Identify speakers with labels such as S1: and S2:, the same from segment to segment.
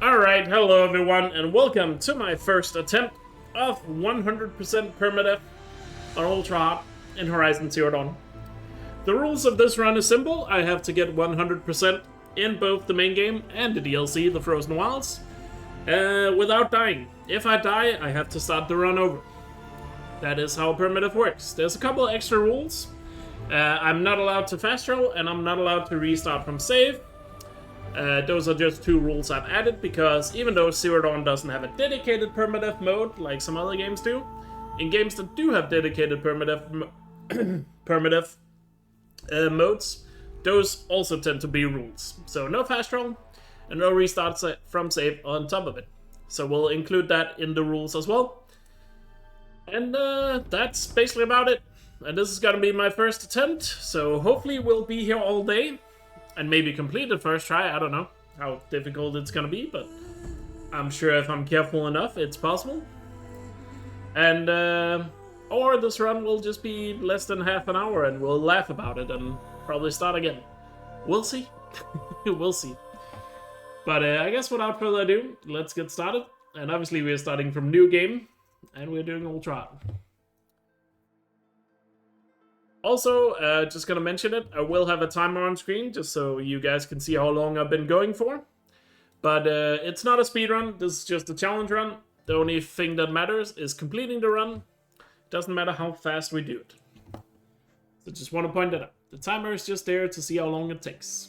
S1: Alright, hello everyone, and welcome to my first attempt of 100% permadeath on Ultra Hard in Horizon Zero Dawn. The rules of this run is simple. I have to get 100% in both the main game and the DLC, The Frozen Wilds, without dying. If I die, I have to start the run over. That is how permadeath works. There's a couple extra rules. I'm not allowed to fast travel, and I'm not allowed to restart from save. Those are just two rules I've added because even though Zero Dawn doesn't have a dedicated permadeath mode like some other games do, in games that do have dedicated permadeath modes, those also tend to be rules. So no fast travel and no restarts from save on top of it. So we'll include that in the rules as well. And that's basically about it. And this is gonna be my first attempt, so hopefully we'll be here all day. And maybe complete the first try. I don't know how difficult it's gonna be, but I'm sure if I'm careful enough, it's possible. And, or this run will just be less than half an hour and we'll laugh about it and probably start again. We'll see. We'll see. But I guess without further ado, let's get started. And obviously we're starting from new game, and we're doing Ultra Hard. Also, just gonna mention it, I will have a timer on screen just so you guys can see how long I've been going for. But it's not a speed run, this is just a challenge run. The only thing that matters is completing the run. Doesn't matter how fast we do it. So just want to point that out. The timer is just there to see how long it takes.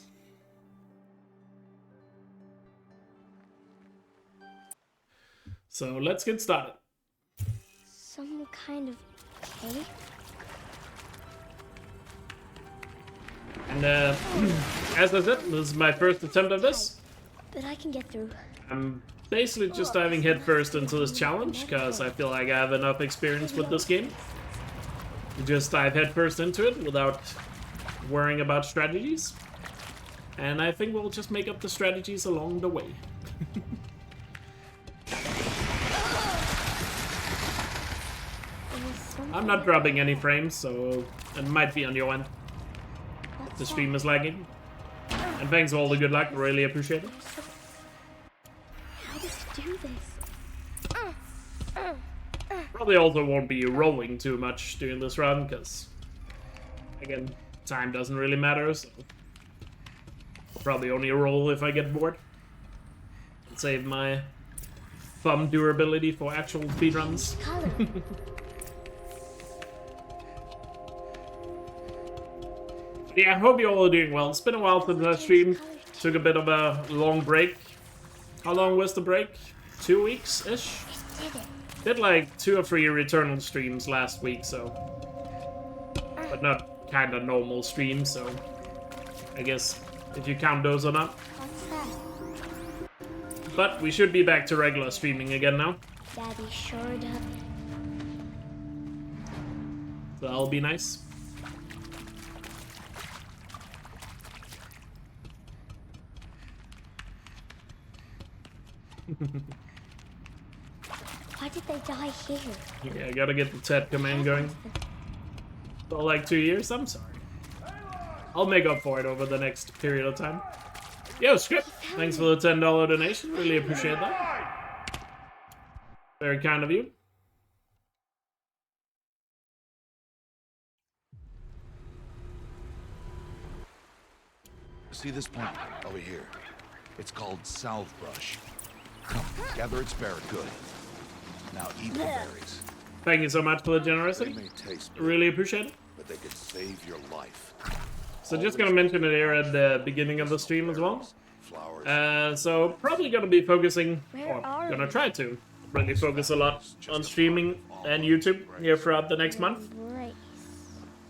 S1: So let's get started.
S2: Some kind of cake?
S1: And as I said, this is my first attempt at this.
S2: But I can get through.
S1: I'm basically just diving headfirst into this challenge because I feel like I have enough experience with this game to just dive headfirst into it without worrying about strategies. And I think we'll just make up the strategies along the way. I'm not dropping any frames, so it might be on your end. The stream is lagging. And thanks for all the good luck, really appreciate it.
S2: How does it do this?
S1: Probably also won't be rolling too much during this run, because, again, time doesn't really matter, so I'll probably only roll if I get bored. And save my thumb durability for actual speedruns. Yeah, I hope you all are doing well. It's been a while since I streamed. Took a bit of a long break. How long was the break? 2 weeks-ish? Did like 2 or 3 Returnal streams last week, so... But not kind of normal streams, so... I guess if you count those or not. But we should be back to regular streaming again now.
S2: Daddy sure does.
S1: So that'll be nice.
S2: Why did they die here?
S1: Yeah, I gotta get the TED command going. For like 2 years? I'm sorry. I'll make up for it over the next period of time. Yo, Script! Thanks for the $10 donation. Really appreciate that. Very kind of you.
S3: See this plant over here? It's called salve brush. Come, gather its berry. Good. Now eat the berries.
S1: Thank you so much for the generosity.
S3: They may taste bitter,
S1: Really appreciate it.
S3: but they could save your life.
S1: So just gonna mention it here at the beginning of the stream as well.
S3: Flowers.
S1: So probably gonna be focusing,
S2: Where
S1: or
S2: are
S1: gonna
S2: we?
S1: try to, really focus a lot on streaming and YouTube here throughout the next month.
S2: Right.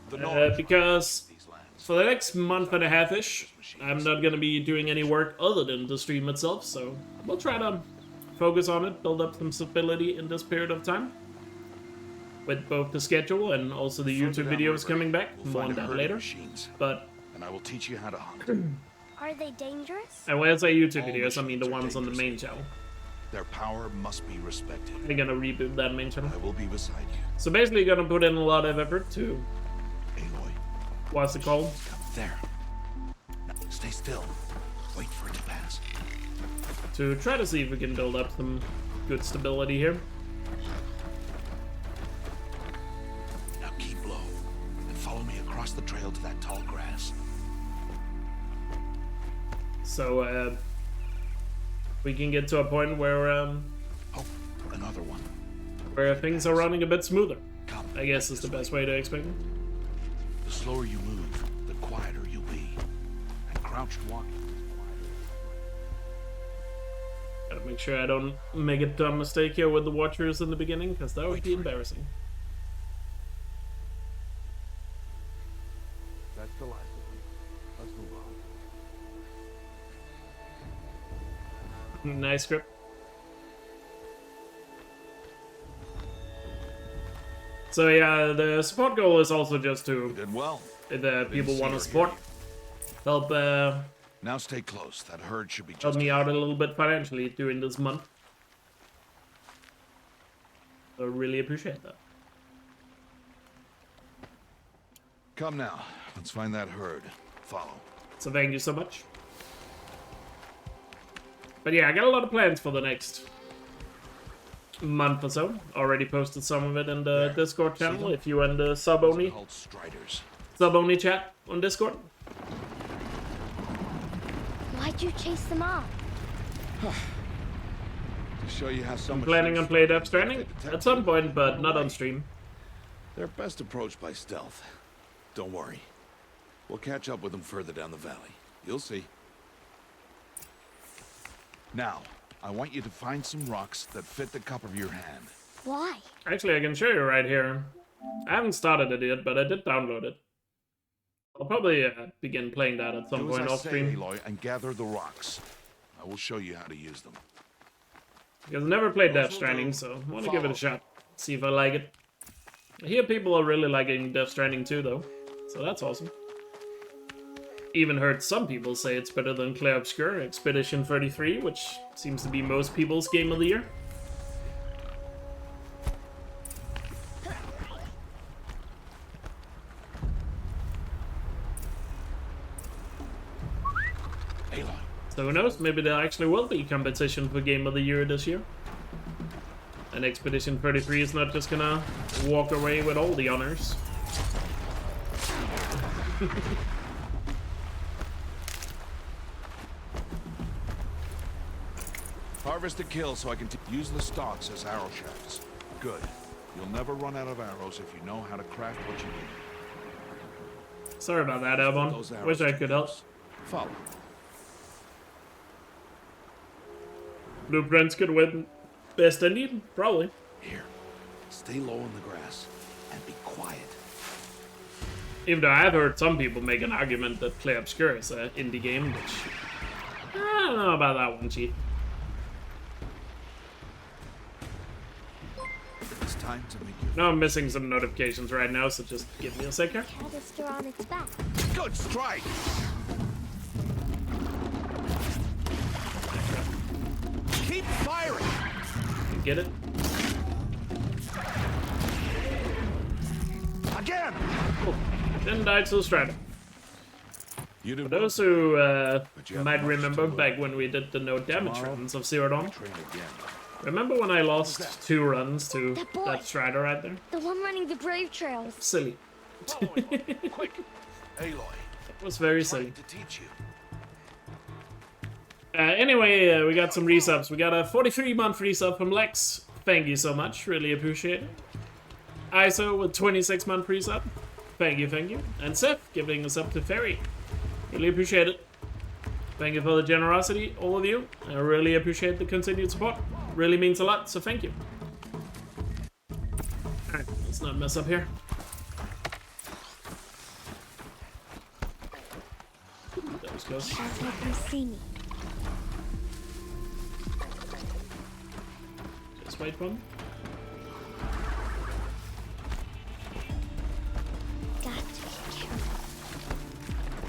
S3: The knowledge
S1: Because
S3: of these lands.
S1: for the next month and a half-ish, I'm not gonna be doing any work other than the stream itself, so we'll try to focus on it, build up some stability in this period of time. With both the schedule and also the YouTube videos coming back, more on that later.
S3: Machines,
S1: But,
S3: and I will teach you how to hunt.
S2: Are they dangerous?
S1: and when I say YouTube videos, I mean the ones on the main channel.
S3: Their power must be respected.
S1: We're gonna reboot that main channel.
S3: I will be beside you.
S1: So basically gonna put in a lot of effort to,
S3: Aloy,
S1: what's it called?
S3: come there. Now, stay still. Wait for it to pass.
S1: to try to see if we can build up some good stability here.
S3: Now keep low and follow me across the trail to that tall grass.
S1: So we can get to a point where
S3: Oh, another one.
S1: things are running a bit smoother.
S3: Come.
S1: I guess is the best way to explain it.
S3: The slower you move, the quieter you'll be. And crouched walking.
S1: Gotta make sure I don't make a dumb mistake here with the watchers in the beginning, because that would be embarrassing.
S3: That's the last of them. Let's move on.
S1: Nice script. So yeah, the support goal is also just to,
S3: Did well.
S1: if people want to support, help
S3: Now stay close. That herd should be
S1: help
S3: just
S1: me out a little bit financially during this month. I really appreciate that.
S3: Come now. Let's find that herd. Follow.
S1: So thank you so much. But yeah, I got a lot of plans for the next month or so. Already posted some of it in the Discord channel. If you and the sub-only
S3: Striders.
S1: chat on Discord.
S2: Why'd you chase them off?
S3: To show you how some
S1: I'm planning on playing Death Stranding at some point, but not on stream.
S3: They're best approached by stealth. Don't worry. We'll catch up with them further down the valley. You'll see. Now, I want you to find some rocks that fit the cup of your hand.
S2: Why?
S1: Actually, I can show you right here. I haven't started it yet, but I did download it. I'll probably begin playing that at some
S3: Do as
S1: point
S3: I
S1: off
S3: say,
S1: stream.
S3: Aloy, and gather the rocks. I will show you how to use them.
S1: Because I've never played Death Stranding, so I want to give it a shot. See if I like it. I hear people are really liking Death Stranding too, though. So that's awesome. Even heard some people say it's better than Clair Obscur Expedition 33, which seems to be most people's game of the year.
S3: Aloy.
S1: So who knows, maybe there actually will be competition for Game of the Year this year. And Expedition 33 is not just gonna walk away with all the honors.
S3: Harvest a kill so I can use the stalks as arrow shafts. Good. You'll never run out of arrows if you know how to craft what you need.
S1: Sorry about that, Elbon.
S3: Those arrows
S1: Wish I
S3: to
S1: could help.
S3: use. Follow.
S1: Blueprints could win Best Indie? Probably.
S3: Here. Stay low in the grass and be quiet.
S1: Even though I've heard some people make an argument that Clair Obscur is an indie game, which I don't know about that one, Chief.
S3: It's time to make your
S1: No, I'm missing some notifications right now, so just give me a sec here.
S2: Canister on its back.
S3: good strike. Keep firing.
S1: Get it?
S3: Again.
S1: Cool. Didn't die to the Strider.
S3: You
S1: For
S3: did
S1: those who
S3: you have
S1: might
S3: much
S1: remember
S3: to
S1: back
S3: learn.
S1: when we did the no damage
S3: Tomorrow,
S1: runs of Zero Dawn,
S3: train again.
S1: remember when I lost 2 runs to
S2: That boy.
S1: that Strider right there?
S2: The one running the brave trails.
S1: Silly.
S3: Quick, Aloy.
S1: It was very silly.
S3: Trying to teach you.
S1: Anyway, we got some resubs. We got a 43-month resub from Lex. Thank you so much. Really appreciate it. ISO with 26-month resub. Thank you, thank you. And Seth giving us up to Ferry. Really appreciate it. Thank you for the generosity, all of you. I really appreciate the continued support. Really means a lot, so thank you. Alright, let's not mess up here. Those goes.
S2: Can't let them see me.
S1: Just wait for them.
S2: Got to be careful.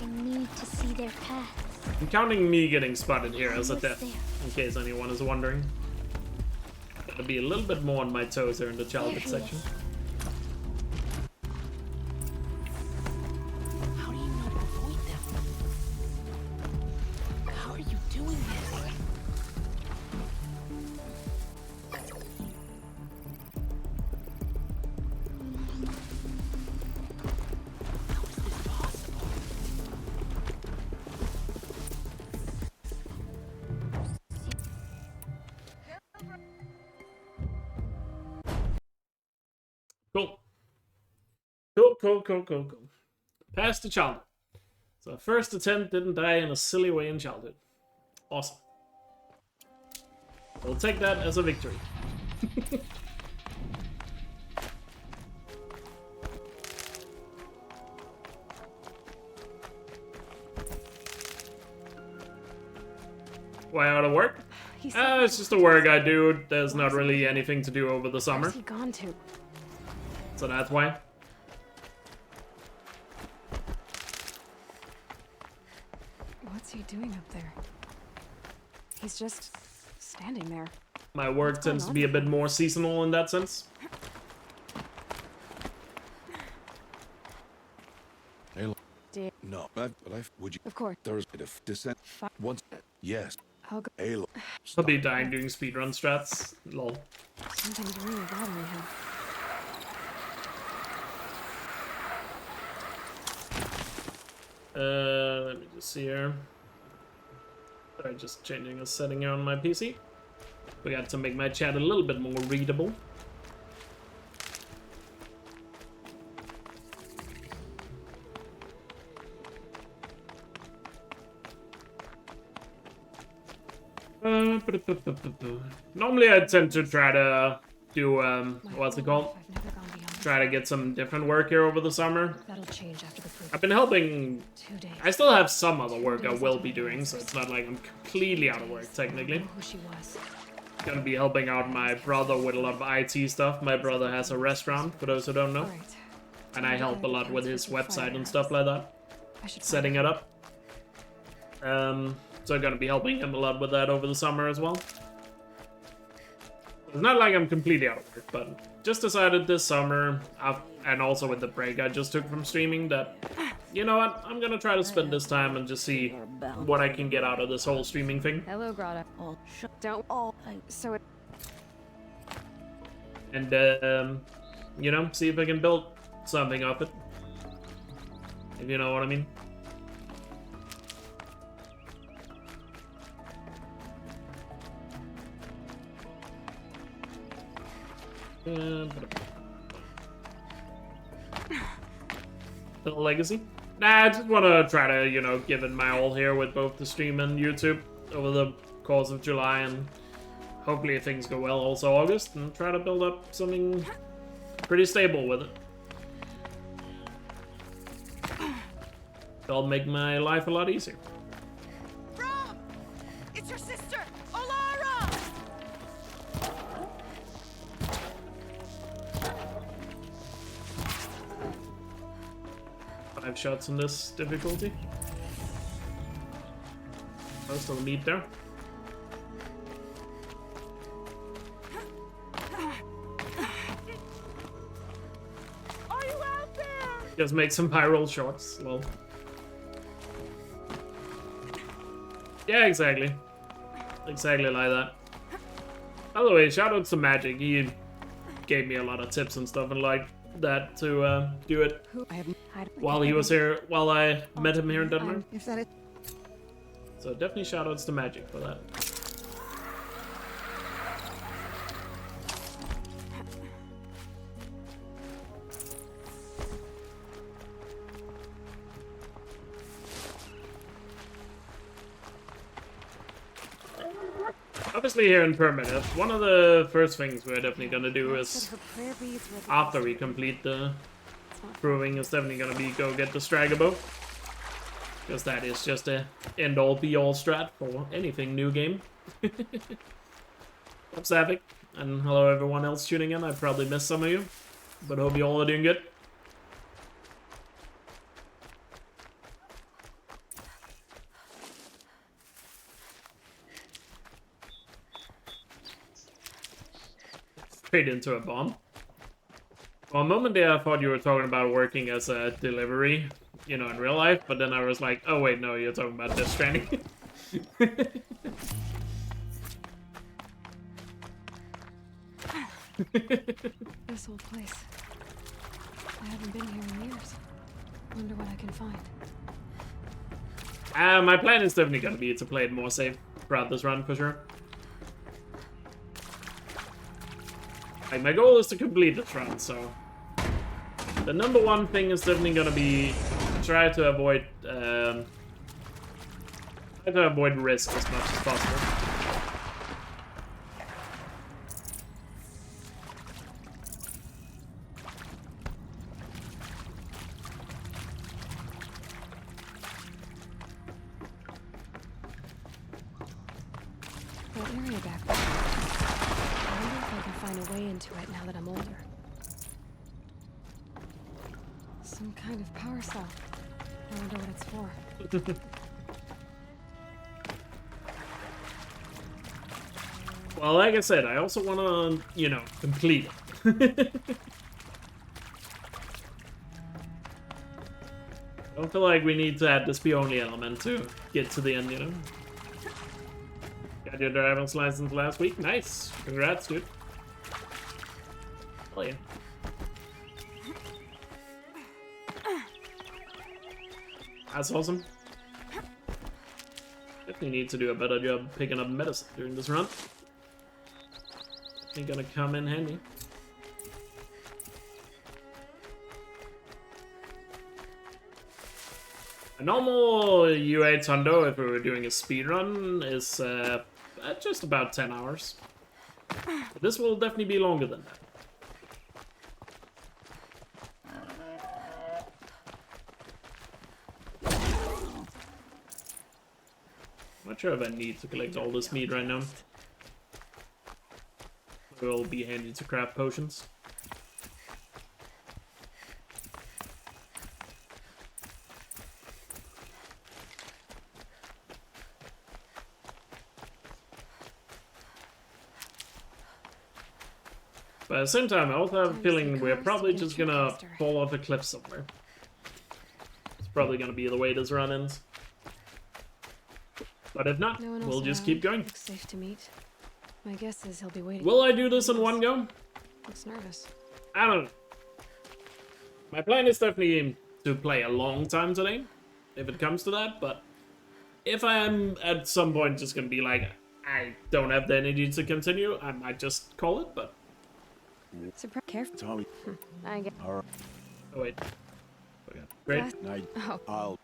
S2: I need to see their paths.
S1: I'm counting me getting spotted here as a
S2: Almost
S1: death,
S2: there.
S1: in case anyone is wondering. Gotta be a little bit more on my toes here in the childhood
S2: There he
S1: section.
S2: is. How do you know to avoid them? How are you doing this?
S1: Cool. Past the challenge. So first attempt didn't die in a silly way in childhood. Awesome. We'll take that as a victory. Why out of work? It's just the work I do. There's not really anything to do over the summer.
S2: Where's he gone to?
S1: So that's why.
S4: What's he doing up there? He's just standing there.
S1: My work tends to be a bit more seasonal in that sense.
S3: Hey, no, but would you?
S4: Of course.
S3: There's a descent. Once, yes.
S4: I'll go.
S3: Hey,
S1: I'll be dying doing speedrun strats. Lol.
S4: Something's really bothering him.
S1: Let me just see here. Sorry, just changing a setting here on my PC. We got to make my chat a little bit more readable. Normally I tend to try to do, what's it called?
S4: I've never gone beyond.
S1: Try to get some different work here over the summer.
S4: That'll change after the proof.
S1: I've been helping.
S4: 2 days.
S1: I still have some other work I will be doing, so it's not like I'm completely out of work,
S4: I
S1: technically.
S4: know who she was.
S1: Gonna be helping out my brother with a lot of IT stuff. My brother has a restaurant, for those who don't know.
S4: All right.
S1: And I help a lot with his website and stuff like that.
S4: I should
S1: Setting it up. So I'm gonna be helping him a lot with that over the summer as well. It's not like I'm completely out of work, but just decided this summer, and also with the break I just took from streaming, that, you know what, I'm gonna try to spend this time and just see what I can get out of this whole streaming thing.
S4: Hello, Grata. Oh, don't. Oh, so it.
S1: And, you know, see if I can build something off it. If you know what I mean. The legacy? Nah, I just want to try to, you know, give it my all here with both the stream and YouTube over the course of July, and hopefully if things go well also August, and try to build up something pretty stable with it. That'll make my life a lot easier.
S5: Rob! It's your sister, Olara!
S1: 5 shots in this difficulty. Most of the meat there.
S5: Are you out there?
S1: Just make some viral shots. Well. Yeah, exactly. Exactly like that. By the way, shoutouts to Magic. He gave me a lot of tips and stuff and like that to do it while he was here, while I met him here in Denmark.
S5: Is that it?
S1: So definitely shoutouts to Magic for that. Obviously here in Permanent, one of the first things we're definitely gonna do is, after we complete the proving, is definitely gonna be go get the Striker bow. Because that is just a end-all be-all strat for anything new game. I'm Savik, and hello everyone else tuning in. I probably missed some of you, but hope you all are doing good. Straight into a bomb. For a moment there, I thought you were talking about working as a delivery, you know, in real life, but then I was like, oh wait, no, you're talking about Death Stranding.
S4: This old place. I haven't been here in years. Wonder what I can find.
S1: My plan is definitely gonna be to play it more safe throughout this run, for sure. Like, my goal is to complete this run, so The number one thing is definitely gonna be try to avoid risk as much as possible.
S4: That area back there. I wonder if I can find a way into it now that I'm older. Some kind of power cell. I wonder what it's for.
S1: Well, like I said, I also want to, you know, complete it. I don't feel like we need to add the SPI only element to get to the end, you know? Got your driver's license last week. Nice. Congrats, dude. Hell yeah. That's awesome. Definitely need to do a better job picking up medicine during this run. Ain't gonna come in handy. A normal U8 hundo, if we were doing a speedrun, is just about 10 hours. But this will definitely be longer than that. Not sure if I need to collect all this meat right now. It will be handy to craft potions. But at the same time, I also have a feeling we're probably just gonna fall off a cliff somewhere. It's probably gonna be the way this run ends. But if not,
S4: No one else
S1: we'll just
S4: around.
S1: keep going.
S4: Looks safe to meet. My guess is he'll be waiting.
S1: Will I do this in one go?
S4: Looks nervous.
S1: I don't know. My plan is definitely to play a long time today, if it comes to that, but if I am at some point just gonna be like, I don't have the energy to continue, I might just call it, but...
S4: Surprise. Careful.
S3: Tommy.
S4: I get.
S3: All right.
S1: Oh wait. Okay. Great.
S4: Oh.
S3: I'll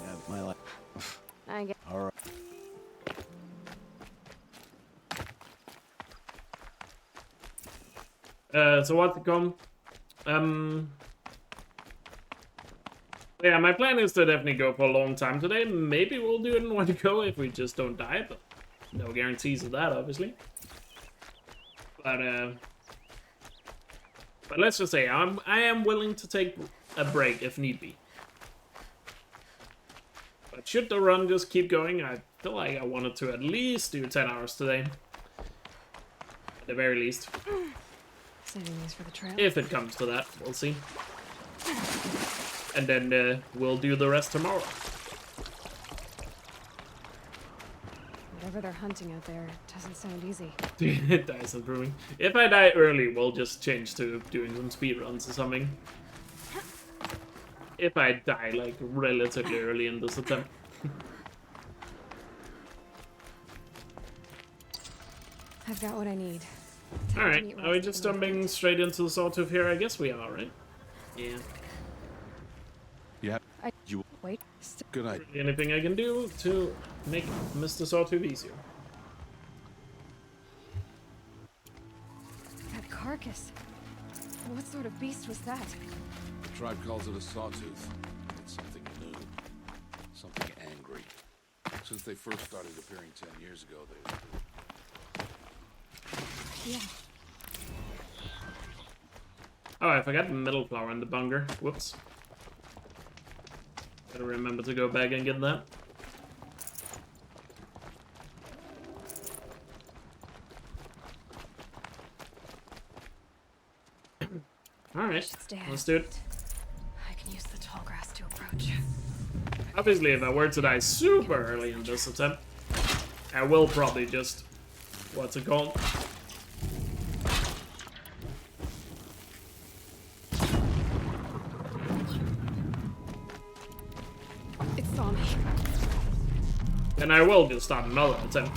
S3: have my life.
S4: I get.
S3: All right.
S1: So what to come? Yeah, my plan is to definitely go for a long time today. Maybe we'll do it in one go if we just don't die, but no guarantees of that, obviously. But let's just say I am willing to take a break if need be. But should the run just keep going, I feel like I wanted to at least do 10 hours today. At the very least.
S4: Saving these for the trail.
S1: If it comes to that, we'll see. And then we'll do the rest tomorrow.
S4: Whatever they're hunting out there, it doesn't sound easy.
S1: Dice improving. If I die early, we'll just change to doing some speedruns or something. If I die, like, relatively early in this attempt.
S4: I've got what I need.
S1: Alright, are we just jumping straight into the sawtooth here? I guess we are, right? Yeah.
S3: Yeah.
S4: I-
S3: You.
S4: Wait.
S3: Good night.
S1: Anything I can do to make Mr. Sawtooth easier?
S4: That carcass. What sort of beast was that?
S3: The tribe calls it a sawtooth. It's something new. Something angry. Since they first started appearing 10 years ago, they...
S4: Yeah.
S1: Oh, I forgot the middle flower in the bunker. Whoops. Gotta remember to go back and get that. Alright, let's do it.
S4: I can use the tall grass to approach.
S1: Obviously, if I were to die super early in this attempt, I will probably just... What's it called?
S4: It saw me.
S1: And I will just start another attempt.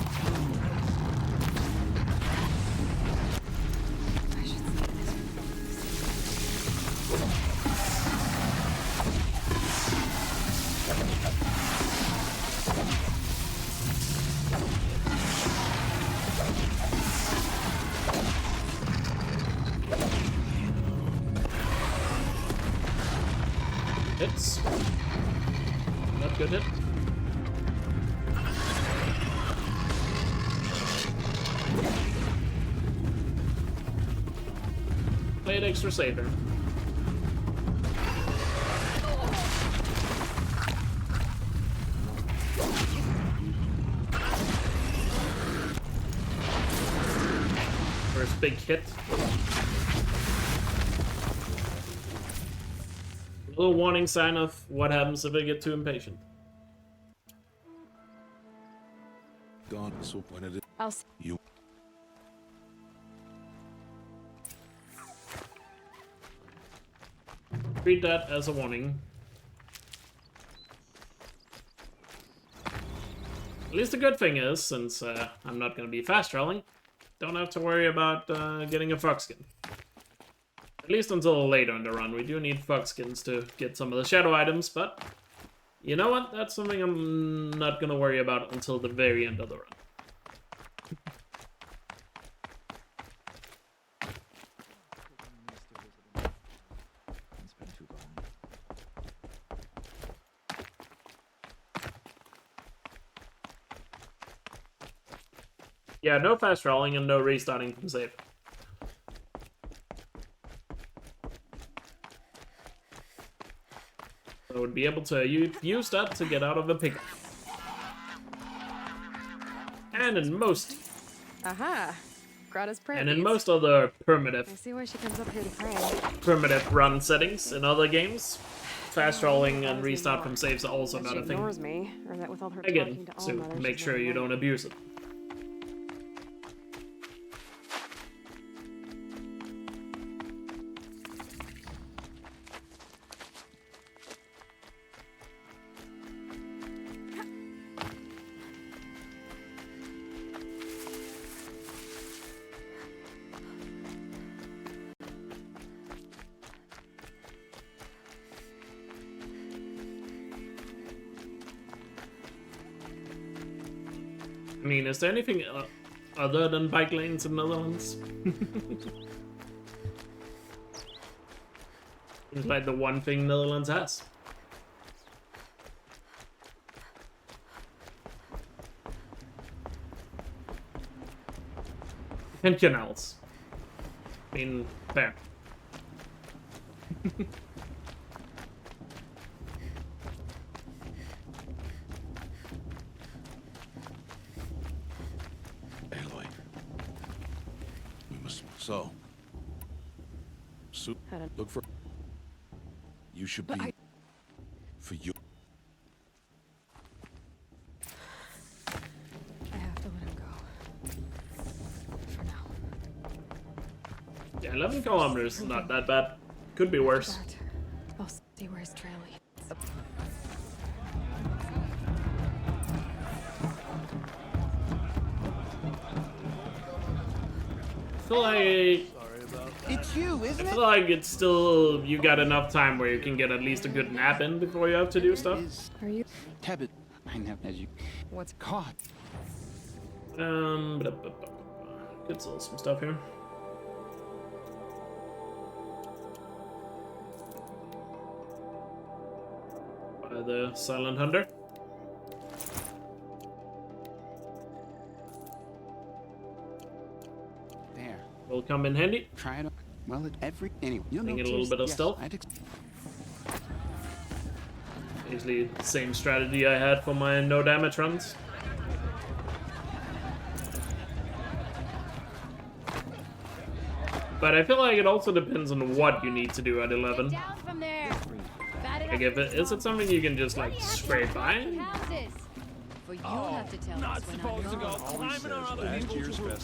S4: I should see.
S1: Hits. Not good hit. Play it extra safer. First big hit. A little warning sign of what happens if I get too impatient.
S3: Gone. So when it is
S4: I'll s-
S3: you.
S1: Treat that as a warning. At least the good thing is, since I'm not going to be fast traveling, don't have to worry about getting a fox skin. At least until later in the run. We do need fox skins to get some of the shadow items, but you know what? That's something I'm not going to worry about until the very end of the run. Yeah, no fast traveling and no restarting from save. I would be able to use that to get out of a pickup. And in most,
S4: Aha! Grata's prayer
S1: and in
S4: beads.
S1: most other
S4: I see why she comes up here to pray.
S1: primitive run settings in other games, fast traveling and restart from saves are also
S4: That
S1: not
S4: she
S1: a thing.
S4: ignores me, or that with all her
S1: Again,
S4: talking to all
S1: so
S4: mothers,
S1: make
S4: she's
S1: sure you
S4: never
S1: don't abuse it. I mean, is there anything other than bike lanes in the Netherlands? It's like the one thing Netherlands has. And canals. I mean, fair.
S3: Aloy. We must. So.
S4: Had a-
S3: Look for. You should
S4: But
S3: be.
S4: I-
S3: For you.
S4: I have to let him go. For now.
S1: Yeah, 11 kilometers is not that bad. Could be worse.
S4: That. I'll see where his trail leads.
S1: I feel like
S5: It's you, isn't
S1: I
S5: it?
S1: feel like it's still you got enough time where you can get at least a good nap in before you have to do stuff.
S4: Are you?
S5: Tebbit. I know as you
S4: What's
S5: caught.
S1: Could sell some stuff here. Buy the Silent Hunter.
S5: There.
S1: Will come in handy.
S5: Try it. Well, at every anyway. You'll
S1: Think
S5: know
S1: a little bit of stealth. Usually the same strategy I had for my no damage runs. But I feel like it also depends on what you need to do at 11.
S2: Down from there.
S1: Like if it, is it something you can just like scrape by?
S2: For you'll have to tell us when I'm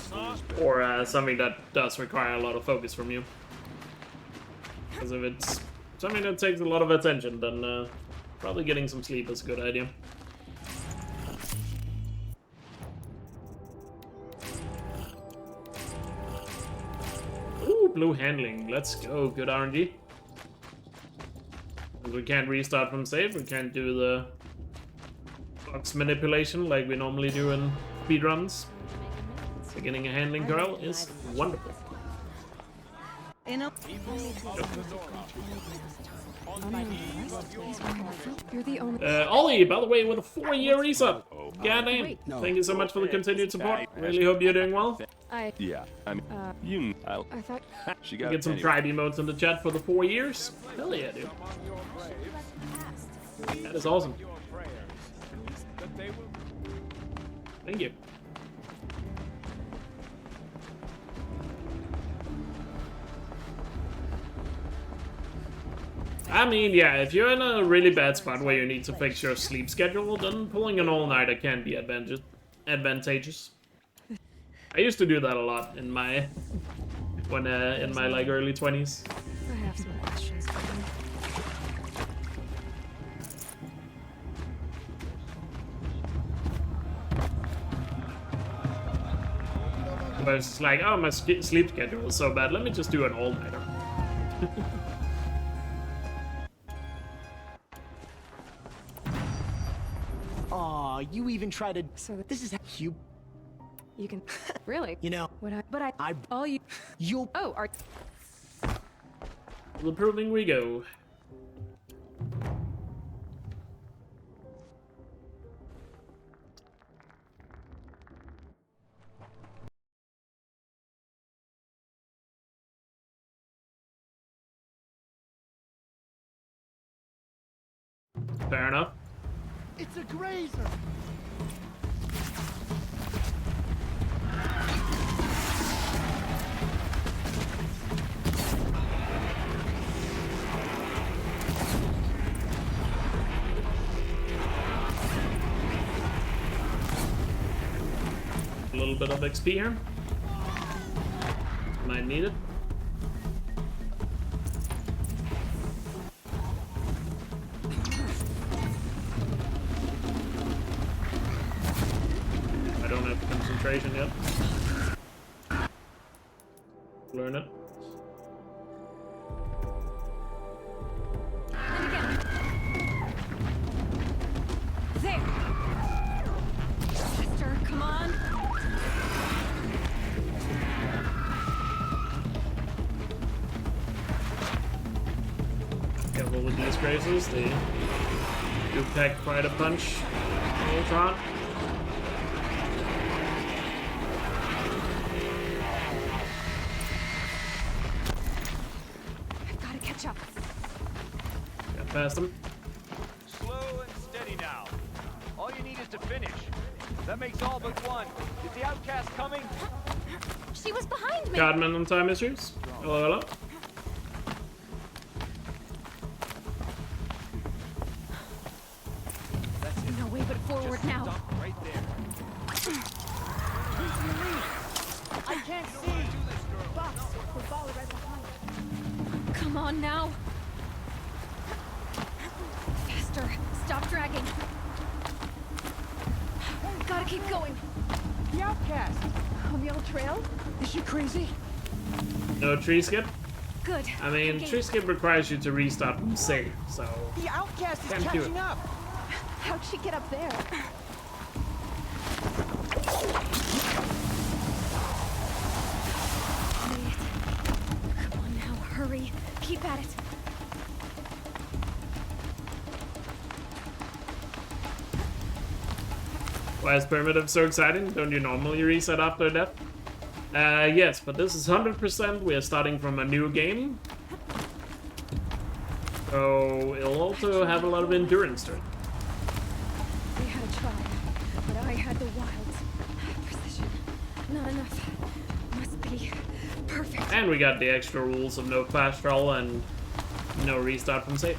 S2: gone.
S1: Or something that does require a lot of focus from you. Because if it's something that takes a lot of attention, then probably getting some sleep is a good idea. Ooh, blue handling. Let's go. Good RNG. We can't restart from save. We can't do the box manipulation like we normally do in speedruns. So getting a handling girl is wonderful.
S4: I'm not impressed. He's wonderful. You're the only.
S1: Ollie, by the way, with a 4-year resub. Goddamn.
S4: Wait.
S1: Thank you so much for the continued support. Really hope you're doing well.
S6: Yeah, I mean,
S4: I thought.
S6: she got
S1: Get some pride emotes in the chat for the 4 years. Hell yeah, dude. That is awesome. Thank you. I mean, yeah, if you're in a really bad spot where you need to fix your sleep schedule, then pulling an all-nighter can be advantageous. I used to do that a lot in my in my like early 20s.
S4: I have some questions for you.
S1: But it's just like, oh, my sleep schedule is so bad, let me just do an all-nighter.
S7: Aw, you even tried to.
S4: So
S7: This is how you.
S4: you can really.
S7: You know.
S4: What I? But
S7: I.
S4: all you.
S7: You.
S4: Oh, are.
S1: The proving we go. Fair enough.
S7: It's a grazer.
S1: A little bit of XP here. Might need it. I don't have concentration yet. Learn it.
S4: And again. There. Faster, come on.
S1: Careful with these grazers, they do pack quite a punch. Ultron.
S4: I've got to catch up.
S1: Got past them.
S8: Slow and steady now. All you need is to finish. That makes all but one. Is the outcast coming?
S2: She was behind me.
S1: Godman on time issues. Hello, hello.
S2: No way but forward now.
S8: Stop right there.
S7: I can't see. Boss, we're followed right behind.
S2: Come on now. Faster. Stop dragging. Gotta keep going.
S7: The outcast. On the old trail? Is she crazy?
S1: No tree skip?
S2: Good.
S1: I mean,
S2: Okay.
S1: tree skip requires you to restart from save, so...
S7: The outcast is
S1: Can't do
S7: catching
S1: it.
S7: up.
S2: How'd she get up there? Made it. Come on now, hurry. Keep at it.
S1: Why is Primitive so exciting? Don't you normally reset after death? Yes, but this is 100%. We are starting from a new game. So it'll also have a lot of endurance to it.
S2: We had a try, but I had the wilds. Precision. Not enough. Must be perfect.
S1: And we got the extra rules of no fast travel and no restart from save.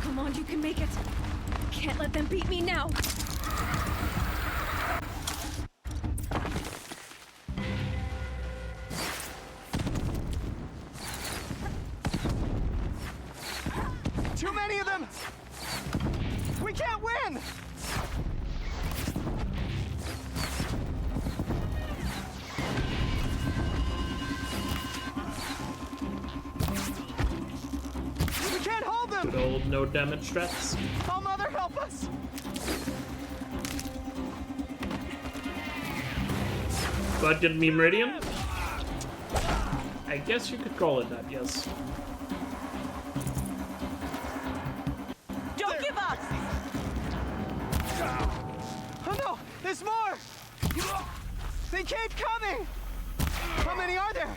S2: Come on, you can make it. Can't let them beat me now.
S7: Too many of them. We can't win. We can't hold them.
S1: Good old no damage strats.
S7: Oh, Mother, help us.
S1: Budget me Meridian. I guess you could call it that, yes.
S8: Don't give up!
S7: Oh no, there's more! They keep coming! How many are there?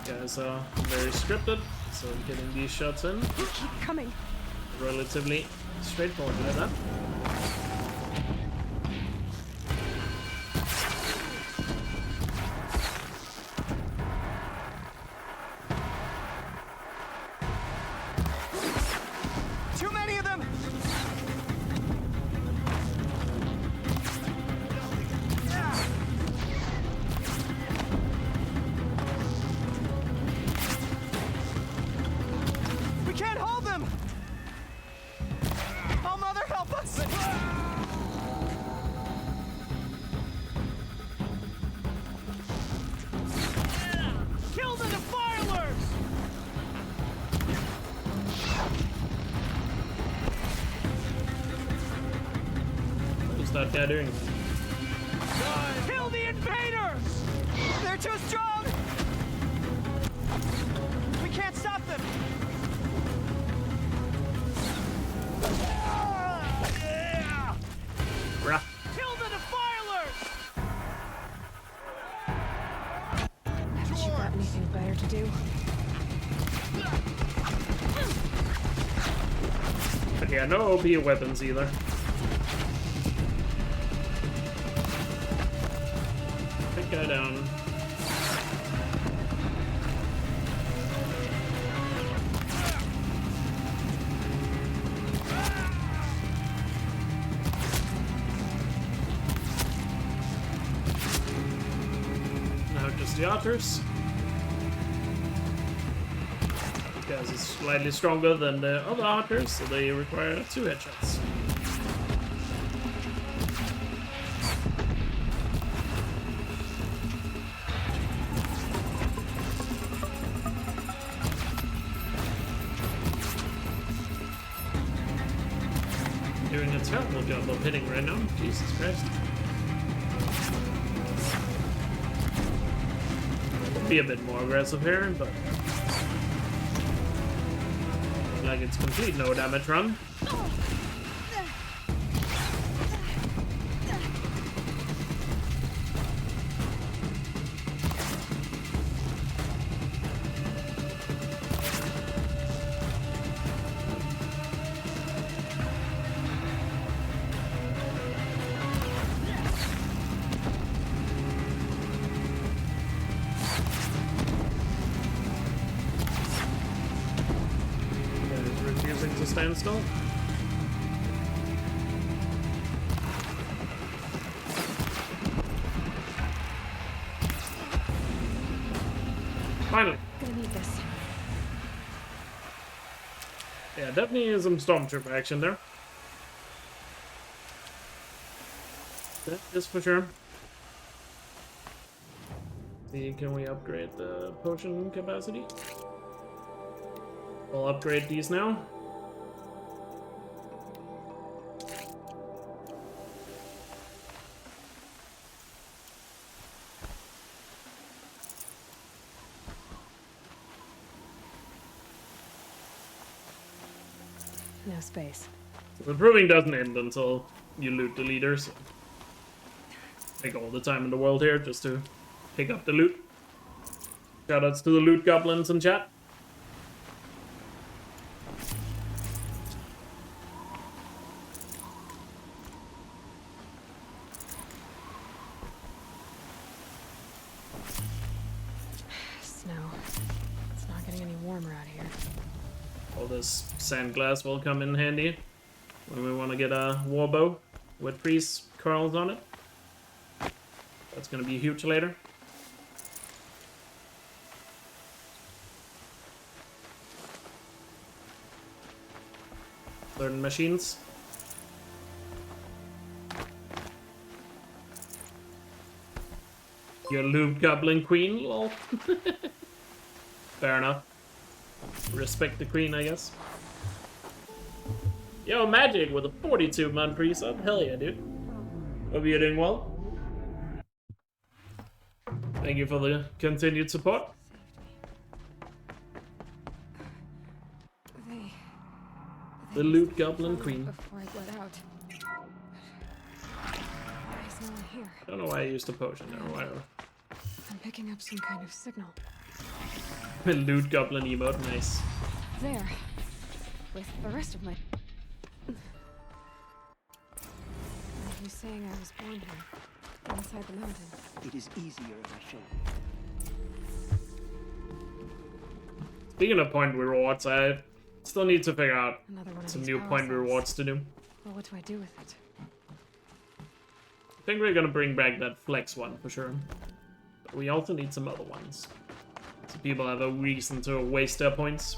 S1: Guys are very scripted, so getting these shots in
S2: Keep coming.
S1: relatively straightforward like that.
S7: Too many of them! We can't hold them! Oh, Mother, help us! Kill the defilers!
S1: What is that guy doing?
S7: Kill the invaders! They're too strong! We can't stop them!
S1: Bruh.
S7: Kill the defilers!
S4: Haven't you got anything better to do?
S1: But yeah, no OP weapons either. Big guy down. Now just the otters. These guys are slightly stronger than the other otters, so they require 2 headshots. Doing a terrible job of hitting right now. Jesus Christ. Be a bit more aggressive here, but like it's complete no damage run. Refusing to stand still. Finally.
S2: Gonna need this.
S1: Yeah, definitely some stormtrooper action there. That is for sure. See, can we upgrade the potion capacity? We'll upgrade these now.
S4: No space.
S1: The proving doesn't end until you loot the leaders. Take all the time in the world here just to pick up the loot. Shoutouts to the loot goblins in chat.
S4: Snow. It's not getting any warmer out here.
S1: All this sand glass will come in handy when we want to get a warbow with freeze curls on it. That's going to be huge later. Learn machines. Your loot goblin queen, lol. Fair enough. Respect the queen, I guess. Yo, Magic with a 42-month pre-sub. Hell yeah, dude. Hope you're doing well. Thank you for the continued support. The Loot Goblin Queen.
S4: Before I bled out. Why is no one here?
S1: I don't know why I used a potion there. Whatever.
S4: I'm picking up some kind of signal.
S1: Loot Goblin emote, nice.
S4: There. With the rest of my... Are you saying I was born here? Inside the mountain?
S7: It is easier if I show
S1: Speaking of point rewards, I still need to figure out
S4: Another one of
S1: some
S4: these
S1: new
S4: power
S1: point
S4: cells.
S1: rewards to do.
S4: Well, what do I do with it?
S1: I think we're gonna bring back that flex one for sure. But we also need some other ones. So people have a reason to waste their points.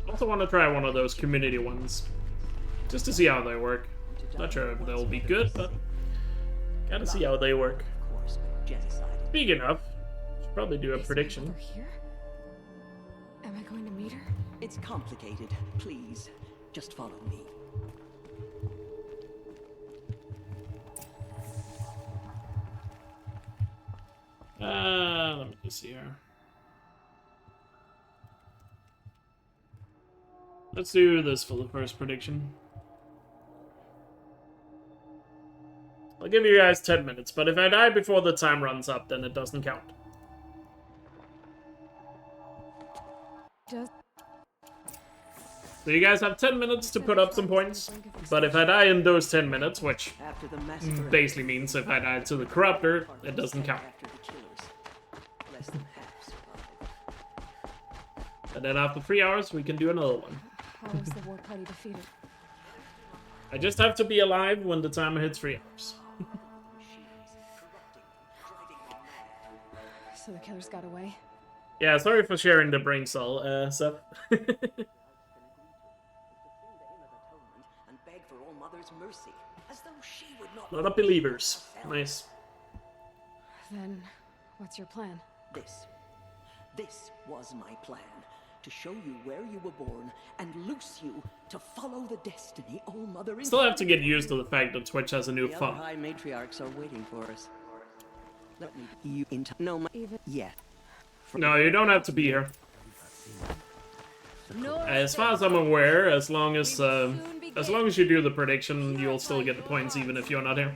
S1: Also want to try one of those community ones. Just to see how they work. Not sure if they'll be good, but gotta see how they work.
S7: Of course, but Jet decided.
S1: Speaking of, should probably do a
S4: Is my
S1: prediction.
S4: mother here? Am I going to meet her?
S7: It's complicated. Please, just follow me.
S1: Let me just see here. Let's do this for the first prediction. I'll give you guys 10 minutes, but if I die before the time runs up, then it doesn't count.
S4: Just
S1: So you guys have 10 minutes to put up some points, but if I die in those 10 minutes, which
S7: After the massacre,
S1: basically means if I die to the Corruptor, it doesn't count.
S7: After the killers, less than half survived.
S1: And then after 3 hours, we can do another one.
S4: how was the war party defeated?
S1: I just have to be alive when the timer hits 3 hours.
S4: So the killers got away?
S1: Yeah, sorry for sharing the brain cell, Seth.
S7: And beg for All Mother's mercy, as though she would not.
S1: Lot of believers. Nice.
S4: Then, what's your plan?
S7: This was my plan. To show you where you were born and loose you to follow the destiny All Mother.
S1: Still have to get used to the fact that Twitch has a new
S7: The
S1: font.
S7: High matriarchs are waiting for us. Let me you into no my
S4: Even
S7: yeah.
S1: No, you don't have to be here. As far as I'm aware, as long as you do the prediction, you'll still get the points even if you're not here.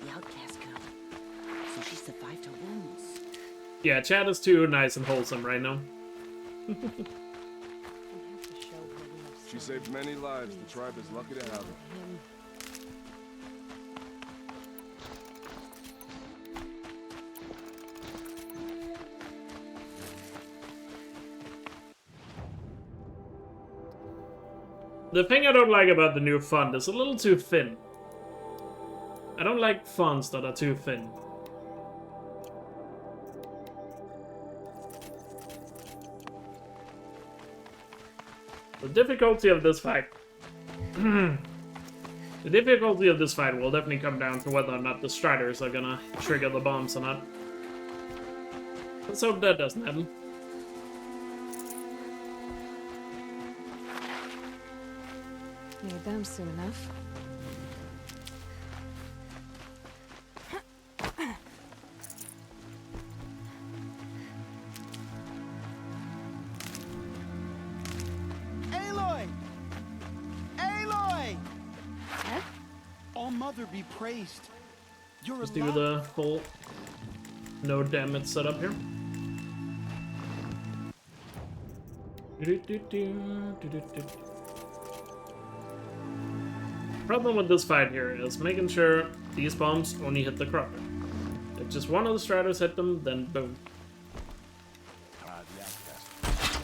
S7: The outcast girl. So she survived her wounds.
S1: Yeah, chat is too nice and wholesome right now.
S3: She saved many lives. The tribe is lucky to have her.
S1: The thing I don't like about the new font is a little too thin. I don't like fonts that are too thin. The difficulty of this fight... The difficulty of this fight will definitely come down to whether or not the Striders are gonna trigger the bombs or not. Let's hope that doesn't happen.
S4: need them soon enough.
S5: Aloy! Aloy! All Mother be praised. You're
S1: Let's do
S5: alive.
S1: the full no damage setup here. Problem with this fight here is making sure these bombs only hit the Crocker. If just one of the Striders hit them, then boom.
S3: The outcast.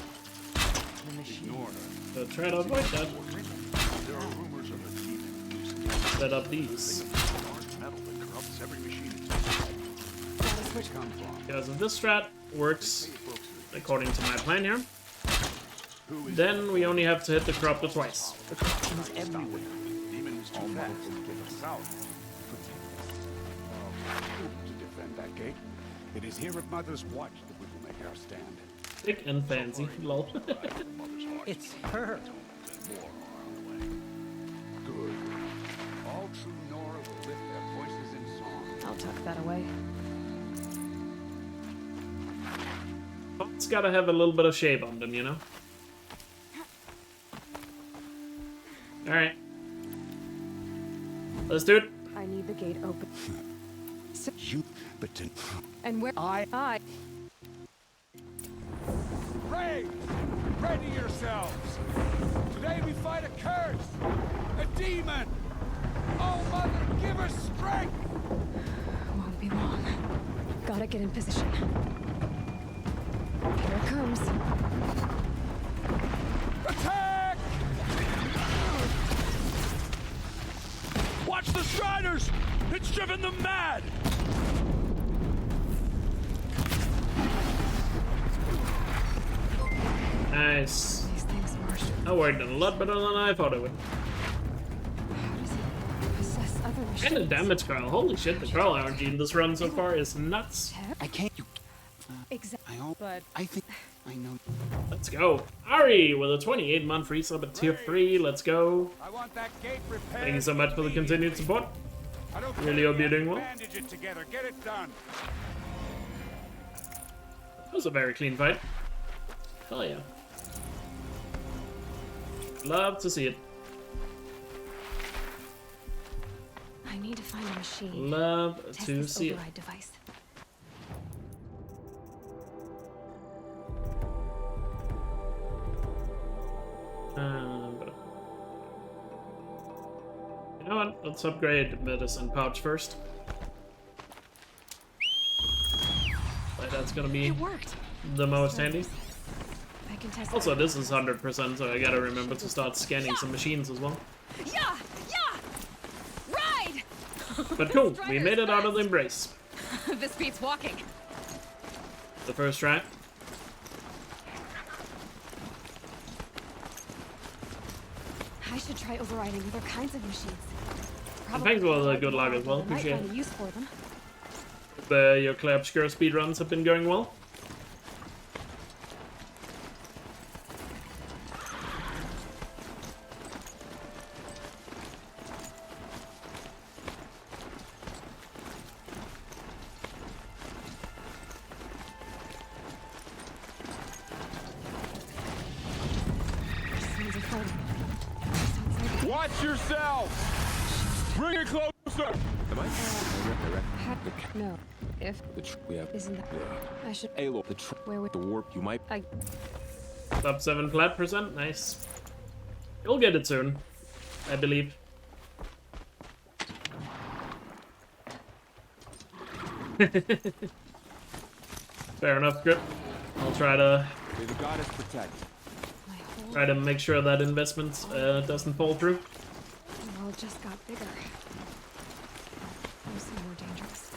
S3: Ignore her.
S1: So try to avoid that.
S3: There are rumors of a demon.
S1: Set up these.
S3: Large metal that corrupts every machine it touches.
S4: Switch
S3: Come from.
S1: Because if this strat works according to my plan here,
S3: Who is
S1: then we only have to hit the Corruptor twice.
S5: The corruption's everywhere.
S3: demon is too
S5: All Mother
S3: fast.
S5: will give us
S3: South. To defend that gate. It is here at Mother's watch that we will make our stand.
S1: Thick and fancy. Lol.
S5: It's her.
S3: More are on the way. Good. All true Nora will lift their voices in song.
S4: I'll tuck that away.
S1: It's gotta have a little bit of shape on them, you know? Alright. Let's do it.
S4: I need the gate open.
S5: You, but to...
S4: And where I
S3: Brave! Ready yourselves! Today we fight a curse! A demon! Oh, Mother, give us strength!
S4: won't be long. Gotta get in position. Here it comes.
S3: Attack!
S8: Watch the Striders! It's driven them mad!
S1: Nice.
S4: These things march.
S1: That worked a lot better than I thought it would.
S4: How does it possess other machines?
S1: And the damage Carl. Holy shit, the Carl RNG in this run so far is nuts.
S5: I can't... You...
S4: Exactly.
S5: I hope...
S4: But
S5: I think... I know...
S1: Let's go. Ari with a 28-month resub at tier 3. Let's go.
S3: I want that gate repaired.
S1: Thank you so much for the continued support.
S3: I don't
S1: Really
S3: care
S1: hope you're
S3: if you
S1: doing well.
S3: Bandage it together. Get it done.
S1: That was a very clean fight. Hell yeah. Love to see it.
S4: I need to find a machine.
S1: Love
S4: Test
S1: to
S4: this
S1: see it.
S4: override device.
S1: But you know what? Let's upgrade the medicine pouch first. Like, that's gonna be
S4: It worked.
S1: the most handy.
S4: I can test.
S1: Also, this is 100%, so I gotta remember to start scanning some machines as well.
S2: Yeah! Yeah! Ride!
S1: But cool, we made it out of the embrace.
S2: This beats walking.
S1: The first try.
S4: I should try overriding other kinds of machines.
S1: And thanks for the
S4: override
S1: good luck
S4: more,
S1: as well,
S4: but I might
S1: appreciate
S4: find
S1: it.
S4: a use for them.
S1: Your Clay Obscure speedruns have been going well.
S4: Sounds exciting. Sounds like
S8: Watch yourself! Bring it closer!
S6: Am I?
S4: no. If
S6: We have
S4: isn't that I should
S6: Halo.
S4: where would
S6: The warp. You might.
S4: I
S1: Top 7 flat percent, nice. You'll get it soon, I believe. Fair enough, Grip. I'll try to
S5: May the goddess protect.
S4: my whole
S1: make sure that investment doesn't fall through.
S4: world just got bigger. I'm so more dangerous.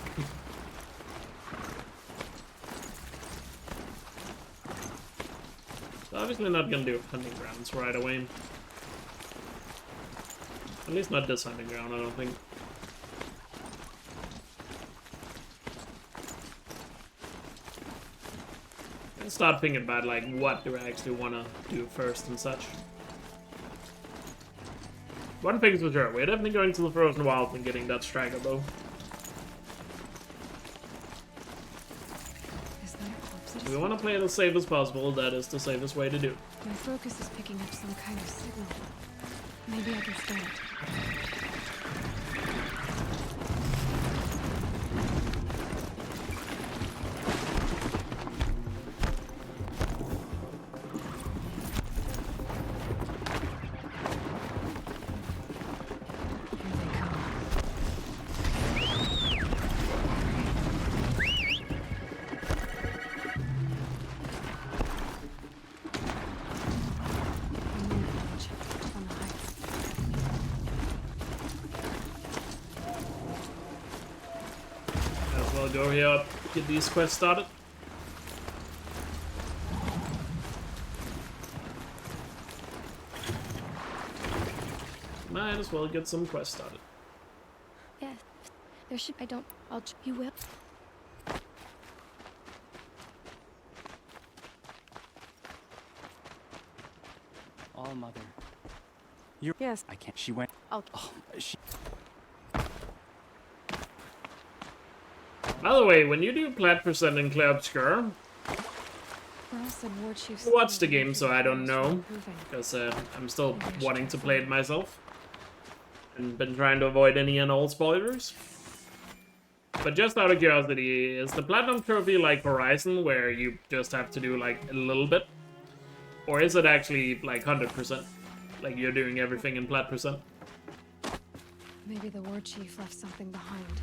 S1: So obviously not gonna do hunting grounds right away. At least not this hunting ground, I don't think. I'll start thinking about like what do I actually want to do first and such. One thing's for sure, we're definitely going to the Frozen Wilds and getting that striker bow.
S4: Is that a corpse?
S1: If we want to play it as safe as possible, that is the safest way to do.
S4: My focus is picking up some kind of signal. Maybe I can scan it. Here they come. I'm in the village, on the heights.
S1: As well go here up, get these quests started. Might as well get some quests started.
S2: Yeah. There should. I don't. You will.
S5: All Mother.
S4: Yes.
S5: I can't. She went.
S4: I'll.
S5: Oh, she.
S1: By the way, when you do plat percent in Elkjaer,
S4: Ross and War Chief
S1: I watched the game, so I don't know, because I'm still wanting to play it myself, and been trying to avoid any and all spoilers. But just out of curiosity, is the Platinum Trophy like Horizon, where you just have to do like a little bit? Or is it actually like 100%? Like you're doing everything in plat percent?
S4: Maybe the War Chief left something behind.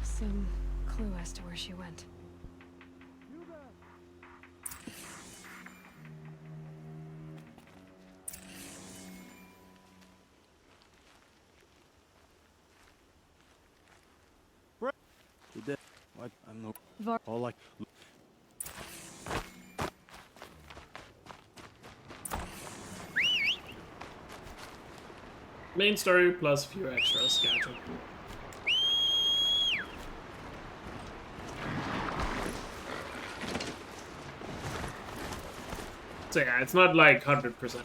S4: Some clue as to where she went.
S5: Did that? What? I'm no.
S4: Var
S5: All like.
S1: Main story plus a few extras, gotcha. So yeah, it's not like 100%.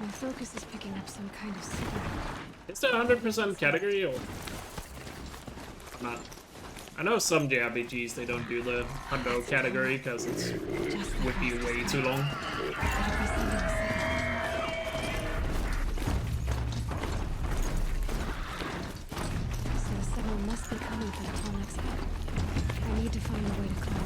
S4: My focus is picking up some kind of signal.
S1: Is there a 100% category or not? I know some JRPGs they don't do the hundo category because it would be way too long.
S4: It'll be sending a signal. So the signal must be coming from the Tallneck's head. I need to find a way to climb it.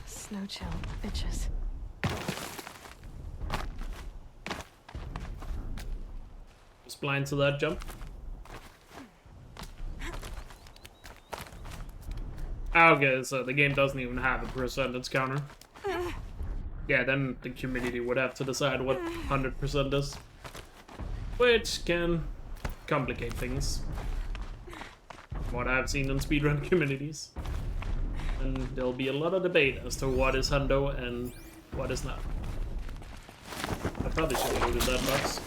S4: Snow chill itches.
S1: Just blind to that jump. Okay, so the game doesn't even have a percentage counter. Yeah, then the community would have to decide what 100% is. Which can complicate things. What I've seen in speedrun communities. And there'll be a lot of debate as to what is hundo and what is not. I probably should have looted that box.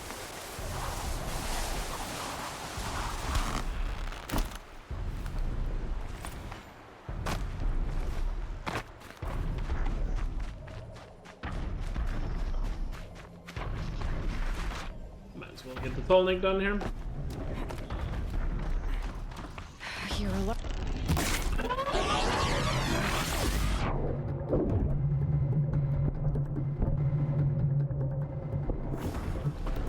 S1: Might as well get the Tallneck done here.
S4: You're a lot.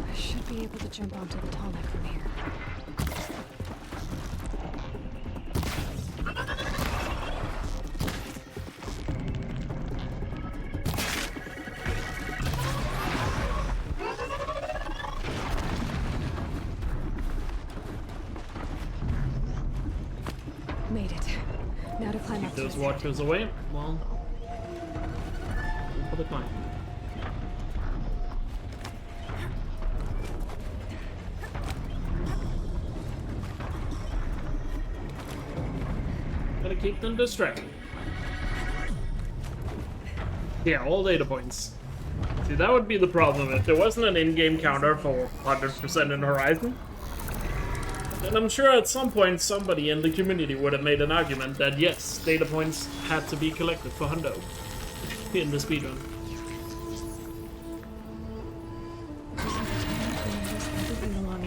S4: I should be able to jump onto the Tallneck from here. Made it. Now to climb up to
S1: Those
S4: his
S1: watchers away. Well, for the climb. Gotta keep them distracted. Yeah, all data points. See, that would be the problem if there wasn't an in-game counter for 100% in Horizon. And I'm sure at some point somebody in the community would have made an argument that yes, data points had to be collected for hundo in the speedrun.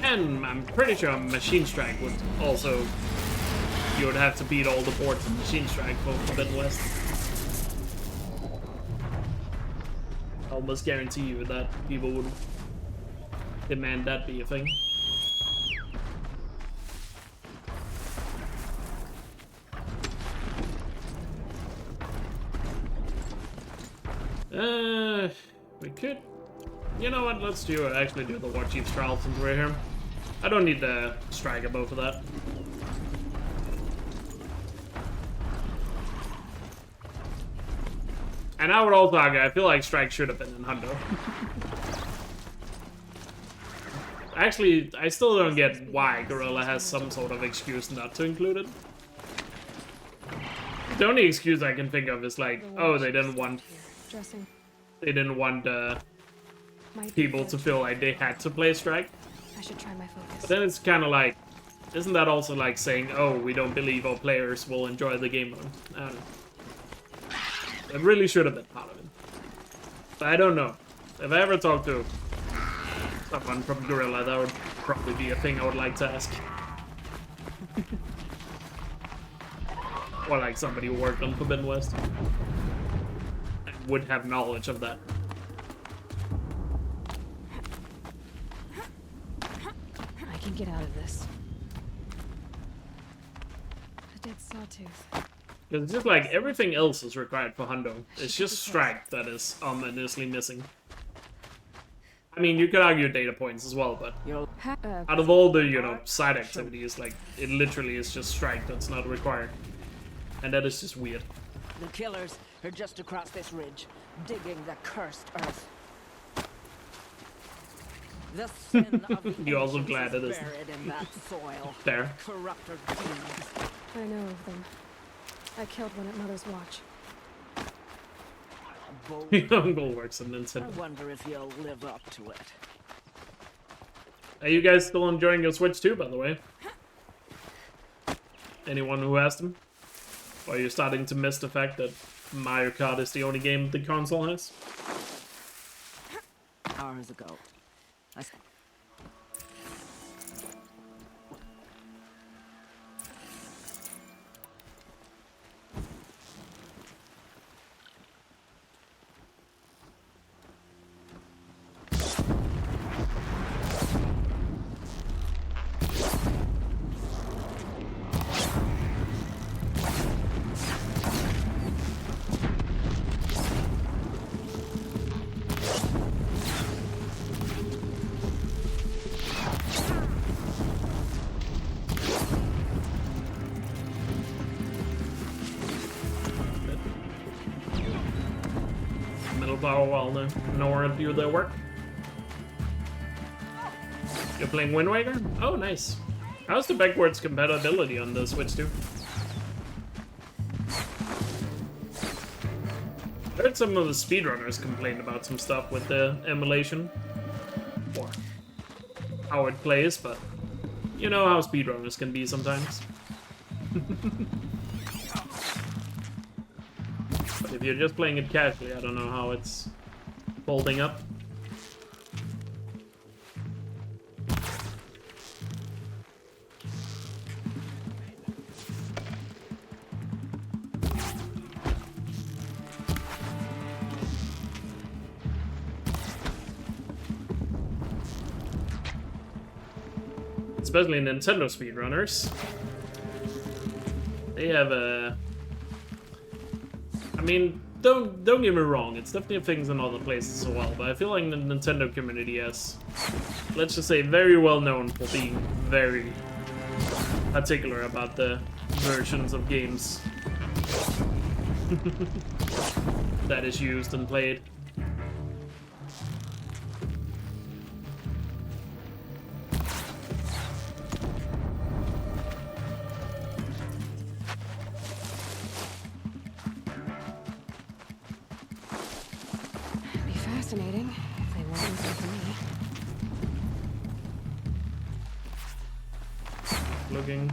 S1: And I'm pretty sure Machine Strike would also... You would have to beat all the boards in Machine Strike for Forbidden West. I almost guarantee you that people would demand that be a thing. We could... You know what, let's actually do the War Chief's trial since we're here. I don't need the Striker bow for that. And I would also argue, I feel like Strike should have been in hundo. Actually, I still don't get why Gorilla has some sort of excuse not to include it. The only excuse I can think of is like, oh, they didn't want
S4: stressing.
S1: They didn't want
S4: Might be
S1: people to
S4: good.
S1: feel like they had to play Strike.
S4: I should try my focus.
S1: But then it's kind of like, isn't that also like saying, oh, we don't believe our players will enjoy the game mode? I don't know. It really should have been part of it. But I don't know. If I ever talk to someone from Gorilla, that would probably be a thing I would like to ask. Or like somebody who worked on Forbidden West. And would have knowledge of that.
S4: I can get out of this. A dead sawtooth.
S1: Because it's just like everything else is required for Hundo. It's just Strike that is ominously missing. I mean, you could argue data points as well, but out of all the, you know, side activities, like, it literally is just Strike that's not required. And that is just weird.
S7: The killers are just across this ridge, digging the cursed earth. The sin of the
S1: You're also
S7: ancients
S1: glad it
S7: is
S1: isn't.
S7: buried in that soil.
S1: There.
S7: Corrupter demons.
S4: I know of them. I killed one at Mother's Watch.
S7: Bold.
S1: Your uncle works in
S7: I
S1: Nintendo.
S7: wonder if you'll live up to it.
S1: Are you guys still enjoying your Switch 2, by the way? Anyone who asked him? Or are you starting to miss the fact that Mario Kart is the only game the console has?
S7: Hours ago.
S1: Metal Power Wall now. Nowhere to do their work. You're playing Wind Waker? Oh, nice. How's the backwards compatibility on the Switch 2? I heard some of the speedrunners complain about some stuff with the emulation. Or how it plays, but you know how speedrunners can be sometimes. But if you're just playing it casually, I don't know how it's holding up. Especially Nintendo speedrunners. They have a... I mean, don't get me wrong, it's definitely things in other places as well, but I feel like the Nintendo community is, let's just say, very well known for being very particular about the versions of games that is used and played.
S4: It'd be fascinating if they weren't looking for me.
S1: Looking.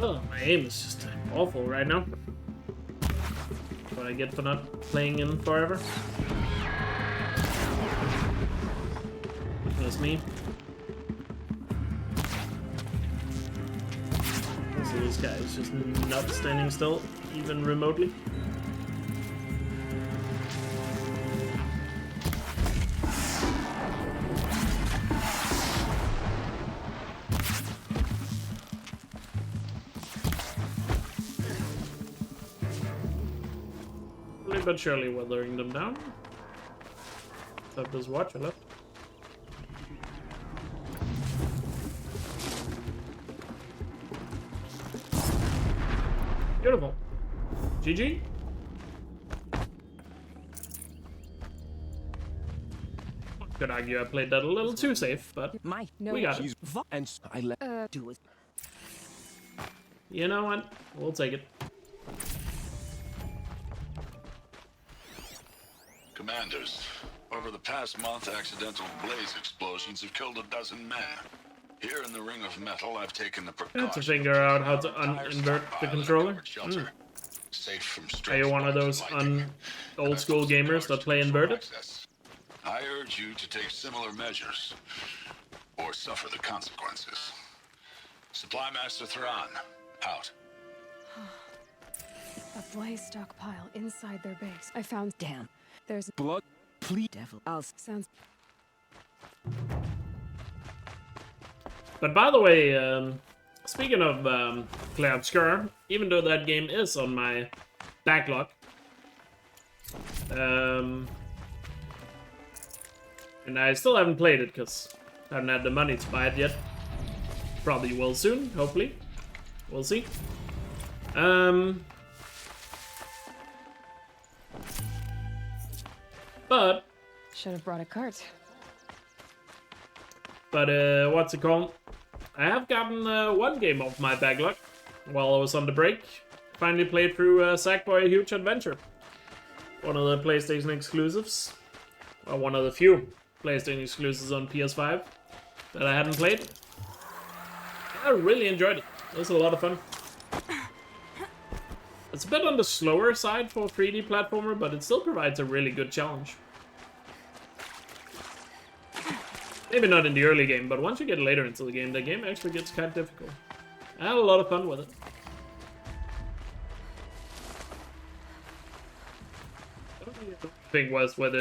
S1: Oh, my aim is just awful right now. What I get for not playing in forever. That's me. So this guy is just not standing still, even remotely. but surely weathering them down. Except this watch I left. Beautiful. GG. Could argue I played that a little too safe, but we got it.
S5: And I let
S7: Do it.
S1: You know what? We'll take it.
S6: Commanders, over the past month, accidental blaze explosions have killed a dozen men. Here in the Ring of Metal, I've taken the precaution
S1: To figure out how to invert the controller.
S6: Safe from
S1: Are you one of those old school gamers that play inverted?
S6: I urge you to take similar measures, or suffer the consequences. Supply Master Thrawn, out.
S4: A blaze stockpile inside their base. I found.
S7: Damn.
S4: There's
S5: blood. Please.
S7: Devil. I'll
S4: sounds.
S1: But by the way, speaking of Elkjaer, even though that game is on my backlog, and I still haven't played it because I haven't had the money to buy it yet. Probably will soon, hopefully. We'll see. But
S4: Should have brought a cart.
S1: What's it called? I have gotten one game off my backlog while I was on the break. Finally played through Sackboy: A Huge Adventure. One of the PlayStation exclusives. Well, one of the few PlayStation exclusives on PS5 that I hadn't played. I really enjoyed it. It was a lot of fun. It's a bit on the slower side for a 3D platformer, but it still provides a really good challenge. Maybe not in the early game, but once you get later into the game actually gets kind of difficult. I had a lot of fun with it. The thing was whether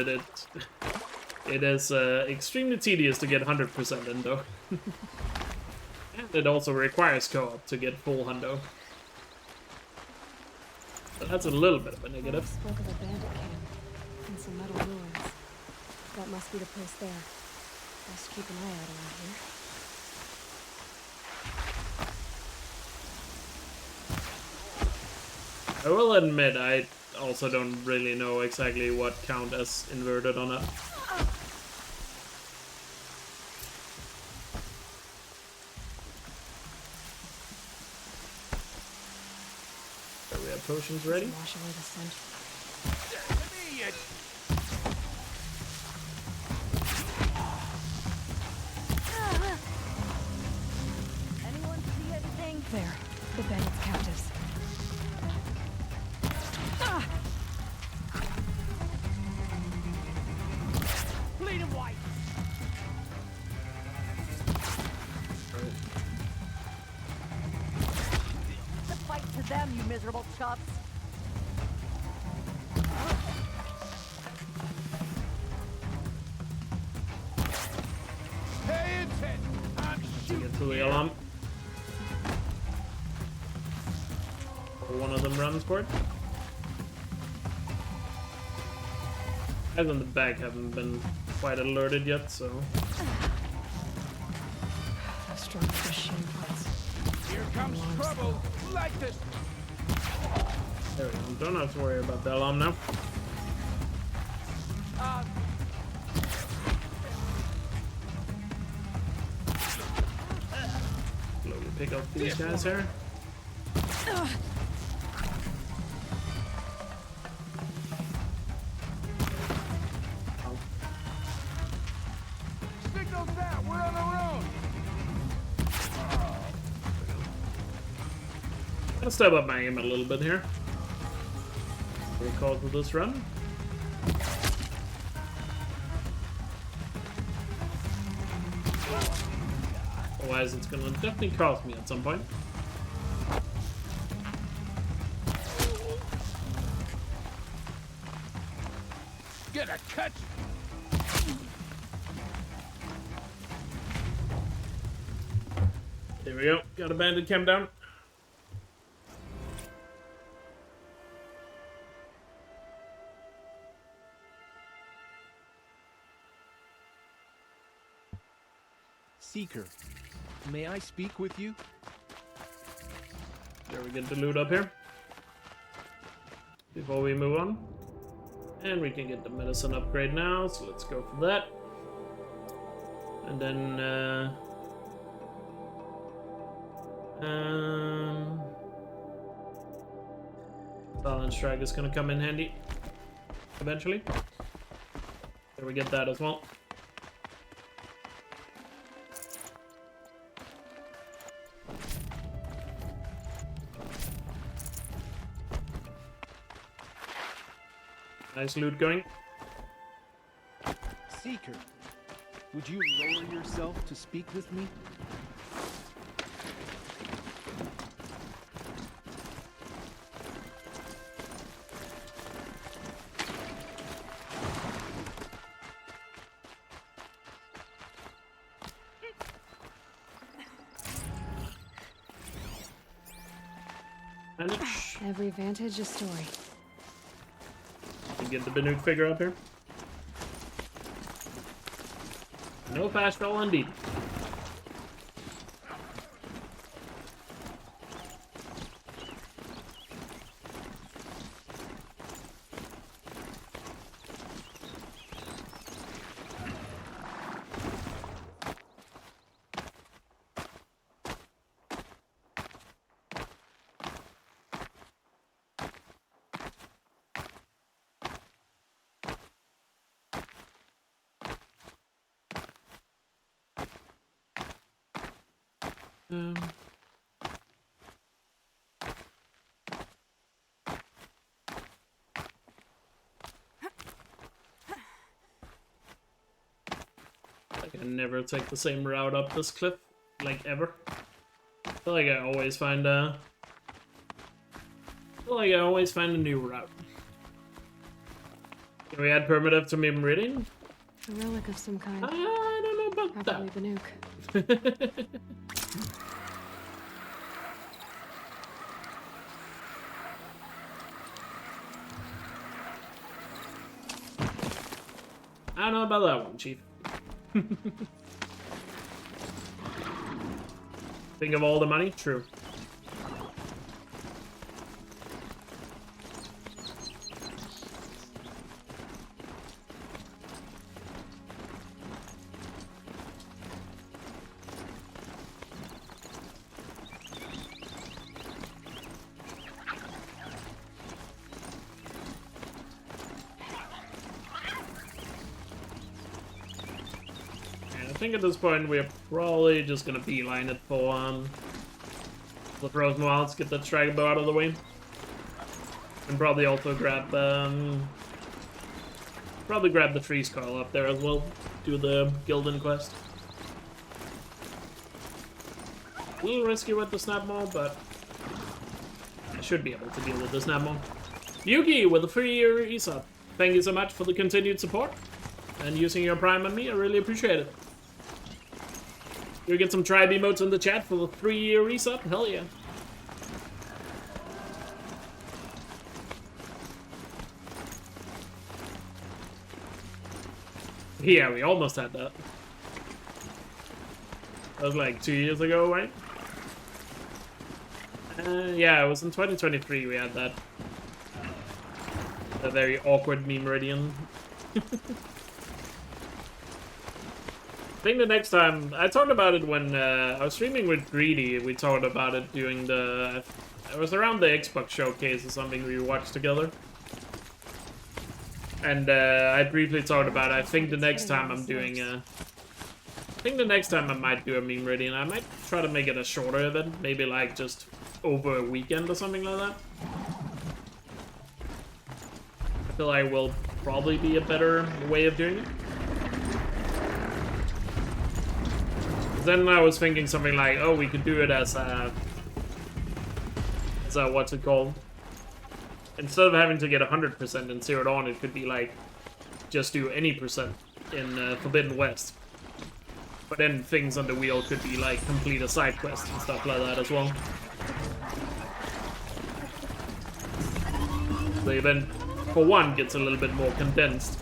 S1: it is extremely tedious to get 100% in though. And it also requires co-op to get full hundo. So that's a little bit of a negative.
S4: Spoke of a bandit camp and some metal ruins. That must be the place there. Best keep an eye out around here.
S1: I will admit, I also don't really know exactly what count as inverted on it. So we have potions ready.
S4: Wash away the scent.
S2: Anyone see anything?
S4: There, the bandits' captives.
S3: Bleed him white.
S2: The fight to them, you miserable chuffs.
S3: Pay attention. I'm shooting.
S1: Get to the alarm. One of them runs for it. Guys on the back haven't been quite alerted yet, so.
S4: Strong machine parts.
S3: Here comes trouble. Like this.
S1: There we go. Don't have to worry about the alarm now. Slowly pick up these guys here.
S3: Signal that. We're on our own.
S1: I'll step up my aim a little bit here. Recall for this run. Otherwise, it's gonna definitely cost me at some point.
S3: Get a catch.
S1: There we go. Got a bandit cam down.
S5: Seeker, may I speak with you?
S1: There we get the loot up here. Before we move on. And we can get the medicine upgrade now, so let's go for that. And then, balance drag is gonna come in handy eventually. There we get that as well. Nice loot going.
S5: Seeker, would you lower yourself to speak with me?
S1: Manage.
S4: Every vantage a story.
S1: You get the Banuk figure up here. No fast roll indeed. I can never take the same route up this cliff, like ever. I feel like I always find a new route. Can we add primitive to Meridian?
S4: A relic of some kind.
S1: I don't know about
S4: Probably
S1: that.
S4: Banuk.
S1: I don't know about that one, Chief. Think of all the money? True. I think at this point we're probably just gonna beeline it for the Frozen Wilds, get that Stragabo out of the way. And probably also grab the Tree Skull up there as well. Do the Gildan quest. A little risky with the Snap Maul, but I should be able to deal with the Snap Maul. Yuki with a 3-year ESOP. Thank you so much for the continued support and using your Prime on me. I really appreciate it. You get some tribe emotes in the chat for the 3-year reset? Hell yeah. Yeah, we almost had that. That was like 2 years ago, right? Yeah, it was in 2023 we had that. A very awkward meme meridian. I think the next time, I talked about it when I was streaming with Greedy, we talked about it during the, it was around the Xbox showcase or something we watched together. And I briefly talked about it. I think the next time I'm doing I think the next time I might do a meme meridian, I might try to make it a shorter event, maybe like just over a weekend or something like that. I feel like will probably be a better way of doing it. Then I was thinking something like, oh, we could do it as a what's it called? Instead of having to get 100% in Zero Dawn, it could be like, just do any percent in Forbidden West. But then things on the wheel could be like, complete a side quest and stuff like that as well. The event, for one, gets a little bit more condensed.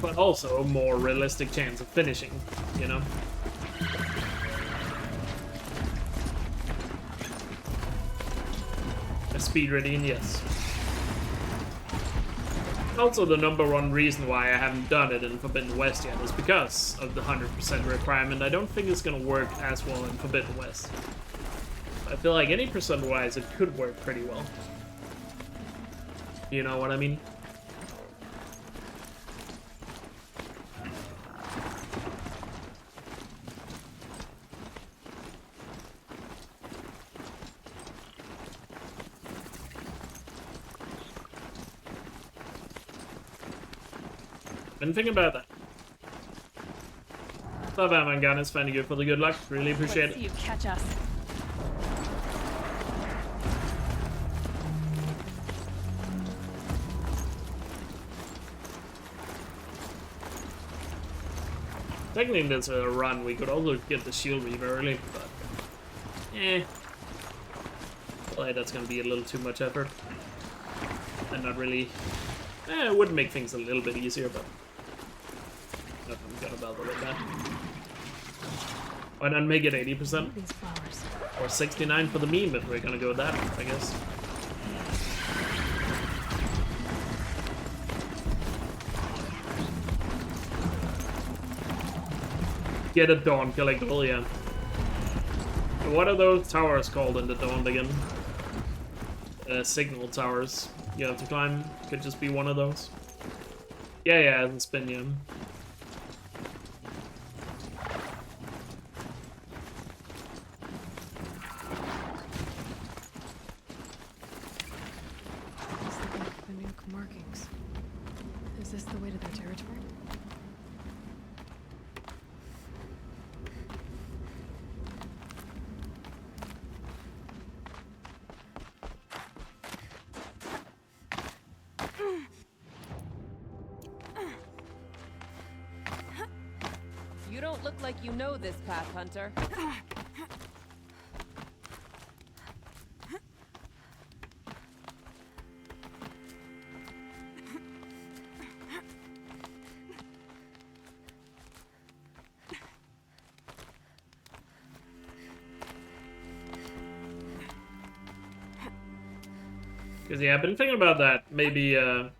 S1: but also a more realistic chance of finishing, you know? A speedrunning, yes. Also, the #1 reason why I haven't done it in Forbidden West yet is because of the 100% requirement. I don't think it's gonna work as well in Forbidden West. I feel like any percent-wise, it could work pretty well. You know what I mean? Been thinking about that. Love Amangan is finding you for the good luck. Really appreciate
S2: Let's
S1: it.
S2: see you catch us.
S1: Technically, there's a run. We could also get the shield reaver early, but I feel like that's gonna be a little too much effort, and not really. It would make things a little bit easier, but nothing gonna bother with that. Why not make it 80%
S4: These flowers.
S1: or 69 for the meme if we're gonna go with that? I guess. Get a Dawn collectible, yeah. What are those towers called in the Dawn again? Signal towers. You have to climb. Could just be one of those. Yeah, it hasn't been yet.
S4: Let's look at the nuke markings. Is this the way to their territory?
S9: You don't look like you know this path, Hunter.
S1: Because yeah, I've been thinking about that. Maybe a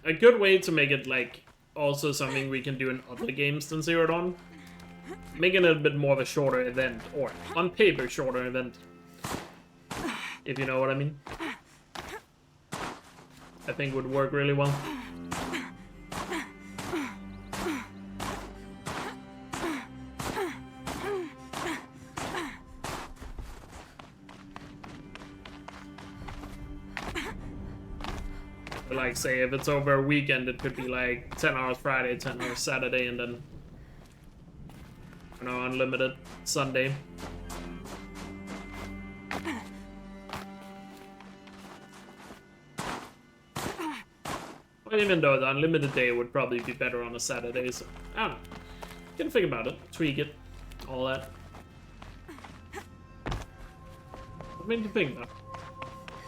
S1: good way to make it like also something we can do in other games than Zero Dawn. Making it a bit more of a shorter event, or on paper shorter event. If you know what I mean. I think would work really well. Like, say, if it's over a weekend, it could be like 10 hours Friday, 10 hours Saturday, and then, you know, unlimited Sunday. Well, even though the unlimited day would probably be better on a Saturday, so I don't know. Can think about it, tweak it, all that. Something to think about.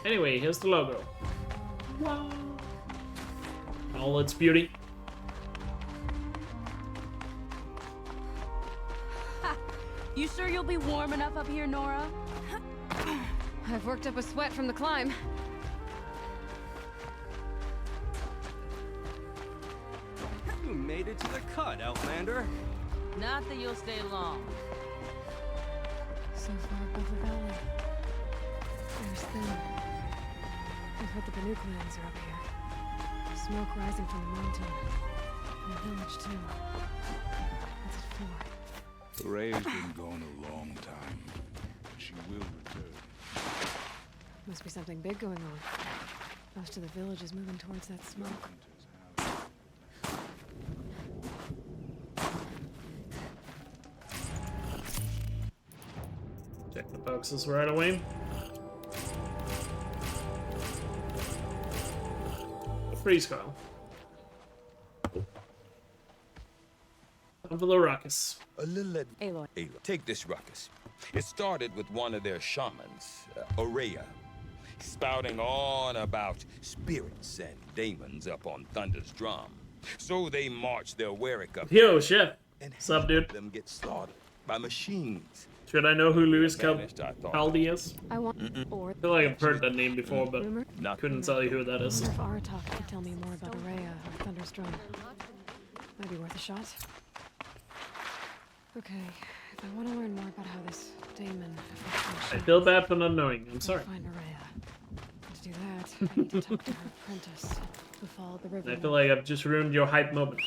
S1: Anyway, here's the logo. Wow. All its beauty.
S9: You sure you'll be warm enough up here, Nora?
S4: I've worked up a sweat from the climb.
S5: You made it to the cut, Outlander.
S9: Not that you'll stay long.
S4: So far above the valley. There's thin. I've heard the Banuk lands are up here. Smoke rising from the mountain. And the village, too. What's it for?
S3: Rhea's been gone a long time. She will return.
S4: Must be something big going on. Most of the village is moving towards that smoke.
S1: Check the boxes right away. A freeze coil. Time for the ruckus.
S10: A little
S9: Aloy.
S10: Aloy. Take this ruckus. It started with one of their shamans, Aurea, spouting on about spirits and demons up on Thunder's drum. So they march their Warwick up
S1: Yo, chef.
S10: and
S1: Sup, dude?
S10: them get slaughtered by machines.
S1: Should I know who Louis
S10: Vanished, I thought.
S1: Caldi is?
S4: I want... Or...
S1: I feel like I've heard that name before, but
S4: Rumor?
S1: couldn't tell you who that is.
S4: If Aratok could tell me more about Araya or Thunderstrom. Might be worth a shot. Okay, if I want to learn more about how this Daemon affects
S1: I feel bad for not knowing. I'm sorry.
S4: Find Araya. To do that, I need to talk to her apprentice, who followed the river.
S1: I feel like I've just ruined your hype moment.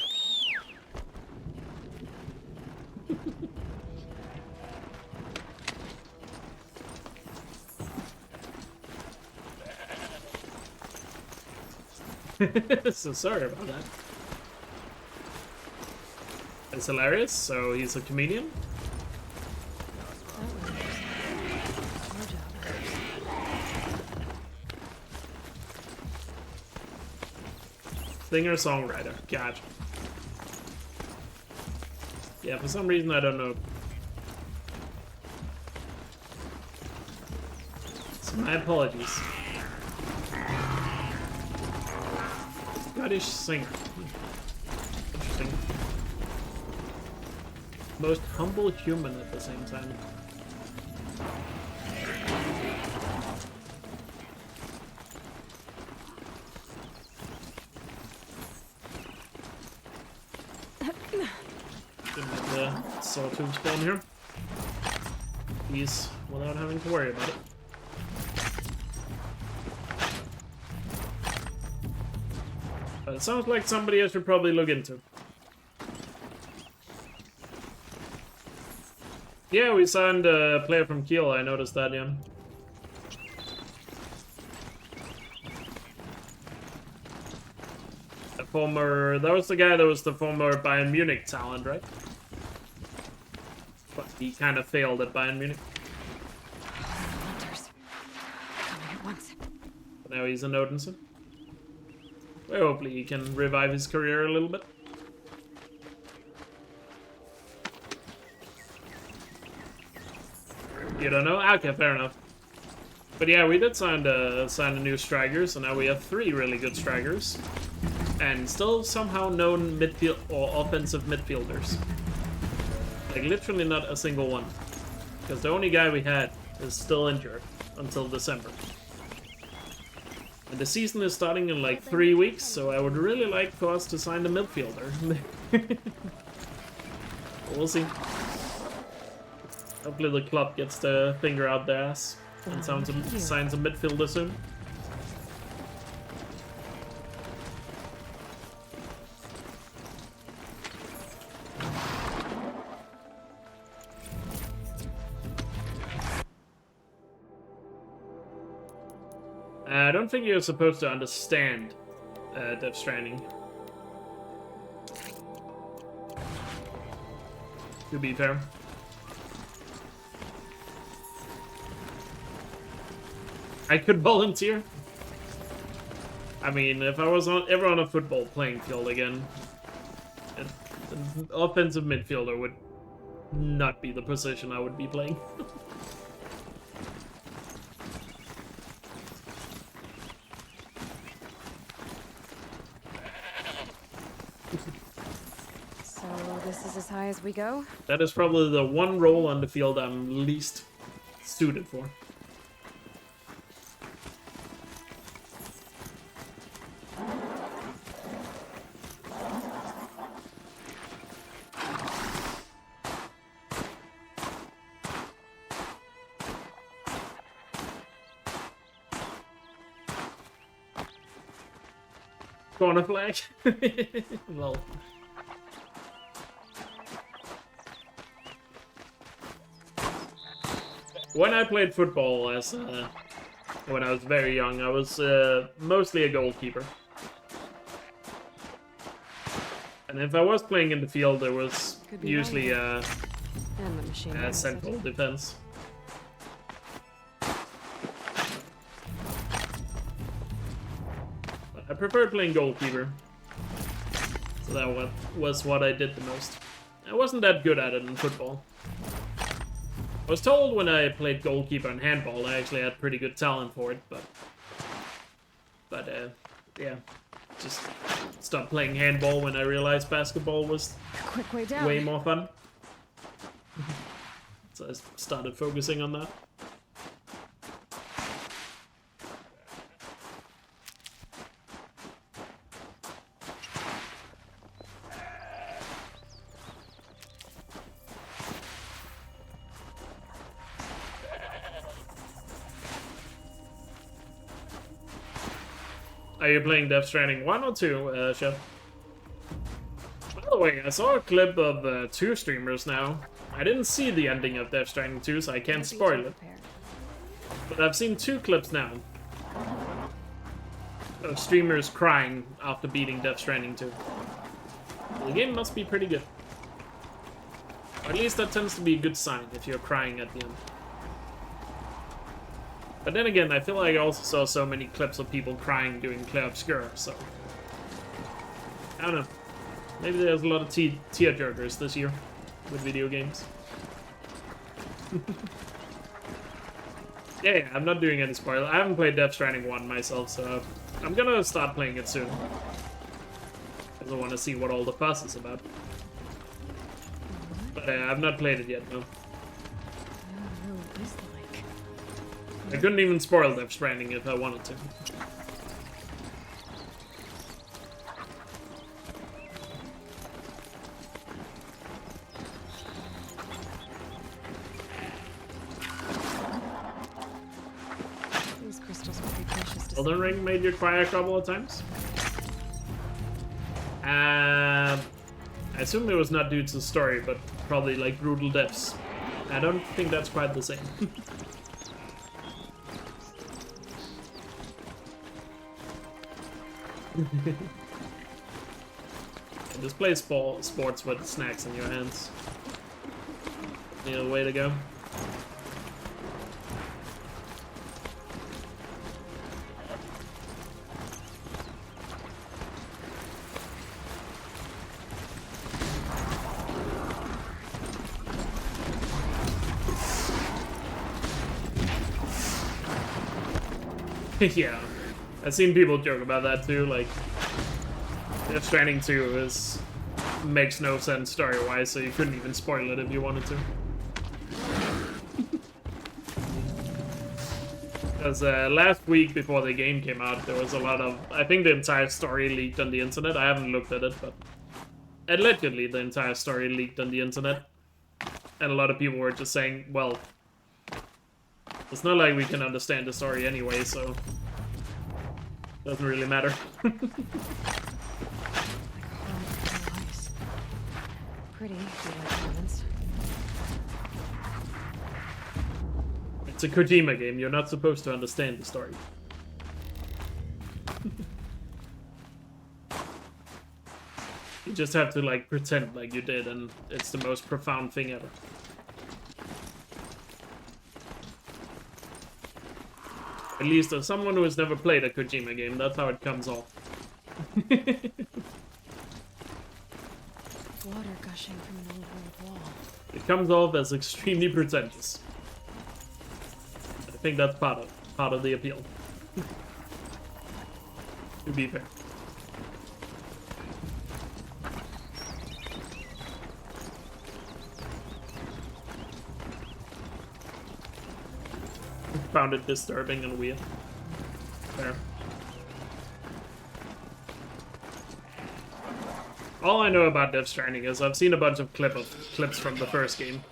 S1: So sorry about that. It's hilarious, so he's a comedian? Singer-songwriter, gotcha. Yeah, for some reason I don't know. So my apologies. Scottish singer. Interesting. Most humble human at the same time. Didn't have the sawtooth spawn here. These without having to worry about it. But it sounds like somebody I should probably look into. Yeah, we signed a player from Kiel, I noticed that, yeah. A former... That was the guy that was the former Bayern Munich talent, right? But he kind of failed at Bayern Munich.
S4: Hunters. Coming at once.
S1: But now he's in Odense. Well, hopefully he can revive his career a little bit. You don't know? Okay, fair enough. But yeah, we did sign a new striker, so now we have 3 really good strikers. And still somehow no midfield or offensive midfielders. Like literally not a single one. Because the only guy we had is still injured until December. And the season is starting in like 3 weeks, so I would really like for us to sign a midfielder. We'll see. Hopefully the club gets the finger out their ass and signs a midfielder soon. I don't think you're supposed to understand Death Stranding. To be fair. I could volunteer. I mean, if I was ever on a football playing field again, an offensive midfielder would not be the position I would be playing.
S4: So this is as high as we go?
S1: That is probably the one role on the field I'm least suited for. Corner flag. Lol. When I played football as when I was very young, I was mostly a goalkeeper. And if I was playing in the field, there was usually a central defense. I preferred playing goalkeeper. So that was what I did the most. I wasn't that good at it in football. I was told when I played goalkeeper in handball I actually had pretty good talent for it, but yeah. just stopped playing handball when I realized basketball was
S4: Quick way down.
S1: way more fun. So I started focusing on that. Are you playing Death Stranding 1 or 2, Chef? By the way, I saw a clip of 2 streamers now. I didn't see the ending of Death Stranding 2, so I can't spoil it. But I've seen 2 clips now of streamers crying after beating Death Stranding 2. The game must be pretty good. Or at least that tends to be a good sign if you're crying at the end. But then again, I feel like I also saw so many clips of people crying doing Clair Obscur, so... I don't know. Maybe there's a lot of tearjerkers this year with video games. Yeah, I'm not doing any spoiler. I haven't played Death Stranding 1 myself, so I'm gonna start playing it soon. Because I want to see what all the fuss is about. But I've not played it yet, no. I couldn't even spoil Death Stranding if I wanted to.
S4: These crystals would be precious to
S1: Elden Ring made you cry a couple of times? I assume it was not due to the story, but probably like brutal deaths. I don't think that's quite the same. Just play sports with snacks in your hands. The way to go. Yeah, I've seen people joke about that too, like Death Stranding 2 makes no sense story-wise, so you couldn't even spoil it if you wanted to. Because last week before the game came out, there was a lot of... I think the entire story leaked on the internet. I haven't looked at it, but allegedly the entire story leaked on the internet. And a lot of people were just saying, well, it's not like we can understand the story anyway, so doesn't really matter.
S4: Pretty, if you like diamonds.
S1: It's a Kojima game, you're not supposed to understand the story. You just have to, like, pretend like you did, and it's the most profound thing ever. At least as someone who has never played a Kojima game, that's how it comes off.
S4: Water gushing from an old world wall.
S1: It comes off as extremely pretentious. I think that's part of the appeal. To be fair. Found it disturbing and weird. Fair. All I know about Death Stranding is I've seen a bunch of clips from the first game.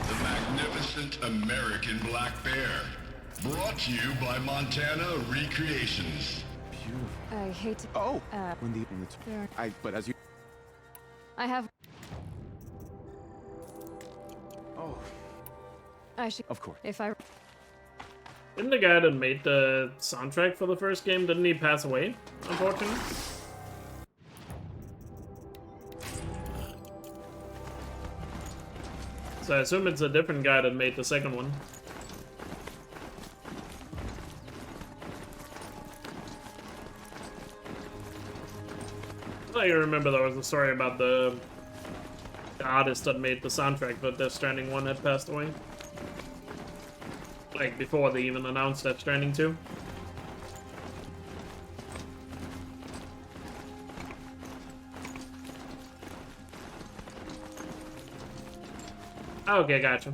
S6: The magnificent American black bear. Brought to you by Montana Recreations.
S4: I hate to...
S5: Oh!
S4: There.
S5: But as you...
S4: I have...
S5: Oh,
S4: I should...
S5: of course.
S4: If I...
S1: Didn't the guy that made the soundtrack for the first game, didn't he pass away, unfortunately? So I assume it's a different guy that made the second one. I remember there was a story about the artist that made the soundtrack for Death Stranding 1 had passed away. Like, before they even announced Death Stranding 2. Okay, gotcha.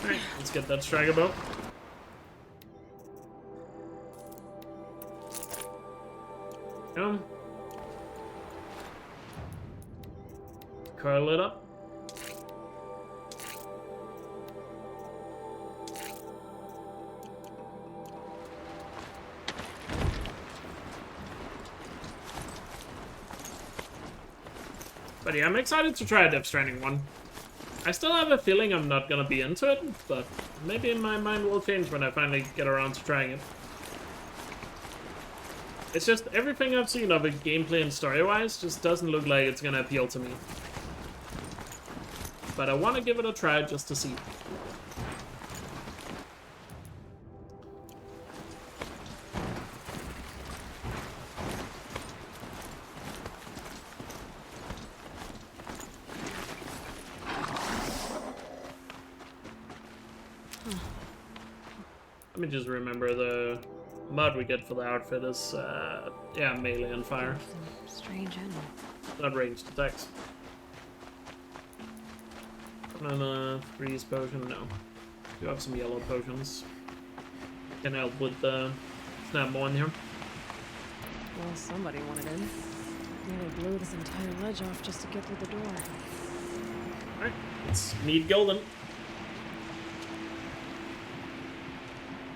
S1: Alright, let's get that striker bow. Coil it up. But yeah, I'm excited to try a Death Stranding one. I still have a feeling I'm not gonna be into it, but maybe my mind will change when I finally get around to trying it. It's just everything I've seen of it gameplay and story-wise just doesn't look like it's gonna appeal to me. But I want to give it a try just to see. Let me just remember the mod we get for the outfit is, yeah, melee and fire.
S4: Strange animal.
S1: Not ranged attacks. And a freeze potion, no. Do have some yellow potions. Can help with the snap one here.
S4: Well, somebody wanted in. Nearly blew this entire ledge off just to get through the door.
S1: Alright, let's meet Golden.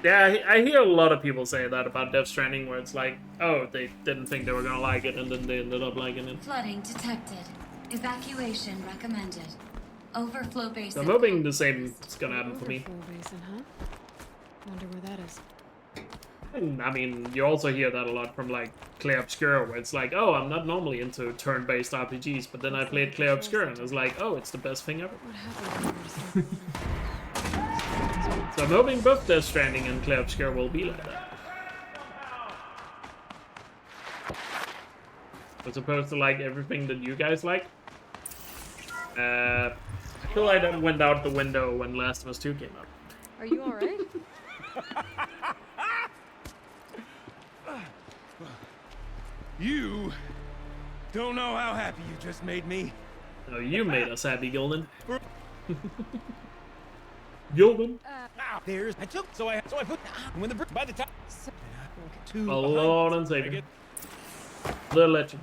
S1: Yeah, I hear a lot of people say that about Death Stranding, where it's like, oh, they didn't think they were gonna like it, and then they ended up liking it.
S11: Flooding detected. Evacuation recommended. Overflow basin.
S1: So I'm hoping the same is gonna happen for me.
S4: Overflow basin, huh? Wonder where that is.
S1: And, I mean, you also hear that a lot from, like, Clay Obscure, where it's like, oh, I'm not normally into turn-based RPGs, but then I played Clay Obscure, and it's like, oh, it's the best thing ever.
S4: What happened?
S1: So I'm hoping both Death Stranding and Clay Obscure will be like that. As opposed to, like, everything that you guys like. I feel like that went out the window when Last of Us 2 came out.
S4: Are you alright?
S12: You don't know how happy you just made me.
S1: Oh, you made us happy, Golden. Golden.
S12: There's I took so I put when the by the time
S1: Lord and Savior. The legend.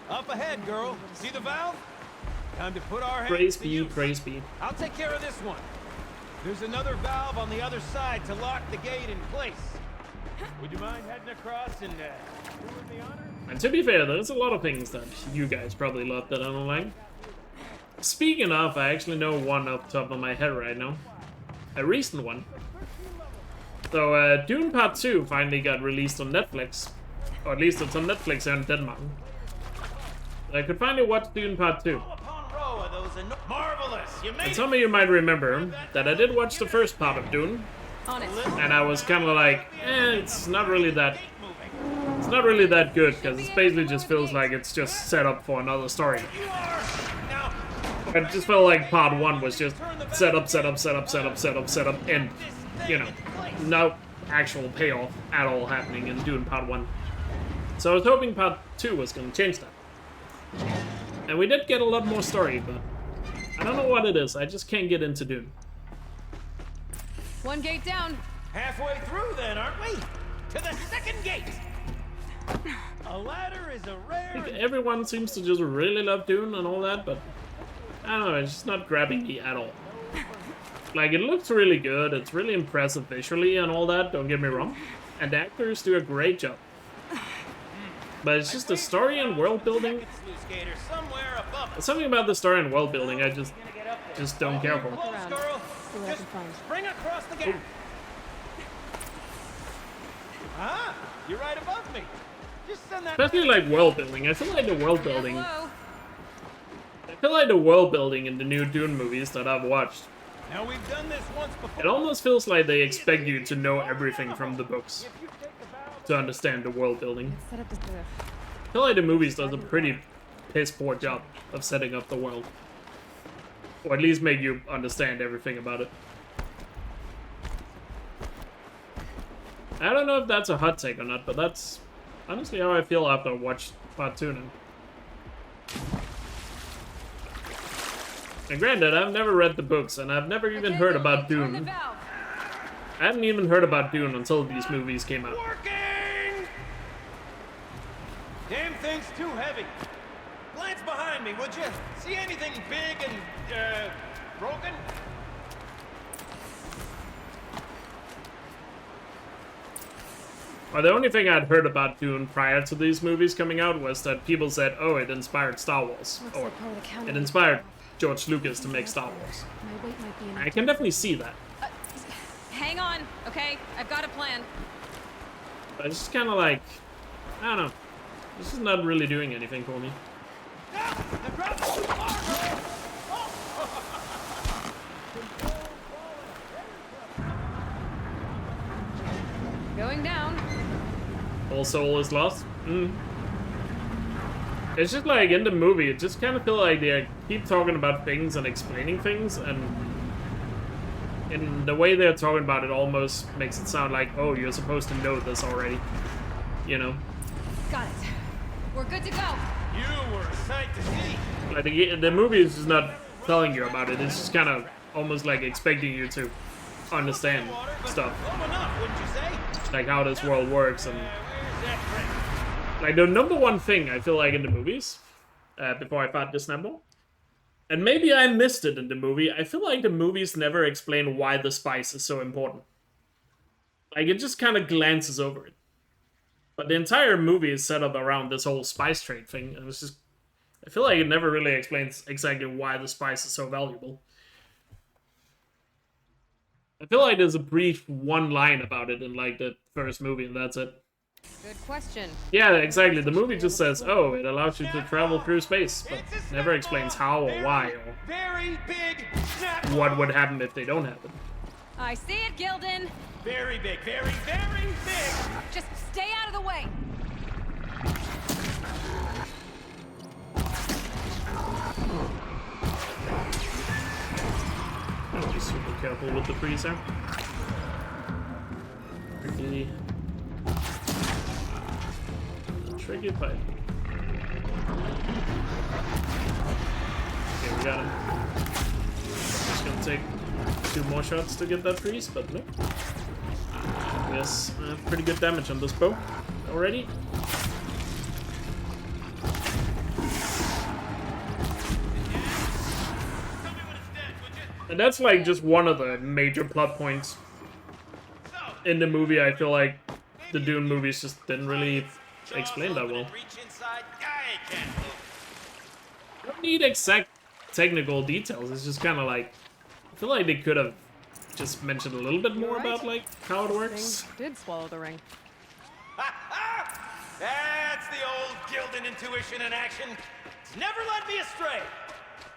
S12: Up ahead, girl. See the valve? Time to put our hands
S1: Praise
S12: to
S1: be,
S12: use.
S1: praise be.
S12: I'll take care of this one. There's another valve on the other side to lock the gate in place. Would you mind heading across and doing the honor?
S1: And to be fair, there's a lot of things that you guys probably love that I don't like. Speaking of, I actually know one off the top of my head right now. A recent one. So, Dune Part 2 finally got released on Netflix. Or at least it's on Netflix here in Denmark. I could finally watch Dune Part 2.
S12: Marvelous! You made
S1: And some of you might remember that I did watch the first part of Dune. And I was kind of like, it's not really that... It's not really that good, because it basically just feels like it's just set up for another story. It just felt like part 1 was just set up, and, you know, no actual payoff at all happening in Dune Part 1. So I was hoping Part 2 was going to change that. And we did get a lot more story, but I don't know what it is. I just can't get into Dune.
S4: One gate down.
S12: halfway through then, aren't we? To the second gate. A ladder is a rare.
S1: I think everyone seems to just really love Dune and all that, but I don't know, it's just not grabbing me at all. Like, it looks really good, it's really impressive visually and all that, don't get me wrong. And the actors do a great job. But it's just the story and world building. There's something about the story and world building I just don't care for.
S12: Just spring across the gap. Ah, you're right above me. Just send that.
S1: Especially like world building. I feel like the world building.
S9: Hello.
S1: I feel like the world building in the new Dune movies that I've watched.
S12: Now we've done this once before.
S1: It almost feels like they expect you to know everything from the books to understand the world building.
S4: Set up this booth.
S1: I feel like the movies does a pretty piss poor job of setting up the world. Or at least make you understand everything about it. I don't know if that's a hot take or not, but that's honestly how I feel after I watched part 2 now. And granted, I've never read the books, and I've never even heard about Dune. I hadn't even heard about Dune until these movies came out.
S12: Working! Damn thing's too heavy. Glance behind me, would you? See anything big and, broken?
S1: Well, the only thing I'd heard about Dune prior to these movies coming out was that people said, oh, it inspired Star Wars. Or it inspired George Lucas to make Star Wars.
S4: My weight might be enough.
S1: I can definitely see that.
S9: Hang on, okay? I've got a plan.
S1: But it's just kind of like, I don't know. This is not really doing anything for me.
S9: Going down.
S1: All soul is lost. It's just like in the movie, it just kind of feel like they keep talking about things and explaining things, and in the way they're talking about it almost makes it sound like, oh, you're supposed to know this already. You know?
S9: Got it. We're good to go.
S12: You were a sight to see.
S1: Like the movie is just not telling you about it. It's just kind of almost like expecting you to understand stuff. Like how this world works and like the number one thing I feel like in the movies, before I found this number, and maybe I missed it in the movie, I feel like the movies never explain why the spice is so important. Like it just kind of glances over it. But the entire movie is set up around this whole spice trade thing, and it's just, I feel like it never really explains exactly why the spice is so valuable. I feel like there's a brief one line about it in like the first movie, and that's it.
S9: Good question.
S1: Yeah, exactly. The movie just says, oh, it allows you to travel through space, but never explains how or why or what would happen if they don't have it.
S9: I see it, Gildan.
S12: Very big, very, very big.
S9: Just stay out of the way.
S1: I'll be super careful with the freezer. Pretty tricky fight. Okay, we got him. Just gonna take 2 more shots to get that freeze, but no. Yes, pretty good damage on this bow already. And that's like just one of the major plot points in the movie. I feel like the Dune movies just didn't really explain that well. You don't need exact technical details. It's just kind of like, I feel like they could have just mentioned a little bit more about like how it works.
S4: Did swallow the ring.
S12: That's the old Gildan intuition in action. It's never led me astray.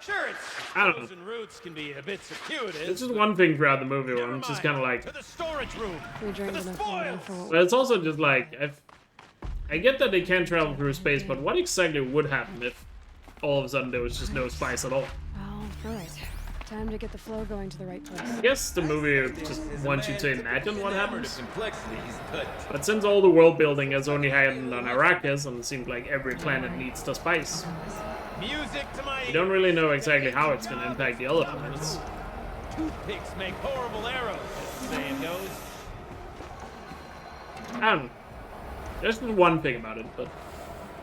S12: Sure,
S1: I don't know.
S12: frozen roots can be a bit circuitous.
S1: It's just one thing throughout the movie where I'm just kind of like,
S12: to the storage room.
S4: We drank enough water for what
S1: but it's also just like, I get that they can travel through space, but what exactly would happen if all of a sudden there was just no spice at all?
S4: Well, right. Time to get the flow going to the right place.
S1: I guess the movie just wants you to imagine what happens. But since all the world building has only happened on Arrakis, and it seems like every planet needs the spice,
S12: Music to my
S1: you don't really know exactly how it's going to impact the other planets.
S12: Toothpicks make horrible arrows, as the saying goes.
S1: I don't know. There's just one thing about it, but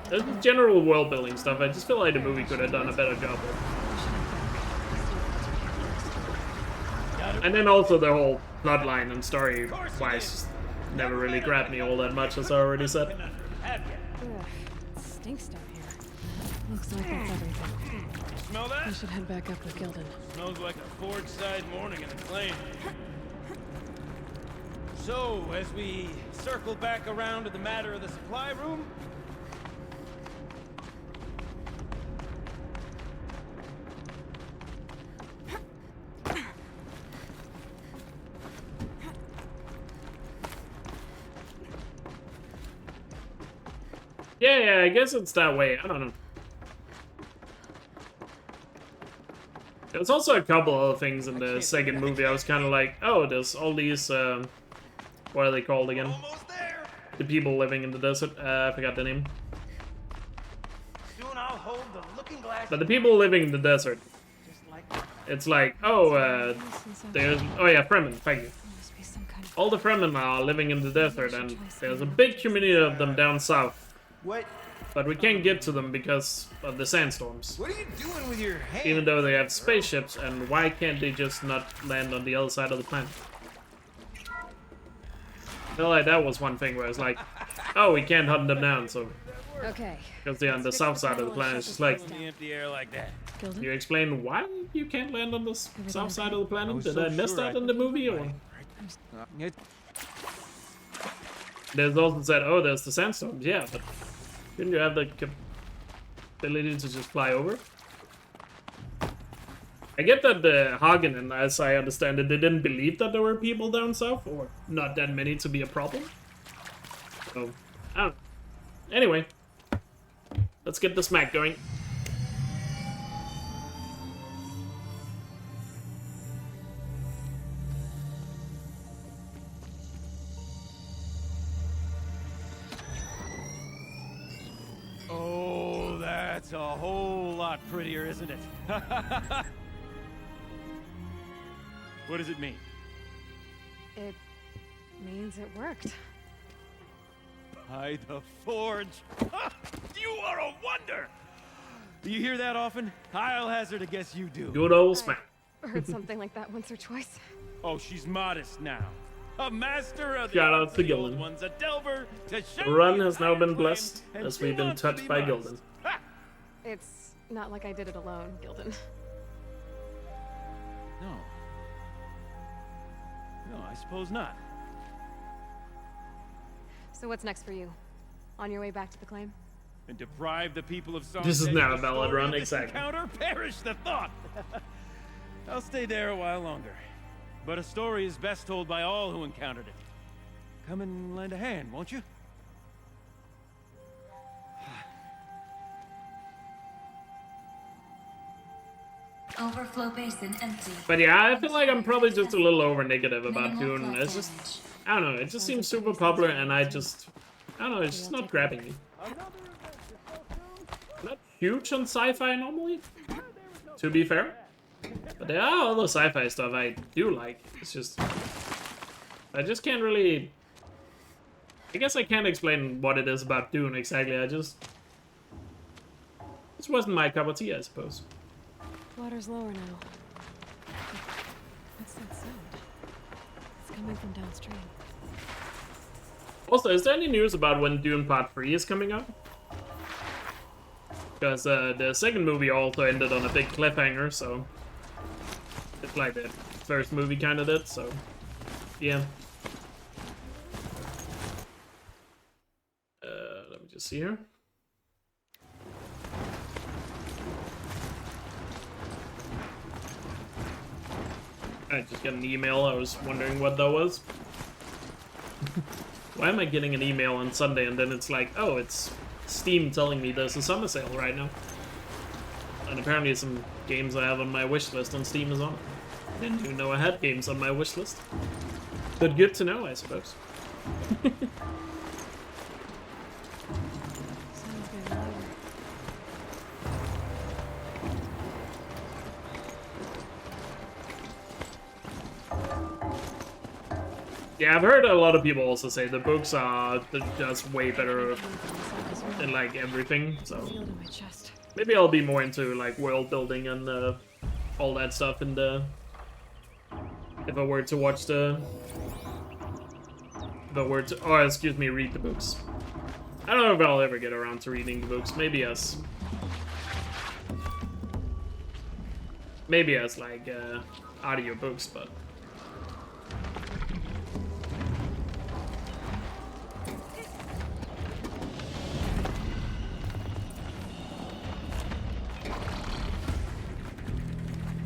S1: there's the general world building stuff. I just feel like the movie could have done a better job with. And then also the whole plotline and story-wise never really grabbed me all that much, as I already said.
S4: Ugh, it stinks down here. Looks like that's everything.
S12: Smell that?
S4: I should head back up with Gildan.
S12: Smells like a forge side morning in a plane. So, as we circle back around to the matter of the supply room,
S1: Yeah, I guess it's that way. I don't know. There's also a couple other things in the second movie. I was kind of like, oh, there's all these, what are they called again? The people living in the desert. I forgot the name.
S12: soon I'll hold the looking glass.
S1: But the people living in the desert, it's like, oh, there's, oh yeah, Fremen, thank you. All the Fremen are living in the desert, and there's a big community of them down south.
S12: What?
S1: But we can't get to them because of the sandstorms.
S12: What are you doing with your hand?
S1: Even though they have spaceships, and why can't they just not land on the other side of the planet? I feel like that was one thing where it's like, oh, we can't hunt them down, so...
S4: Okay.
S1: Because they're on the south side of the planet. It's just like,
S12: In the empty air like that.
S1: can you explain why you can't land on the south side of the planet? Did I miss that in the movie, or...? There's also said, oh, there's the sandstorms. Yeah, but couldn't you have the ability to just fly over? I get that the Hagen, and as I understand it, they didn't believe that there were people down south, or not that many to be a problem. So, I don't know. Anyway, let's get the smack going.
S12: Oh, that's a whole lot prettier, isn't it? What does it mean?
S4: It means it worked.
S12: By the forge. You are a wonder! Do you hear that often? I'll hazard a guess you do.
S1: Good old smack.
S4: I heard something like that once or twice.
S12: Oh, she's modest now. A master of
S1: Shout out to
S12: the old
S1: Gildan.
S12: ones, a delver to show
S1: The run
S12: the
S1: has now
S12: entire
S1: been
S12: claim,
S1: blessed,
S12: and
S1: as
S12: she
S1: we've been
S12: wants to
S1: touched
S12: be
S1: by
S12: modest.
S1: Gildan.
S12: Ha!
S4: It's not like I did it alone, Gildan.
S12: No. No, I suppose not.
S4: So what's next for you? On your way back to the claim?
S12: And deprive the people of Song
S1: This is
S12: Day
S1: not
S12: of
S1: a
S12: the
S1: valid
S12: story
S1: run,
S12: of this
S1: exactly.
S12: encounter? Perish the thought! I'll stay there a while longer. But a story is best told by all who encountered it. Come and lend a hand, won't you?
S11: Overflow basin empty.
S1: But yeah, I feel like I'm probably just a little over negative about Dune. It's just, I don't know, it just seems super popular, and I don't know, it's just not grabbing me. I'm not huge on sci-fi normally, to be fair. But there are other sci-fi stuff I do like. It's just, I just can't really, I guess I can't explain what it is about Dune exactly. This wasn't my cup of tea, I suppose.
S4: Water's lower now. What's that sound? It's coming from downstream.
S1: Also, is there any news about when Dune Part 3 is coming out? Because the second movie also ended on a big cliffhanger, so... It's like the first movie kind of did, so... Yeah. Let me just see here. I just got an email, I was wondering what that was. Why am I getting an email on Sunday and then it's like, oh, it's Steam telling me there's a summer sale right now. And apparently some games I have on my wish list on Steam is on it. Didn't even know I had games on my wish list. But good to know, I suppose.
S4: Sounds good louder.
S1: Yeah, I've heard a lot of people also say the books are just way better in like everything, so maybe I'll be more into like world building and all that stuff in the if I were to watch the read the books. I don't know if I'll ever get around to reading the books. Maybe as like audio books, but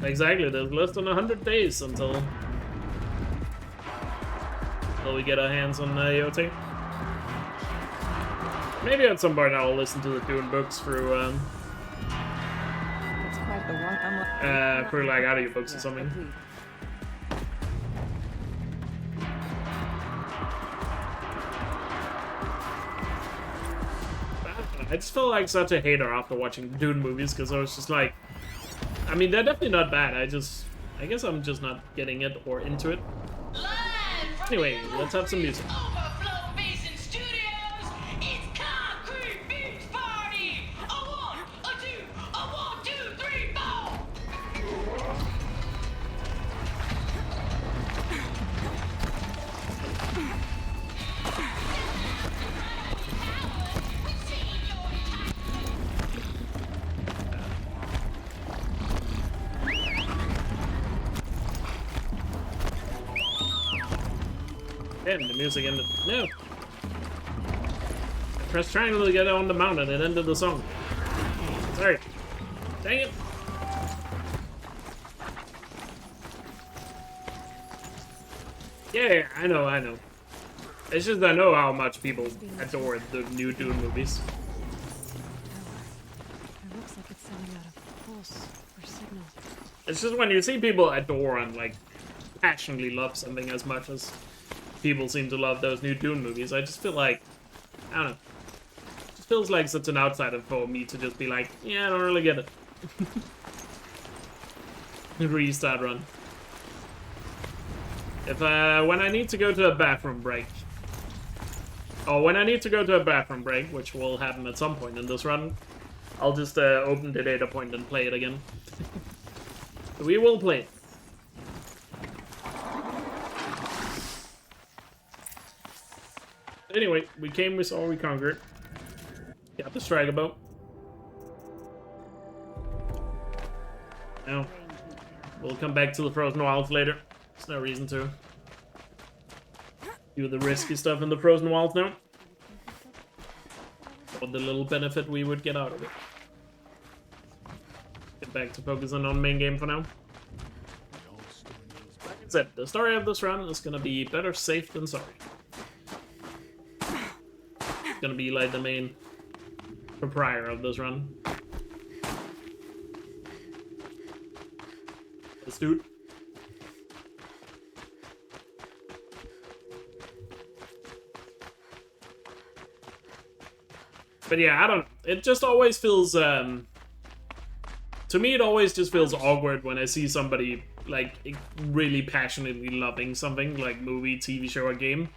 S1: Exactly, there's less than 100 days until we get our hands on IoT. Maybe at some point I'll listen to the Dune books through
S4: It's quite the one.
S1: through like audiobooks or something. I just felt like such a hater after watching the Dune movies because I was just like, I mean, they're definitely not bad. I guess I'm just not getting it or into it. Anyway, let's have some music. And the music ended. No! I pressed triangle to get on the mountain and ended the song. Sorry. Dang it! Yeah, I know. It's just I know how much people adore the new Dune movies.
S4: It looks like it's sending out a pulse or signal.
S1: It's just when you see people adore and like passionately love something as much as people seem to love those new Dune movies, I just feel like, I don't know. It just feels like such an outsider for me to just be like, yeah, I don't really get it. Restart run. If when I need to go to a bathroom break, which will happen at some point in this run, I'll just open the data point and play it again. We will play it. Anyway, we came, we saw, we conquered. Got the striker boat. Now, we'll come back to the Frozen Wilds later. There's no reason to do the risky stuff in the Frozen Wilds now. Or the little benefit we would get out of it. Get back to focusing on main game for now. Like I said, the story of this run is gonna be better safe than sorry. Gonna be like the main proprietor of this run. Let's do it. But yeah, I don't. It just always feels. To me, it always just feels awkward when I see somebody like really passionately loving something, like movie, TV show, or game.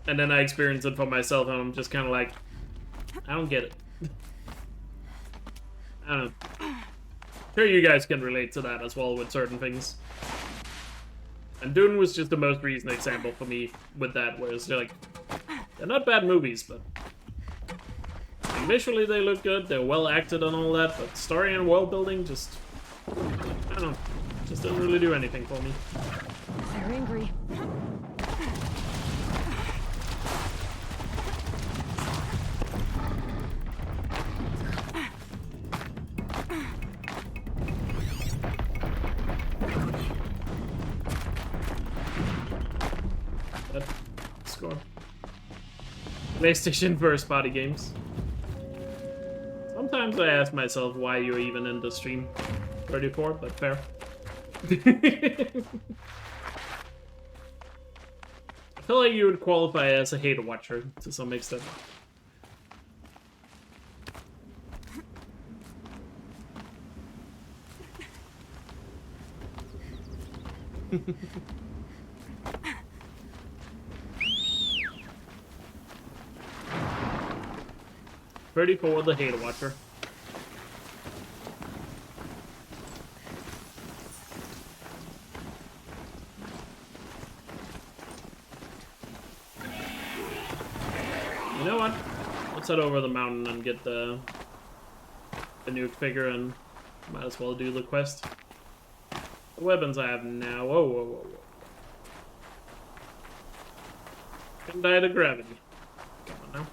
S1: And then I experience it for myself, and I'm just kind of like, I don't get it. I don't know. Sure, you guys can relate to that as well with certain things. And Dune was just the most recent example for me with that, where it's like, they're not bad movies, but like, visually they look good, they're well acted and all that, but story and world building just, I don't know, just doesn't really do anything for me.
S4: They're angry.
S1: Score. PlayStation first party games. Sometimes I ask myself why you're even in the stream. 34, but fair. I feel like you would qualify as a hate watcher to some extent. $34, the hate watcher. You know what? Let's head over the mountain and get the nuke figure, and might as well do the quest. The weapons I have now. Whoa, whoa, whoa, whoa. Can die to gravity. Come on now.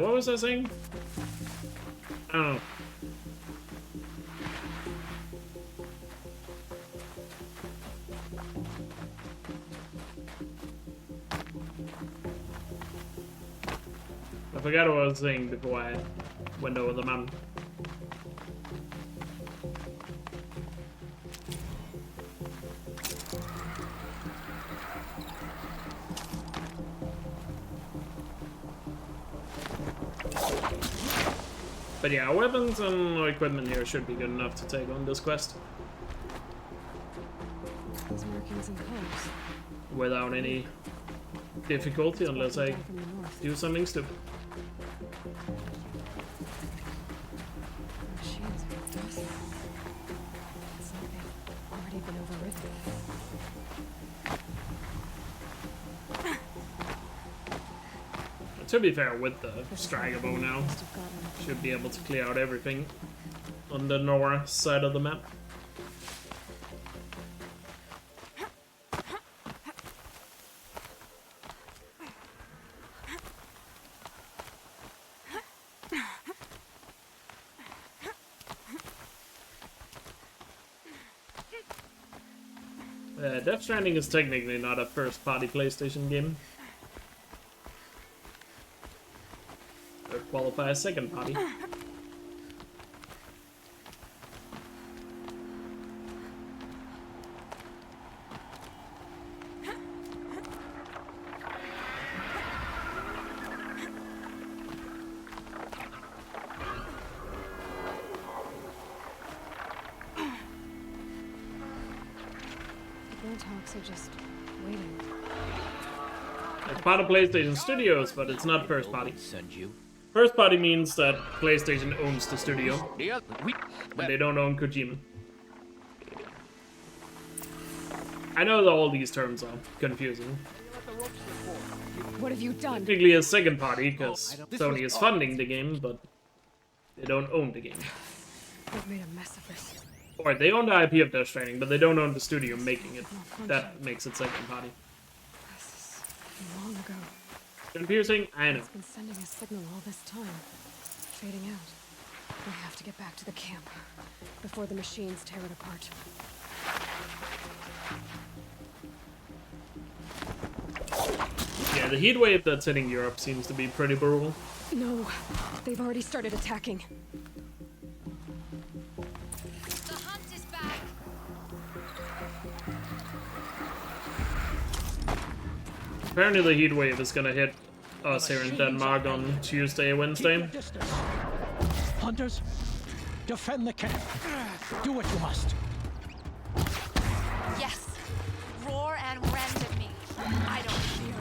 S1: What was I saying? I don't know. I forgot what I was saying before I went over the mountain. But yeah, weapons and equipment here should be good enough to take on this quest.
S4: Those markings and colors.
S1: Without any difficulty, unless I do something stupid.
S4: Machines are dust. It's like they've already been overridden.
S1: To be fair, with the Striker bow now, should be able to clear out everything on the north side of the map. Death Stranding is technically not a first-party PlayStation game. It qualifies as second party.
S4: Talks are just waiting.
S1: It's part of PlayStation Studios, but it's not first party. First party means that PlayStation owns the studio, and they don't own Kojima. I know that all these terms are confusing.
S4: What have you done?
S1: Technically a second party, because Sony is funding the game, but they don't own the game.
S4: They've made a mess of this.
S1: Or they own the IP of Death Stranding, but they don't own the studio making it. That makes it second party.
S4: This is long ago.
S1: Confusing? I know.
S4: It's been sending a signal all this time. Fading out. We have to get back to the camp before the machines tear it apart.
S1: Yeah, the heat wave that's hitting Europe seems to be pretty brutal.
S4: No, they've already started attacking.
S1: Apparently the heat wave is gonna hit us here in Denmark on Tuesday and Wednesday.
S13: Hunters, defend the camp. Do what you must.
S14: Yes. Roar and rend at me. I don't fear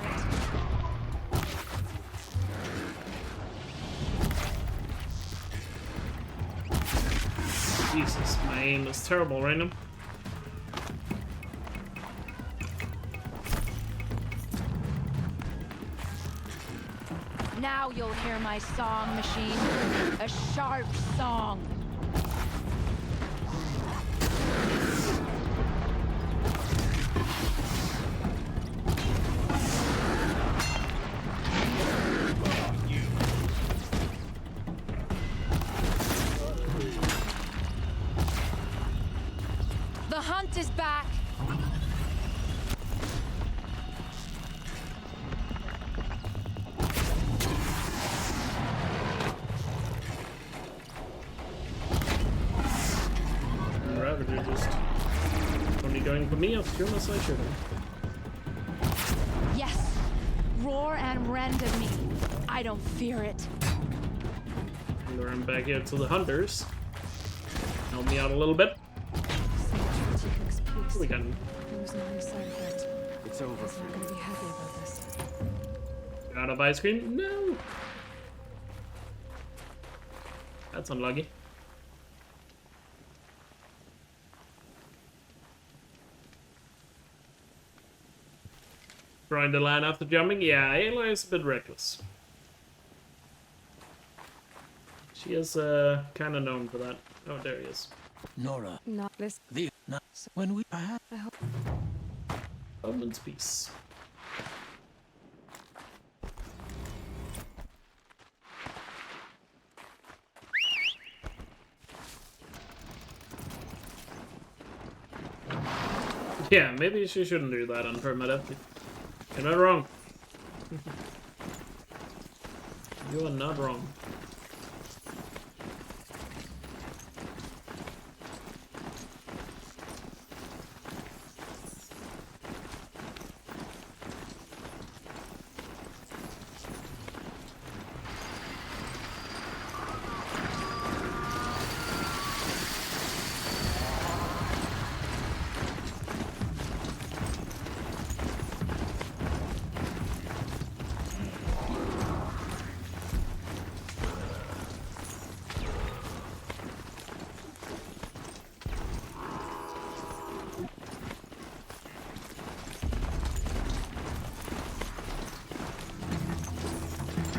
S14: it.
S1: Jesus, my aim is terrible right now.
S14: Now you'll hear my song, machine. A sharp song. The hunt is back.
S1: Ravager just only going for me, I'll kill myself, should I?
S14: Yes. Roar and rend at me. I don't fear it.
S1: And I'm back here to the hunters. Help me out a little bit. We can.
S4: It's over. He's not gonna be happy about this.
S1: Out of ice cream? No. That's unlucky. Trying the line after jumping? Yeah, Ayla is a bit reckless. She is kind of known for that. Oh, there he is.
S13: Nora.
S4: Not this.
S13: When we
S4: I hope.
S1: Moment's peace. Yeah, maybe she shouldn't do that on permadeath. You're not wrong. You are not wrong.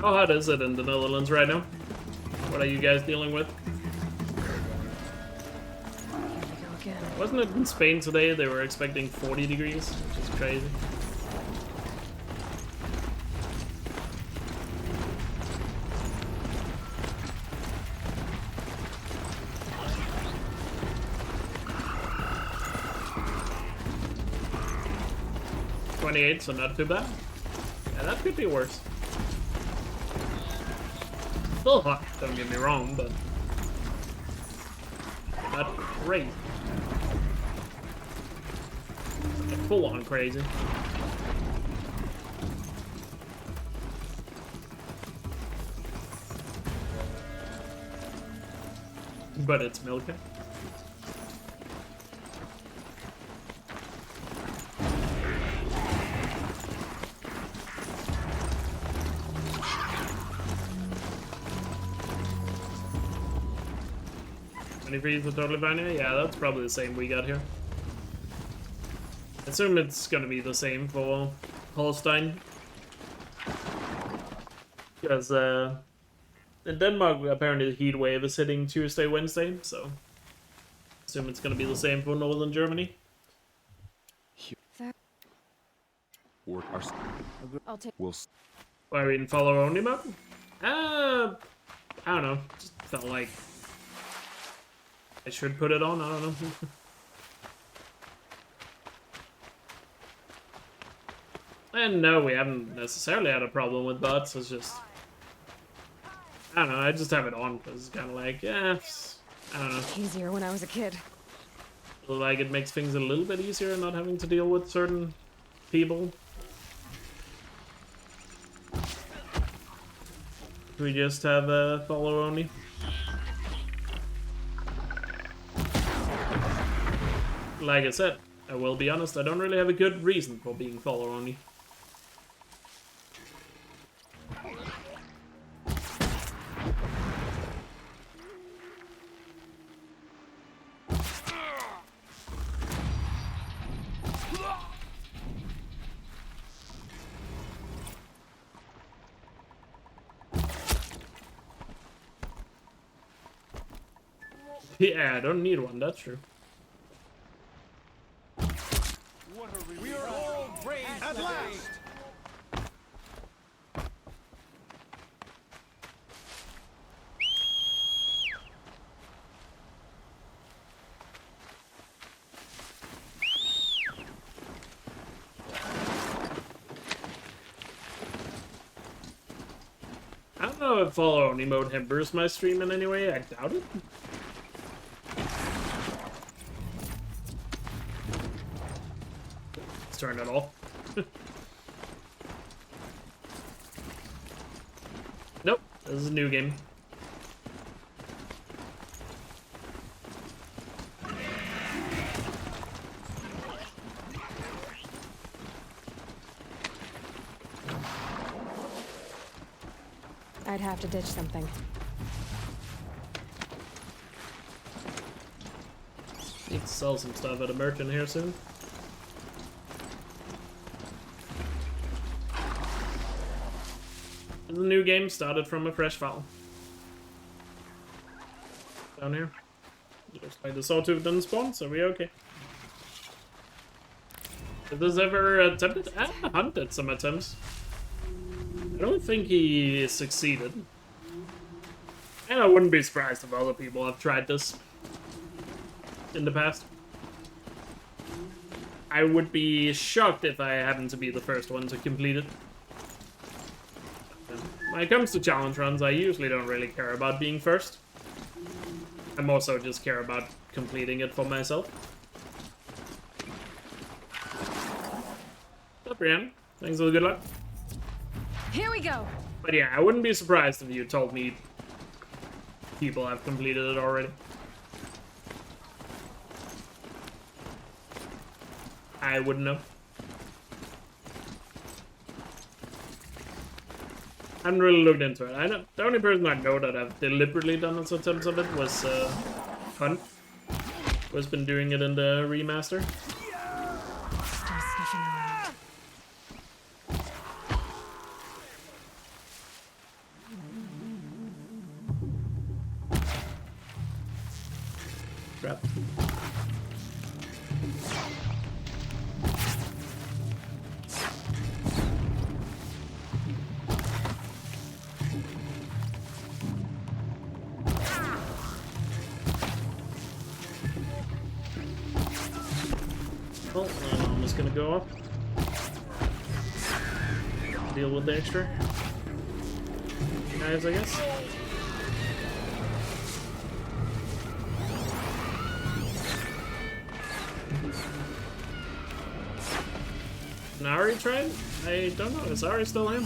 S1: How hot is it in the Netherlands right now? What are you guys dealing with? Wasn't it in Spain today they were expecting 40 degrees, which is crazy. .28, so not too bad. Yeah, that could be worse. Still hot, don't get me wrong, but not great. Like full on crazy. But it's milky. Degrees of totally vanilla? Yeah, that's probably the same we got here. I assume it's gonna be the same for Holstein. Because in Denmark apparently the heat wave is hitting Tuesday, Wednesday, so I assume it's gonna be the same for Northern Germany.
S2: I'll take.
S1: Why are we in follow only mode? I don't know. Just felt like I should put it on, I don't know. And no, we haven't necessarily had a problem with bots, it's just... I don't know, I just have it on because it's kind of like, yeah, I don't know.
S2: Easier when I was a kid.
S1: Like, it makes things a little bit easier not having to deal with certain people. We just have a follow only. Like I said, I will be honest, I don't really have a good reason for being follow only. Yeah, I don't need one, that's true.
S3: We are all brave at last.
S1: I don't know if follow only mode hampers my stream in any way, I doubt it. Let's turn it off. Nope, this is a new game.
S2: I'd have to ditch something.
S1: Need to sell some stuff at a merchant here soon. The new game started from a fresh file. Down here. Just like the sawtooth didn't spawn, so we're okay. Have this ever attempted? I hunted some attempts. I don't think he succeeded. And I wouldn't be surprised if other people have tried this in the past. I would be shocked if I happened to be the first one to complete it. When it comes to challenge runs, I usually don't really care about being first. I more so just care about completing it for myself. What's up, Brianna? Thanks for the good luck.
S2: Here we go.
S1: But yeah, I wouldn't be surprised if you told me people have completed it already. I wouldn't know. I haven't really looked into it. I know the only person I know that have deliberately done attempts of it was Hunt, who's been doing it in the remaster. Crap. Oh, I'm just gonna go up. Deal with the extra guys, I guess. Nari tried? I don't know. Is Ari still in?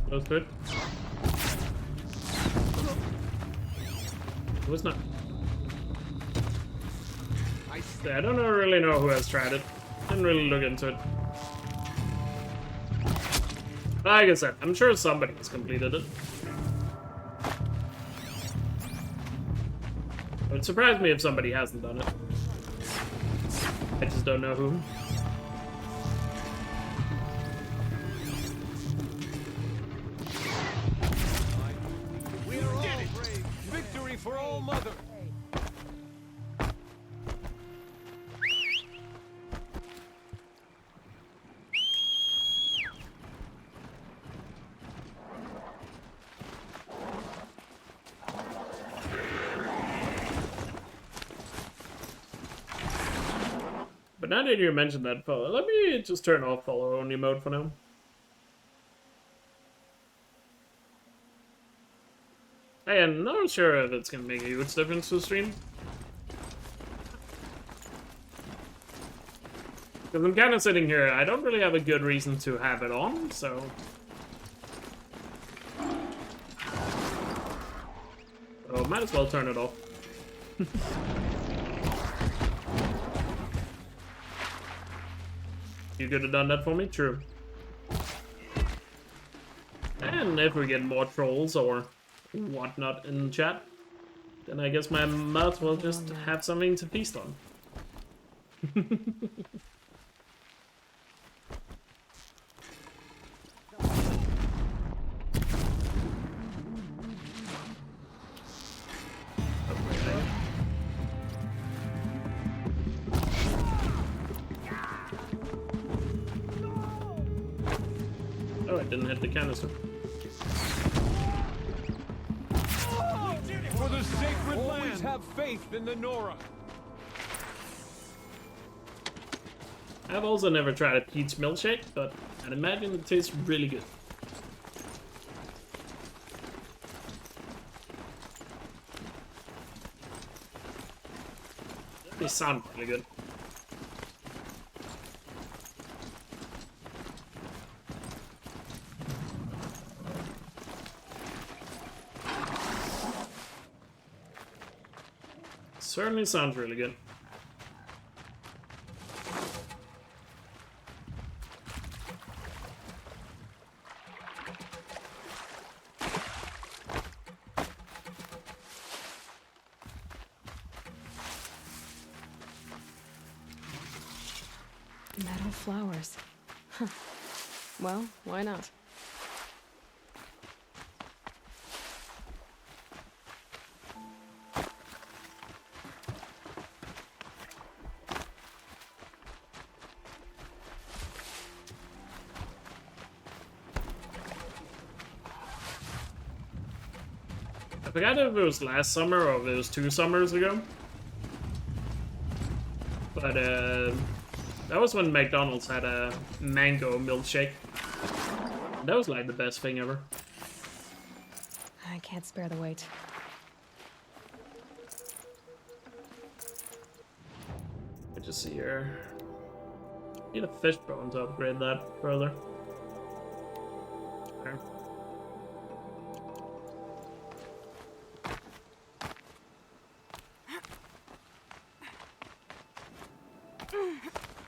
S1: That was good. It was not. I don't really know who has tried it. Didn't really look into it. Like I said, I'm sure somebody has completed it. It would surprise me if somebody hasn't done it. I just don't know who.
S3: For All Mother!
S1: But now that you mentioned that, follow, let me just turn off follow only mode for now. I am not sure if it's gonna make a huge difference to the stream. Because I'm kind of sitting here, I don't really have a good reason to have it on, so... Oh, might as well turn it off. You could have done that for me? True. And if we get more trolls or whatnot in chat, then I guess my mouth will just have something to feast on. Oh, I didn't hit the canister.
S3: For the sacred land! Always have faith in the Nora!
S1: I've also never tried a peach milkshake, but I'd imagine it tastes really good. They sound really good. Certainly sounds really good.
S4: Little flowers. Huh. Well, why not?
S1: I forgot if it was last summer or if it was 2 summers ago. But that was when McDonald's had a mango milkshake. That was like the best thing ever.
S4: I can't spare the wait.
S1: I just see here. Need a fishbone to upgrade that further. Okay.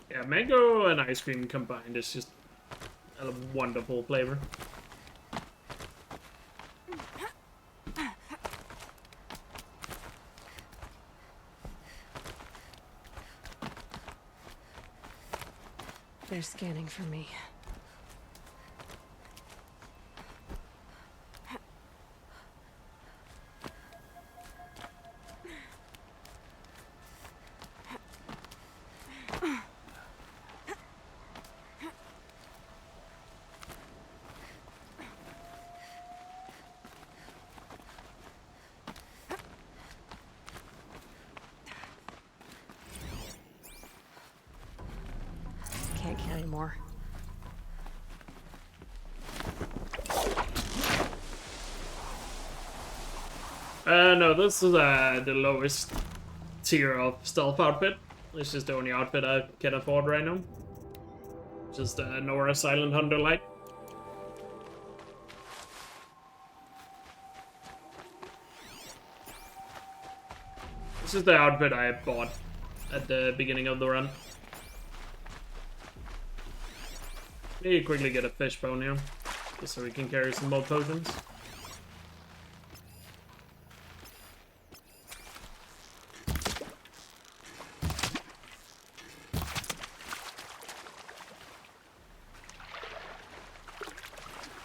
S1: Yeah, mango and ice cream combined is just a wonderful flavor.
S4: They're scanning for me. Can't carry more.
S1: No, this is the lowest tier of stealth outfit. It's just the only outfit I can afford right now. Just Nora Silent Hunter Light. This is the outfit I bought at the beginning of the run. Maybe quickly get a fishbone here, just so we can carry some more potions.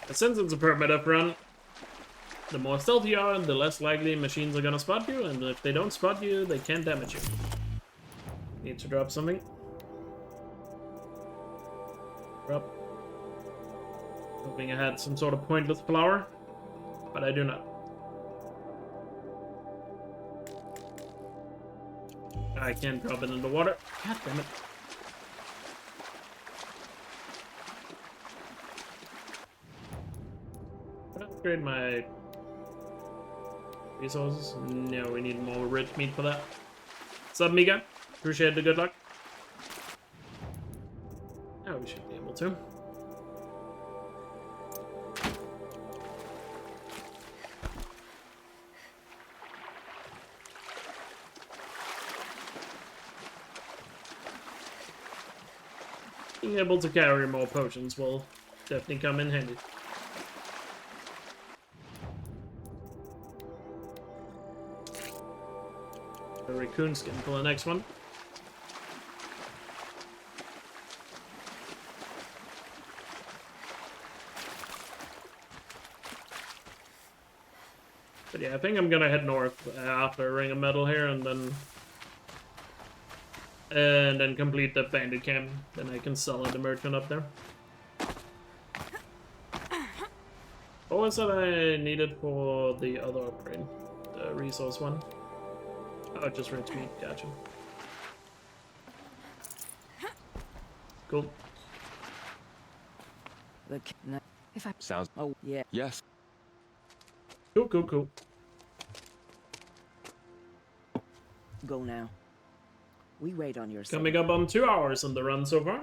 S1: And since it's a primitive run, the more stealthy you are, the less likely machines are gonna spot you, and if they don't spot you, they can't damage you. Need to drop something. Drop. Hoping I had some sort of pointless flower, but I do not. I can't drop it in the water. God damn it. Can I upgrade my resources? No, we need more rich meat for that. What's up, Mika? Appreciate the good luck. Oh, we should be able to. Being able to carry more potions will definitely come in handy. A raccoon skin for the next one. But yeah, I think I'm gonna head north after Ring of Metal here, and then complete the bandit camp. Then I can sell at the merchant up there. What was that I needed for the other upgrade? The resource one? Oh, just rich meat. Gotcha. Cool.
S7: If I
S10: Sounds.
S7: Oh yeah.
S10: Yes.
S1: Cool, cool, cool.
S7: Go now. We wait on your
S1: Coming up on 2 hours on the run so far.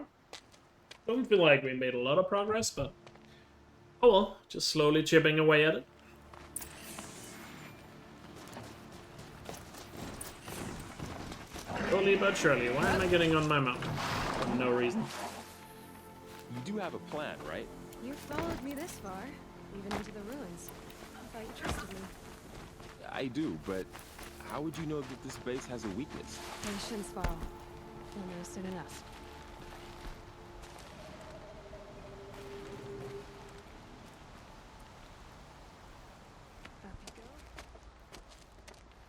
S1: Don't feel like we made a lot of progress, but oh well, just slowly chipping away at it. Slowly but surely. Why am I getting on my mountain? For no reason.
S10: You do have a plan, right?
S4: You followed me this far, even into the ruins. I thought you trusted me.
S10: I do, but how would you know that this base has a weakness?
S4: Patience, Varl. You'll know soon enough.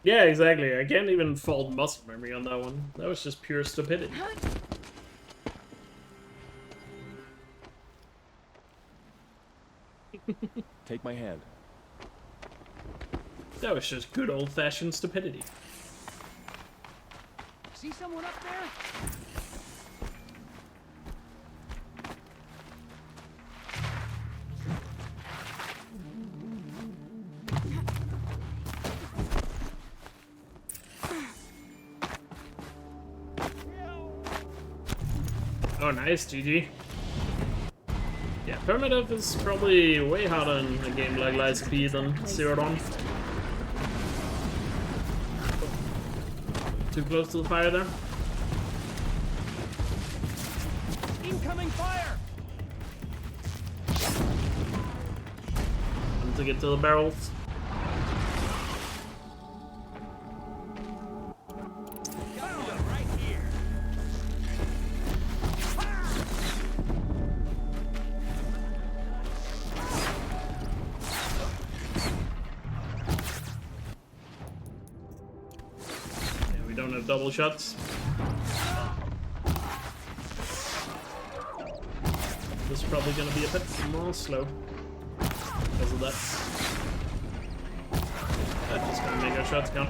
S1: Yeah, exactly. I can't even fault muscle memory on that one. That was just pure stupidity.
S5: Take my hand.
S1: That was just good old-fashioned stupidity.
S3: See someone up there?
S1: Oh, nice, GG. Yeah, Primitive is probably way harder in a game like Lies of P than Zero Dawn. Too close to the fire there.
S3: Incoming fire!
S1: Time to get to the barrels. Double shots. This is probably gonna be a bit more slow because of that. That's just gonna make our shots count.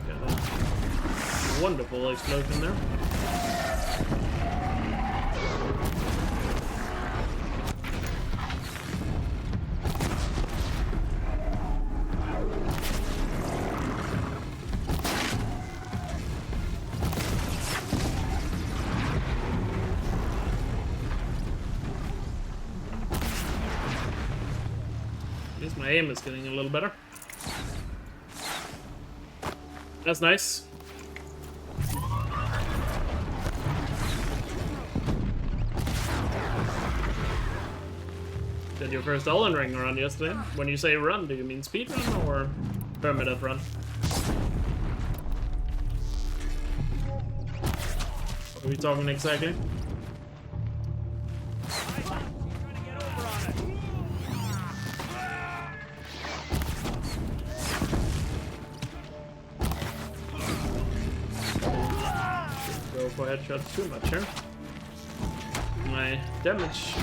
S1: Got a wonderful explosion there. My aim is getting a little better. That's nice. Did your first Elden Ring run yesterday? When you say run, do you mean speedrun or primitive run? What are we talking exactly? Headshot too much here. My damage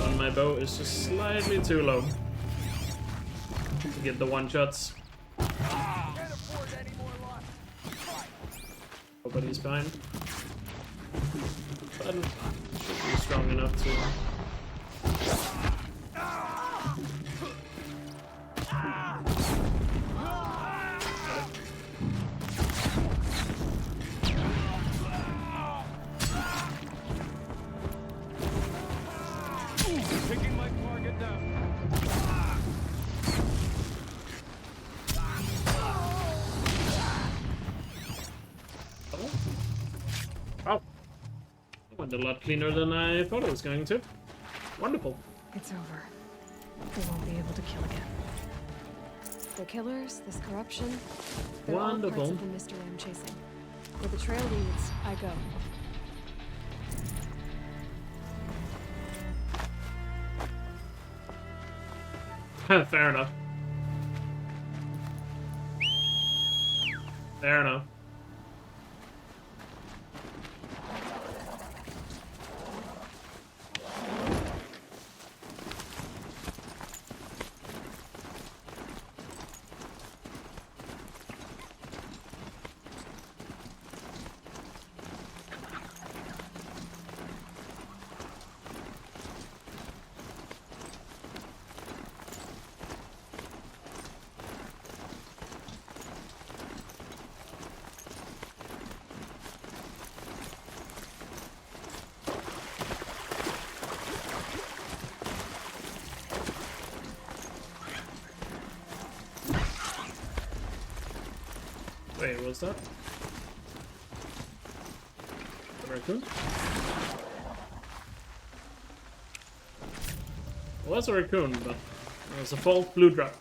S1: on my bow is just slightly too low to get the one shots. Nobody's behind. But should be strong enough to. A lot cleaner than I thought it was going to. Wonderful.
S4: It's over. They won't be able to kill again. The killers, this corruption, they're
S1: wonderful.
S4: All parts of the mystery I'm chasing. Where the trail leads, I go.
S1: Fair enough. Fair enough. Wait, what's that? The raccoon? Well, that's a raccoon, but it was a false blue drop.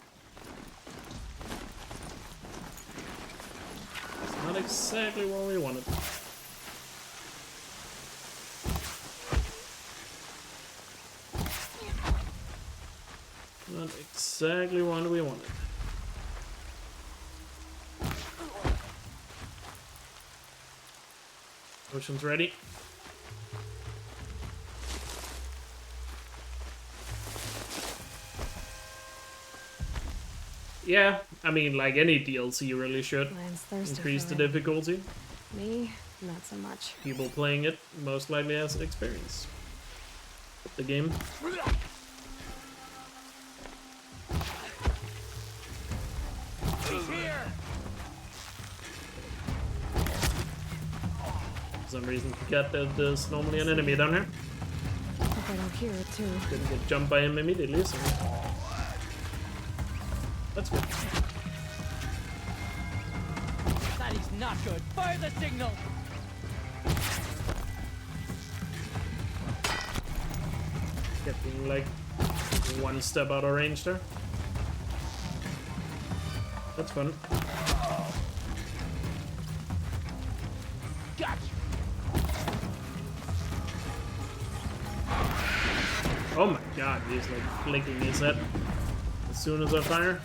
S1: It's not exactly what we wanted. Not exactly what we wanted. Potions ready. Yeah, I mean, like any DLC really should increase the difficulty.
S4: Me, not so much.
S1: People playing it most likely has experience with the game.
S3: He's here.
S1: For some reason, forget that there's normally an enemy down here.
S4: Hope I don't hear it too.
S1: Didn't get jumped by him immediately, so that's good.
S13: That is not good. Fire the signal.
S1: Getting like one step out of range there. That's fun.
S13: Gotcha.
S1: Oh my god, he's like flicking his head as soon as I fire.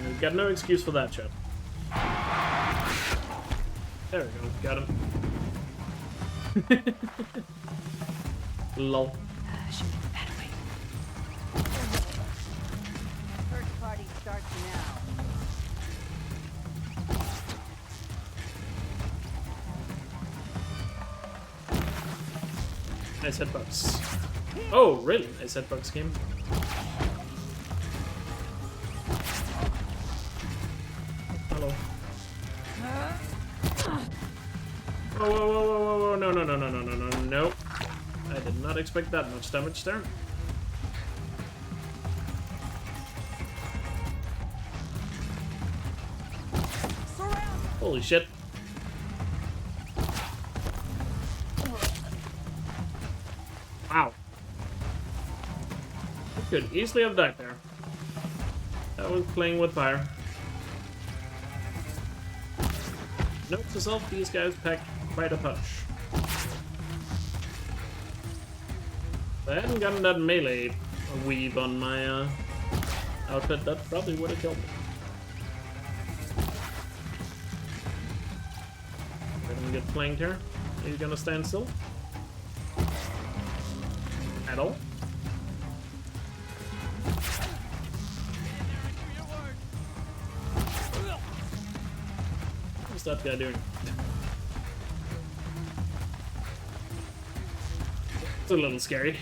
S1: We've got no excuse for that shot. There we go, got him. Lol.
S4: Shooting that way.
S7: First party starts now.
S1: Nice hitbox. Oh, really? Nice hitbox game. Hello. Whoa, whoa, whoa, whoa, whoa, whoa, no, no, no, no, no, no, no, no. I did not expect that much damage there. Holy shit. Wow. I could easily have died there. That was playing with fire. Note to self, these guys pack quite a punch. If I hadn't gotten that melee weave on my outfit, that probably would have killed me. I don't get flanked here. Are you gonna stand still? At all? What's that guy doing? It's a little scary.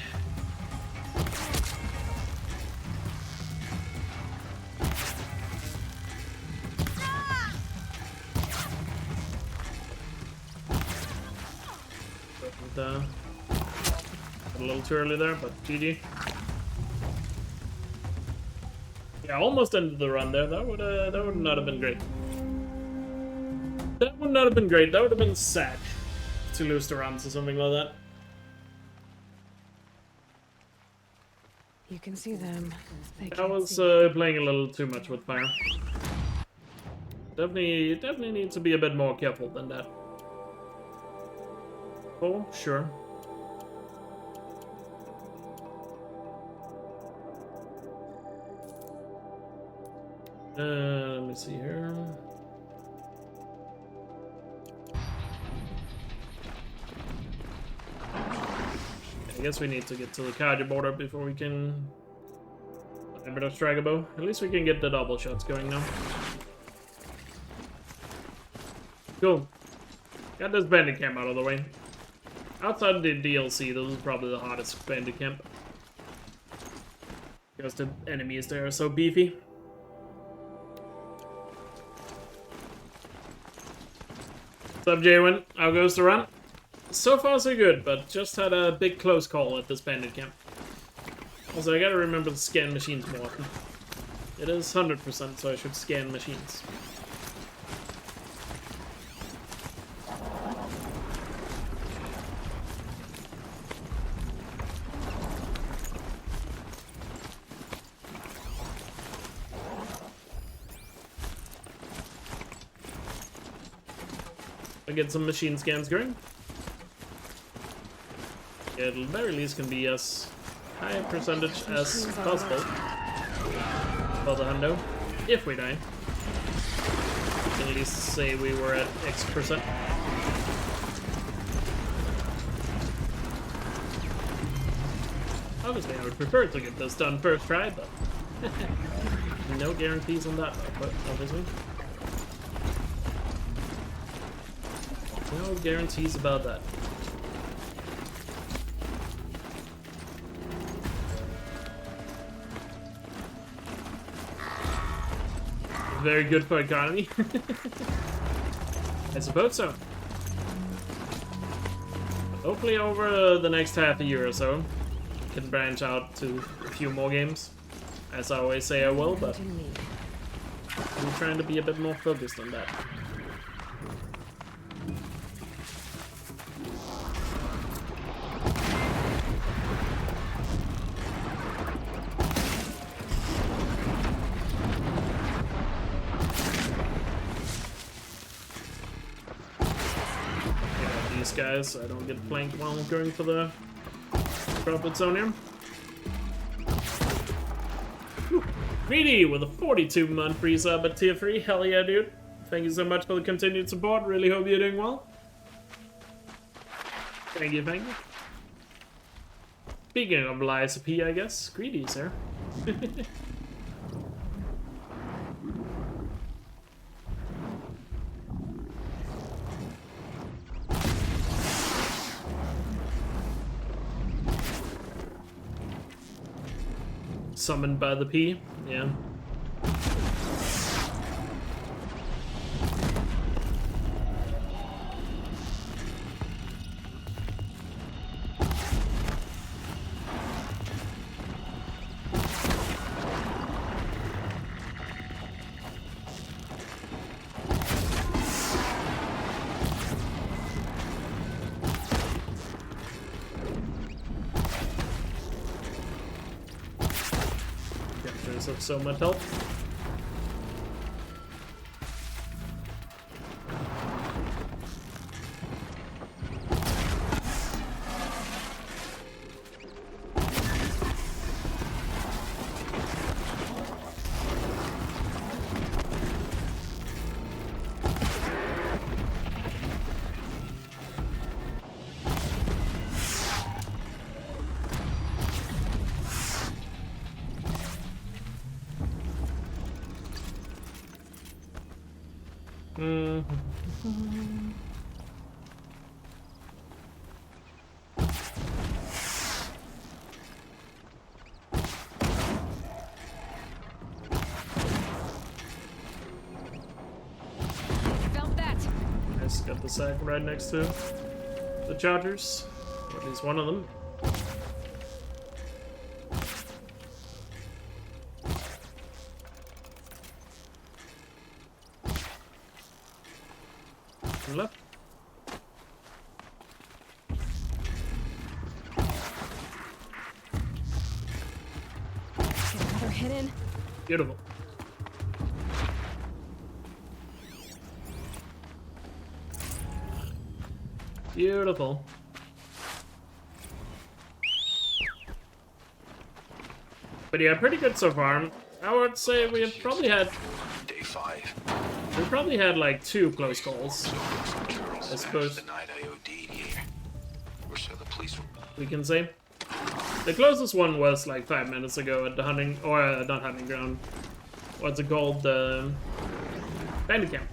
S1: Got a little too early there, but GG. Yeah, almost ended the run there. That would not have been great. That would not have been great. That would have been sad to lose the runs or something like that.
S4: You can see them.
S1: I was playing a little too much with fire. Definitely need to be a bit more careful than that. Oh, sure. Let me see here. I guess we need to get to the Kaja border before we can a bit of Stragabow. At least we can get the double shots going now. Cool. Got this bandit camp out of the way. Outside the DLC, this is probably the hottest bandit camp. Because the enemies there are so beefy. What's up, Jaywin? How goes the run? So far so good, but just had a big close call at this bandit camp. Also, I gotta remember to scan machines more often. It is 100%, so I should scan machines. I get some machine scans going. At the very least can be as high a percentage as possible for the hundo. If we die, we can at least say we were at X%. Obviously, I would prefer to get this done first try, but no guarantees on that, but obviously. No guarantees about that. Very good for economy. I suppose so. Hopefully over the next half a year or so, I can branch out to a few more games. As I always say I will, but I'm trying to be a bit more focused on that. Guys, so I don't get flanked while I'm going for the profit zone here. Greedy with a 42-month free sub at tier 3. Hell yeah, dude. Thank you so much for the continued support. Really hope you're doing well. Thank you, thank you. Speaking of Lies P, I guess. Greedy's here. Summoned by the P, yeah. Of so much help. Got the sack right next to the chargers, or at least one of them. And left.
S2: Get another hit in.
S1: Beautiful. Beautiful. But yeah, pretty good so far. I would say we have probably had...
S6: Day 5.
S1: We probably had like 2 close calls. I suppose. We can say. The closest one was like 5 minutes ago at the hunting... Or not hunting ground. What's it called? Bandit camp.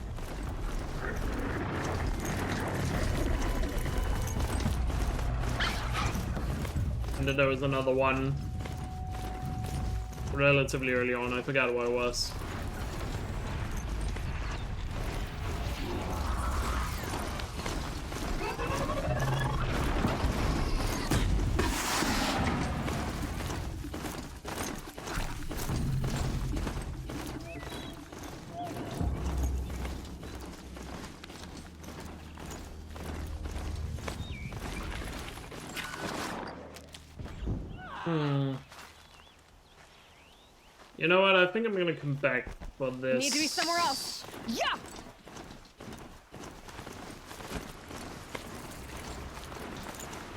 S1: And then there was another one relatively early on. I forgot what it was. You know what? I think I'm gonna come back for this.
S2: Need to be somewhere else. Yeah.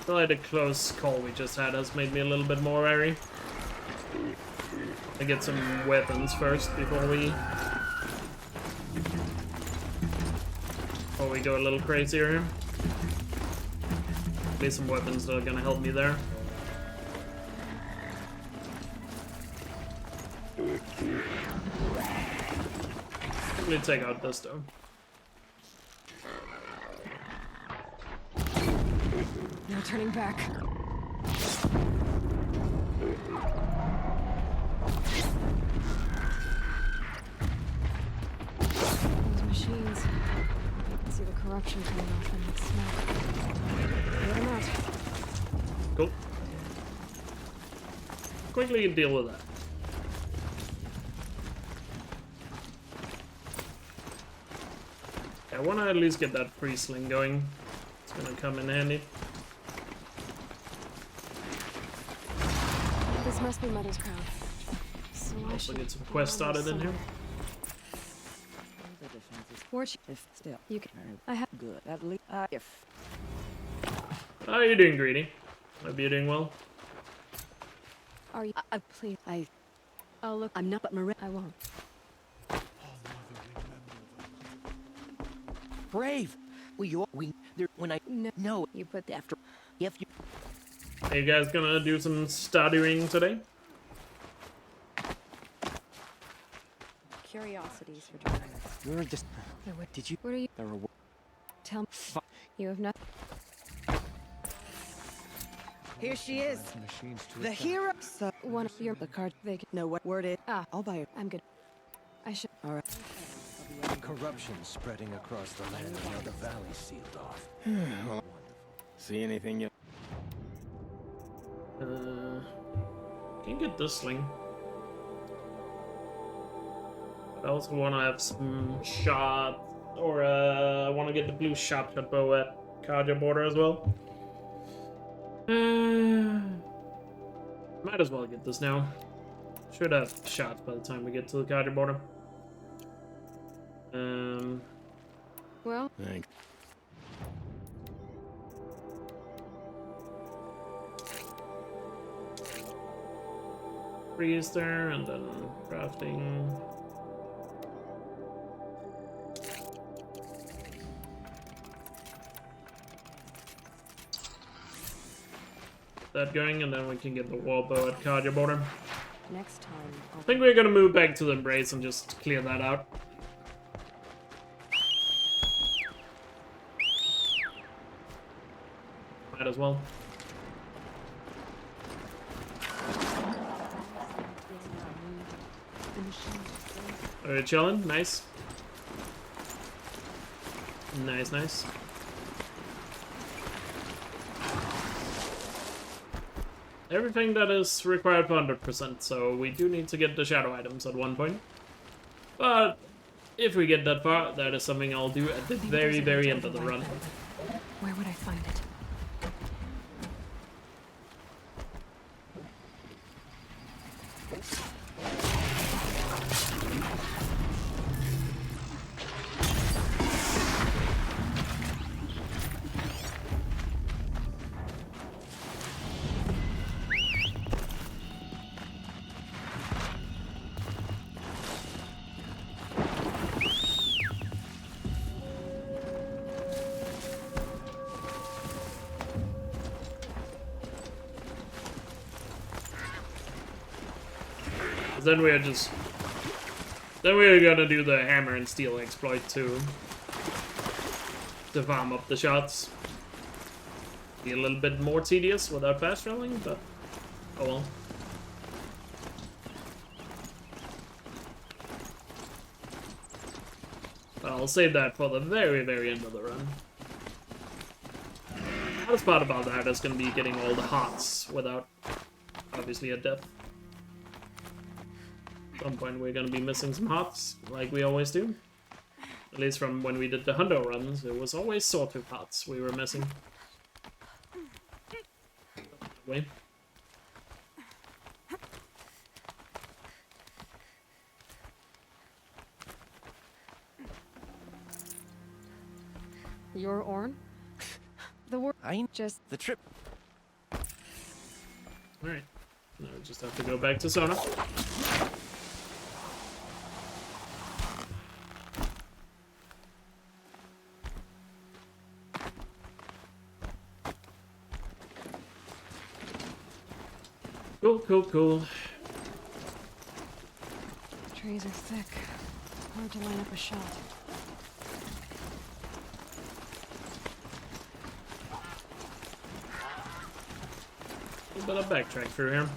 S1: I feel like the close call we just had has made me a little bit more wary. I get some weapons first before we go a little crazier here. At least some weapons that are gonna help me there. quickly take out this though.
S4: No turning back. Those machines. I can see the corruption coming off them with smoke. Clear them out.
S1: Cool. Quickly deal with that. I want to at least get that free sling going. It's gonna come in handy.
S4: This must be Mother's crown. So I
S1: Also
S4: should
S1: get some quests started in here.
S7: Fortune, if still
S4: You can.
S7: I have good at least if.
S1: How are you doing, Greedy? Hope you're doing well.
S4: Are you? Please. I'll look.
S7: I'm not, but Maria.
S4: I won't.
S7: Brave. We there when I
S4: no. You put
S7: after if you.
S1: Are you guys gonna do some studying today?
S4: Curiosities for joining us.
S7: You're just.
S4: What
S7: Did you?
S4: What are you?
S7: There were.
S4: Tell me. You have not.
S7: Here she is. The hero. So
S4: One of your the card. They can
S7: know what word it.
S4: Ah,
S7: I'll buy it.
S4: I'm good. I should.
S7: All right.
S5: Corruption spreading across the land, now the valley sealed off.
S10: Well, see anything yet?
S1: Can you get this sling? I also want to have some shot, or I want to get the blue shot bow at Elkjaer border as well. Might as well get this now. Should have shots by the time we get to the Elkjaer border.
S4: Well.
S10: Thanks.
S1: Freeze there, and then crafting. That going, and then we can get the wall bow at Elkjaer border.
S4: Next time.
S1: I think we're gonna move back to the Embrace and just clear that out. Might as well. Are you chilling? Nice. Nice, nice. Everything that is required for 100%, so we do need to get the shadow items at one point. But if we get that far, that is something I'll do at the very, very end of the run.
S4: Where would I find it?
S1: Then we're gonna do the hammer and steel exploit too, to farm up the shots. Be a little bit more tedious without fast traveling, but oh well. But I'll save that for the very, very end of the run. The hardest part about that is gonna be getting all the hearts without, obviously, a death. At some point we're gonna be missing some hearts, like we always do. At least from when we did the Hundo runs, it was always sawtooth hearts we were missing. Wait.
S4: Your Orn? The word.
S5: I ain't
S4: just
S5: the trip.
S1: Alright. Now we just have to go back to Sona. Cool, cool, cool.
S4: Trees are thick. Hard to line up a shot.
S1: A bit of backtrack through here.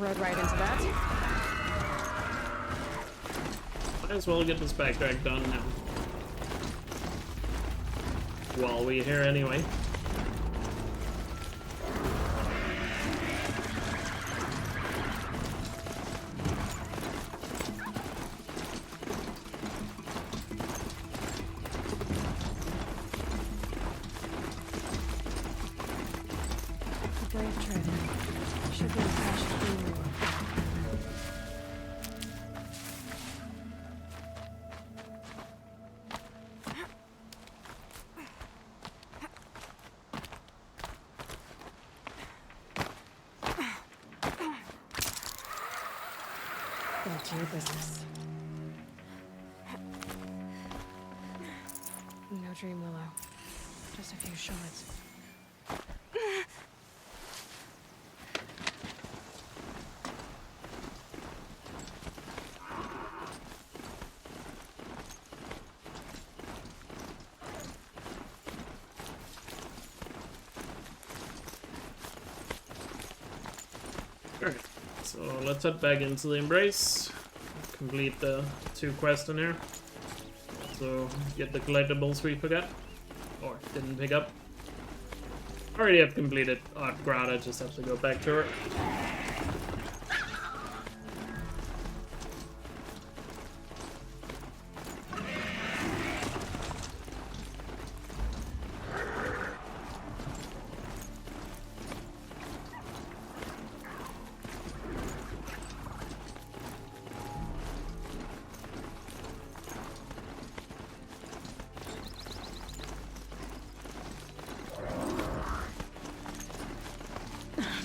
S4: Rode right into that.
S1: Might as well get this backtrack done now. While we're here anyway.
S4: A brave trader. Should be a cash free war. Back to your business. No dream willow. Just a few shards.
S1: Alright, so let's head back into the Embrace. Complete the 2 quests in here. So get the collectibles we forgot. Or didn't pick up. Already have completed Art Grata, just have to go back to her.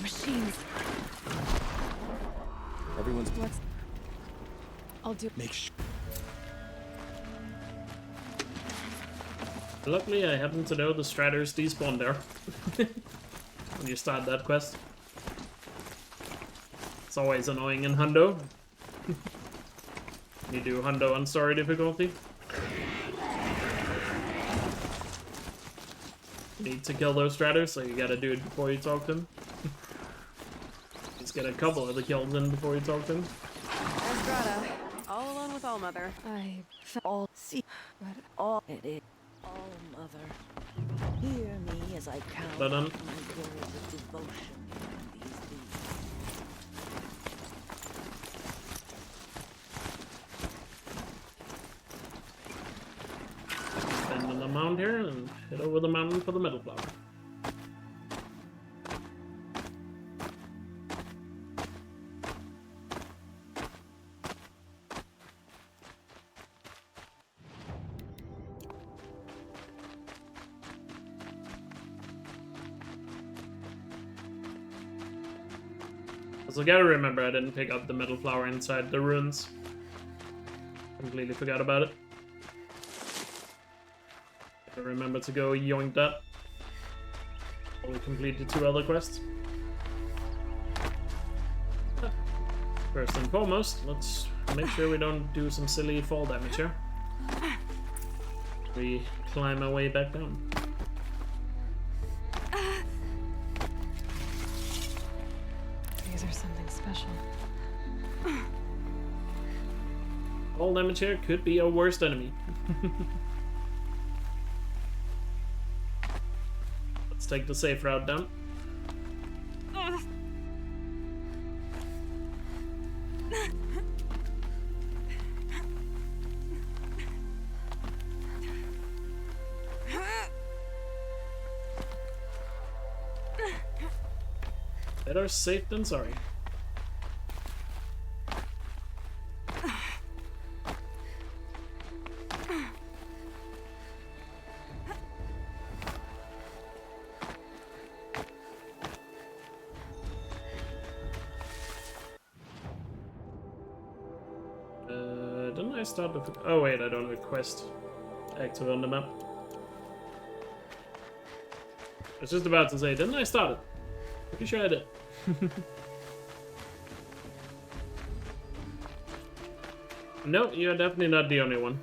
S4: Machines.
S5: Everyone's...
S4: What's... I'll do...
S5: Make sure...
S1: Luckily, I happen to know the Straters despawn there. When you start that quest. It's always annoying in Hundo. You do Hundo on story difficulty. You need to kill those Straters, so you gotta do it before you talk to them. Just get a couple of the kills in before you talk to them.
S9: There's Grata, all alone with All-Mother.
S4: I
S7: All see, but all it is. All Mother, hear me as I count
S1: But,
S7: my words of devotion in these deeds.
S1: Stand on the mound here and head over the mountain for the metal flower. Also, gotta remember I didn't pick up the metal flower inside the ruins. Completely forgot about it. Gotta remember to go yoink that. While we complete the 2 other quests. First and foremost, let's make sure we don't do some silly fall damage here. We climb our way back down.
S4: These are something special.
S1: Fall damage here could be our worst enemy. Let's take the safe route down. Better safe than sorry. Didn't I start the... Oh wait, I don't have a quest active on the map. I was just about to say, didn't I start it? Pretty sure I did. No, you're definitely not the only one.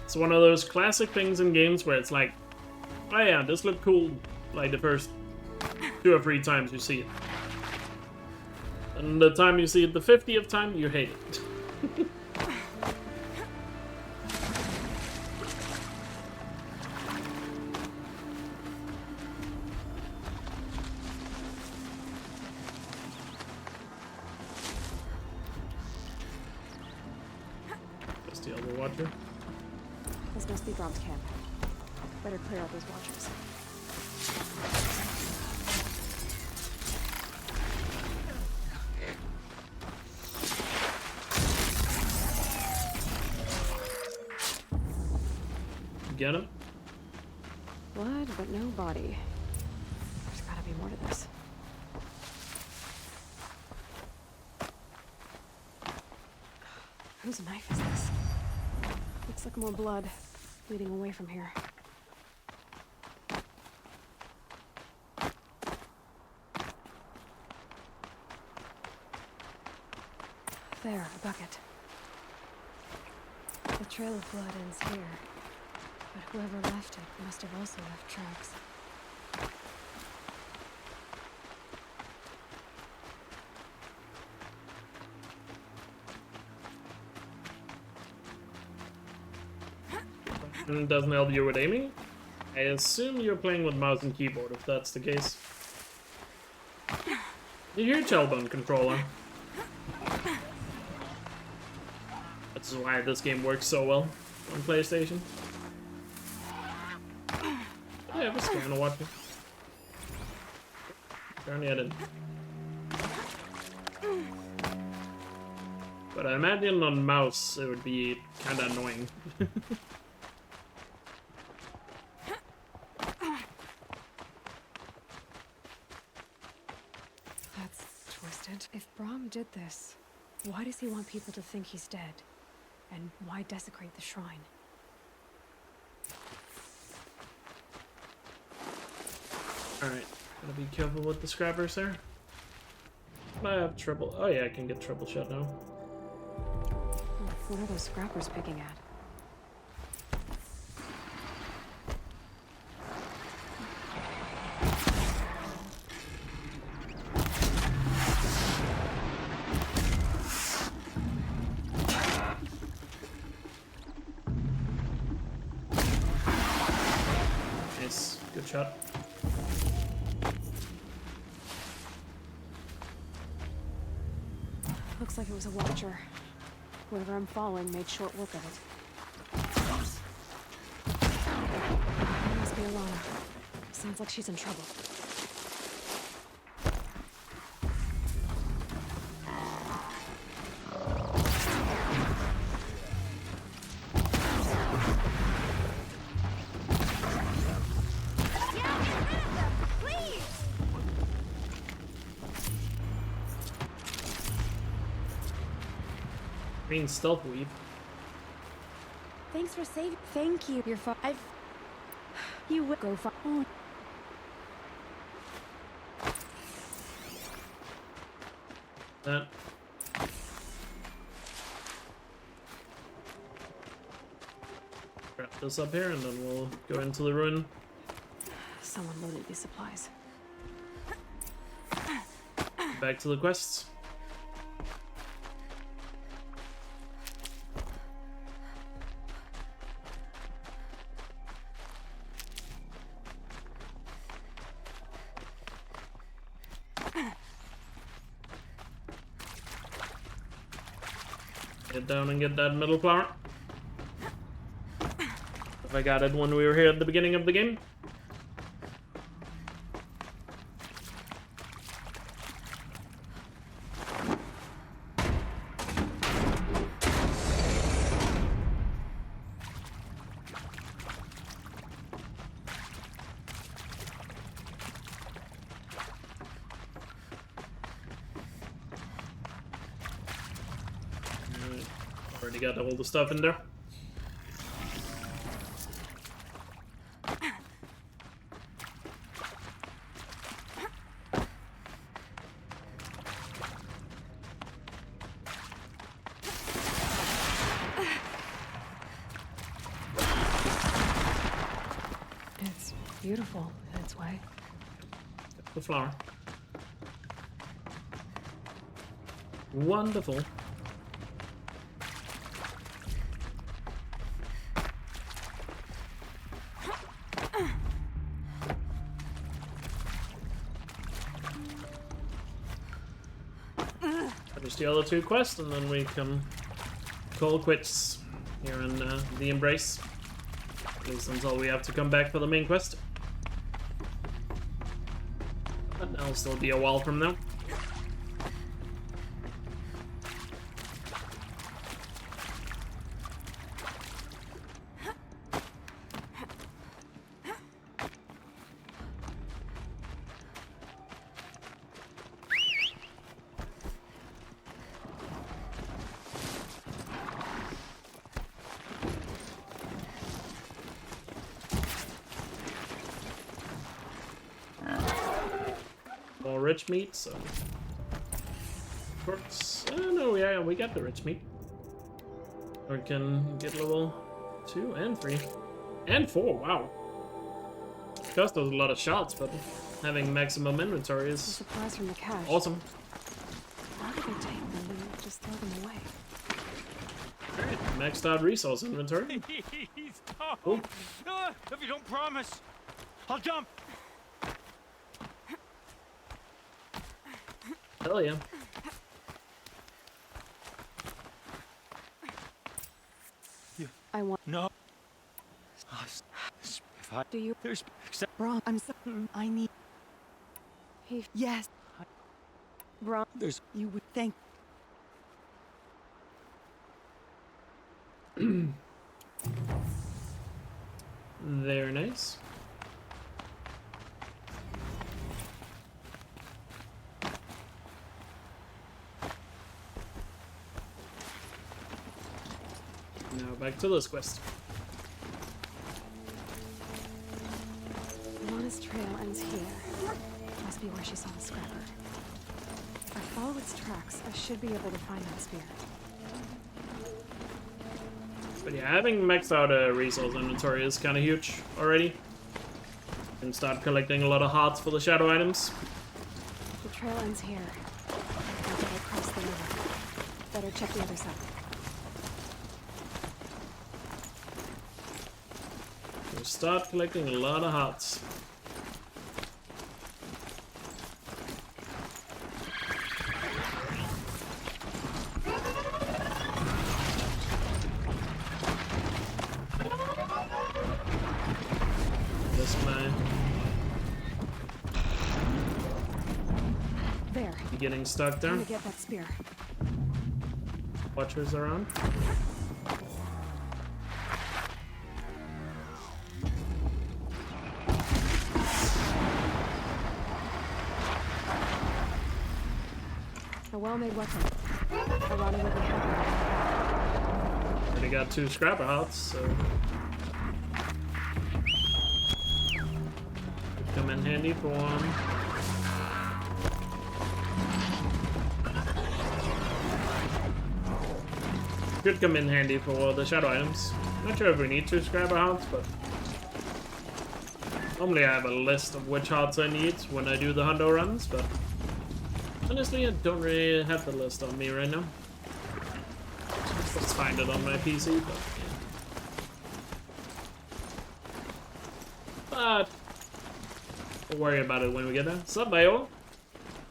S1: It's one of those classic things in games where it's like, oh yeah, this looked cool, like the first 2 or 3 times you see it. And the time you see it the 50th time, you hate it. Just the other watcher.
S4: This must be Brom's camp. Better clear out those watchers.
S1: Get him?
S4: Blood, but no body. There's gotta be more to this. Whose knife is this? Looks like more blood leading away from here. There, a bucket. The trail of blood ends here. But whoever left it must have also left tracks.
S1: It doesn't help you with aiming? I assume you're playing with mouse and keyboard, if that's the case. The huge Hellbone controller. That's why this game works so well on PlayStation. I have a scanner watching. Apparently I didn't. But I imagine on mouse it would be kinda annoying.
S4: That's twisted. If Brom did this, why does he want people to think he's dead? And why desecrate the shrine?
S1: Alright, gotta be careful with the scrappers there. I have trouble. Oh yeah, I can get troubleshot now.
S4: What are those scrappers picking at?
S1: Nice, good shot.
S4: Looks like it was a watcher. Whoever I'm following made short work of it. It must be Alana. Sounds like she's in trouble.
S1: Green stealth weave.
S2: Thanks for saving. Thank you. You're fine. You will go far. Oh.
S1: That. Wrap this up here and then we'll go into the ruin.
S4: Someone loaded these supplies.
S1: Back to the quests. Get down and get that middle flower. If I got it when we were here at the beginning of the game. Already got all the stuff in there.
S4: It's beautiful in its way.
S1: The flower. Wonderful. Finish the other 2 quests, and then we can call quits here in the Embrace. At least until we have to come back for the main quest. But that'll still be a while from now. More rich meat, so of course. No, yeah, we got the rich meat. We can get level 2 and 3 and 4. Wow, cost us a lot of shots, but having maximum inventory is
S4: Supplies from the cache.
S1: awesome.
S4: Why do they take them and just throw them away?
S1: Maxed out resource inventory. Cool.
S12: If you don't promise, I'll jump.
S1: Hell yeah.
S4: I want.
S12: No.
S4: Do you?
S12: There's
S4: Bron, I'm so. I need. He. Yes. Bron.
S12: There's.
S4: You would think.
S1: Very nice. Now back to this quest.
S4: Lana's trail ends here. Must be where she saw the scrapper. If I follow its tracks, I should be able to find that spear.
S1: But yeah, having maxed out a resource inventory is kind of huge already. And start collecting a lot of hearts for the shadow items.
S4: The trail ends here. I gotta cross the river. Better check the other side.
S1: So start collecting a lot of hearts. Getting stuck there.
S4: Time to get that spear.
S1: Watchers around.
S4: A well-made weapon. Alana would be happy.
S1: Already got 2 scrapper hearts, so could come in handy for one. Could come in handy for the shadow items. Not sure if we need 2 scrapper hearts, but normally I have a list of which hearts I need when I do the hundo runs, but honestly I don't really have the list on me right now. Let's find it on my PC, but yeah. But we'll worry about it when we get there. What's up, Bayo?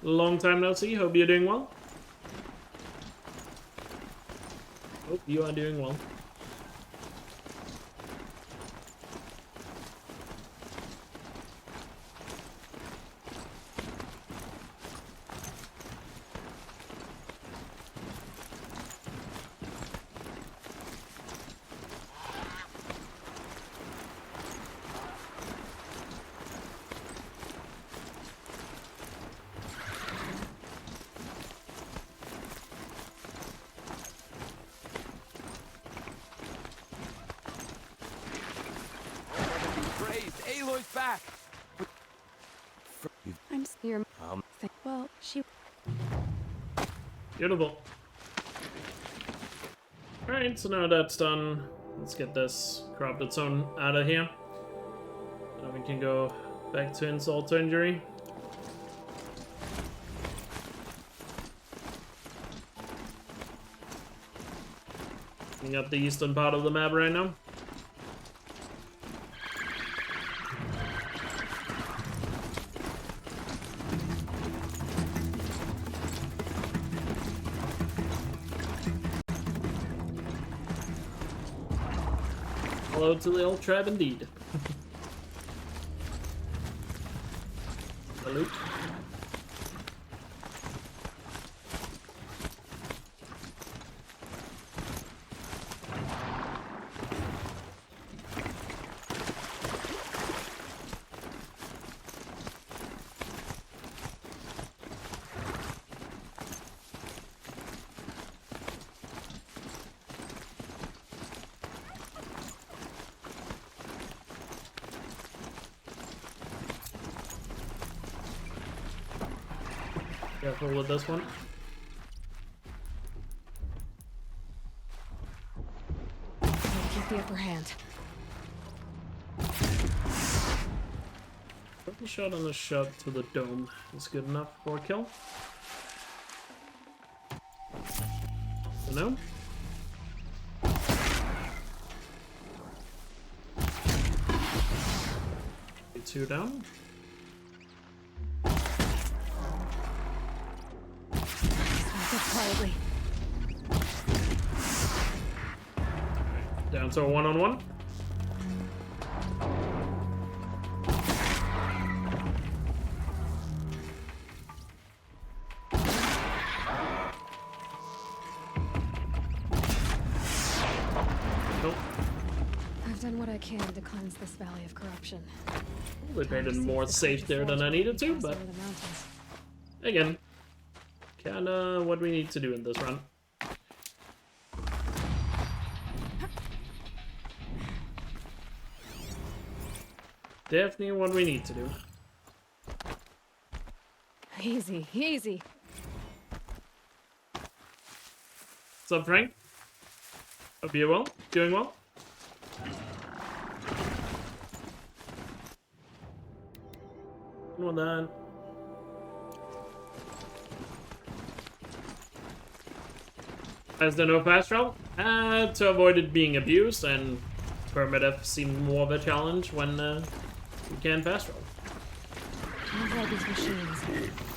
S1: Long time no see, hope you're doing well. Hope you are doing well.
S8: Aloy's back.
S4: I'm here. Well, she.
S1: Beautiful. Alright, so now that's done. Let's get this corrupted zone out of here. Then we can go back to insult to injury. Looking at the eastern part of the map right now. Hello to the old tribe indeed. Salute. Careful with this one.
S4: Keep the upper hand.
S1: Purple shot and a shot to the dome is good enough for a kill. So no. 2 down.
S4: Quietly.
S1: Down to a 1-on-1. Nope.
S4: I've done what I can to cleanse this valley of corruption.
S1: Probably made it more safe there than I needed to, but again, kinda what we need to do in this run. Definitely what we need to do.
S4: Easy, easy.
S1: What's up, Frank? Hope you're well. Doing well. Well done. As there no fast travel, to avoid it being abused, and permadeath seemed more of a challenge when you can fast travel.
S4: These machines.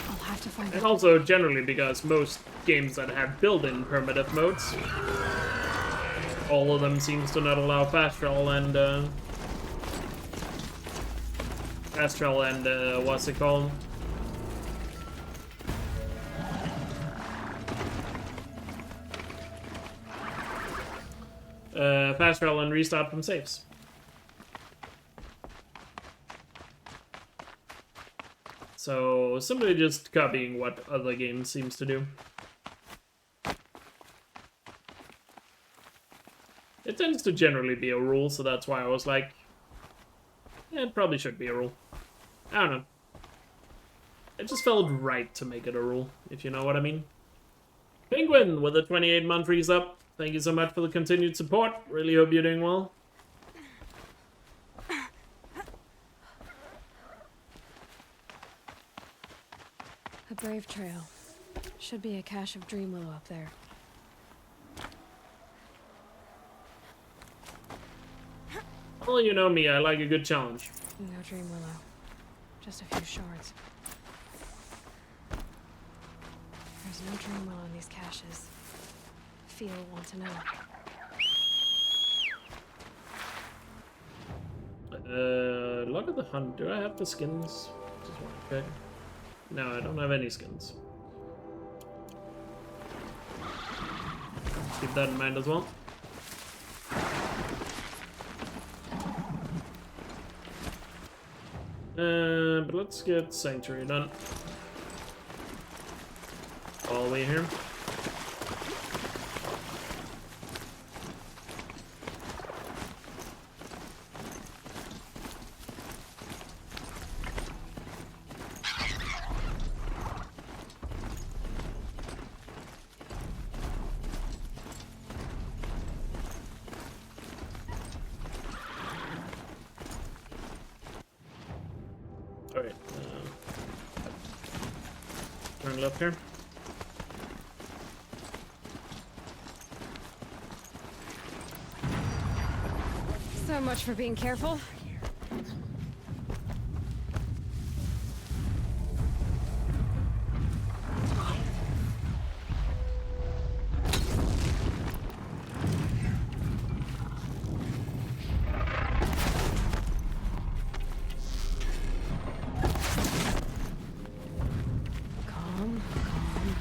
S4: I'll have to find.
S1: And also generally because most games that have built-in permadeath modes, all of them seems to not allow fast travel and what's it called? Fast travel and restart from saves. So simply just copying what other games seems to do. It tends to generally be a rule, so that's why I was like, yeah, it probably should be a rule. I don't know. It just felt right to make it a rule, if you know what I mean. Penguin with a 28-month resub. Thank you so much for the continued support. Really hope you're doing well.
S4: A brave trail. Should be a cache of dream willow up there.
S1: Well, you know me, I like a good challenge.
S4: No dream willow. Just a few shards. There's no dream willow in these caches. Feel want to know.
S1: Look at the hunt. Do I have the skins? Just want to check. No, I don't have any skins. Keep that in mind as well. But let's get Sanctuary done. All the way here. Alright. Turn left here.
S4: So much for being careful. Calm, calm.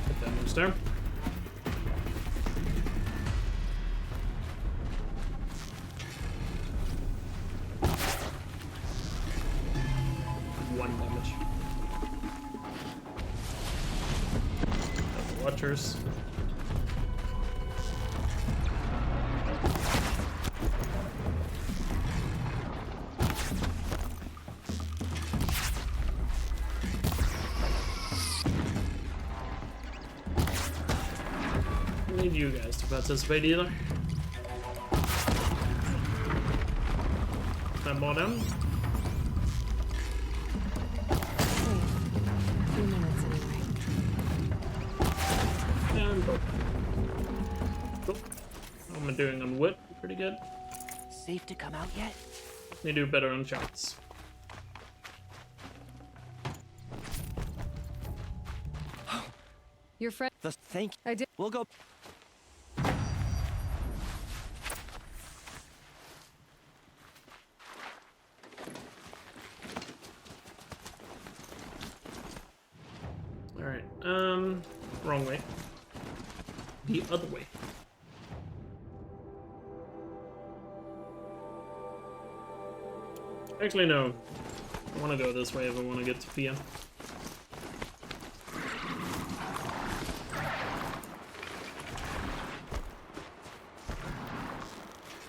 S1: Put that news there. One damage. Got the Watchers. I need you guys to participate either. Time more down.
S4: A few minutes anyway.
S1: And go. Cool. How am I doing on wit? Pretty good.
S7: Safe to come out yet?
S1: They do better on shots.
S4: Your friend.
S7: Thank you.
S4: I did.
S7: We'll go.
S1: Alright, wrong way. The other way. Actually, no. I want to go this way if I want to get to Fia.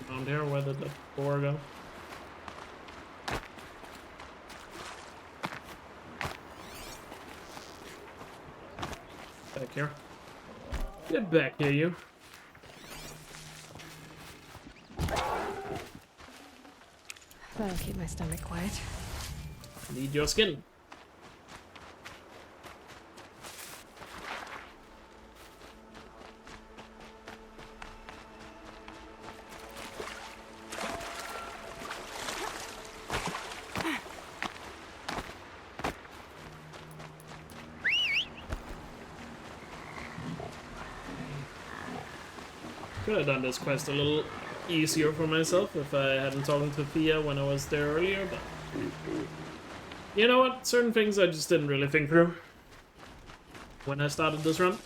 S1: Around here, where did the door go? Back here. Get back here, you.
S4: That'll keep my stomach quiet.
S1: Need your skin. Could have done this quest a little easier for myself if I hadn't talked to Fia when I was there earlier, but you know what? Certain things I just didn't really think through when I started this run.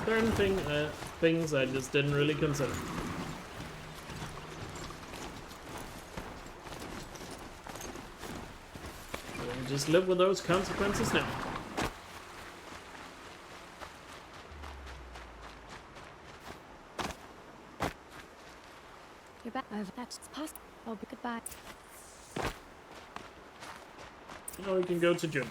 S1: Certain things I just didn't really consider. I'll just live with those consequences now.
S4: You're back. That's possible. Oh, goodbye.
S1: Now we can go to June.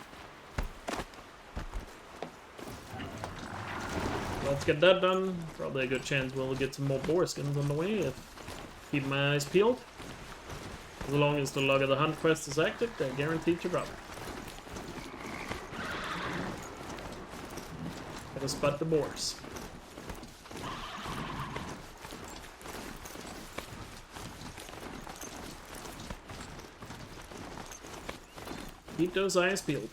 S1: Let's get that done. Probably a good chance we'll get some more boar skins on the way if keep my eyes peeled. As long as the log of the hunt quest is active, they're guaranteed to drop. Gotta spot the boars. Keep those eyes peeled.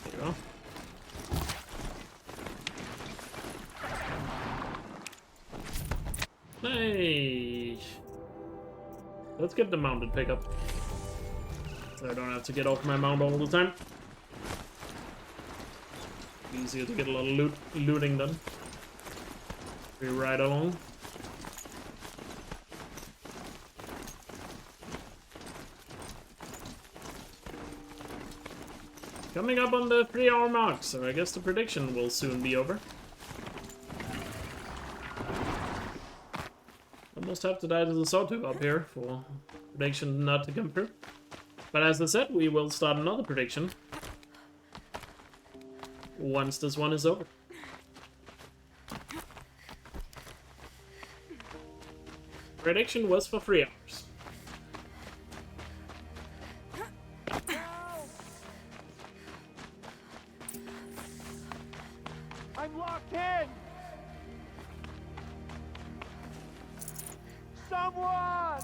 S1: There you go. Hey! Let's get the mounted pickup. So I don't have to get off my mount all the time. Easier to get a lot of looting done. We ride along. Coming up on the 3-hour mark, so I guess the prediction will soon be over. Almost have to die to the sawtooth up here for prediction not to come through. But as I said, we will start another prediction once this one is over. Prediction was for 3 hours.
S8: I'm locked in! Someone!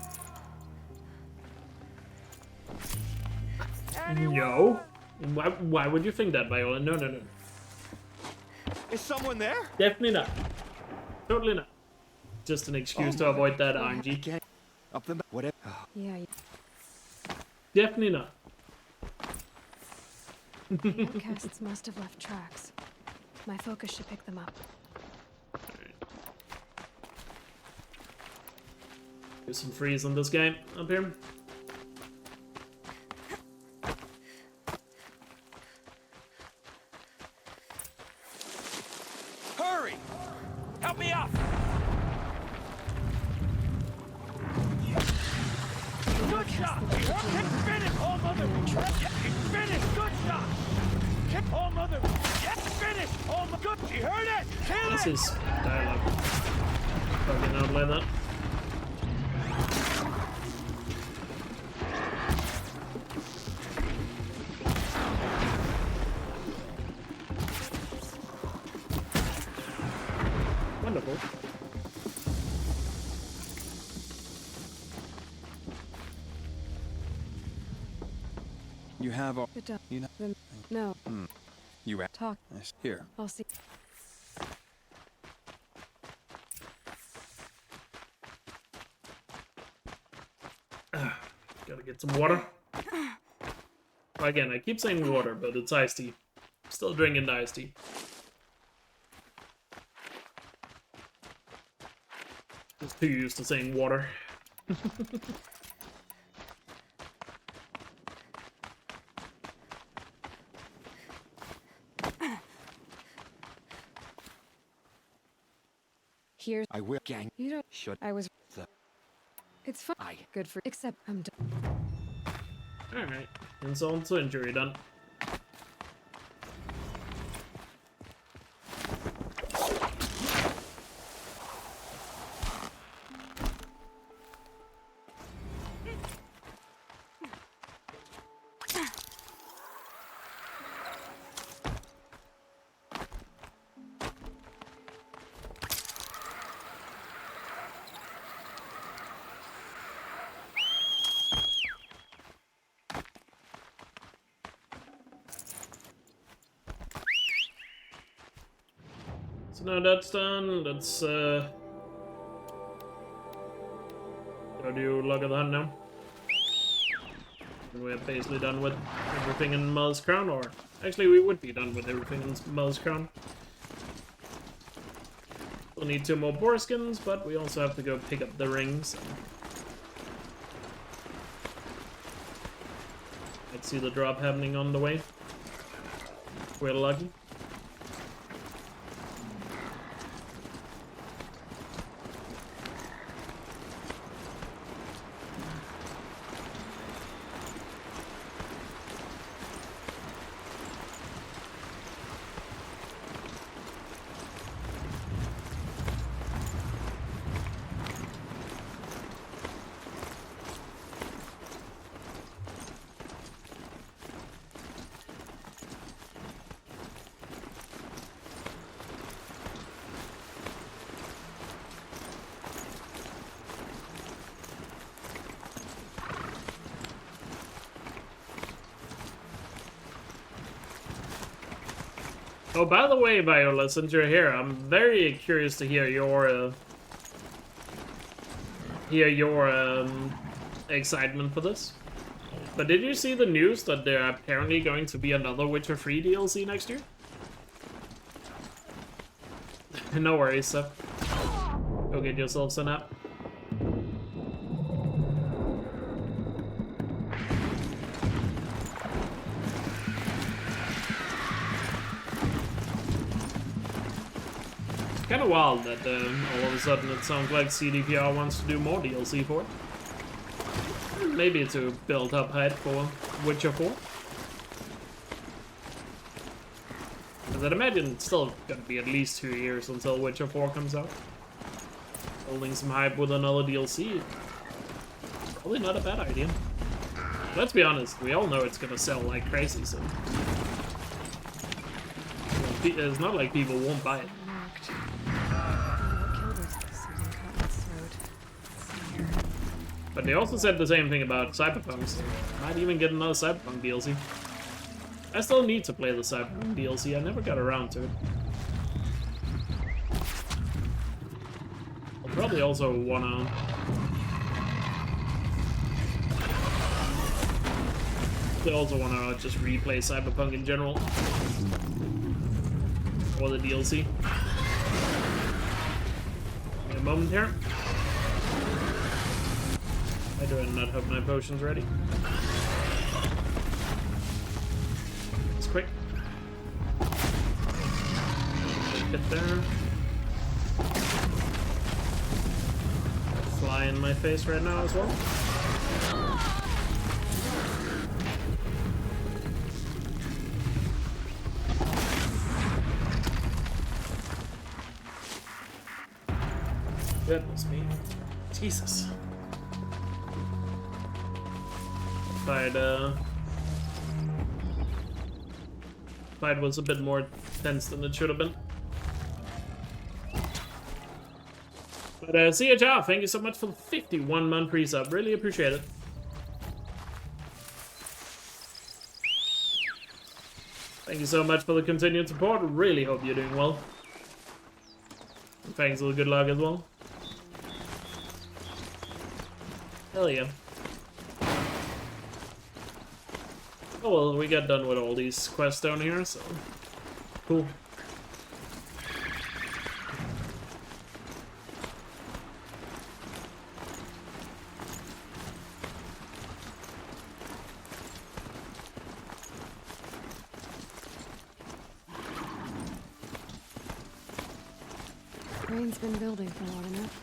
S1: Yo. Why would you think that, Viola? No, no, no.
S8: Is someone there?
S1: Definitely not. Totally not. Just an excuse to avoid that RNG.
S8: Up the whatever.
S4: Yeah.
S1: Definitely not.
S4: The outcasts must have left tracks. My focus should pick them up.
S1: There's some freeze on this game up here.
S8: Hurry! Help me up! Good shot! Kick finish! Oh, mother! Kick finish! Good shot! Kick! Oh, mother! Yes, finish! Oh, my good! She heard it! Kill
S1: This
S8: it!
S1: is dialogue. Fucking out like that. Wonderful.
S5: You have all.
S4: Good job.
S5: You know.
S4: No.
S5: You have.
S4: Talk.
S5: Here.
S4: I'll see.
S1: Gotta get some water. Again, I keep saying water, but it's iced tea. Still drinking the iced tea. Just too used to saying water.
S4: Here's.
S5: I will. Gang.
S4: You don't.
S5: Should.
S4: I was.
S5: The.
S4: It's fine. Good for. Except I'm done.
S1: Alright. Insult to injury done. So now that's done. Let's go do Log of the Hunt now. And we're basically done with everything in Mull's Crown, or actually we would be done with everything in Mull's Crown. We'll need 2 more boar skins, but we also have to go pick up the rings. Let's see the drop happening on the way. We're lucky. Oh, by the way, Viola, since you're here, I'm very curious to hear your excitement for this. But did you see the news that there are apparently going to be another Witcher 3 DLC next year? No worries, so go get yourself a nap. Kind of wild that all of a sudden it sounds like CDPR wants to do more DLC for it. Maybe to build up hype for Witcher 4. Because I'd imagine it's still gonna be at least 2 years until Witcher 4 comes out. Building some hype with another DLC. Probably not a bad idea. Let's be honest, we all know it's gonna sell like crazy, so... It's not like people won't buy it. But they also said the same thing about Cyberpunk, so might even get another Cyberpunk DLC. I still need to play the Cyberpunk DLC, I never got around to it. I'll probably also wanna... I also wanna just replay Cyberpunk in general. Or the DLC. Wait a moment here. Why do I not have my potions ready? It's quick. Get there. Fly in my face right now as well. Goodness me. Jesus. Fight was a bit more tense than it should have been. But CHR, thank you so much for the 51-month pre-sub. Really appreciate it. Thank you so much for the continued support. Really hope you're doing well. And thanks for the good luck as well. Hell yeah. Oh well, we got done with all these quests down here, so... Cool.
S4: Rain's been building for long enough.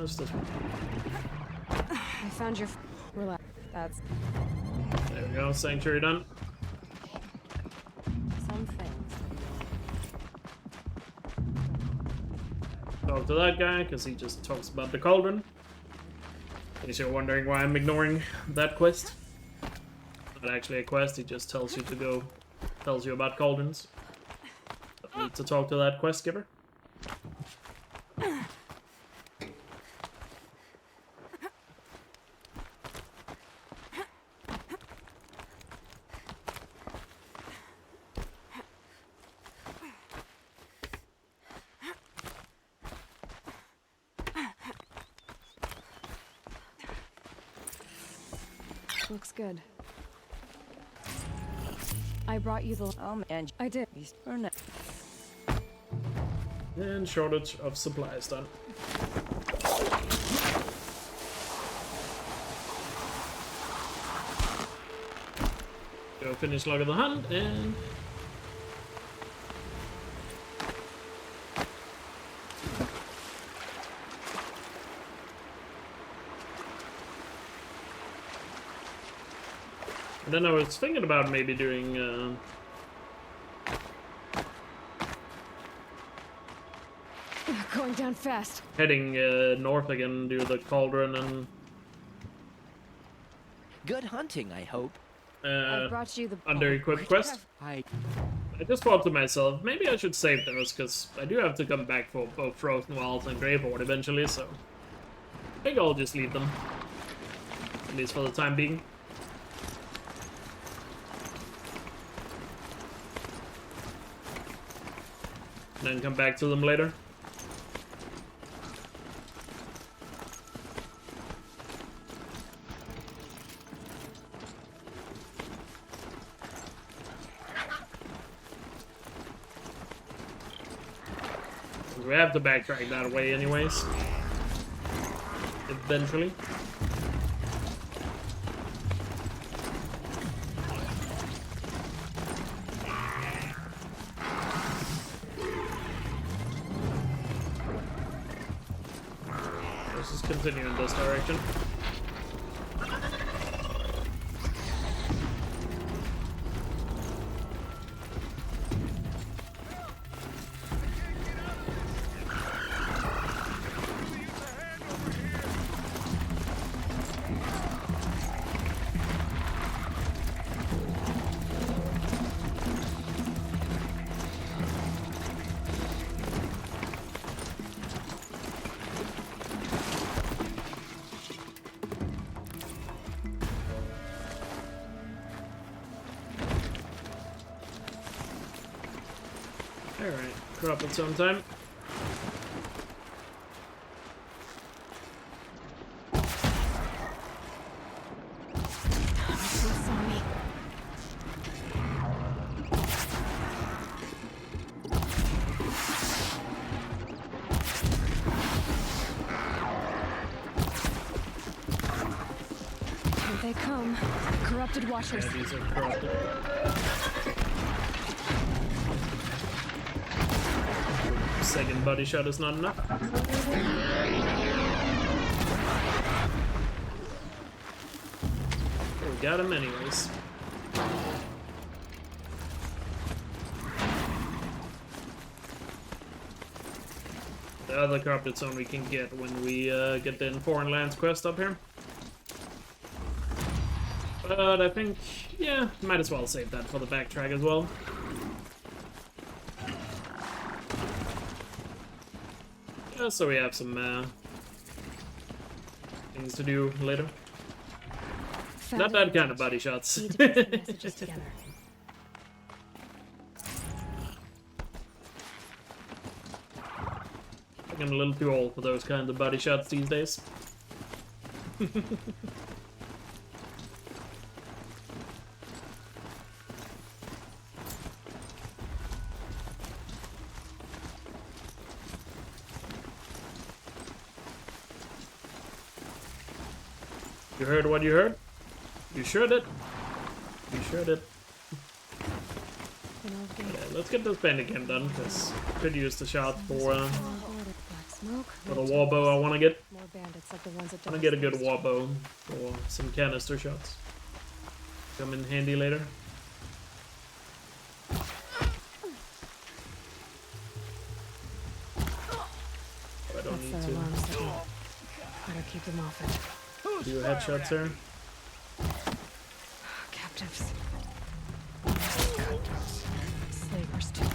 S1: It's this one.
S4: I found your... Relax. That's...
S1: There we go, sanctuary done.
S4: Some things.
S1: Talk to that guy, because he just talks about the cauldron. In case you're wondering why I'm ignoring that quest. Not actually a quest, he just tells you to go... Tells you about cauldrons. Don't need to talk to that quest giver.
S4: Looks good. I brought you the... Oh man, I did.
S1: And shortage of supplies done. Go finish log of the hunt and... And then I was thinking about maybe doing
S4: Going down fast.
S1: heading north again, do the cauldron and
S15: good hunting, I hope.
S4: I brought you the
S1: under-equipped quest. I just thought to myself, maybe I should save those, because I do have to come back for both Frozen Wilds and Gravehorde eventually, so I think I'll just leave them. At least for the time being. And then come back to them later. We have to backtrack that way anyways. Eventually. Let's just continue in this direction. Alright, crop at some time.
S2: Here they come. Corrupted washers.
S1: Yeah, these are corrupted. Second body shot is not enough. Oh, we got him anyways. The other corrupted zone we can get when we get the Foreign Lands quest up here. But I think, yeah, might as well save that for the backtrack as well. So we have some things to do later. Not that kind of body shots.
S2: Messages together.
S1: I'm a little too old for those kind of body shots these days. You heard what you heard? You sure did. You sure did. Okay, let's get this bandicam done, because I could use the shot for the warbow I want to get. I want to get a good warbow for some canister shots. Come in handy later. I don't need to.
S2: Better keep them off it.
S1: Do headshots here.
S2: Captives. Slavers too.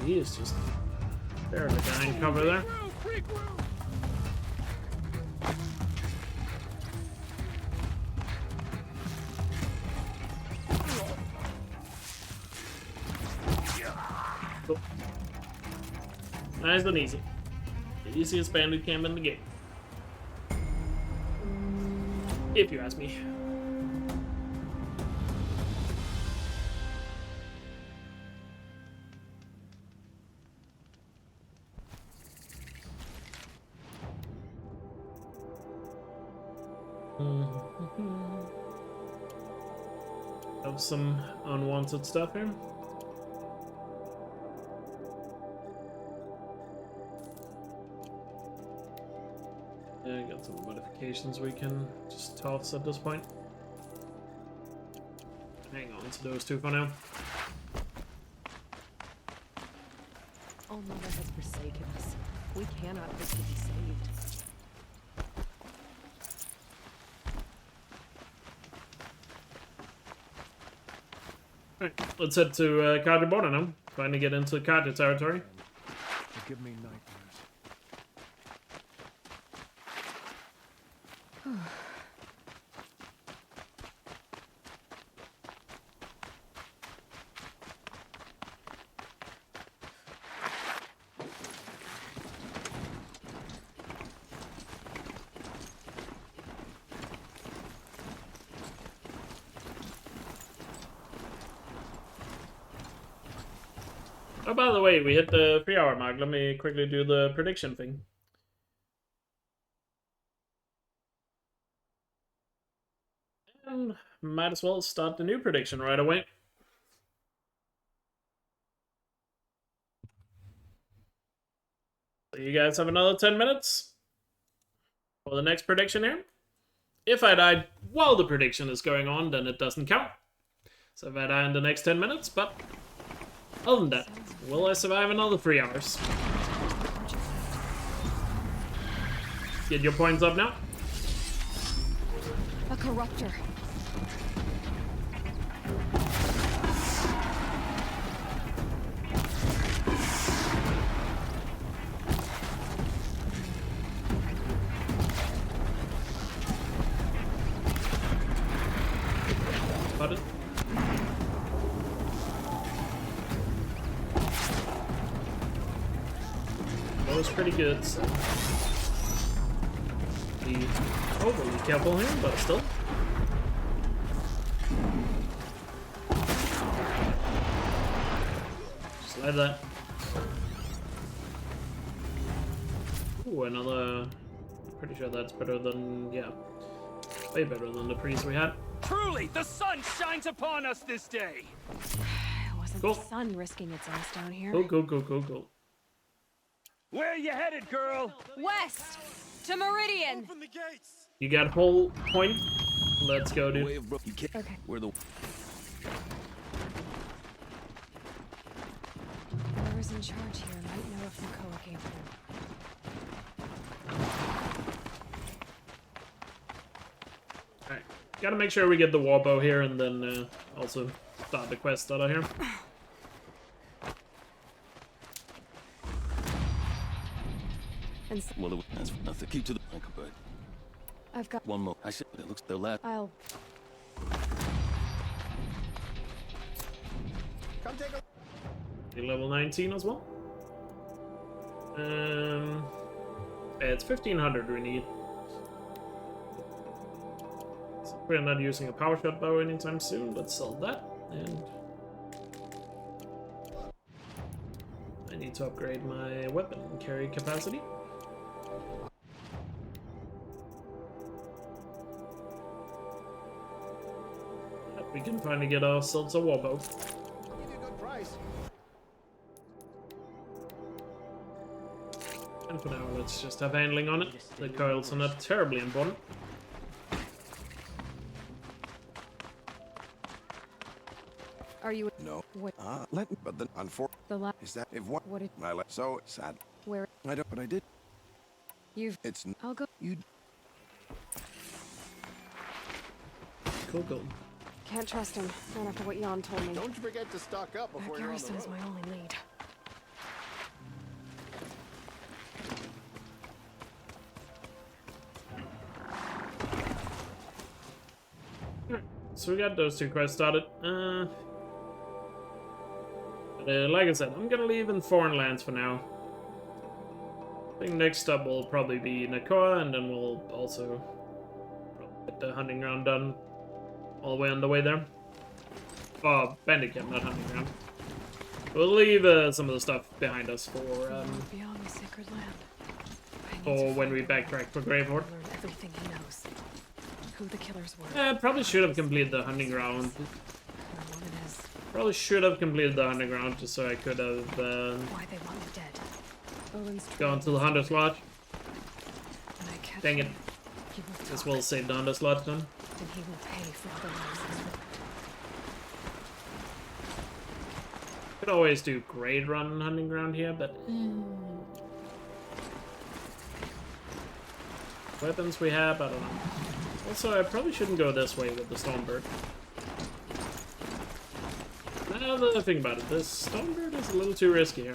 S1: He is just barely behind cover there. Cool. Nice and easy. The easiest bandit camp in the game. If you ask me. Have some unwanted stuff here. Yeah, got some modifications we can just toss at this point. Hang on to those two for now.
S4: All Mother has forsaken us. We cannot hope to be saved.
S1: Alright, let's head to Carter border now. Trying to get into Carter territory.
S3: Give me nightmares.
S1: Oh, by the way, we hit the 3-hour mark. Let me quickly do the prediction thing. And might as well start the new prediction right away. So you guys have another 10 minutes for the next prediction here. If I died while the prediction is going on, then it doesn't count. So if I die in the next 10 minutes, but other than that, will I survive another 3 hours? Get your points up now.
S2: A corruptor.
S1: Got it. That was pretty good. So. Be overly careful here, but still. Just like that. Ooh, another. Pretty sure that's better than, yeah, way better than the priest we had.
S8: Truly, the sun shines upon us this day.
S4: It wasn't
S1: Cool.
S4: the sun risking its ice down here.
S1: Go.
S8: Where are you headed, girl?
S14: West to Meridian.
S8: Open the gates.
S1: You got whole point. Let's go, dude.
S4: Okay.
S5: We're the
S4: Whoever's in charge here might know if Nakoa came through.
S1: Alright. Gotta make sure we get the warbow here and then also start the quest out of here.
S4: And
S5: well, that's nothing. Keep to the but
S4: I've got
S5: one more. I said it looks the last.
S4: I'll
S5: Come take a
S1: Level 19 as well. It's 1500 we need. So we're not using a power shot bow anytime soon. Let's sell that. And I need to upgrade my weapon carry capacity. We can finally get ourselves a warbow. And for now, let's just have handling on it. The coils are not terribly important.
S4: Are you
S5: No.
S4: what
S5: Let me, but then
S4: the la
S5: is that if what
S4: what did
S5: my life so sad.
S4: where
S5: I don't, but I did.
S4: you've
S5: It's
S4: I'll go
S5: you.
S1: Cool.
S4: can't trust him, not after what Jan told me.
S16: Don't you forget to stock up before
S4: That
S16: you're on the
S4: garrison's
S16: road.
S4: my only lead.
S1: So we got those two quests started. Like I said, I'm gonna leave in foreign lands for now. I think next up will probably be Nakoa, and then we'll also probably get the hunting ground done all the way on the way there. Oh, bandit camp, not hunting ground. We'll leave some of the stuff behind us for
S4: Beyond the sacred land.
S1: for when we backtrack for Gravehorde.
S4: Learn everything he knows. Who the killers were.
S1: Probably should have completed the hunting ground.
S4: Or what it is.
S1: Probably should have completed the hunting ground just so I could have
S4: Why they want me dead. Owen's
S1: gone to the Hunter's Lodge.
S4: When I catch
S1: Dang it.
S4: him, he will
S1: Guess
S4: talk,
S1: we'll save the Hunter's Lodge then.
S4: and he will pay for all the lives he's ruined.
S1: Could always do grade run hunting ground here, but weapons we have, I don't know. Also, I probably shouldn't go this way with the Stormbird. Now that I think about it, this Stormbird is a little too risky here.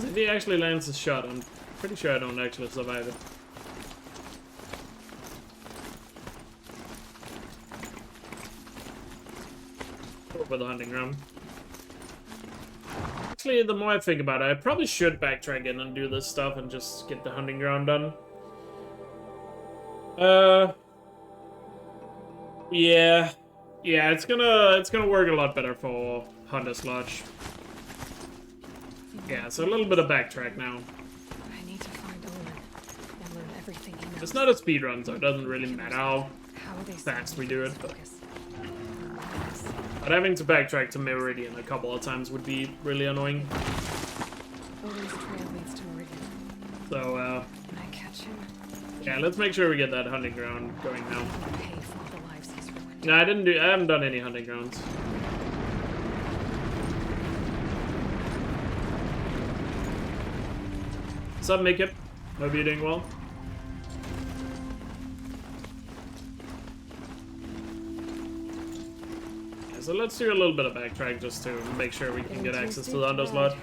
S1: If he actually lands a shot, I'm pretty sure I don't actually survive it. Go for the hunting ground. Actually, the more I think about it, I probably should backtrack in and do this stuff and just get the hunting ground done. Yeah. Yeah, it's gonna work a lot better for Hunter's Lodge. Yeah, so a little bit of backtrack now.
S4: I need to find Owen and learn everything he knows.
S1: It's not a speedrun, so it doesn't really matter how fast we do it. But having to backtrack to Meridian a couple of times would be really annoying.
S4: Owen's trail leads to Meridian.
S1: So,
S4: Can I catch him?
S1: yeah, let's make sure we get that hunting ground going now.
S4: Pay for all the lives he's ruined.
S1: No, I haven't done any hunting grounds. What's up, Make It? Hope you're doing well. Yeah, so let's do a little bit of backtrack just to make sure we can get access to the Hunter's Lodge.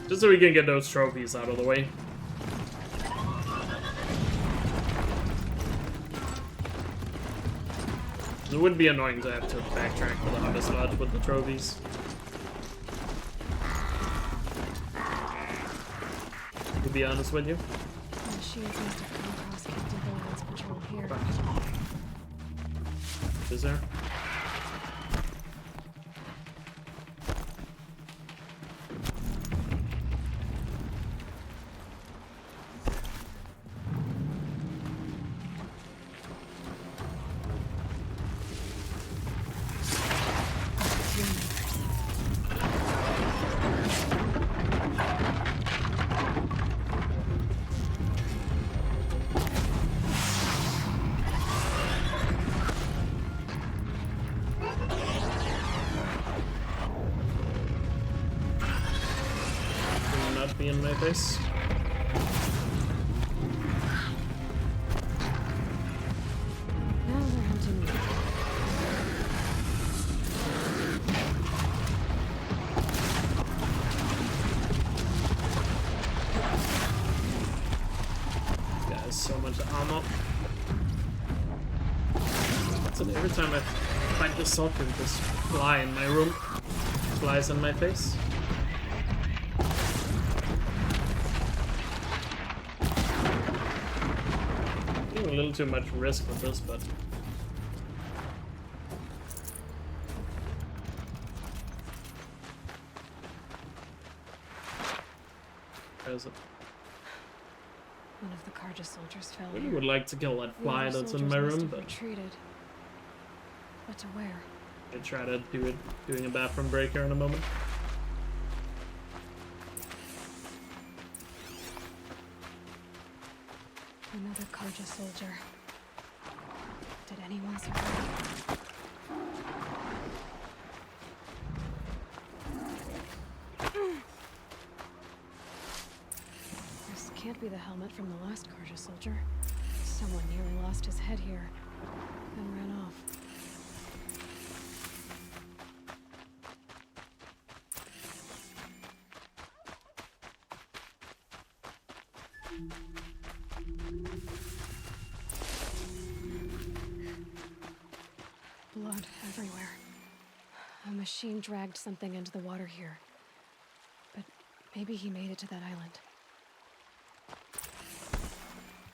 S1: Just so we can get those trophies out of the way. It would be annoying to have to backtrack for the Hunter's Lodge with the trophies. To be honest with you.
S4: The machines must have come across Captain Boland's patrol here.
S1: Is there? Be in my face.
S4: Now they're hunting me.
S1: Guys, so much ammo. So every time I fight the soccer, just fly in my room. Flies in my face. A little too much risk with this, but where is it?
S4: One of the Karja soldiers fell
S1: I
S4: here.
S1: would like to kill that fly that's in my room, but
S4: retreated. But to where?
S1: I try to do it doing a bathroom break here in a moment.
S4: Another Karja soldier. Did anyone survive? This can't be the helmet from the last Karja soldier. Someone nearly lost his head here, then ran off. Blood everywhere. A machine dragged something into the water here. But maybe he made it to that island.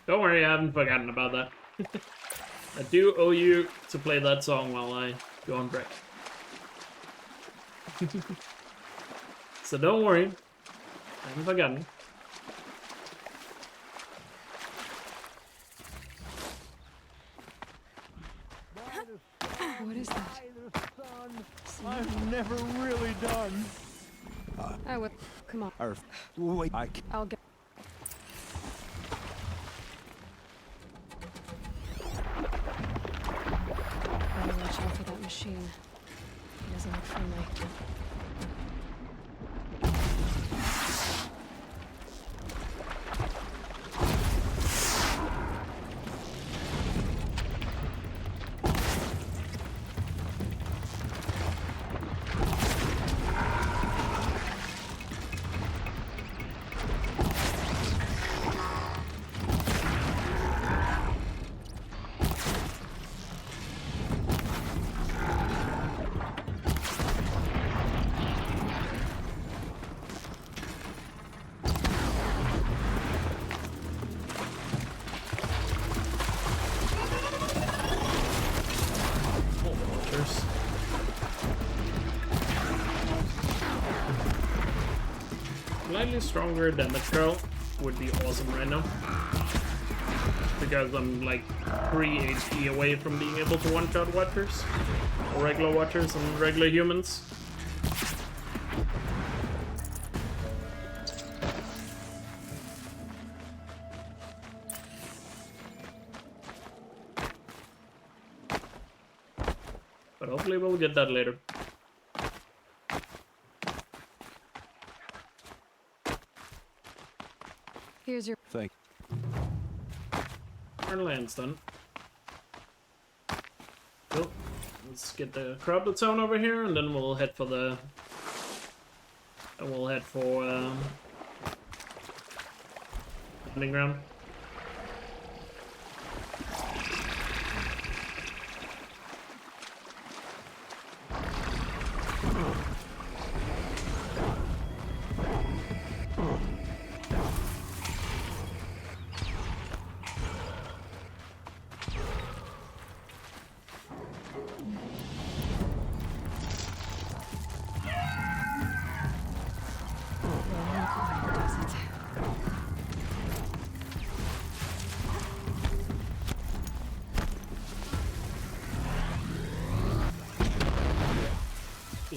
S1: Don't worry, I haven't forgotten about that. I do owe you to play that song while I go on break. So don't worry, I haven't forgotten.
S4: What is that?
S8: I'm never really done.
S4: Oh, what? Come on.
S8: Wait,
S4: I'll get. Better watch out for that machine. He doesn't look friendly.
S1: slightly stronger damage curl would be awesome right now. Because I'm like 3 HP away from being able to one-shot watchers. Or regular watchers and regular humans. But hopefully we'll get that later.
S4: Here's your...
S5: Thank
S1: Our land's done. Cool. Let's get the crowded zone over here, and then we'll head for the... And we'll head for... landing ground.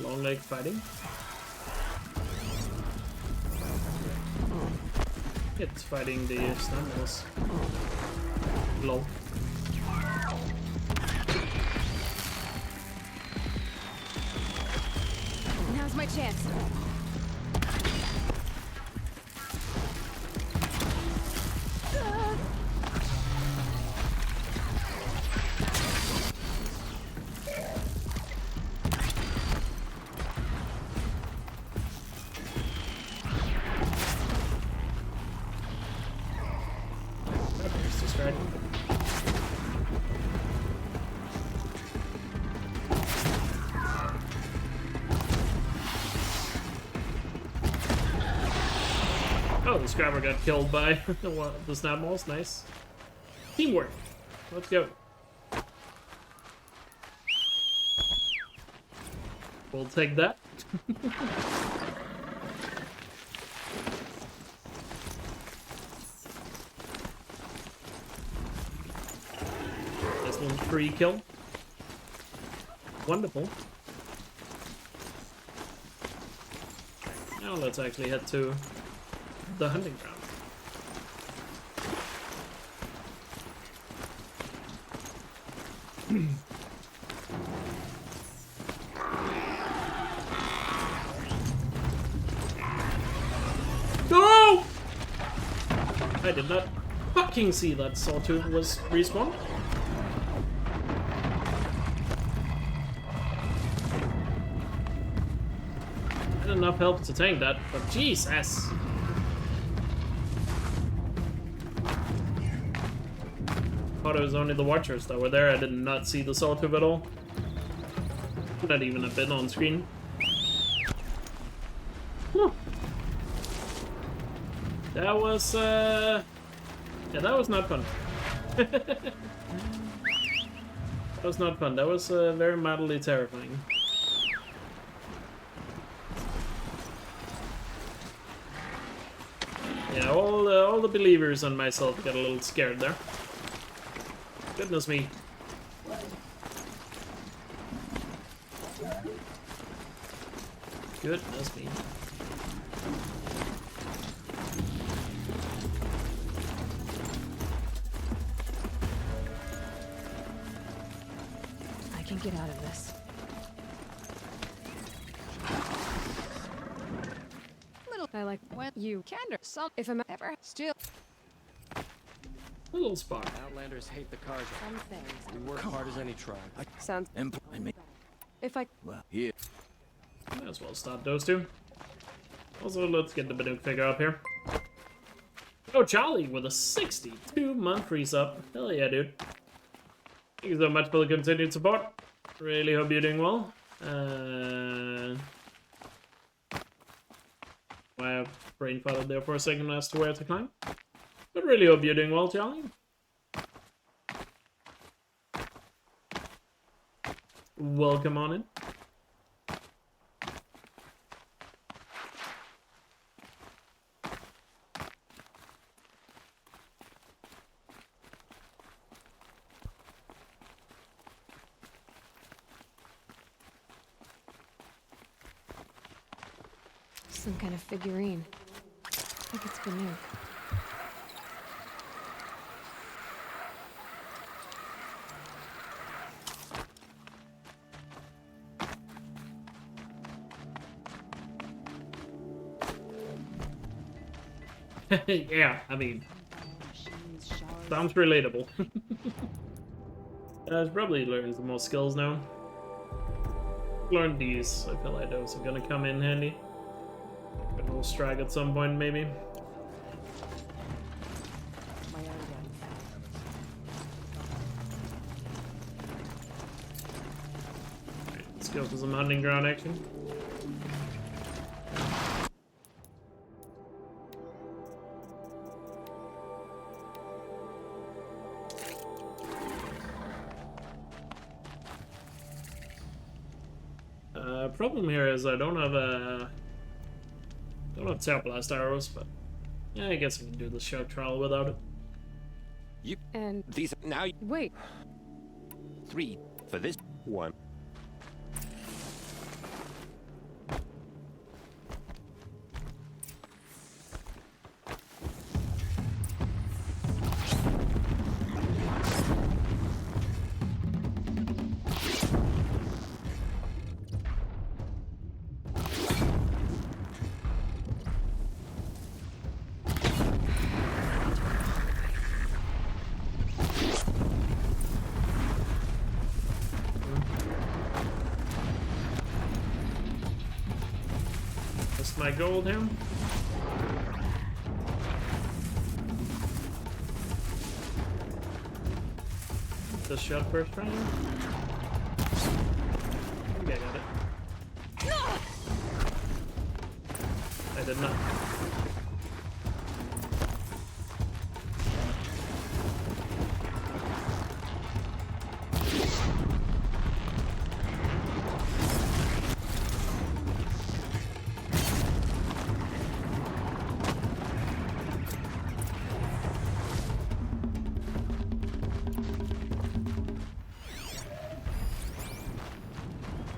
S1: Long leg fighting. It's fighting the snammers. Lol.
S2: Now's my chance.
S1: Oh, the Scrabber got killed by the snap balls. Nice. Teamwork. Let's go. We'll take that. This one's free kill. Wonderful. Now let's actually head to the hunting ground. No! I did not fucking see that sawtooth was respawned. Had enough help to tank that, but Jesus! I thought it was only the watchers that were there. I did not see the sawtooth at all. Not even a bit on screen. Whew. That was, yeah, that was not fun. That was not fun. That was very mildly terrifying. Yeah, all the believers and myself got a little scared there. Goodness me. Goodness me.
S4: I can get out of this. Little I like when you can or some if I'm ever still.
S1: A little spot.
S5: Outlanders hate the cargo.
S4: Some things.
S5: We work hard as any tribe.
S4: Sounds if I
S5: Well, here.
S1: Might as well stop those two. Also, let's get the Baduk figure up here. Oh, Charlie with a 62-month resub. Hell yeah, dude. Thank you so much for the continued support. Really hope you're doing well. I brain farted there for a second as to where to climb. But really hope you're doing well, Charlie. Welcome on in.
S4: Some kind of figurine. I think it's Banuk.
S1: Yeah, I mean, sounds relatable. I've probably learned some more skills now. Learn these. I feel like those are gonna come in handy. A little strike at some point, maybe. Right, let's go for some hunting ground action. Problem here is I don't have tail blast arrows, but yeah, I guess I can do the shout trial without it.
S4: And
S10: These now.
S4: wait,
S10: 3 for this one.
S1: That's my gold here. This shot first round. Okay, I got it. I did not.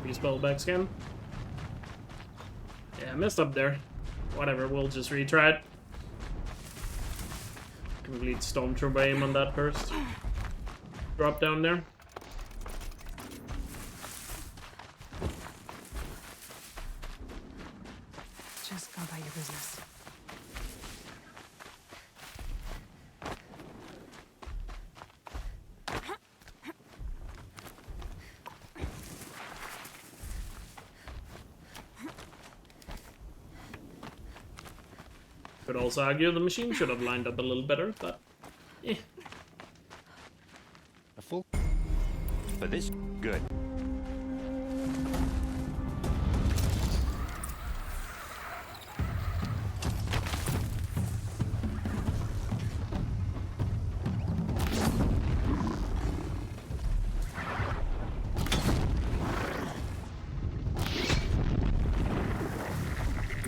S1: Spellback scan. Yeah, I messed up there. Whatever, we'll just retry it. Complete Stormtrooper aim on that first. Drop down there.
S4: just go about your business.
S1: Could also argue the machine should have lined up a little better, but eh.
S10: A full for this good.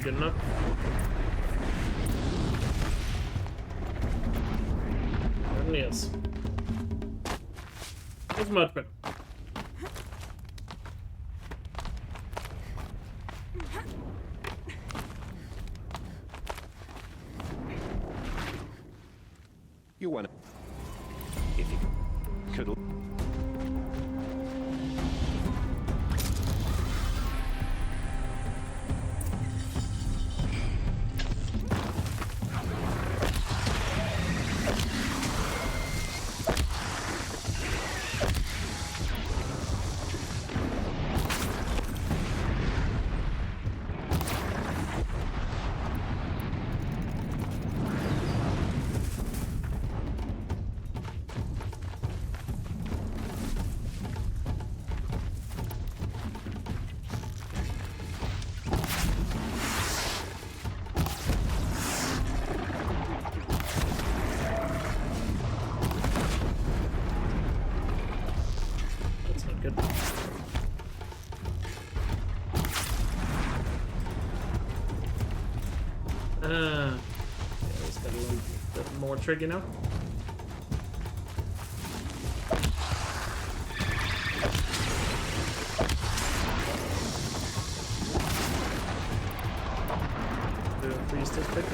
S1: Good enough. Certainly is. It's much better.
S10: You want to, if you could.
S1: That's not good. Yeah, it's got a little bit more tricky now.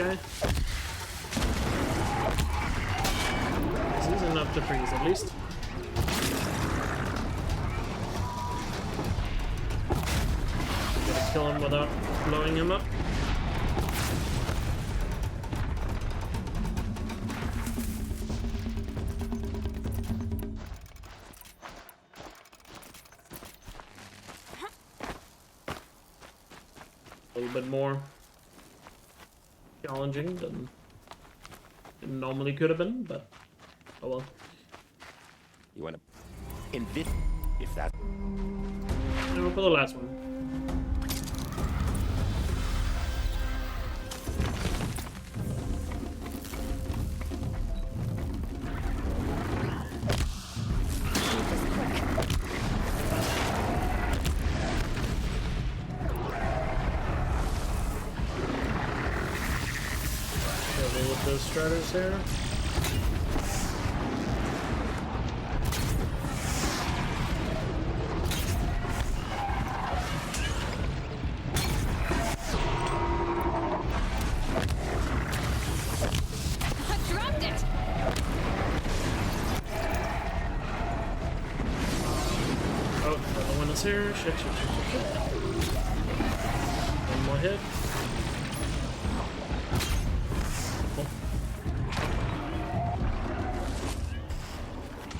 S1: guy. This is enough to freeze, at least. Gotta kill him without blowing him up. A little bit more challenging than it normally could have been, but oh well.
S10: You wanna invent if that
S1: Now for the last one. With those striders here.
S2: I dropped it.
S1: Oh, the other one is here. Shit. One more hit.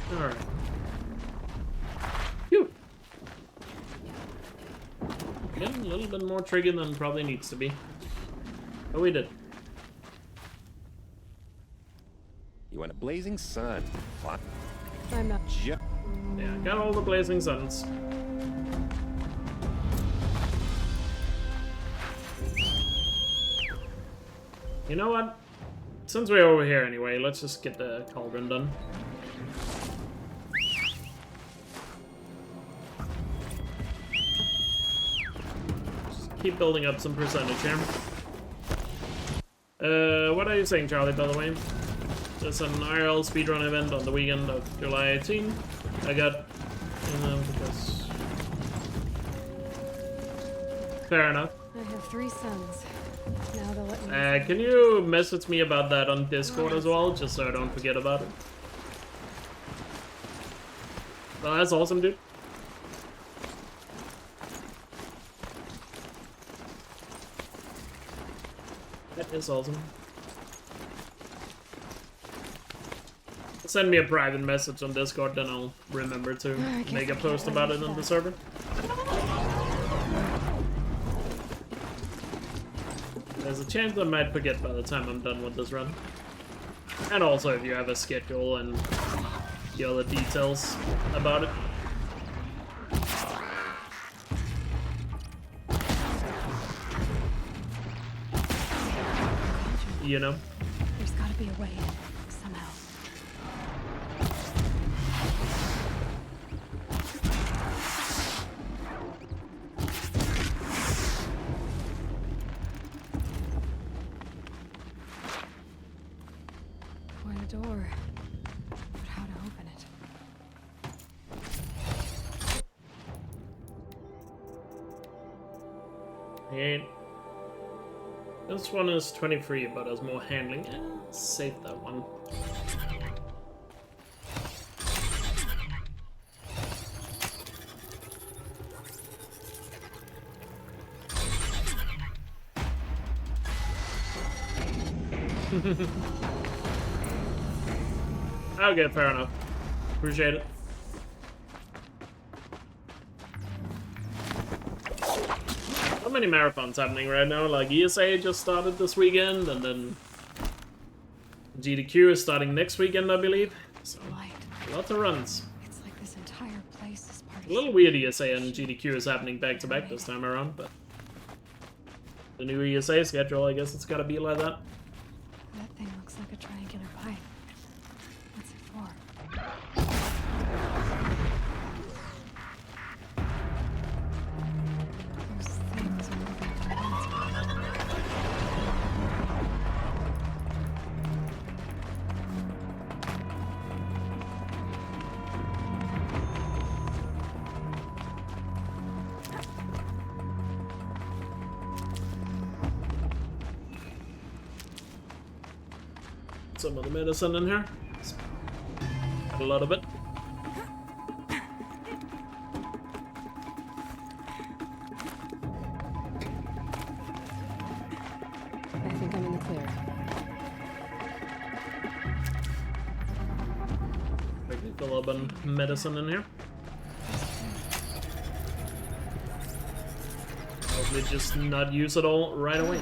S1: Alright. Phew. Again, a little bit more tricky than probably needs to be. But we did.
S10: you want a blazing sun? What?
S4: I'm not.
S1: Yeah, got all the blazing suns. You know what? Since we're over here anyway, let's just get the cauldron done. Just keep building up some percentage here. What are you saying, Charlie, by the way? There's an IRL speedrun event on the weekend of July 18. I got... because... Fair enough.
S4: I have 3 sons. Now they'll let me.
S1: Can you message me about that on Discord as well, just so I don't forget about it? Well, that's awesome, dude. That is awesome. Send me a private message on Discord, then I'll remember to make a post about it on the server. There's a chance I might forget by the time I'm done with this run. And also if you have a schedule and the other details about it. You know?
S4: There's gotta be a way, somehow. Quite a door, but how to open it?
S1: Ain't. This one is 23, but has more handling. Save that one. Okay, fair enough. Appreciate it. So many marathons happening right now. Like ESA just started this weekend, and then GDQ is starting next weekend, I believe. So lots of runs.
S4: It's like this entire place is part of
S1: A little weird ESA and GDQ is happening back to back this time around, but the new ESA schedule, I guess it's gotta be like that.
S4: That thing looks like a triangular pipe. What's it for? Those things are moving towards me.
S1: some of the medicine in here. A lot of it.
S4: I think I'm in the clear.
S1: Quickly fill up on medicine in here. Hopefully just not use it all right away.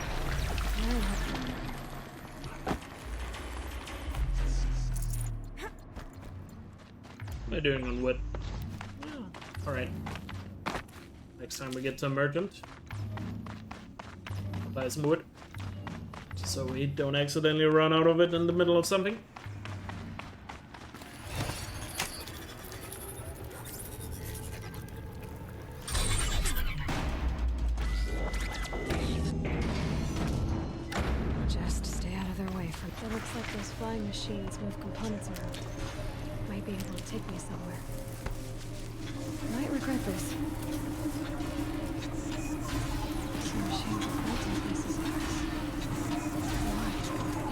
S1: What am I doing on wood? Yeah. Alright. Next time we get to a merchant, buy some wood. So we don't accidentally run out of it in the middle of something.
S4: Just stay out of their way for... It looks like those flying machines move components around. Might be able to take me somewhere. Might regret this. Some machines are built in places like this. Why? That's the heart of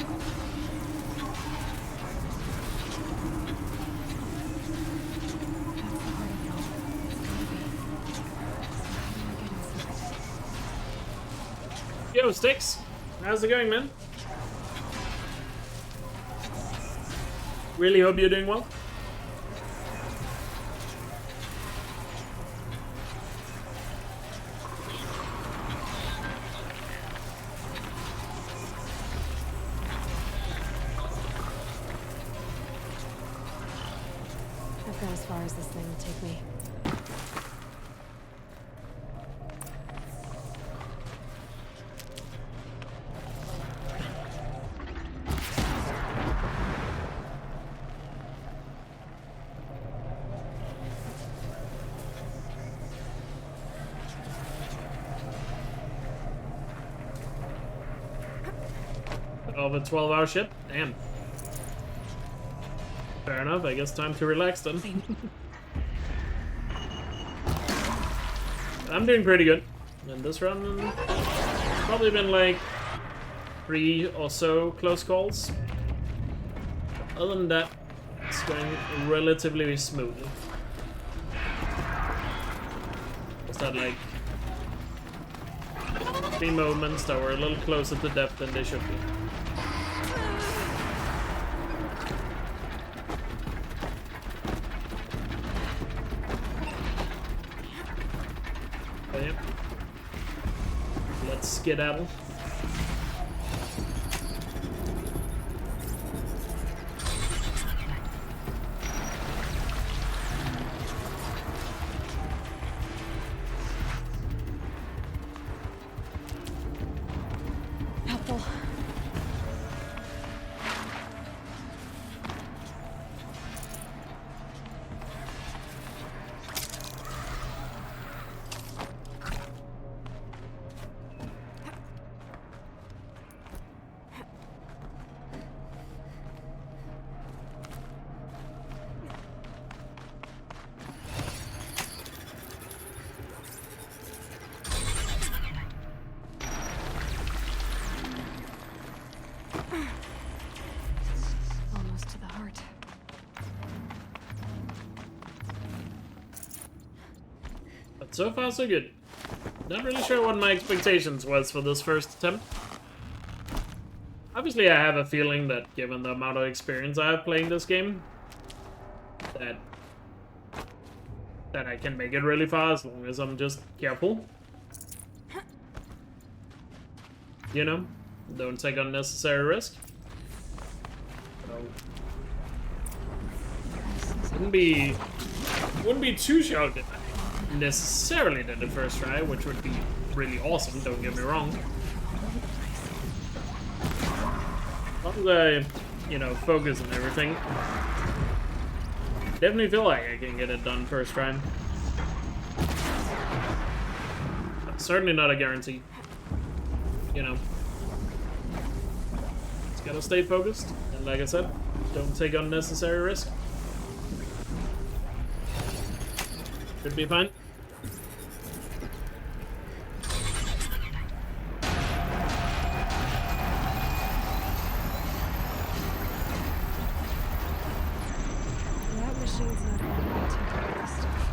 S4: it all. It's gotta be. So how do I get inside?
S1: Yo, Sticks! How's it going, man? Really hope you're doing well.
S4: I've got as far as this thing will take me.
S1: Of a 12-hour ship? Damn. Fair enough, I guess time to relax then. I'm doing pretty good. In this run, probably been like 3 or so close calls. Other than that, it's going relatively smoothly. Just had like 3 moments that were a little closer to depth than they should be. But yeah. Let's skedaddle.
S4: Helpful. Almost to the heart.
S1: But so far so good. Not really sure what my expectations was for this first attempt. Obviously I have a feeling that given the amount of experience I have playing this game, that I can make it really far as long as I'm just careful. You know? Don't take unnecessary risk. So, wouldn't be too shocked if I necessarily did the first try, which would be really awesome, don't get me wrong. As long as I, you know, focus and everything. Definitely feel like I can get it done first try. But certainly not a guarantee. You know. Just gotta stay focused, and like I said, don't take unnecessary risk. Should be fine.
S2: machine's not allowed to temporary this stuff.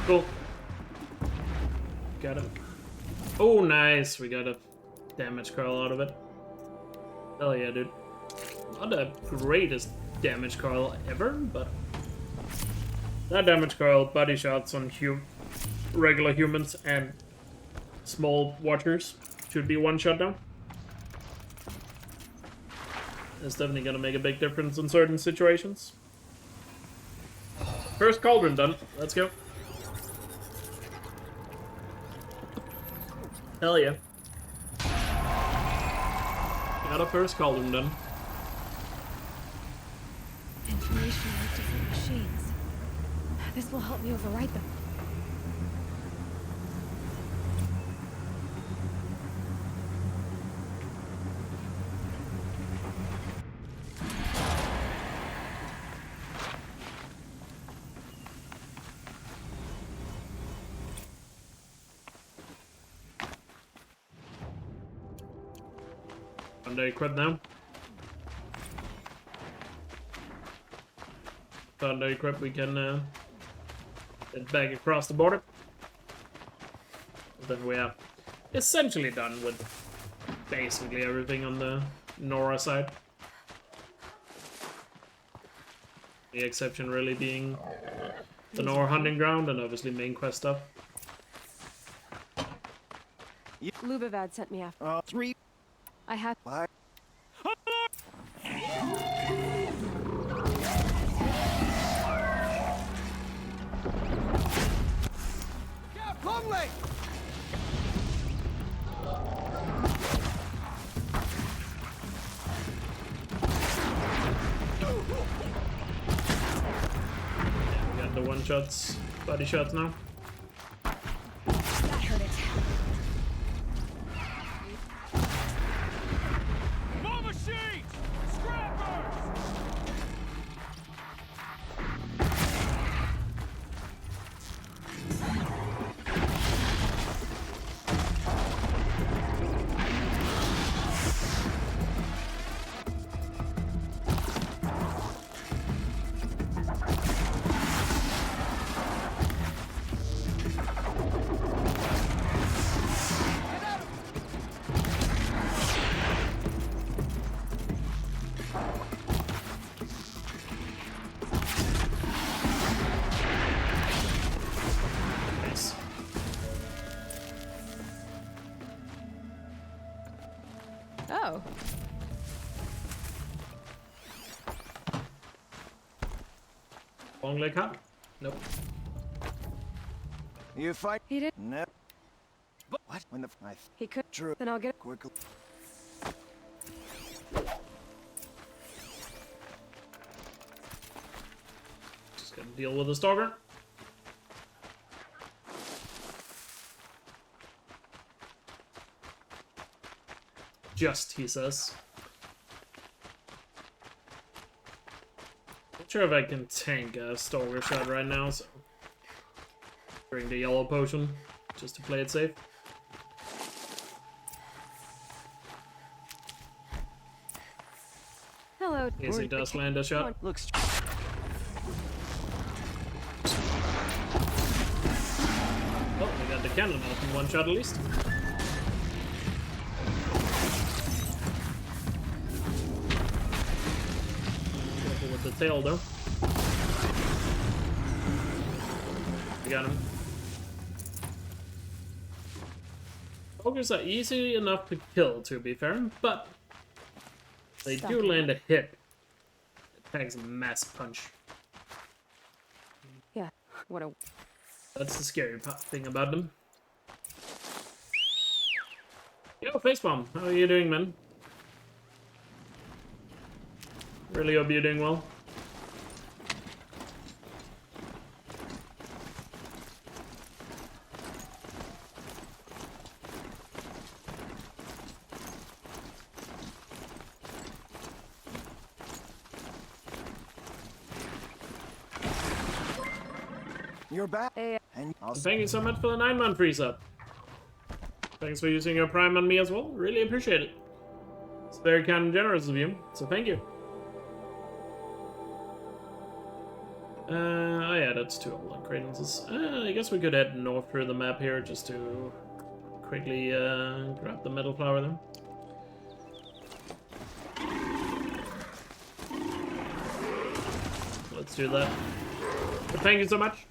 S1: Cool. Got it. Oh, nice. We got a damage coil out of it. Hell yeah, dude. Not the greatest damage coil ever, but that damage coil, body shots on regular humans and small watchers should be one shot down. It's definitely gonna make a big difference in certain situations. First cauldron done. Let's go. Hell yeah. Got a first cauldron done.
S2: Information about different machines. This will help me override them.
S1: Found a crud now. Found a crud we can head back across the border. Then we are essentially done with basically everything on the Nora side. The exception really being the Nora hunting ground and obviously main quest stuff.
S4: Lubavad sent me after.
S5: 3.
S4: I had.
S5: Bye.
S3: Yeah, Plumley!
S1: We got the one shots, body shots now.
S2: That hurt it.
S8: More machines! Scrappers!
S1: Nice.
S4: Oh.
S1: Long leg cut? Nope.
S5: You fight?
S4: He did.
S5: No. But what? When the I
S4: He could.
S5: drew
S4: Then I'll get.
S5: quickly.
S1: Just gonna deal with the stalker. Just, he says. Not sure if I can tank a stalker shot right now, so bring the yellow potion just to play it safe.
S4: Hello.
S1: Yes, he does land a shot.
S15: Looks.
S1: Oh, we got the cannon out in one shot at least. Careful with the tail though. We got him. Ogres are easy enough to kill, to be fair, but they do land a hit. It packs a massive punch.
S4: Yeah. What a.
S1: That's the scary thing about them. Yo, Facepalm, how are you doing, man? Really hope you're doing well.
S5: You're back. And
S1: Thank you so much for the 9-month free sub. Thanks for using your Prime on me as well. Really appreciate it. It's very kind and generous of you, so thank you. Oh yeah, that's 2 Outland Cradles. I guess we could head north through the map here just to quickly grab the metal flower there. Let's do that. But thank you so much.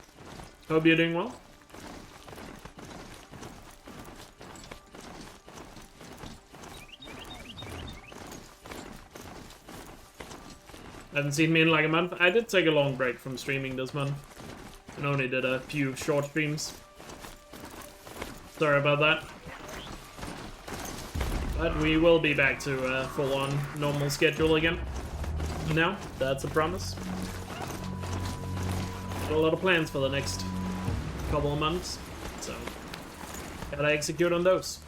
S1: Hope you're doing well. Haven't seen me in like a month. I did take a long break from streaming this month and only did a few short streams. Sorry about that. But we will be back to a full-on normal schedule again. Now, that's a promise. Got a lot of plans for the next couple of months, so gotta execute on those.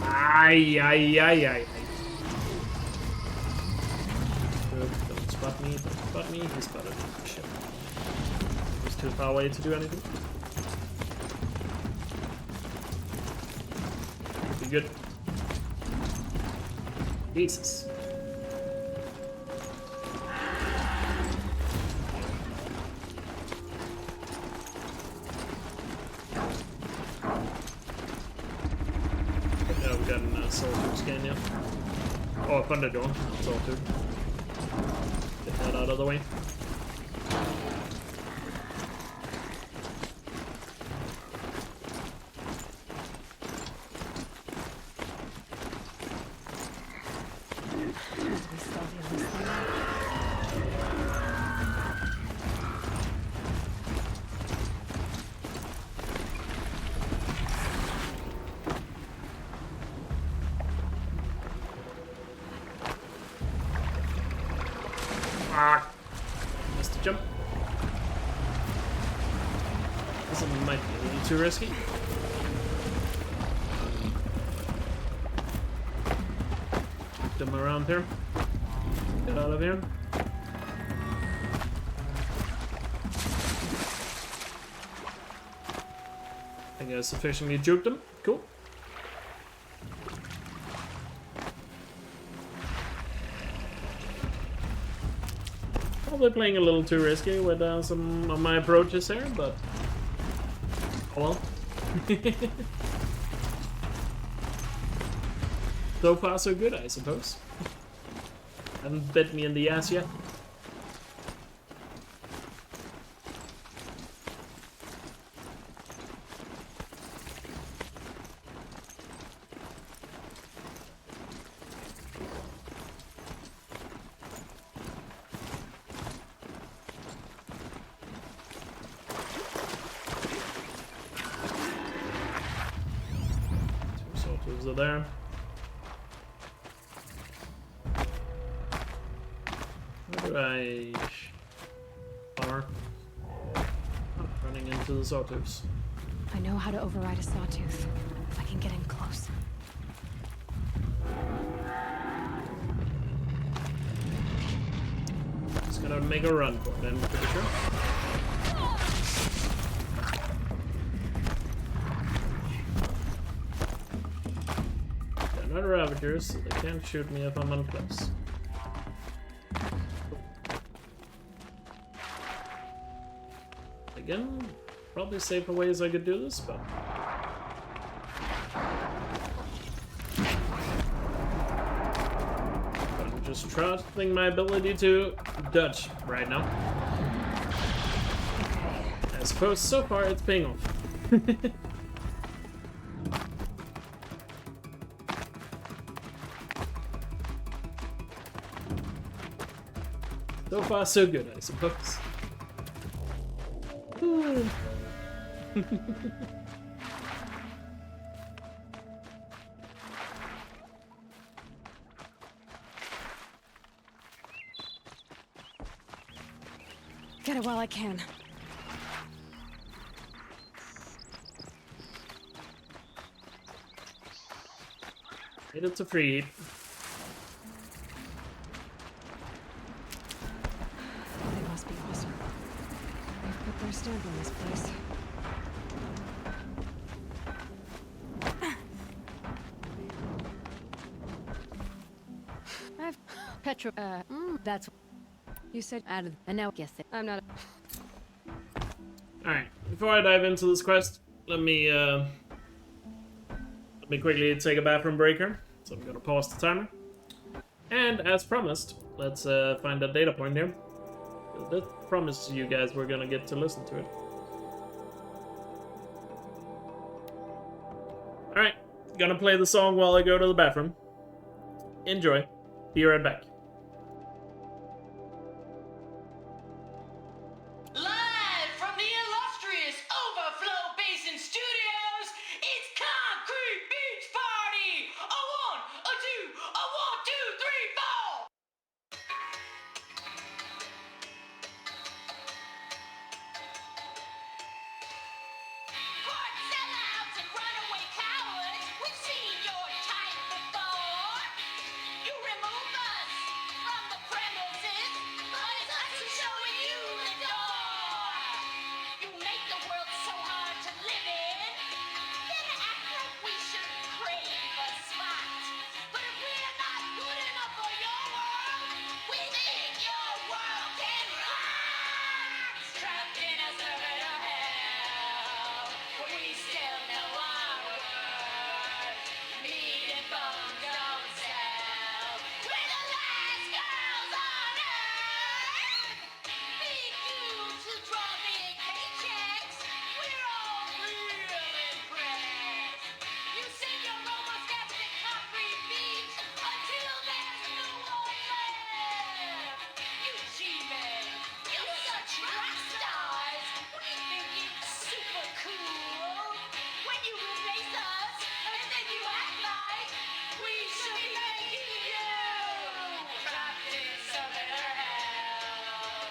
S1: Ay, ay, ay, ay. Good, don't spot me, don't spot me. He spotted me. Shit. He's too far away to do anything. Be good. Jesus. Yeah, we got an Sawtooth scan yet. Oh, Thunderjaw, Sawtooth. Get that out of the way. Ah! Missed the jump. This one might be a little too risky. Them around here. Get out of here. I think I sufficiently juked them. Cool. Probably playing a little too risky with some of my approaches here, but oh well. So far so good, I suppose. Haven't bit me in the ass yet. Are there. Where do I are running into the sawtooths?
S4: I know how to override a sawtooth. If I can get in close.
S1: Just gonna make a run for it, I'm pretty sure. They're not Ravagers, so they can't shoot me if I'm unclose. Again, probably safer ways I could do this, but I'm just trusting my ability to dodge right now. I suppose so far it's paying off. So far so good, I suppose.
S4: Get it while I can.
S1: Made it to free.
S4: They must be awesome. They've put their stamp on this place. I've Petra. That's. You said added, and now guess it. I'm not.
S1: Alright, before I dive into this quest, let me quickly take a bathroom breaker. So I'm gonna pause the timer. And as promised, let's find a data point here. I promised you guys we're gonna get to listen to it. Alright, gonna play the song while I go to the bathroom. Enjoy. Be right back.
S16: Live from the illustrious Overflow Basin Studios, it's Concrete Beach Party! A one, a two, a 1, 2, 3, 4! Court sellouts and runaway cowards, we've seen your type before. You remove us from the premises, but it's us who's showing you the door. You make the world so hard to live in, then act like we should crave a spot. But if we're not good enough for your world, we think your world can rot. Trapped in a circuit of hell, we still know our worth. Meat and bones don't sell. We're the last girls on earth. Big dudes who draw big paychecks. We're all real impressed. You sing your homo-skeptic concrete beach until there's no one left. You G-men, you're such rock stars. We think it's super cool when you replace us and then you act like we should be making you. Trapped in summer hell,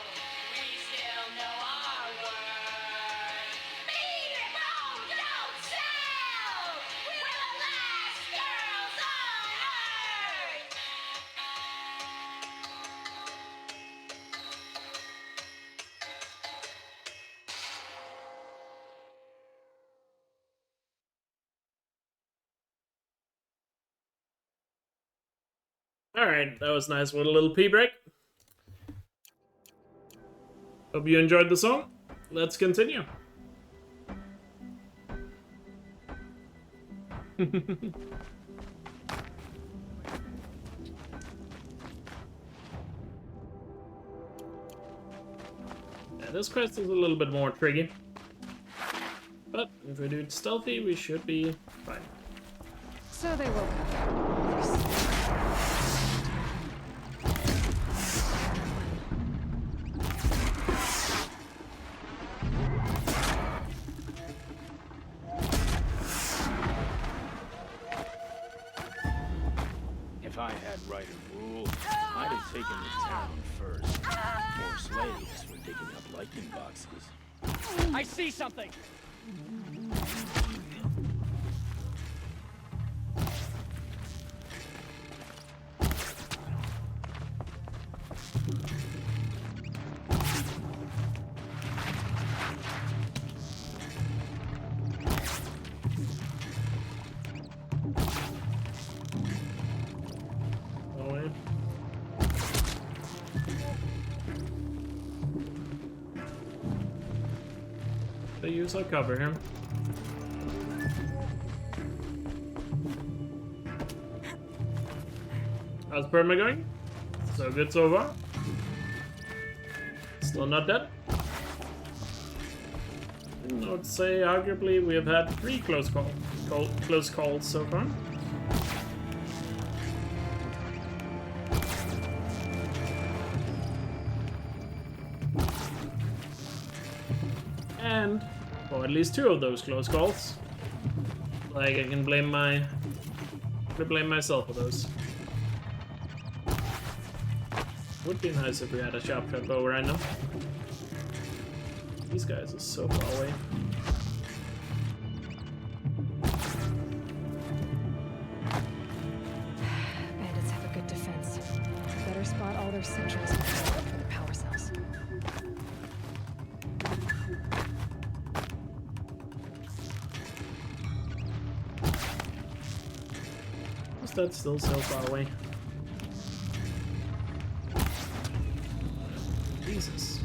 S16: we still know our worth. Meat and bones don't sell. We're the last girls on earth.
S1: Alright, that was nice with a little pee break. Hope you enjoyed the song. Let's continue. Yeah, this quest is a little bit more tricky. But if we do it stealthy, we should be fine.
S4: So they woke up.
S8: If I had right of rule, I'd have taken the town first. More slaves were digging up lightning boxes.
S13: I see something!
S1: Oh, yeah. They use our cover here. How's Perma going? So good so far. Still not dead. I would say arguably we have had 3 close calls so far. and, or at least 2 of those close calls. Like, I can blame myself for those. Would be nice if we had a sharp cut bow right now. These guys are so far away.
S4: Bandits have a good defense. Better spot all their sentries and look for the power cells.
S1: Is that still so far away? Jesus.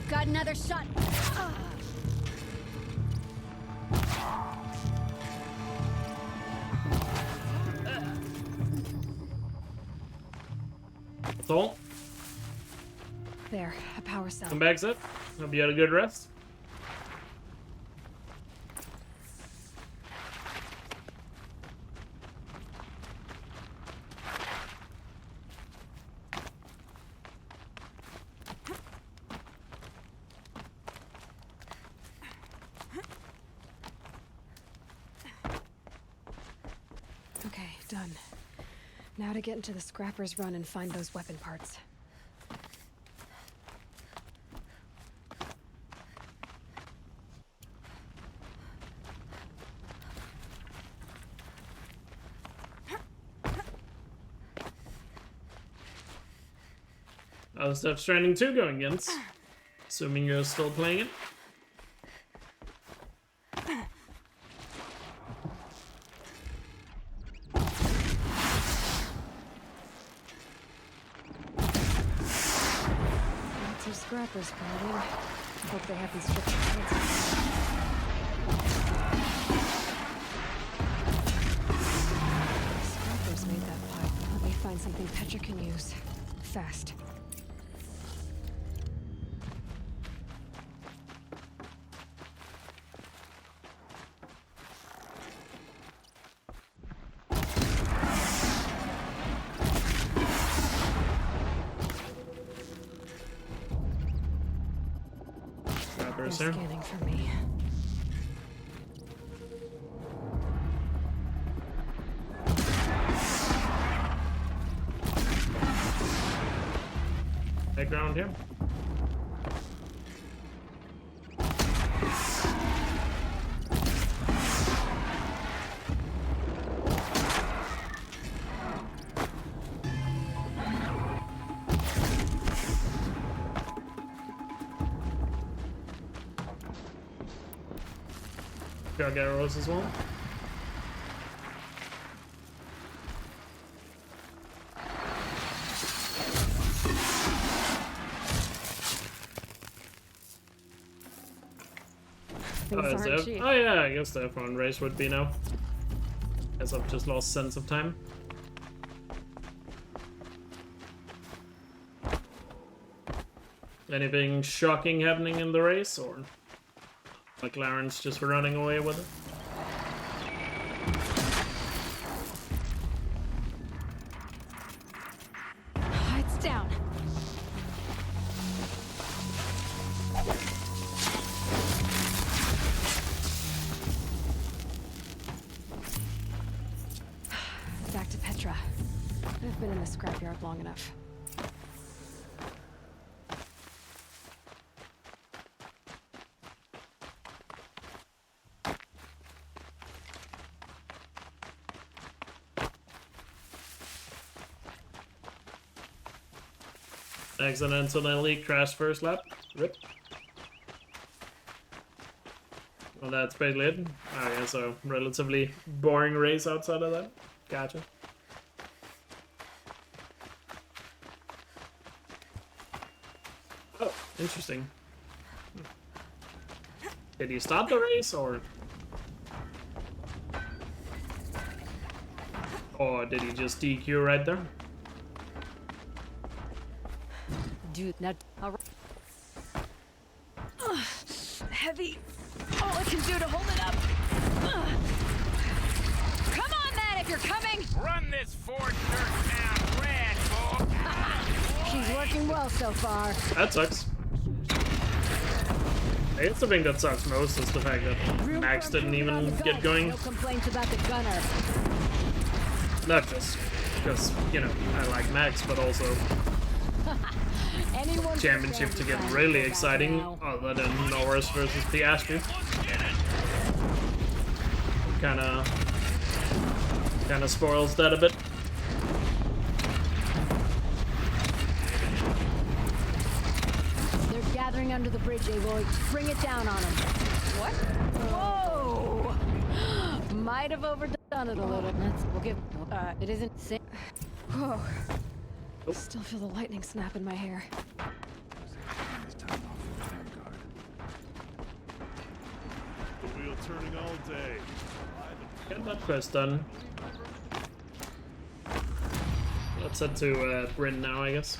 S2: Got another shot.
S1: That's all.
S4: There, a power cell.
S1: Come back, Seth. Hope you had a good rest.
S4: Okay, done. Now to get into the Scrapper's Run and find those weapon parts.
S1: How's Death Stranding 2 going, Jens? Assuming you're still playing it.
S4: Lots of Scrappers crowding. Hope they haven't stripped their heads. Scrappers made that pipe. Let me find something Petra can use. Fast. They're scanning for me.
S1: Background here. Got arrows as well. Oh yeah, I guess the F1 race would be now. Guess I've just lost sense of time. Anything shocking happening in the race, or McLaren's just running away with it?
S4: It's down. Back to Petra. I've been in the scrapyard long enough.
S1: Accidentally crashed first lap. Rip. Well, that's basically it. Okay, so relatively boring race outside of that. Gotcha. Oh, interesting. Did you start the race, or did he just DQ right there?
S4: Dude, now... Heavy.
S14: all I can do to hold it up. Come on, then, if you're coming.
S8: Run this Ford dirt town red, bull.
S14: She's working well so far.
S1: That sucks. I guess the thing that sucks most is the fact that Max didn't even get going.
S14: No complaints about the gunner.
S1: Not just because, you know, I like Max, but also championship to get really exciting, other than Norris versus Piastri. Kinda spoils that a bit.
S14: They're gathering under the bridge, Aloy. Bring it down on them. What? Whoa! Might have overdone it a little. We'll give. It isn't safe.
S4: Whoa. Still feel the lightning snap in my hair.
S17: The wheel turning all day.
S1: Get that quest done. Let's head to Bryn now, I guess.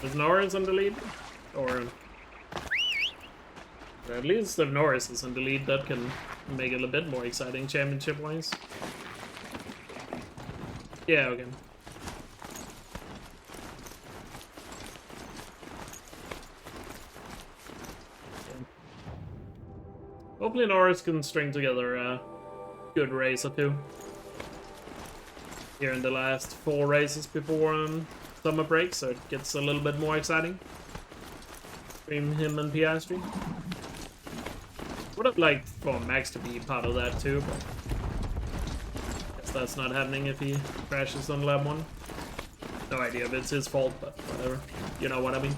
S1: Is Norris on the lead? Or at least if Norris is on the lead, that can make it a bit more exciting championship-wise. Yeah, okay. Hopefully Norris can string together a good race or two here in the last 4 races before summer break, so it gets a little bit more exciting between him and Piastri. Would have liked for Max to be part of that too, but I guess that's not happening if he crashes on lap 1. No idea if it's his fault, but whatever. You know what I mean.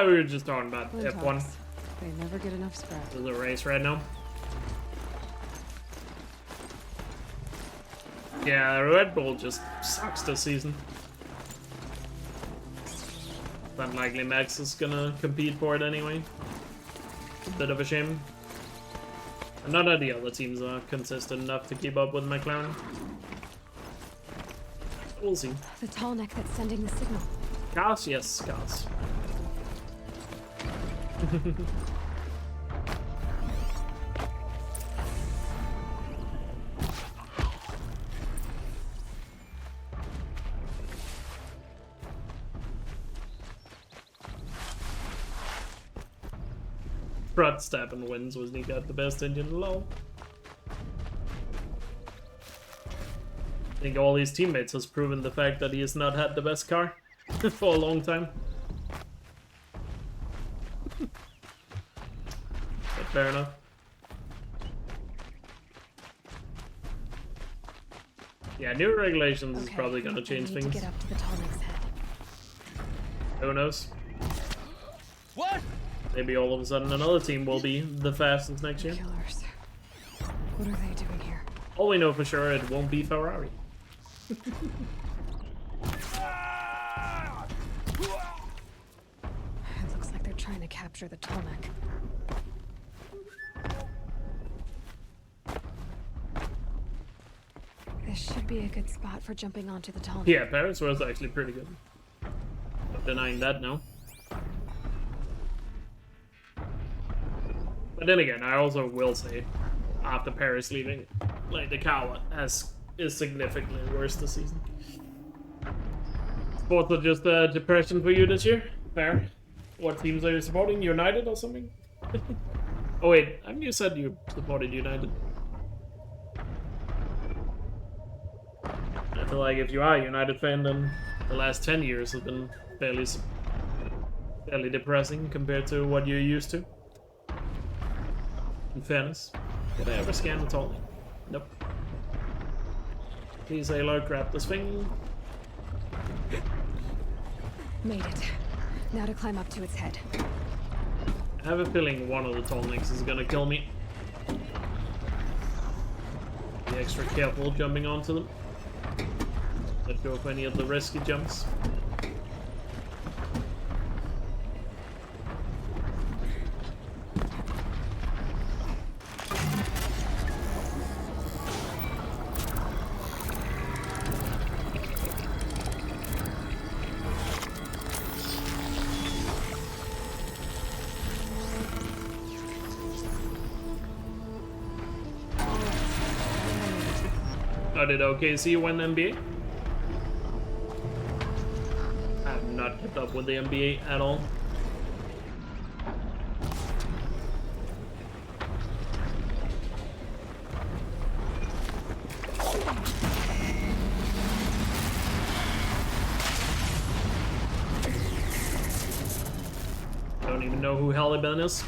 S1: We were just talking about F1.
S4: They never get enough scrap.
S1: There's a race right now. Yeah, Red Bull just sucks this season. It's unlikely Max is gonna compete for it anyway. A bit of a shame. And none of the other teams are consistent enough to keep up with McLaren. We'll see.
S4: The tall neck that's sending the signal.
S1: Cars? Yes, cars. Verstappen wins when he got the best engine low. I think all his teammates has proven the fact that he has not had the best car for a long time. But fair enough. Yeah, new regulations is probably gonna change things.
S4: To get up to the tall neck's head.
S1: Who knows?
S8: What?
S1: Maybe all of a sudden another team will be the fastest next year.
S4: Killers. What are they doing here?
S1: All we know for sure, it won't be Ferrari.
S4: It looks like they're trying to capture the tall neck. This should be a good spot for jumping onto the tall neck.
S1: Yeah, Paris was actually pretty good. Not denying that now. But then again, I also will say, after Paris leaving, like the car is significantly worse this season. Sports are just a depression for you this year? Fair. What teams are you supporting? United or something? Oh wait, you said you supported United. I feel like if you are a United fan, then the last 10 years have been fairly depressing compared to what you're used to. In fairness. Did I ever scan the tall? Nope. Please, Elkjaer, grab this thing.
S4: Made it. Now to climb up to its head.
S1: I have a feeling one of the tall necks is gonna kill me. Yeah, extra careful jumping onto them. Let go of any of the risky jumps. Oh, did OKC win the NBA? I have not kept up with the NBA at all. Don't even know who Halle Ben is.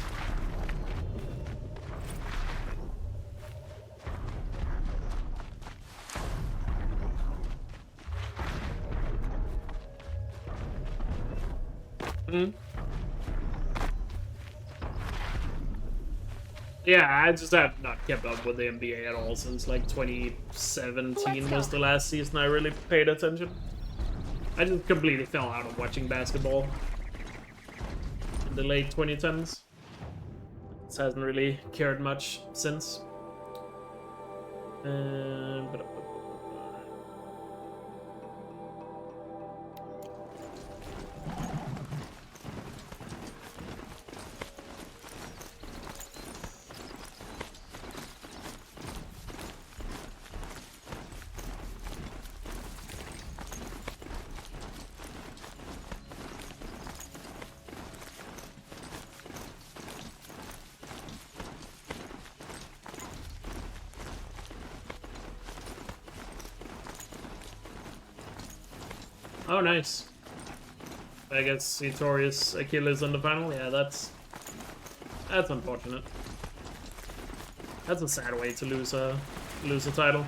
S1: Yeah, I just have not kept up with the NBA at all since like 2017 was the last season I really paid attention. I just completely fell out of watching basketball in the late 2010s. This hasn't really cared much since. Oh, nice. I guess Victorious Achilles in the final. Yeah, that's unfortunate. That's a sad way to lose a title.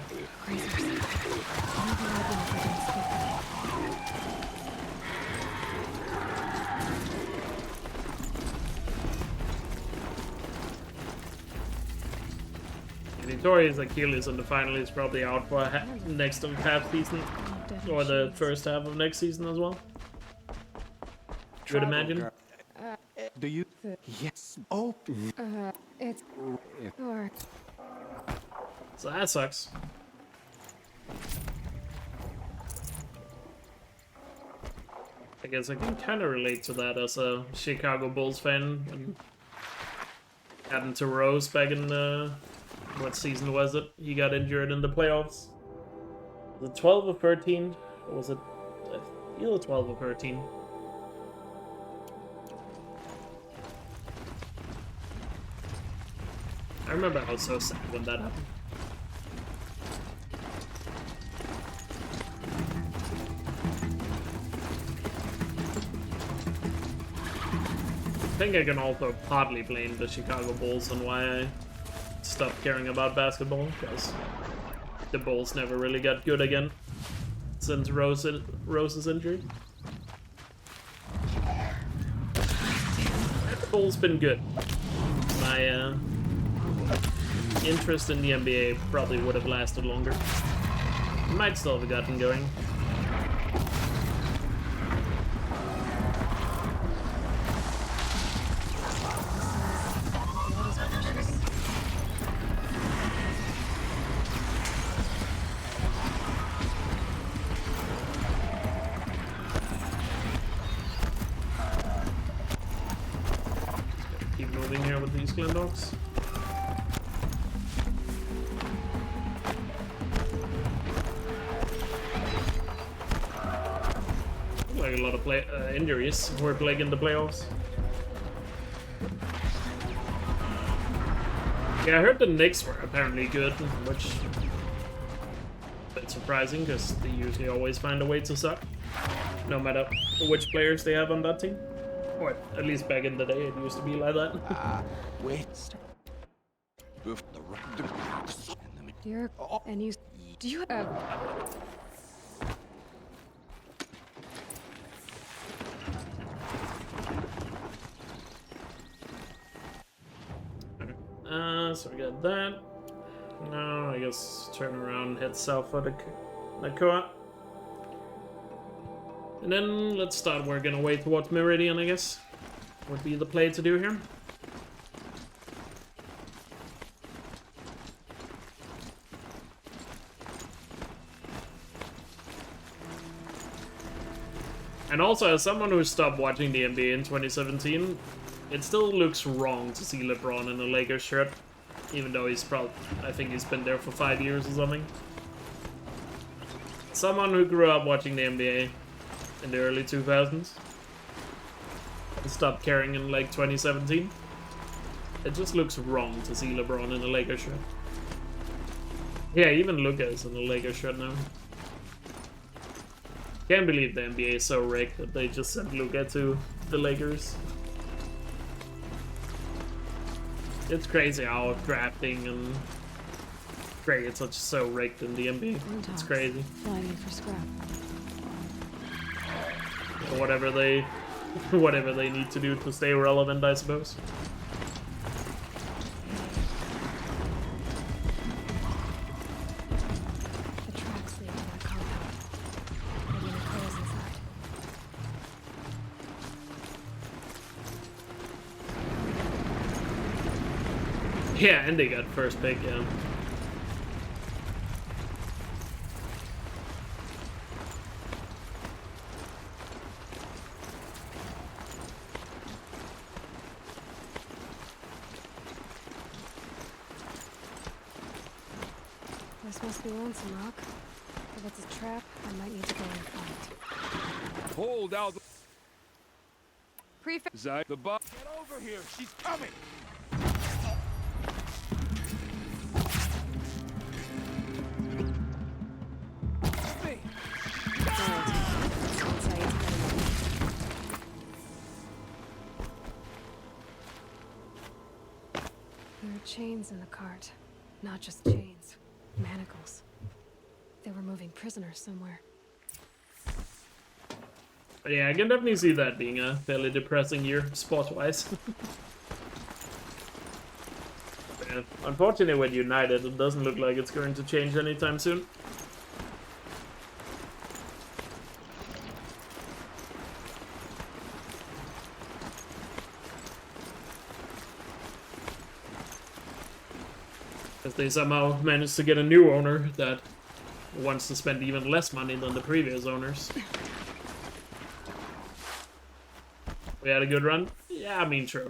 S1: Victorious Achilles in the final is probably out for next of half season. Or the first half of next season as well. Would imagine.
S5: Do you? Yes. Oh.
S2: It's. Or.
S1: So that sucks. I guess I can kind of relate to that as a Chicago Bulls fan. And happened to Rose back in what season was it? He got injured in the playoffs. Was it 12 or 13? Or was it either 12 or 13? I remember I was so sad when that happened. I think I can also partly blame the Chicago Bulls on why I stopped caring about basketball, because the Bulls never really got good again since Rose's injury. The Bulls been good. My interest in the NBA probably would have lasted longer. Might still have gotten going. Dogs. Like a lot of injuries were plaguing the playoffs. Yeah, I heard the Knicks were apparently good, which is a bit surprising because they usually always find a way to suck, no matter which players they have on that team. Or at least back in the day, it used to be like that.
S5: Wait.
S4: Dear, and you, do you have?
S1: So we got that. No, I I guess turn around, head south for the Nakoa. And then let's start working our way towards Meridian, I guess. Would be the play to do here. And also, as someone who stopped watching the NBA in 2017, it still looks wrong to see LeBron in a Lakers shirt. Even though he's probably, I think he's been there for 5 years or something. Someone who grew up watching the NBA in the early 2000s and stopped caring in like 2017. It just looks wrong to see LeBron in a Lakers shirt. Yeah, even Luka is in a Lakers shirt now. Can't believe the NBA is so rigged that they just sent Luka to the Lakers. It's crazy how drafting and trades are so rigged in the NBA. It's crazy.
S4: Flying in for scrap.
S1: Whatever they need to do to stay relevant, I suppose.
S4: The tracks lead to that compound. Maybe Nicole's inside.
S1: Yeah, and they got first pick, yeah.
S4: This must be Lonesome Rock. If it's a trap, I might need to go and fight.
S3: Hold out.
S9: Prefect.
S3: Zai, the bus. Get over here. She's coming. Me.
S4: There are chains in the cart. Not just chains. Manacles. They were moving prisoners somewhere.
S1: But yeah, I can definitely see that being a fairly depressing year, sport-wise. Yeah, unfortunately with United, it doesn't look like it's going to change anytime soon. As they somehow managed to get a new owner that wants to spend even less money than the previous owners. We had a good run? Yeah, I mean, true.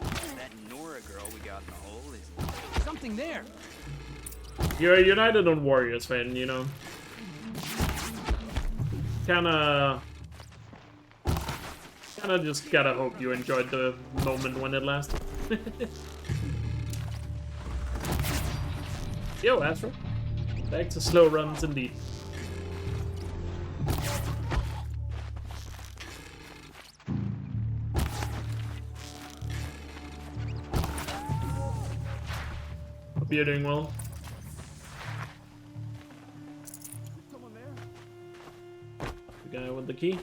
S18: That Nora girl we got in the hole is something there.
S1: You're a United and Warriors fan, you know. Kinda just gotta hope you enjoyed the moment when it lasted. Yo, Astro. Back to slow runs indeed. Hope you're doing well. The guy with the key.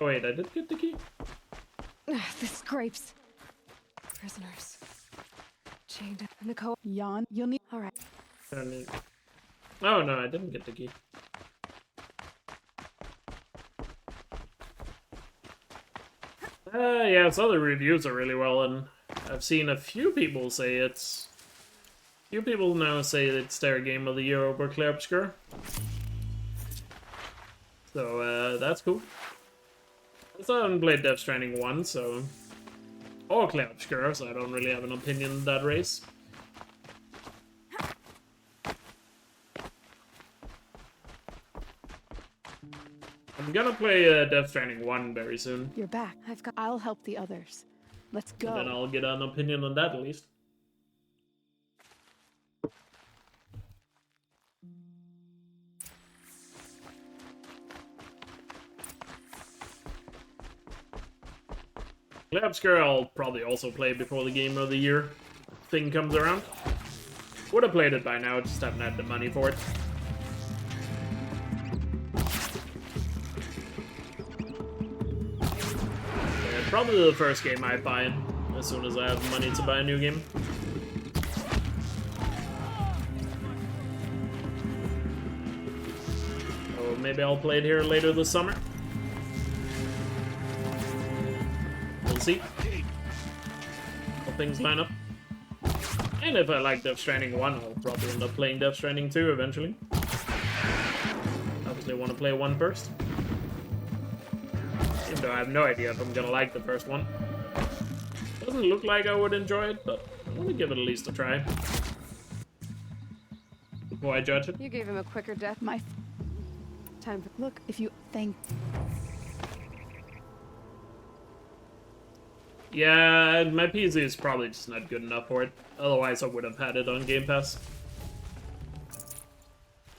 S1: Oh wait, I did get the key?
S4: The scrapes. Prisoners. Chained up in the co- Jan, you'll need- Alright.
S1: Oh no, I didn't get the key. Yeah, some of the reviews are really well, and I've seen a few people say it's... Few people now say it's their game of the year over Clair Obscur. So, that's cool. I still haven't played Death Stranding 1, so... Or Clair Obscur, so I don't really have an opinion in that race. I'm gonna play Death Stranding 1 very soon.
S4: You're back. I'll help the others. Let's go.
S1: And then I'll get an opinion on that at least. Clair Obscur I'll probably also play before the Game of the Year thing comes around. Would have played it by now, just haven't had the money for it. Probably the first game I buy as soon as I have money to buy a new game. So maybe I'll play it here later this summer. We'll see how things line up. And if I like Death Stranding 1, I'll probably end up playing Death Stranding 2 eventually. Obviously I want to play 1 first. Even though I have no idea if I'm gonna like the first one. Doesn't look like I would enjoy it, but I want to give it at least a try. Before I judge it.
S4: You gave him a quicker death. My time for look, if you think.
S1: Yeah, my PC is probably just not good enough for it. Otherwise, I would have had it on Game Pass.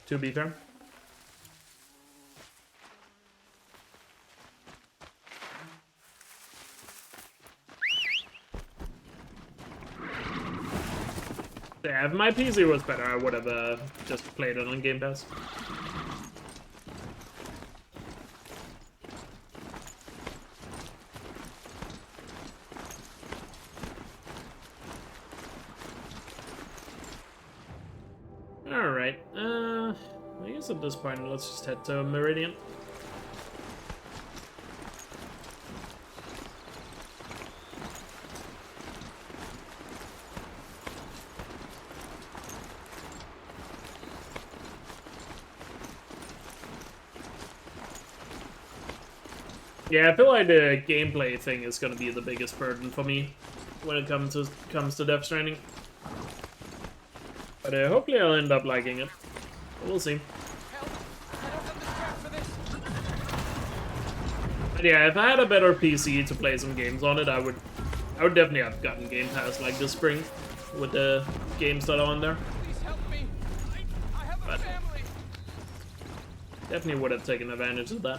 S1: To be fair. Yeah, if my PC was better, I would have just played it on Game Pass. Alright, I guess at this point, let's just head to Meridian. Yeah, I feel like the gameplay thing is gonna be the biggest burden for me when it comes to Death Stranding. But hopefully I'll end up liking it. We'll see. But yeah, if I had a better PC to play some games on it, I would definitely have gotten Game Pass like this spring with the games that are on there. But definitely would have taken advantage of that.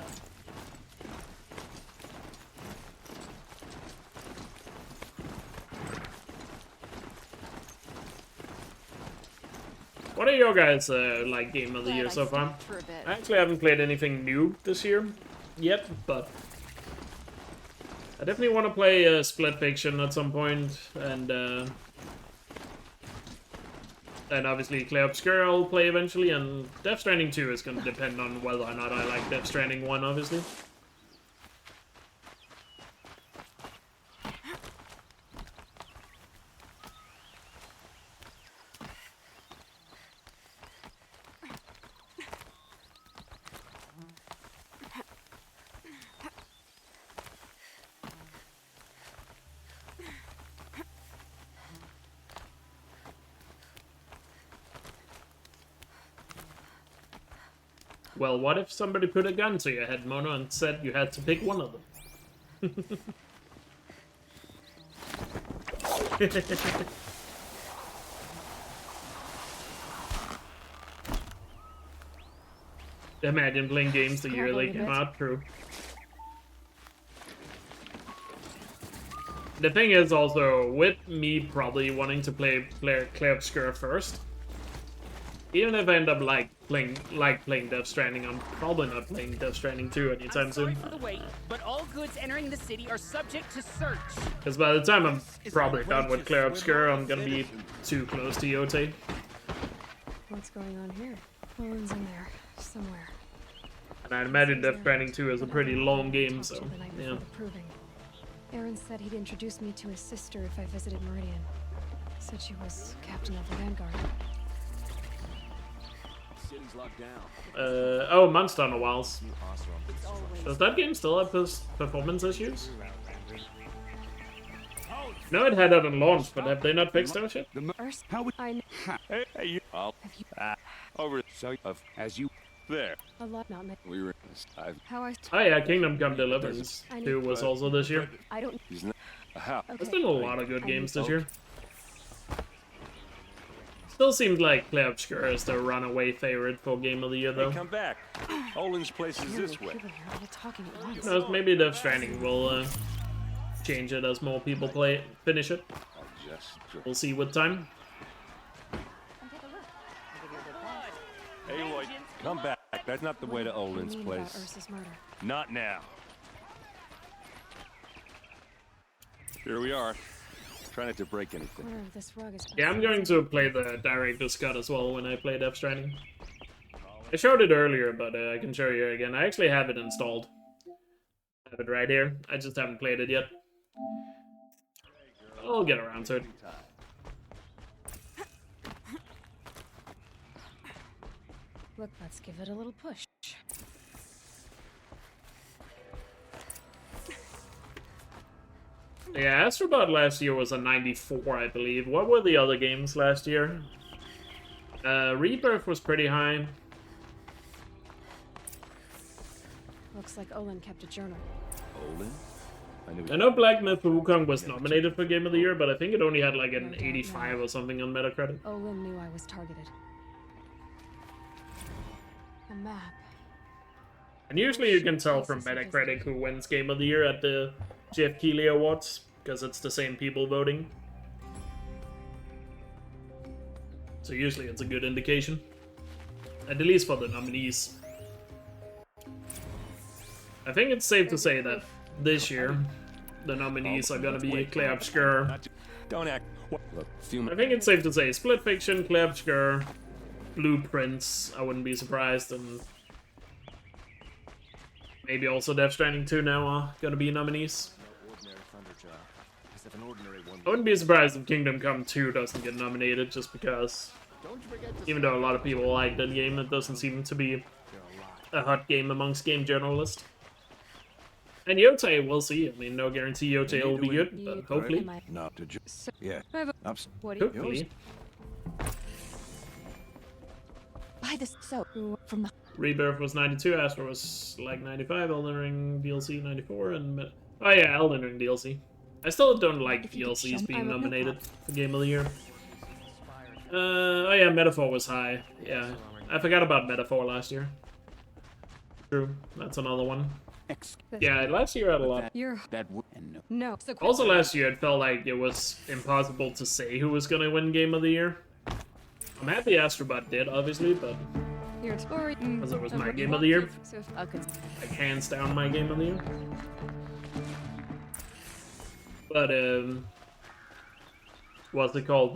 S1: What are your guys' like game of the year so far? I actually haven't played anything new this year yet, but I definitely want to play Split Fiction at some point, and obviously Clay Obscura I'll play eventually, and Death Stranding 2 is going to depend on whether or not I like Death Stranding 1, obviously. Well, what if somebody put a gun to your head, Mono, and said you had to pick one of them? Imagine playing games the year they came out, true. The thing is also, with me probably wanting to play Clay Obscura first, even if I end up playing Death Stranding, I'm probably not playing Death Stranding 2 anytime soon.
S19: For the wait, but all goods entering the city are subject to search.
S1: Because by the time I'm probably done with Clay Obscura, I'm gonna be too close to Yote.
S4: What's going on here? Owen's in there somewhere.
S1: And I imagine Death Stranding 2 is a pretty long game, so yeah.
S4: Aaron said he'd introduce me to his sister if I visited Meridian. Said she was captain of the Vanguard.
S5: City's locked down.
S1: Oh, Monster on a Whiles. Does that game still have performance issues? No, it had that on launch, but have they not fixed those yet?
S3: How would I? Hey, you. Over so of as you there.
S4: A lot not me.
S3: We were.
S1: Oh yeah, Kingdom Come Deliverance 2 was also this year.
S4: I don't.
S1: There's been a lot of good games this year. Still seems like Clay Obscura is the runaway favorite for Game of the Year, though.
S8: Hey, come back. Olin's place is this way.
S1: Who knows, maybe Death Stranding will change it as more people finish it. We'll see with time.
S8: Hey, Lloyd, come back. That's not the way to Olin's place. Not now.
S20: Here we are. Try not to break anything.
S4: This rug is
S1: Yeah, I'm going to play the director's cut as well when I play Death Stranding. I showed it earlier, but I can show you again. I actually have it installed. I have it right here. I just haven't played it yet. I'll get around to it.
S4: Look, let's give it a little push.
S1: Yeah, Astrobot last year was a 94, I believe. What were the other games last year? Rebirth was pretty high.
S4: Looks like Olin kept a journal.
S20: Olin?
S1: I know Black Myth Wukong was nominated for Game of the Year, but I think it only had like an 85 or something on Metacritic.
S4: Olin knew I was targeted. A map.
S1: And usually you can tell from Metacritic who wins Game of the Year at the Jeff Keighley Awards, because it's the same people voting. So usually it's a good indication. At least for the nominees. I think it's safe to say that this year, the nominees are gonna be Clair Obscur.
S20: Don't act. Look,
S1: I think it's safe to say Split Fiction, Clair Obscur, Blueprints, I wouldn't be surprised, and maybe also Death Stranding 2 now are gonna be nominees. I wouldn't be surprised if Kingdom Come 2 doesn't get nominated, just because, even though a lot of people like that game, it doesn't seem to be a hot game amongst game journalists. And Elkjaer, we'll see. I mean, no guarantee Elkjaer will be good, but hopefully.
S20: No, yeah.
S1: Hopefully.
S9: Buy this soap from the
S1: Rebirth was 92, Astro was like 95, Elden Ring DLC 94, and oh yeah, Elden Ring DLC. I still don't like DLCs being nominated for Game of the Year. Oh yeah, Metaphor was high. Yeah, I forgot about Metaphor last year. True, that's another one. Yeah, last year I had a lot.
S4: No.
S1: Also last year it felt like it was impossible to say who was gonna win Game of the Year. I'm happy Astrobot did, obviously, but because it was my Game of the Year. Like, hands down my Game of the Year. But, what's it called?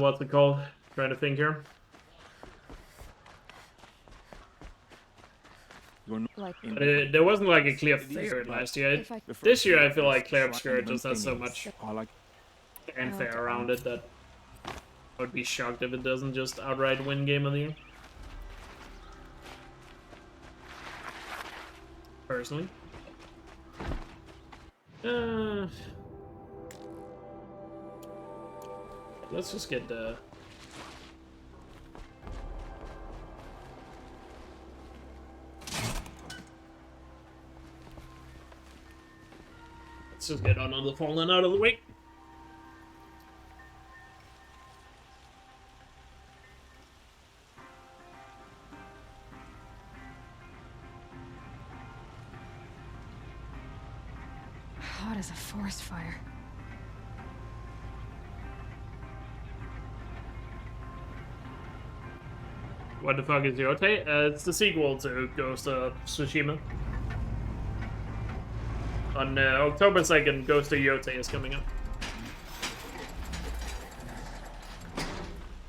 S1: What's it called? Trying to think here. There wasn't like a clear favorite last year. This year I feel like Clair Obscur just has so much fanfare around it that I would be shocked if it doesn't just outright win Game of the Year. Personally. Let's just get the... Let's just get another Fallen out of the way.
S4: Hot as a forest fire.
S1: What the fuck is Yote? It's the sequel to Ghost of Tsushima. On October 2nd, Ghost of Yote is coming up.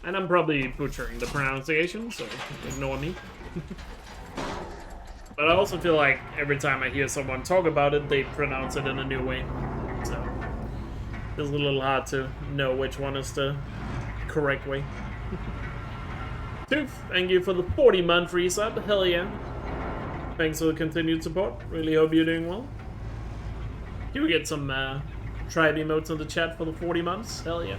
S1: And I'm probably butchering the pronunciation, so ignore me. But I also feel like every time I hear someone talk about it, they pronounce it in a new way. So it's a little hard to know which one is the correct way. Tooth, thank you for the 40-month resub. Hell yeah. Thanks for the continued support. Really hope you're doing well. Do we get some tribe emotes in the chat for the 40 months? Hell yeah.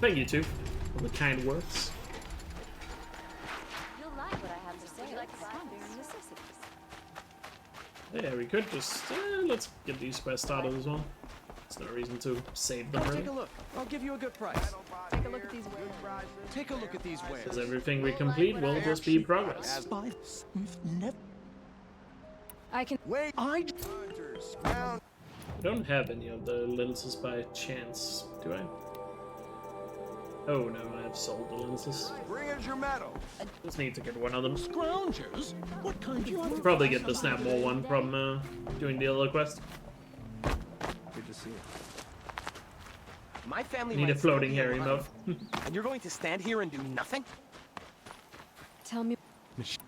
S1: Thank you, Tooth, for the kind words.
S9: You'll like what I have to say. Would you like to buy bare necessities?
S1: Yeah, we could just let's get these quests started as well. There's no reason to save them.
S5: Take a look. I'll give you a good price.
S19: Take a look at these wares.
S5: Take a look at these wares.
S1: Because everything we complete will just be progress.
S4: I can
S5: wait.
S1: I don't have any of the lenses by chance, do I? Oh no, I have sold the lenses.
S3: Bring us your medal.
S1: Just need to get one of them.
S13: Scroungers? What kind you want?
S1: Probably get the Snapmore one from doing the other quest.
S5: Good to see you.
S15: My family
S1: Need a
S15: might still
S1: floating
S15: be
S1: Harry
S15: alive,
S1: mode.
S15: and you're going to stand here and do nothing?
S4: Tell me.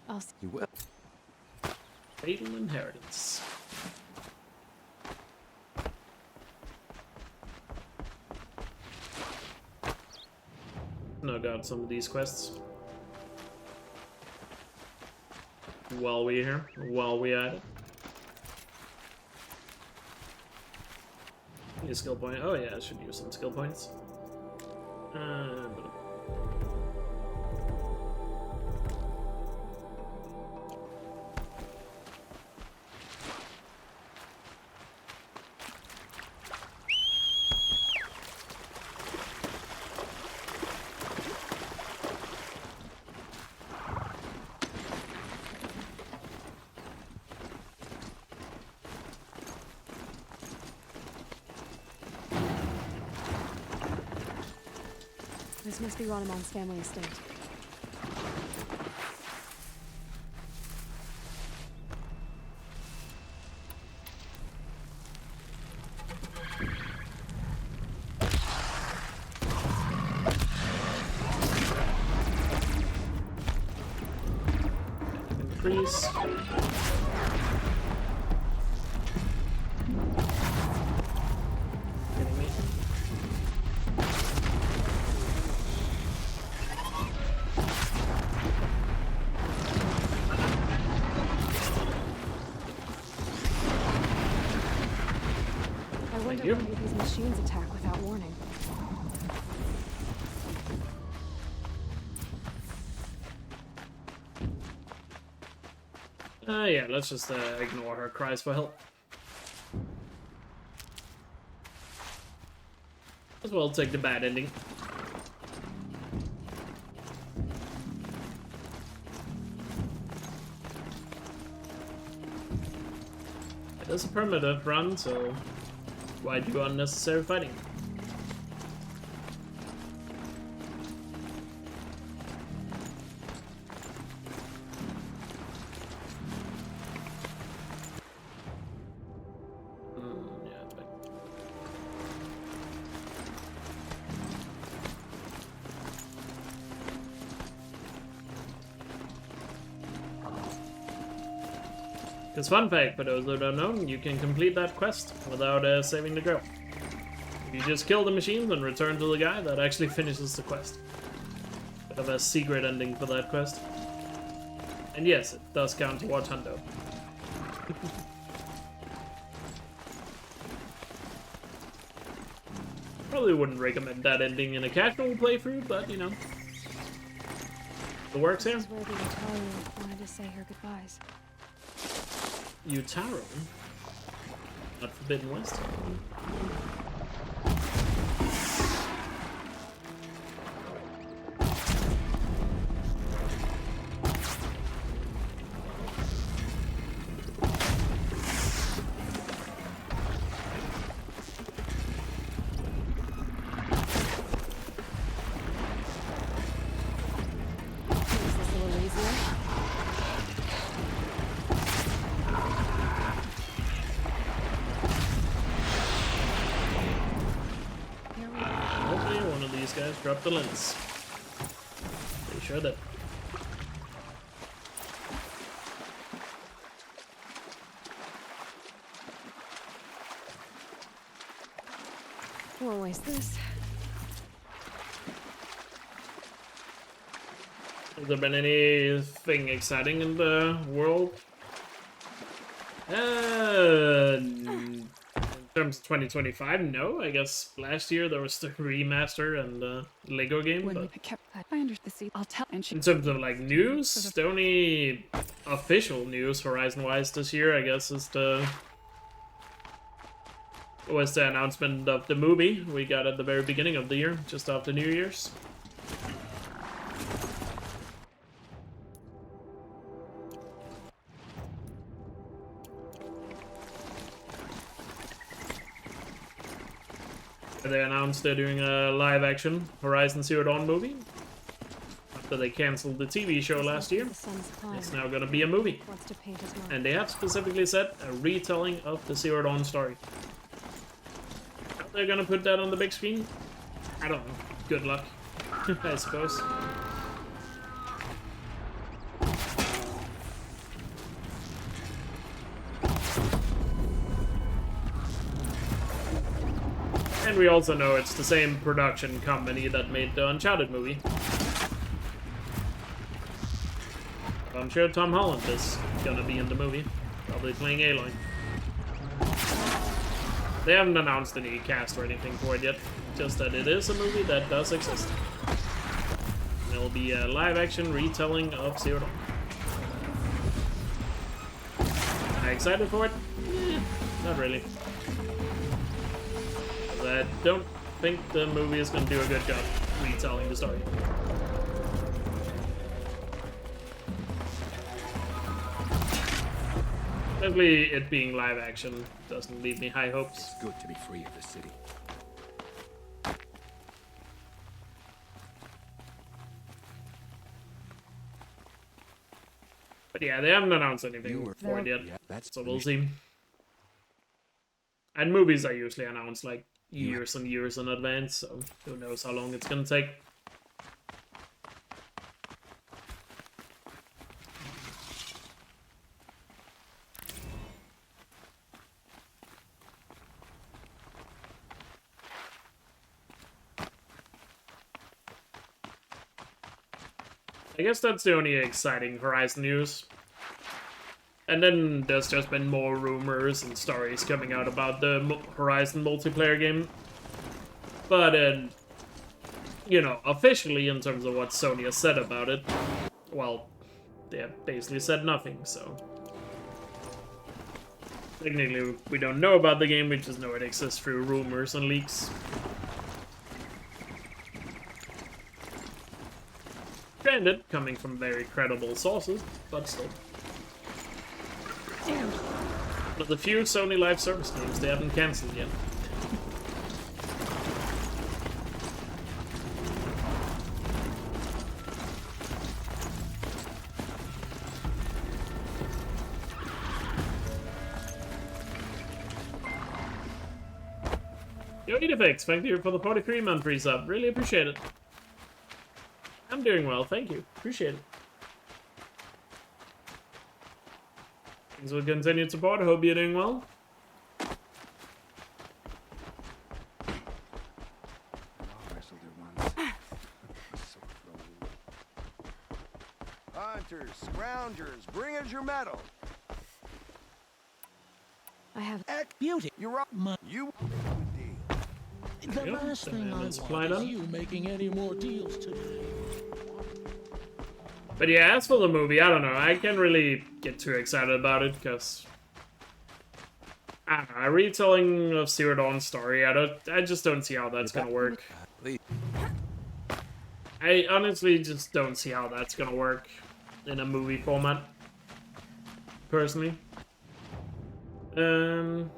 S4: I'll see.
S5: You will.
S1: Fatal Inheritance. Knock out some of these quests. While we're here, while we're at it. Need a skill point. Oh yeah, I should use some skill points.
S4: This must be Ranamon's family estate.
S1: Increase. Kidding me?
S4: I wonder
S1: you.
S4: why these machines attack without warning.
S1: Yeah, let's just ignore her cries for help. As well take the bad ending. It is a primitive run, so why do unnecessary fighting? Yeah, it's fine. Because fun fact, for those who don't know, you can complete that quest without saving the girl. If you just kill the machines and return to the guy, that actually finishes the quest. Bit of a secret ending for that quest. And yes, it does count towards Hundo. Probably wouldn't recommend that ending in a casual playthrough, but you know. It works here.
S4: This is where the Elkjaer wanted to say her goodbyes.
S1: Utaro? Not Forbidden West?
S4: Is this a little easier?
S1: Hopefully one of these guys dropped the lens. Pretty sure that.
S4: Won't waste this.
S1: Has there been anything exciting in the world? In terms of 2025, no. I guess last year there was the remaster and the Lego game.
S2: When
S1: But
S2: we kept that, I understand. I'll tell. And she.
S1: in terms of like news, the only official news Horizon-wise this year, I guess, is the announcement of the movie we got at the very beginning of the year, just after New Year's. They announced they're doing a live-action Horizon Zero Dawn movie. After they canceled the TV show last year, it's now gonna be a movie. And they have specifically said a retelling of the Zero Dawn story. How they're gonna put that on the big screen? I don't know. Good luck, I suppose. And we also know it's the same production company that made the Uncharted movie. I'm sure Tom Holland is gonna be in the movie, probably playing Aloy. They haven't announced any cast or anything for it yet, just that it is a movie that does exist. And it'll be a live-action retelling of Zero Dawn. Am I excited for it? Not really. I don't think the movie is going to do a good job retelling the story. Definitely it being live action doesn't leave me high hopes.
S5: It's good to be free of the city.
S1: But yeah, they haven't announced anything for it yet, so we'll see. And movies are usually announced like years and years in advance, so who knows how long it's gonna take. I guess that's the only exciting Horizon news. And then there's just been more rumors and stories coming out about the Horizon multiplayer game. But, you know, officially in terms of what Sony has said about it, well, they have basically said nothing, so... Technically, we don't know about the game, we just know it exists through rumors and leaks. Granted, coming from very credible sources, but still. But the few Sony live service games they haven't cancelled yet. Yo, Edifix, thank you for the 43-month resub. Really appreciate it. I'm doing well, thank you. Appreciate it. Thanks for continued support. I hope you're doing well.
S21: Hunters, scroungers, bring us your medal.
S13: I have beauty.
S21: You're up. You.
S13: The last thing I want is you making any more deals today.
S1: But yeah, as for the movie, I don't know. I can't really get too excited about it, because... I don't know, a retelling of Zero Dawn's story, I just don't see how that's gonna work. I honestly just don't see how that's gonna work in a movie format. Personally.
S21: Don't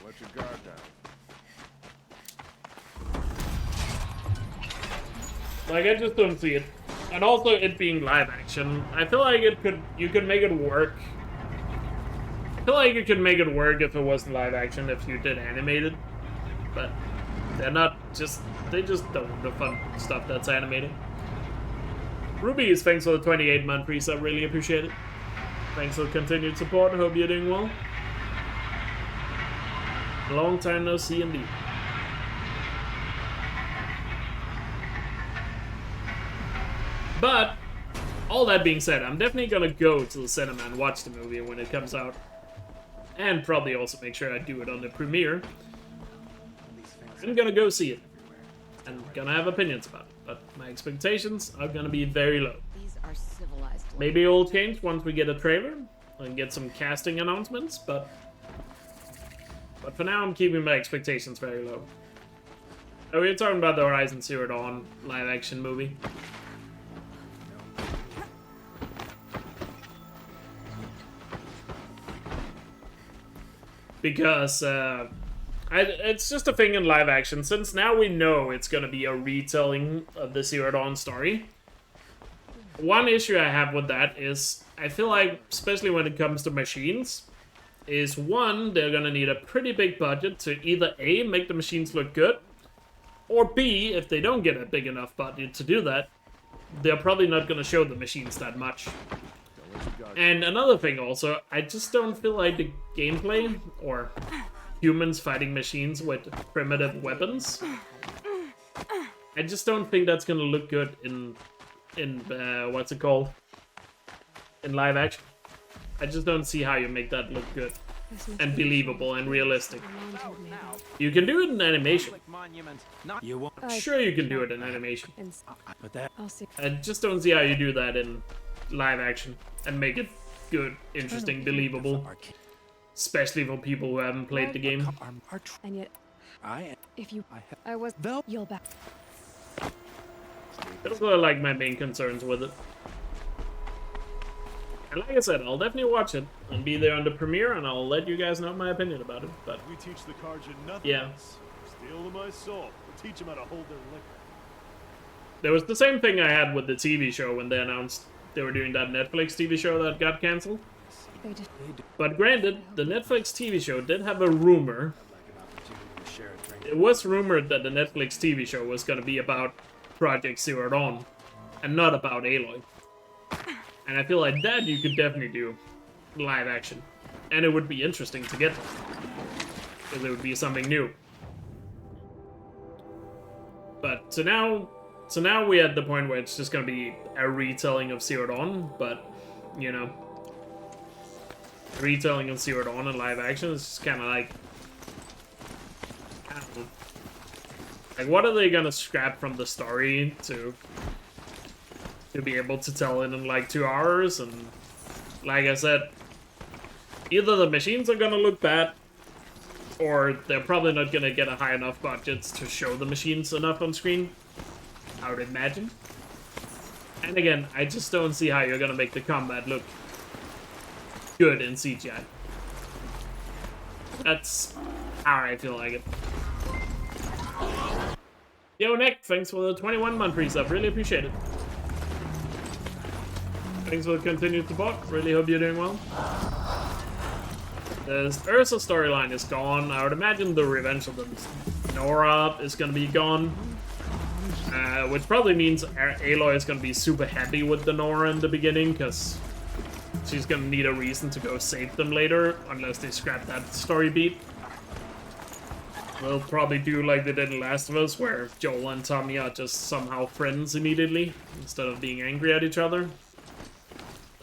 S21: let your guard down.
S1: Like, I just don't see it. And also, it being live action, I feel like you could make it work. I feel like you could make it work if it wasn't live action, if you did animated. But they're not just, they just don't do the fun stuff that's animated. Rubies, thanks for the 28-month resub, really appreciate it. Thanks for continued support, hope you're doing well. Long time no see indeed. But, all that being said, I'm definitely gonna go to the cinema and watch the movie when it comes out. And probably also make sure I do it on the premiere. I'm gonna go see it. And gonna have opinions about it. But my expectations are gonna be very low.
S9: These are civilized.
S1: Maybe it'll change once we get a trailer and get some casting announcements, but for now I'm keeping my expectations very low. Oh, we were talking about the Horizon Zero Dawn live action movie. because it's just a thing in live action. Since now we know it's gonna be a retelling of the Zero Dawn story. One issue I have with that is I feel like, especially when it comes to machines, is one, they're gonna need a pretty big budget to either A, make the machines look good, or B, if they don't get a big enough budget to do that, they're probably not gonna show the machines that much. And another thing also, I just don't feel like the gameplay, or humans fighting machines with primitive weapons, I just don't think that's gonna look good in what's it called? In live action. I just don't see how you make that look good and believable and realistic. You can do it in animation. Sure, you can do it in animation. I just don't see how you do that in live action and make it good, interesting, believable. Especially for people who haven't played the game.
S2: And yet, I was you'll back.
S1: Those are like my main concerns with it. And like I said, I'll definitely watch it and be there on the premiere, and I'll let you guys know my opinion about it. But
S17: we teach the Carja nothing else. Steal my soul. We'll teach them how to hold their liquor.
S1: There was the same thing I had with the TV show when they announced they were doing that Netflix TV show that got cancelled. But granted, the Netflix TV show did have a rumor. It was rumored that the Netflix TV show was going to be about Project Zero Dawn, and not about Aloy. And I feel like that you could definitely do live action. And it would be interesting to get, because it would be something new. But so now we're at the point where it's just going to be a retelling of Zero Dawn, but, you know, retelling of Zero Dawn in live action is just kind of like, I don't know. Like, what are they gonna scrap from the story to be able to tell it in like 2 hours? And like I said, either the machines are gonna look bad, or they're probably not gonna get a high enough budget to show the machines enough on screen, I would imagine. And again, I just don't see how you're gonna make the combat look good in CGI. That's how I feel like it. Yo, Nick, thanks for the 21-month resub. Really appreciate it. Thanks for the continued support. Really hope you're doing well. The Ursa storyline is gone. I would imagine the Revenge of the Nora is going to be gone. Which probably means Aloy is going to be super happy with the Nora in the beginning, because she's going to need a reason to go save them later, unless they scrap that story beat. They'll probably do like they did in Last of Us, where Joel and Tommy are just somehow friends immediately, instead of being angry at each other.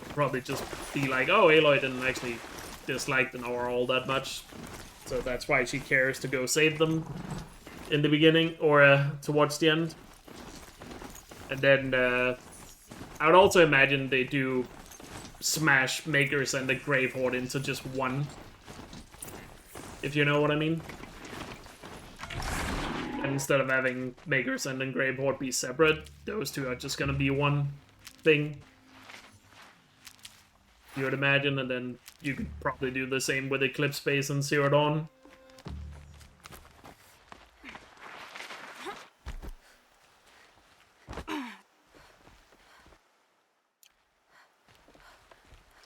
S1: Probably just be like, oh, Aloy didn't actually dislike the Nora all that much, so that's why she cares to go save them in the beginning, or towards the end. And then, I would also imagine they do smash Makers and the Grave Horde into just one, if you know what I mean. And instead of having Makers and then Grave Horde be separate, those two are just gonna be one thing, you would imagine. And then you could probably do the same with Eclipse Base and Zero Dawn.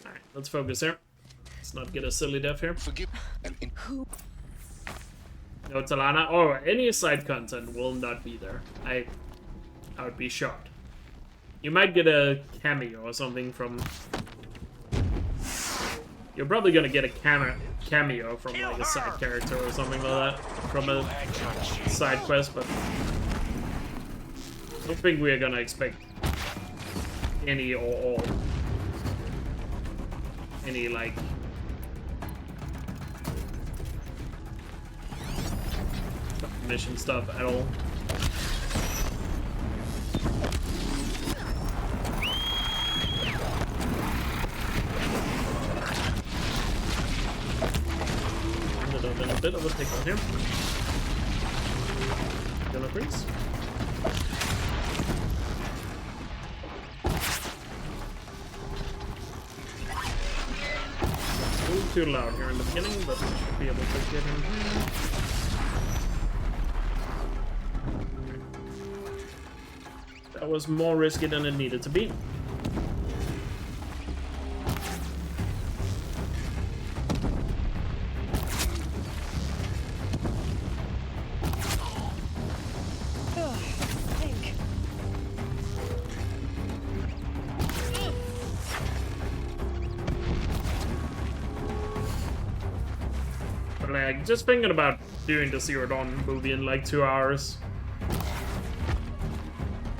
S1: Alright, let's focus here. Let's not get a silly death here. No Talana. Oh, any side content will not be there. I would be shocked. You might get a cameo or something from... You're probably gonna get a cameo from like a side character or something like that. From a side quest, but... I don't think we're gonna expect any or all. Any, like... mission stuff at all. A bit of a pick on him. Gonna freeze. too loud here in the beginning, but we should be able to get in here. That was more risky than it needed to be. But like, just thinking about doing the Zero Dawn movie in like 2 hours.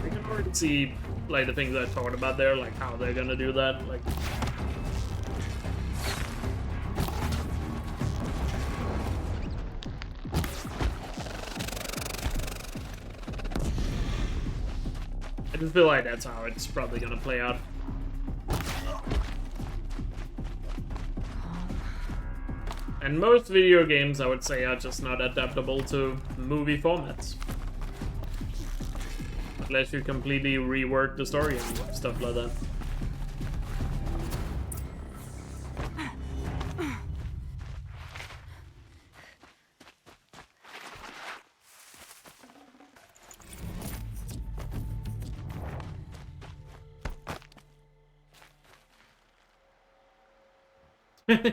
S1: I can already see like the things I talked about there, like how they're gonna do that. Like, I just feel like that's how it's probably gonna play out. And most video games, I would say, are just not adaptable to movie formats. Unless you completely rework the story and stuff like that.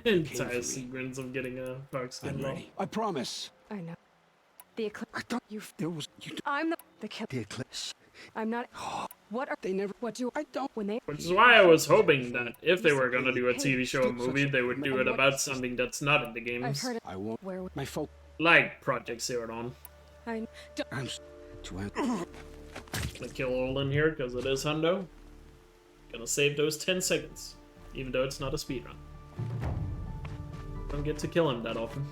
S1: Entire sequence of getting a dark skin law.
S21: I promise.
S4: I know. The eclipse.
S21: I thought there was you.
S4: I'm the kill.
S21: The eclipse.
S4: I'm not. What are
S21: they never?
S4: What do I don't when they?
S1: Which is why I was hoping that if they were gonna do a TV show or movie, they would do it about something that's not in the games.
S4: I've heard it.
S21: I won't.
S4: Where
S21: My folk.
S1: Like Project Zero Dawn.
S4: I don't.
S21: I'm.
S1: Gonna kill all in here because it is hundo. Gonna save those 10 seconds, even though it's not a speedrun. Don't get to kill him that often.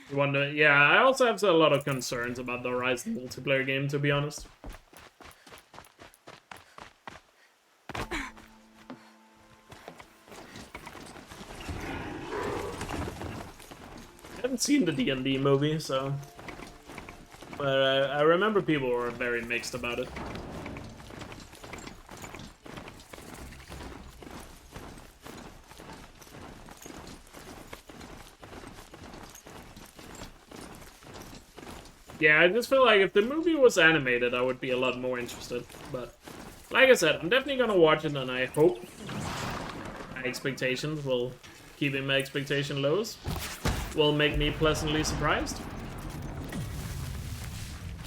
S1: You wonder, yeah, I also have a lot of concerns about the Horizon multiplayer game, to be honest. I haven't seen the D&D movie, so... But I remember people were very mixed about it. Yeah, I just feel like if the movie was animated, I would be a lot more interested. But, like I said, I'm definitely gonna watch it, and I hope my expectations will... Keeping my expectation lows will make me pleasantly surprised.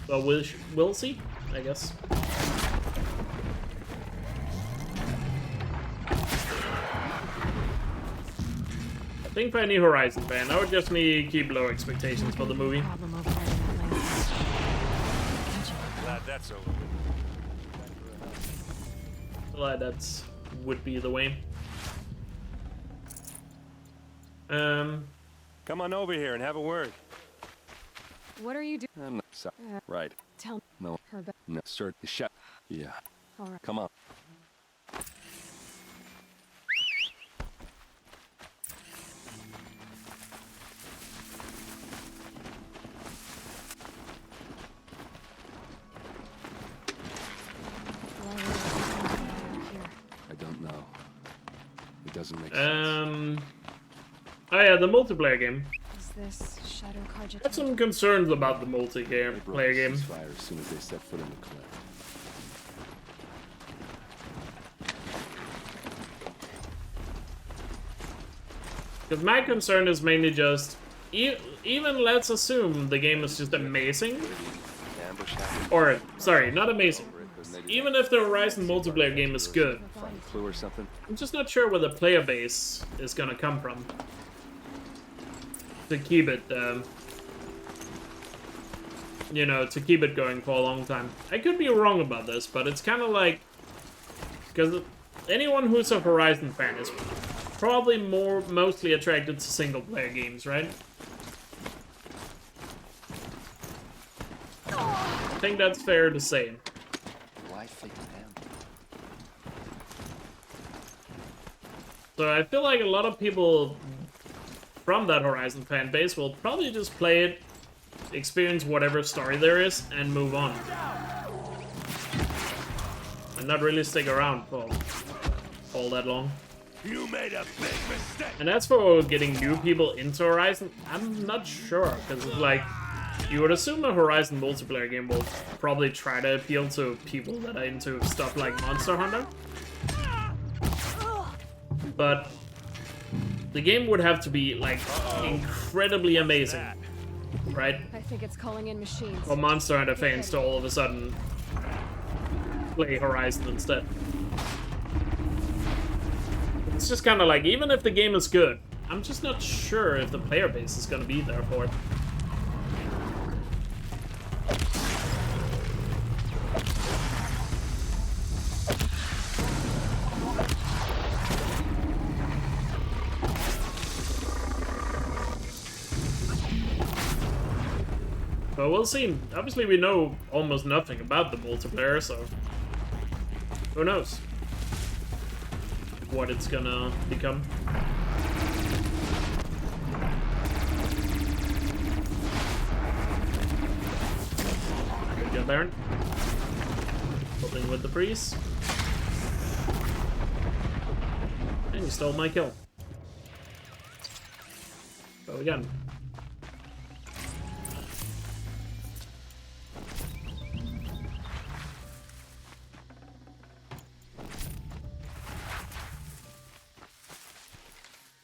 S1: But we'll see, I guess. I think for any Horizon fan, I would just need to keep low expectations for the movie.
S20: Glad that's over.
S1: Like that would be the way.
S20: Come on over here and have a word.
S4: What are you doing?
S20: I'm not sorry. Right.
S4: Tell
S20: No.
S4: her back.
S20: No, sir. Shut. Yeah.
S4: All right.
S20: Come on. I don't know. It doesn't make sense.
S1: Oh yeah, the multiplayer game.
S4: Is this Shadow Carja?
S1: I have some concerns about the multiplayer game.
S20: Fire as soon as they set foot in the cliff.
S1: Because my concern is mainly just, even let's assume the game is just amazing. Or, sorry, not amazing. Even if the Horizon multiplayer game is good,
S20: Clue or something?
S1: I'm just not sure where the player base is gonna come from. To keep it, you know, to keep it going for a long time. I could be wrong about this, but it's kind of like... Because anyone who's a Horizon fan is probably mostly attracted to single-player games, right? I think that's fair to say.
S20: Why I figured them.
S1: So I feel like a lot of people from that Horizon fan base will probably just play it, experience whatever story there is, and move on. And not really stick around for all that long.
S8: You made a big mistake.
S1: And as for getting new people into Horizon, I'm not sure, because like, you would assume a Horizon multiplayer game will probably try to appeal to people that are into stuff like Monster Hunter. But the game would have to be like incredibly amazing, right?
S4: I think it's calling in machines.
S1: For Monster Hunter fans to all of a sudden play Horizon instead. It's just kind of like, even if the game is good, I'm just not sure if the player base is going to be there for it. But we'll see. Obviously, we know almost nothing about the multiplayer, so who knows what it's gonna become. Good job, Baron. Holding with the priest. And you stole my kill. Go again.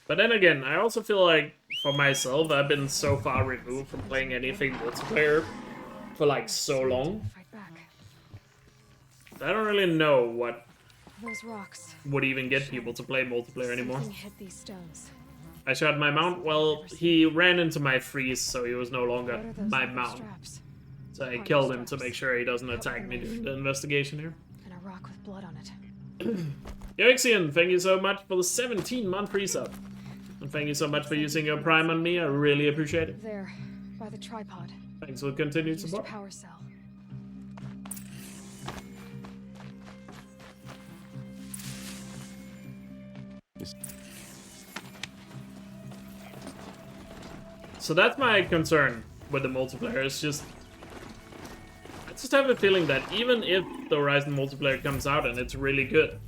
S1: But then again, I also feel like, for myself, I've been so far removed from playing anything multiplayer for like so long. I don't really know what
S4: Those rocks.
S1: would even get people to play multiplayer anymore.
S4: Something hit these stones.
S1: I shot my mount. Well, he ran into my freeze, so he was no longer
S4: What are those
S1: my
S4: leather
S1: mount.
S4: straps?
S1: So I killed him to make sure he doesn't attack me during the investigation here.
S4: And a rock with blood on it.
S1: Elkjaer, thank you so much for the 17-month resub. And thank you so much for using your Prime on me. I really appreciate it.
S4: There, by the tripod.
S1: Thanks for continued
S4: Used
S1: support.
S4: a power cell.
S1: So that's my concern with the multiplayer. It's just, I just have a feeling that even if the Horizon multiplayer comes out and it's really good,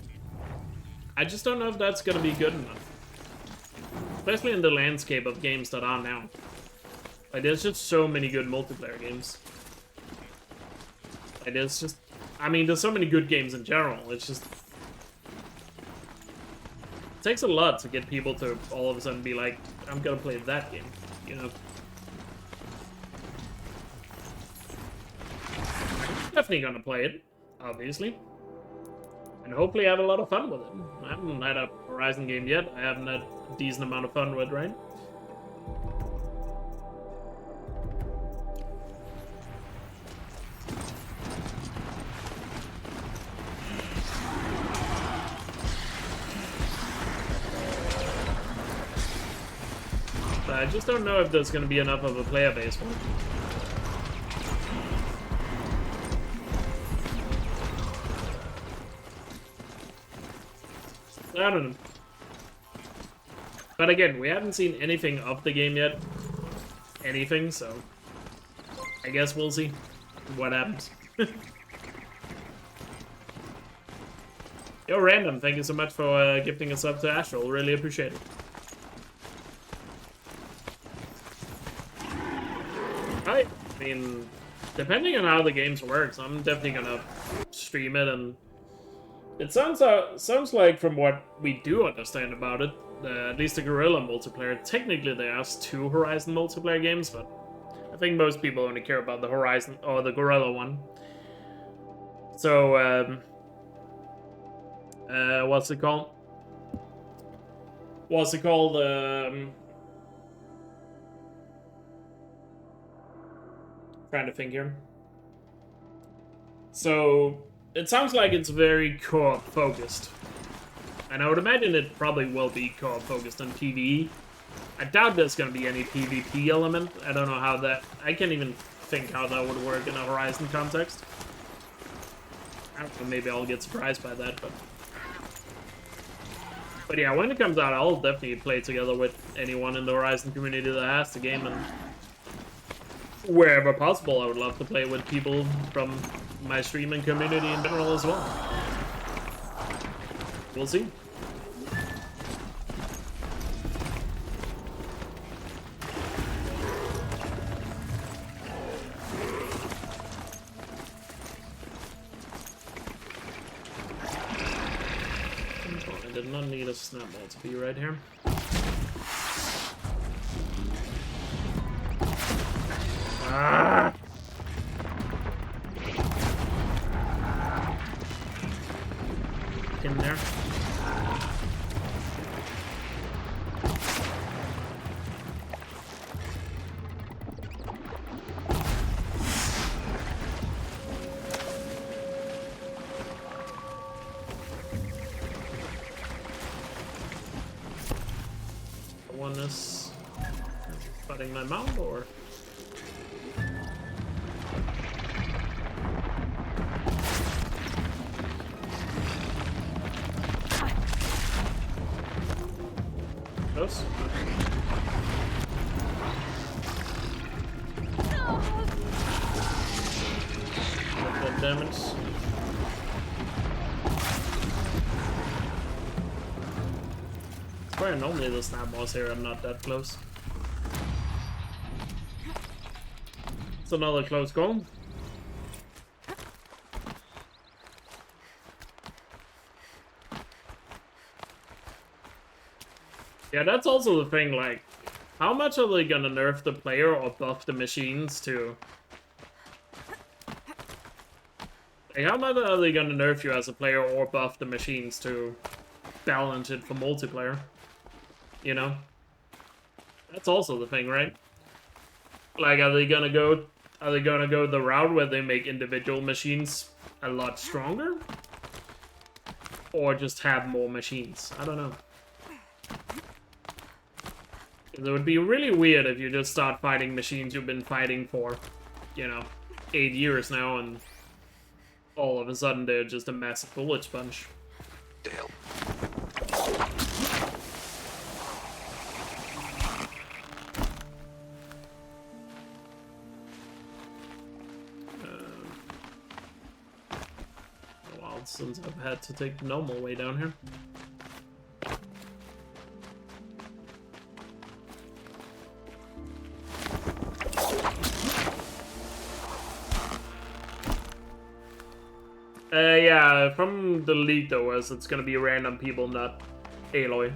S1: I just don't know if that's gonna be good enough. Especially in the landscape of games that are now. Like, there's just so many good multiplayer games. Like, there's just, I mean, there's so many good games in general. It's just, it takes a lot to get people to all of a sudden be like, I'm gonna play that game, you know? Definitely gonna play it, obviously. And hopefully have a lot of fun with it. I haven't had a Horizon game yet. I haven't had a decent amount of fun with, right? But I just don't know if there's gonna be enough of a player base for it. I don't know. But again, we haven't seen anything of the game yet. Anything, so I guess we'll see what happens. Yo, Random, thank you so much for gifting us up to Astral. Really appreciate it. I mean, depending on how the games works, I'm definitely gonna stream it, and it sounds like, from what we do understand about it, at least the Guerrilla multiplayer, technically there's 2 Horizon multiplayer games, but I think most people only care about the Horizon or the Guerrilla one. So, what's it called? Trying to think here. So, it sounds like it's very co-op focused. And I would imagine it probably will be co-op focused on PvE. I doubt there's going to be any PvP element. I don't know how that... I can't even think how that would work in a Horizon context. I don't know, maybe I'll get surprised by that, but yeah, when it comes out, I'll definitely play together with anyone in the Horizon community that has the game, and wherever possible, I would love to play with people from my streaming community in general as well. We'll see. I did not need a snapball to be right here. Ah! In there. One is cutting my mount, or close. That damage. Where normally the snapballs here are not that close. It's another close call. Yeah, that's also the thing, like, how much are they gonna nerf the player or buff the machines to... Like, how much are they gonna nerf you as a player or buff the machines to balance it for multiplayer? You know? That's also the thing, right? Like, are they gonna go the route where they make individual machines a lot stronger? Or just have more machines? I don't know. It would be really weird if you just start fighting machines you've been fighting for, you know, 8 years now, and all of a sudden they're just a massive bullet sponge.
S6: Dale.
S1: A while since I've had to take the normal way down here. Yeah, from the leak though, as it's gonna be random people, not Aloy.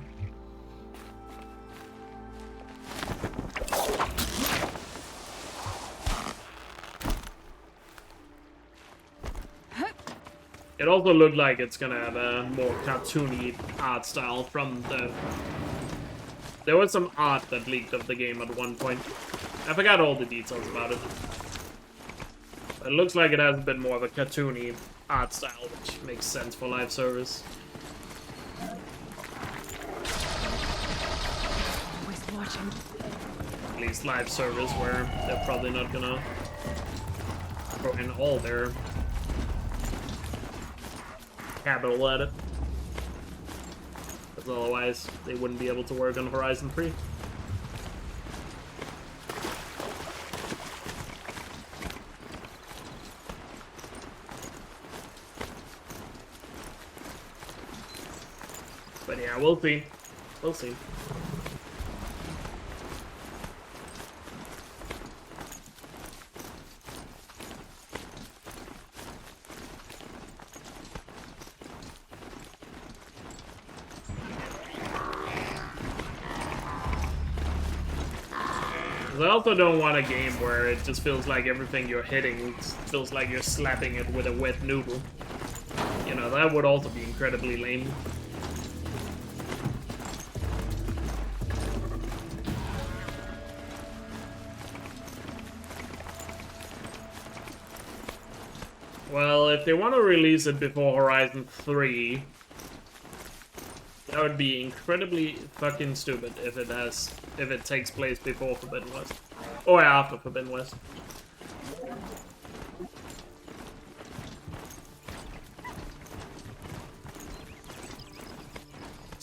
S1: It also looked like it's gonna have a more cartoony art style from the... There was some art that leaked of the game at one point. I forgot all the details about it. It looks like it has a bit more of a cartoony art style, which makes sense for live service.
S4: Always watching.
S1: At least live service, where they're probably not gonna throw in all their capital at it. Because otherwise, they wouldn't be able to work on Horizon 3. But yeah, we'll see. We'll see. I also don't want a game where it just feels like everything you're hitting feels like you're slapping it with a wet noodle. You know, that would also be incredibly lame. Well, if they want to release it before Horizon 3, that would be incredibly fucking stupid if it takes place before Forbidden West. Or after Forbidden West.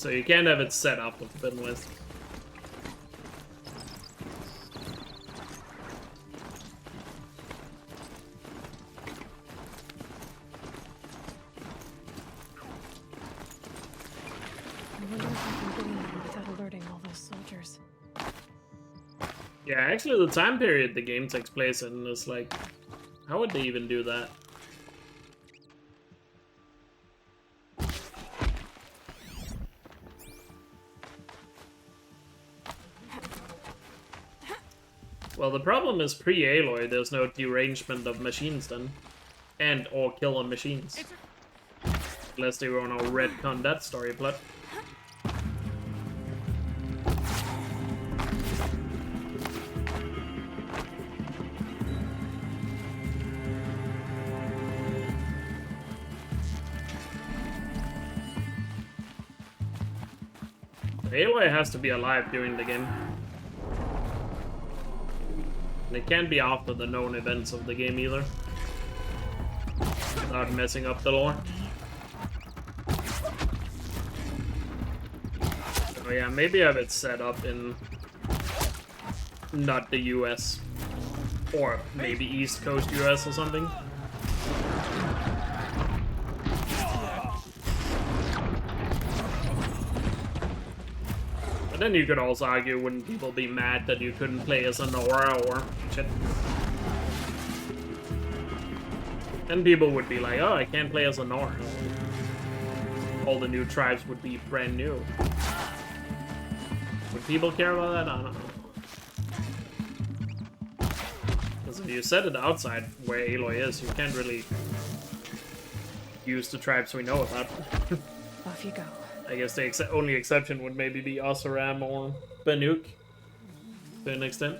S1: So you can't have it set up with the West.
S4: I wonder if I can get in there without alerting all those soldiers.
S1: Yeah, actually the time period the game takes place in is like... How would they even do that? Well, the problem is pre-Aloy, there's no derangement of machines then. And or killer machines. Unless they want to retcon that story plot. Aloy has to be alive during the game. And it can't be after the known events of the game either. Without messing up the lore. Oh yeah, maybe have it set up in not the US. Or maybe East Coast US or something. But then you could also argue, wouldn't people be mad that you couldn't play as a Nora or shit? Then people would be like, oh, I can't play as a Nora. All the new tribes would be brand new. Would people care about that? I don't know. Because if you set it outside where Aloy is, you can't really use the tribes we know about.
S4: Off you go.
S1: I guess the only exception would maybe be Oseram or Banuk to an extent.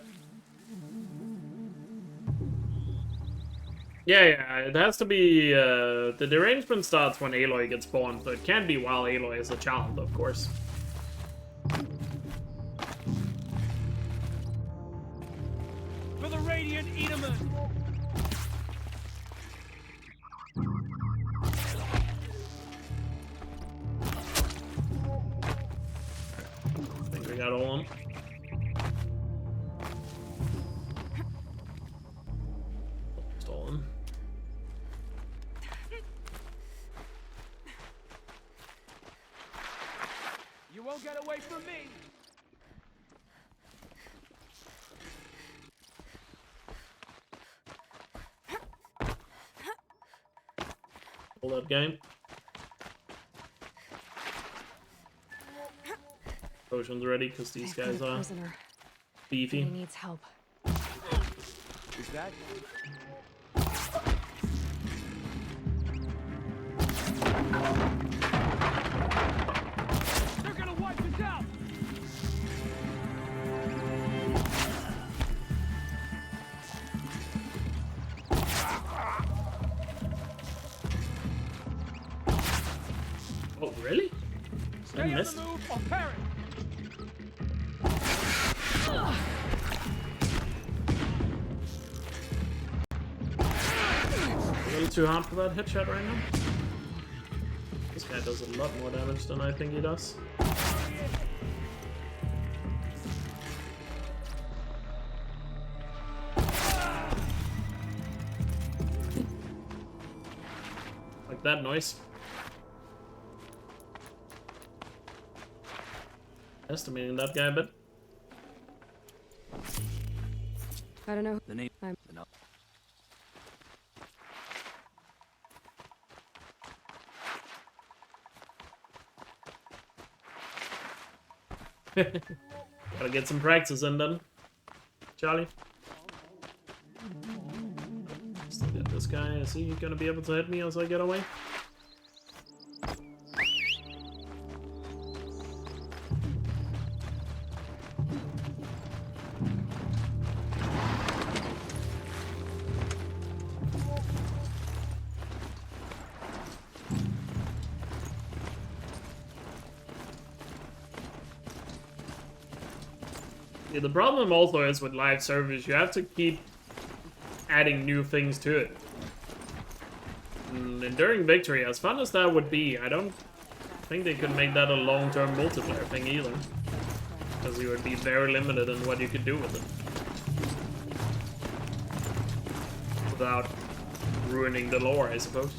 S1: Yeah, it has to be, the derangement starts when Aloy gets born, so it can't be while Aloy is a child, of course.
S8: For the Radiant Edaman!
S1: I think we got all of them. Stolen.
S8: You won't get away from me!
S1: Hold that game. Potions ready, because these guys are beefy.
S4: He needs help.
S8: Is that? They're gonna wipe us out!
S1: Oh, really? I
S8: Stay on
S1: missed.
S8: the move or perish!
S1: A little too hard for that headshot right now. This guy does a lot more damage than I think he does. Like that noise. Estimating that guy a bit.
S4: I don't know.
S18: The name. No.
S1: Gotta get some practice in then, Charlie. Still get this guy. Is he gonna be able to hit me as I get away? Yeah, the problem also is with live service, you have to keep adding new things to it. And during victory, as fun as that would be, I don't I think they could make that a long-term multiplayer thing either. Because you would be very limited in what you could do with it. Without ruining the lore, I suppose.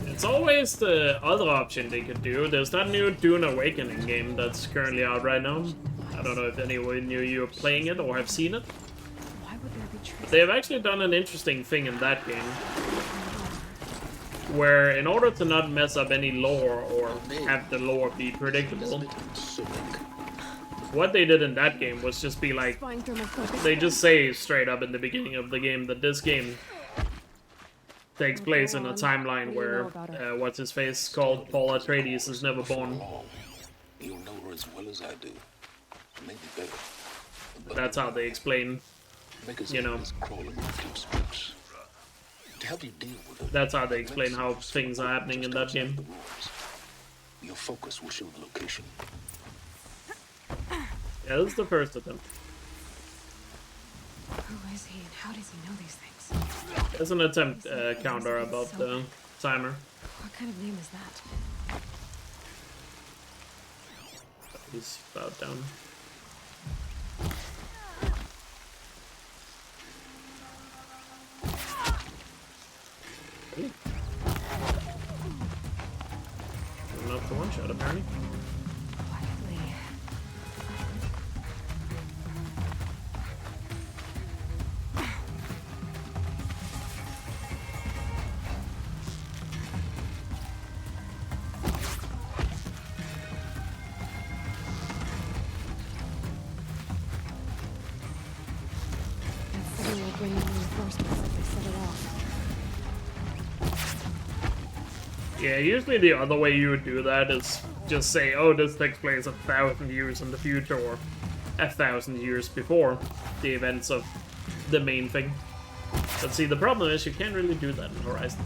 S1: It's always the other option they could do. There's that new Dune Awakening game that's currently out right now. I don't know if anyone knew you were playing it or have seen it. They have actually done an interesting thing in that game. Where in order to not mess up any lore or have the lore be predictable, what they did in that game was just be like, they just say straight up in the beginning of the game that this game takes place in a timeline where what's his face called Paul Atreides is never born.
S6: You'll know her as well as I do. Maybe better.
S1: That's how they explain, you know.
S6: To help you deal with it.
S1: That's how they explain how things are happening in that game.
S6: Your focus will show the location.
S1: Yeah, this is the first attempt.
S4: Who is he and how does he know these things?
S1: There's an attempt counter above the timer.
S4: What kind of name is that?
S1: He's about down. Really? Enough for one shot, apparently.
S4: Bringing reinforcements if they set it off.
S1: Yeah, usually the other way you would do that is just say, oh, this takes place 1,000 years in the future or 1,000 years before the events of the main thing. But see, the problem is you can't really do that in Horizon.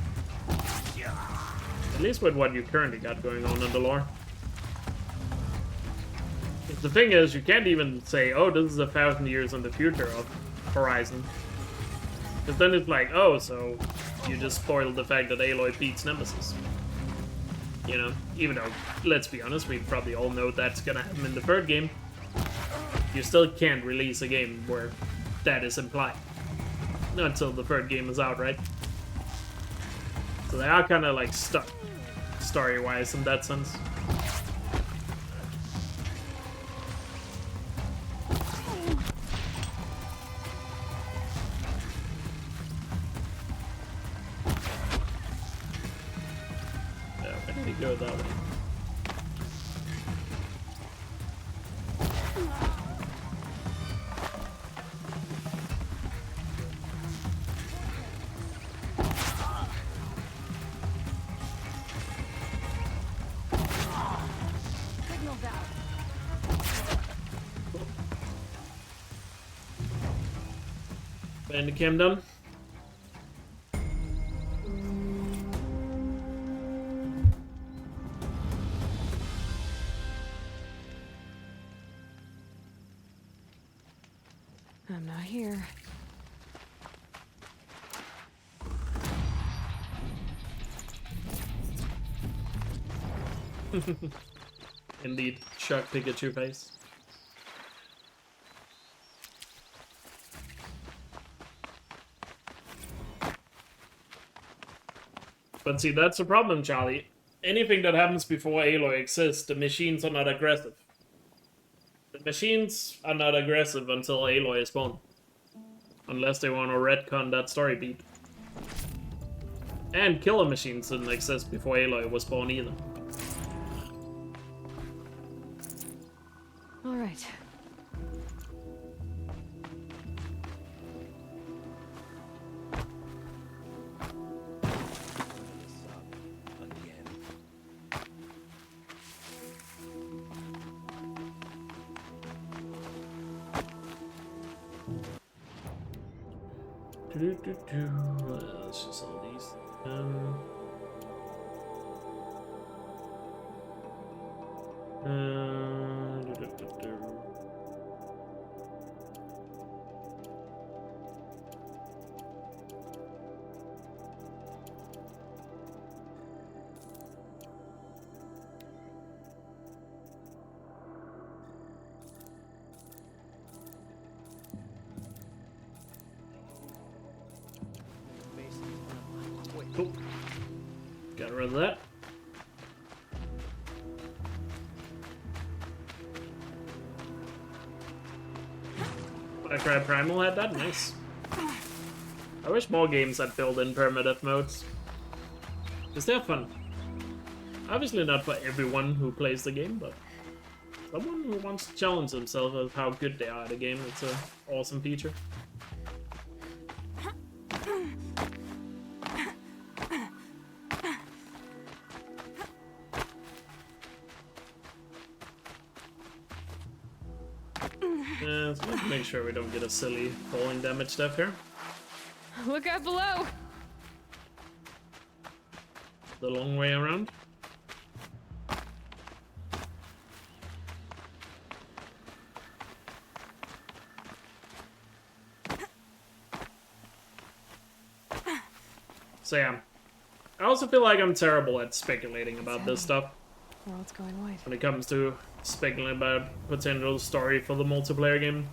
S1: At least with what you currently got going on in the lore. The thing is, you can't even say, oh, this is 1,000 years in the future of Horizon. Because then it's like, oh, so you just spoiled the fact that Aloy beats Nemesis. You know, even though, let's be honest, we probably all know that's gonna happen in the third game. You still can't release a game where that is implied. Not until the third game is out, right? So they are kind of like stuck, story-wise, in that sense. Go that way.
S2: Signal down.
S1: Bandicam done.
S4: I'm not here.
S1: Indeed, Chuck Pikachu face. But see, that's the problem, Charlie. Anything that happens before Aloy exists, the machines are not aggressive. The machines are not aggressive until Aloy is born. Unless they want to retcon that story beat. And killer machines didn't exist before Aloy was born either.
S4: All right.
S1: Let's just all these. of that. Far Primal had that, nice. I wish more games had built-in permadeath modes. Because they're fun. Obviously not for everyone who plays the game, but someone who wants to challenge themselves of how good they are at a game, it's an awesome feature. So let's make sure we don't get a silly falling damage stuff here.
S4: Look out below!
S1: The long way around. So yeah, I also feel like I'm terrible at speculating about this stuff.
S4: Well, it's going white.
S1: When it comes to speculating about potential story for the multiplayer game.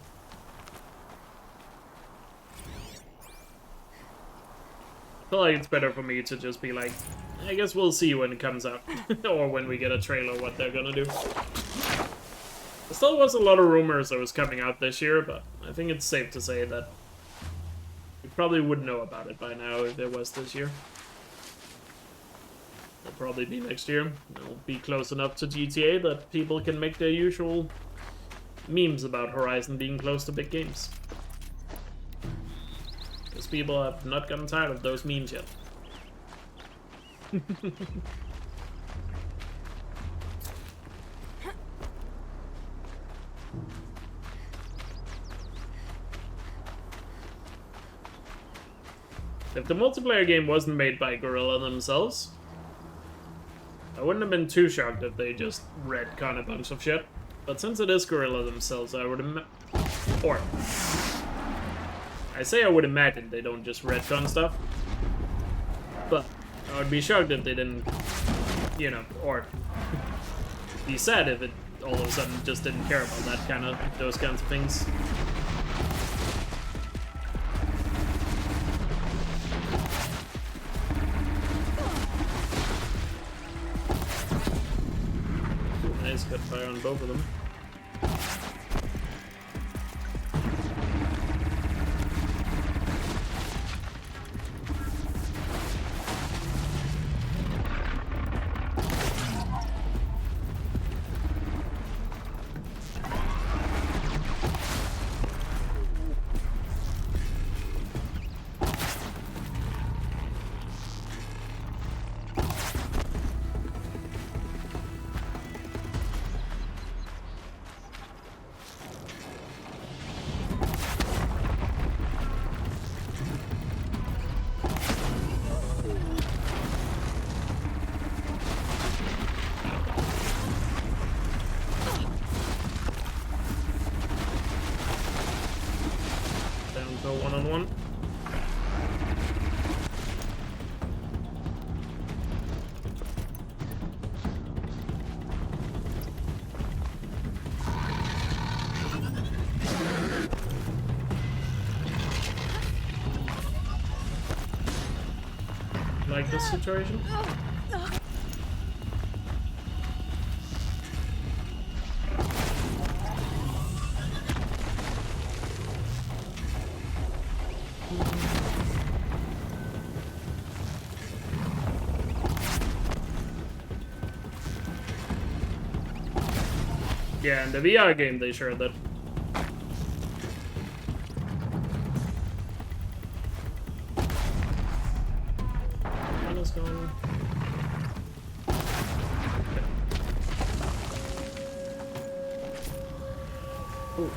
S1: I feel like it's better for me to just be like, I guess we'll see when it comes out. Or when we get a trailer what they're gonna do. There still was a lot of rumors that was coming out this year, but I think it's safe to say that we probably would know about it by now if it was this year. It'll probably be next year. It'll be close enough to GTA that people can make their usual memes about Horizon being close to big games. Because people have not gotten tired of those memes yet. If the multiplayer game wasn't made by Guerrilla themselves, I wouldn't have been too shocked if they just retcon a bunch of shit. But since it is Guerrilla themselves, I would or I say I would imagine they don't just retcon stuff. But I would be shocked if they didn't, you know, or be sad if it all of a sudden just didn't care about those kinds of things. Nice, got fire on both of them. One-on-one. Like this situation? Yeah, in the VR game they showed that. One is gone. Ooh.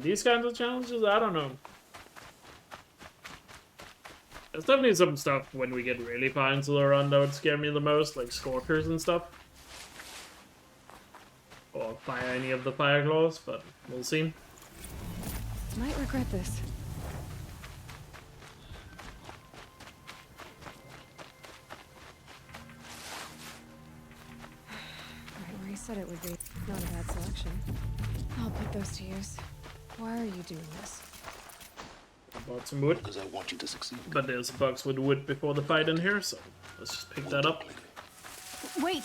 S1: These kinds of challenges, I don't know. There's definitely some stuff when we get really far into the run that would scare me the most, like Scorkers and stuff. Or fire any of the fire claws, but we'll see.
S4: Might regret this. Right where he said it would be. Not a bad selection. I'll put those to use. Why are you doing this?
S1: I bought some wood.
S6: Because I want you to succeed.
S1: But there's a box with wood before the fight in here, so let's just pick that up.
S4: Wait!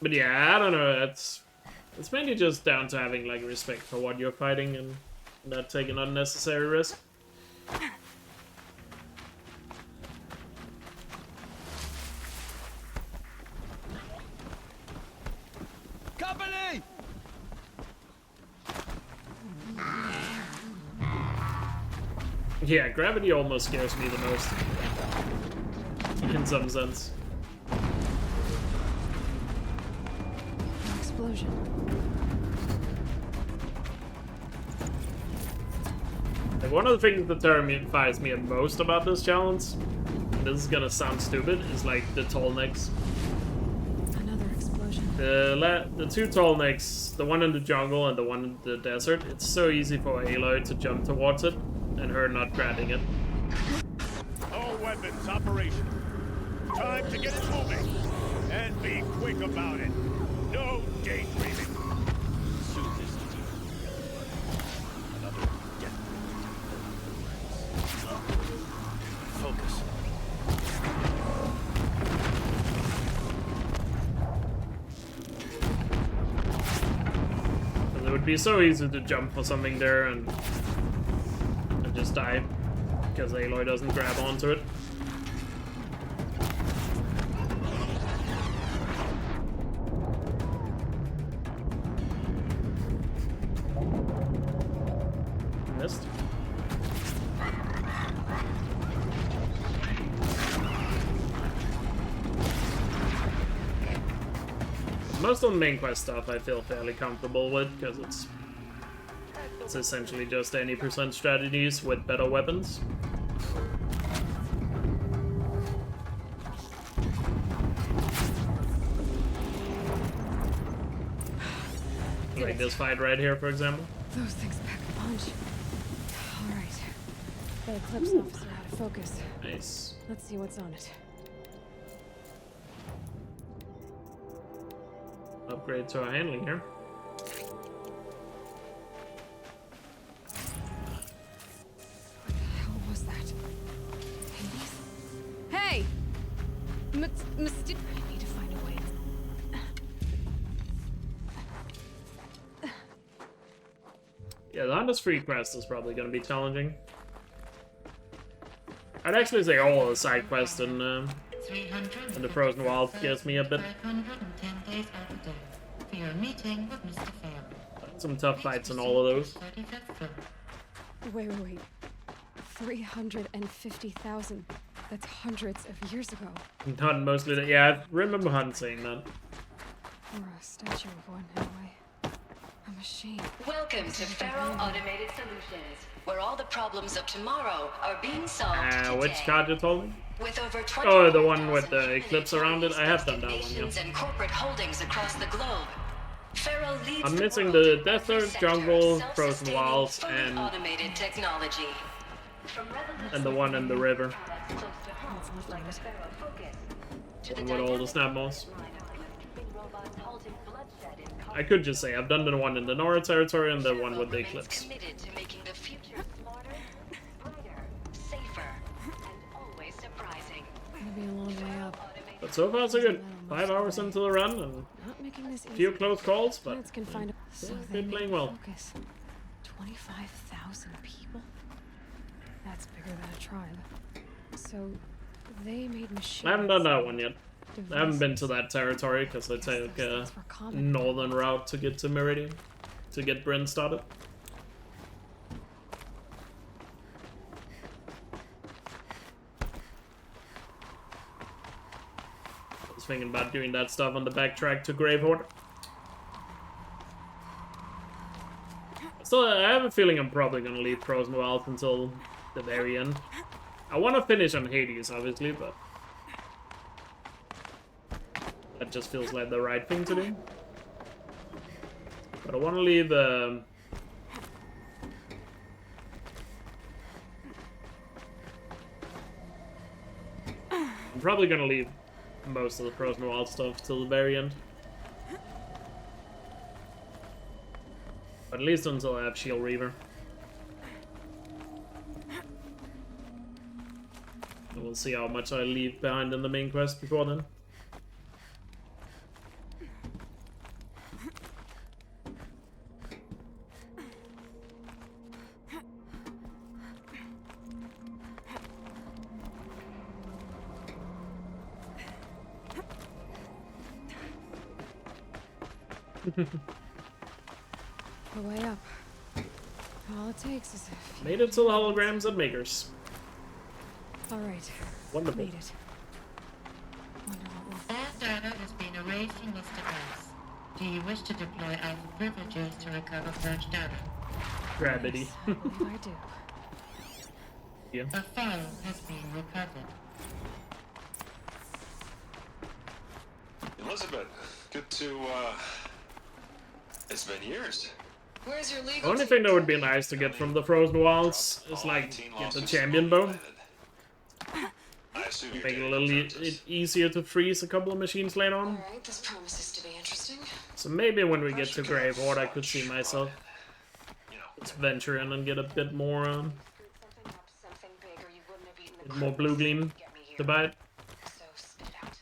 S1: But yeah, I don't know, it's mainly just down to having like respect for what you're fighting and not taking unnecessary risk.
S8: Company!
S1: Yeah, gravity almost scares me the most. In some sense.
S4: An explosion.
S1: Like, one of the things that terrifies me most about this challenge, and this is gonna sound stupid, is like the tall necks.
S4: Another explosion.
S1: The two tall necks, the one in the jungle and the one in the desert, it's so easy for Aloy to jump towards it, and her not grabbing it.
S17: All weapons operational. Time to get it moving. And be quick about it. No daydreaming.
S12: Focus.
S1: And it would be so easy to jump for something there and just die because Aloy doesn't grab onto it. Missed. Most of the main quest stuff I feel fairly comfortable with because it's essentially just any percent strategies with better weapons. Like this fight right here, for example.
S4: Those things pack a punch. Alright. The Eclipse officer had a focus.
S1: Nice.
S4: Let's see what's on it.
S1: Upgrade to our handling here.
S4: How was that? Hades? Hey! I need to find a way.
S1: Yeah, the Hunter's Free quest is probably going to be challenging. I'd actually say all the side quests in the Frozen Wild scares me a bit. Some tough fights in all of those.
S4: Wait. 350,000. That's hundreds of years ago.
S1: Hunt mostly that. Yeah, I remember Hunt saying that.
S4: Or a statue of one, anyway. A machine.
S11: Welcome to Faro Automated Solutions, where all the problems of tomorrow are being solved today.
S1: Which card you told me?
S11: With over
S1: Oh, the one with the eclipse around it? I have done that one, yeah.
S11: and corporate holdings across the globe. Faro leads
S1: I'm missing the desert, jungle, frozen wilds, and
S11: automated technology.
S1: the one in the river. The one with all the snap moss. I could just say I've done the one in the Nora territory and the one with the eclipse.
S11: Committed to making the future smarter, brighter, safer, and always surprising.
S4: Gonna be a long way up.
S1: But so far so good. 5 hours into the run and a few close calls, but been playing well.
S4: 25,000 people? That's bigger than a tribe. So they made machines.
S1: I haven't done that one yet. I haven't been to that territory because I take a northern route to get to Meridian, to get Bryn started. I was thinking about doing that stuff on the backtrack to Gravehorde. Still, I have a feeling I'm probably gonna leave Frozen Wild until the very end. I want to finish on Hades, obviously, but that just feels like the right thing to do. But I want to leave I'm probably gonna leave most of the Frozen Wild stuff till the very end. At least until I have Shield Reaver. And we'll see how much I leave behind in the main quest before then.
S4: The way up. All it takes is a
S1: Made it to the holograms and makers.
S4: All right.
S1: Wonderful.
S4: Made it.
S7: All data has been erased from this device. Do you wish to deploy alpha privileges to recover purged data?
S1: Gravity.
S4: Yes, I believe I do.
S1: Yeah.
S7: A file has been recovered.
S20: Elizabeth, good to, it's been years.
S2: Where's your
S1: The
S2: legal
S1: only thing that would be nice to get from the Frozen Wilds is like get the champion bow. Make it a little easier to freeze a couple of machines later on.
S2: Alright, this promises to be interesting.
S1: So maybe when we get to Grave Horde, I could see myself let's venture in and get a bit more blue gleam to buy it.
S11: So spit it out.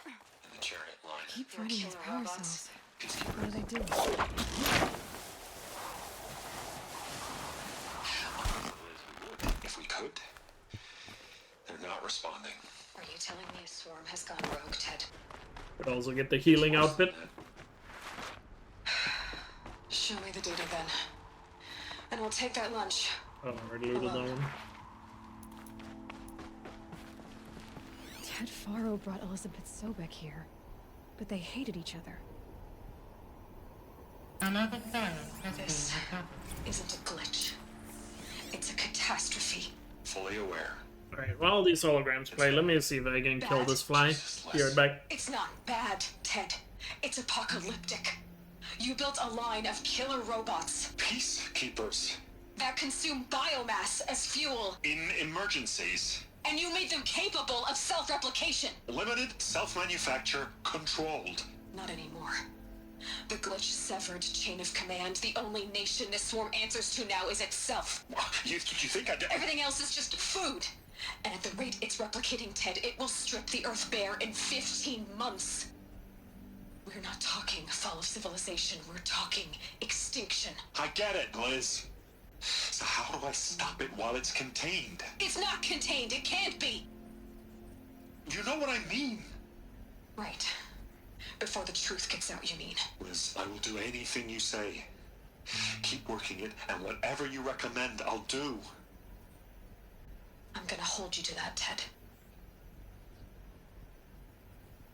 S20: In the chariot line.
S4: Keep finding these power cells. What do they do?
S20: If we could. They're not responding.
S11: Are you telling me a swarm has gone rogue, Ted?
S1: Could also get the healing outfit.
S2: Show me the data then. And we'll take that lunch.
S1: Oh, I already looted that one.
S4: Ted Faro brought Elizabeth Sobek here, but they hated each other.
S7: Another file has
S2: This
S7: been recovered.
S2: isn't a glitch. It's a catastrophe.
S20: Fully aware.
S1: Alright, while these holograms play, let me see if I can kill this fly. Be right back.
S2: It's not bad, Ted. It's apocalyptic. You built a line of killer robots
S20: Peacekeepers.
S2: that consume biomass as fuel,
S20: In emergencies.
S2: and you made them capable of self-replication.
S20: Limited, self-manufacture, controlled.
S2: Not anymore. The glitch severed chain of command. The only nation this swarm answers to now is itself.
S20: You think I did?
S2: Everything else is just food. And at the rate it's replicating, Ted, it will strip the Earth bare in 15 months. We're not talking fall of civilization. We're talking extinction.
S20: I get it, Liz. So how do I stop it while it's contained?
S2: It's not contained. It can't be.
S20: You know what I mean.
S2: Right. Before the truth gets out, you mean?
S20: Liz, I will do anything you say. Keep working it, and whatever you recommend, I'll do.
S2: I'm gonna hold you to that, Ted.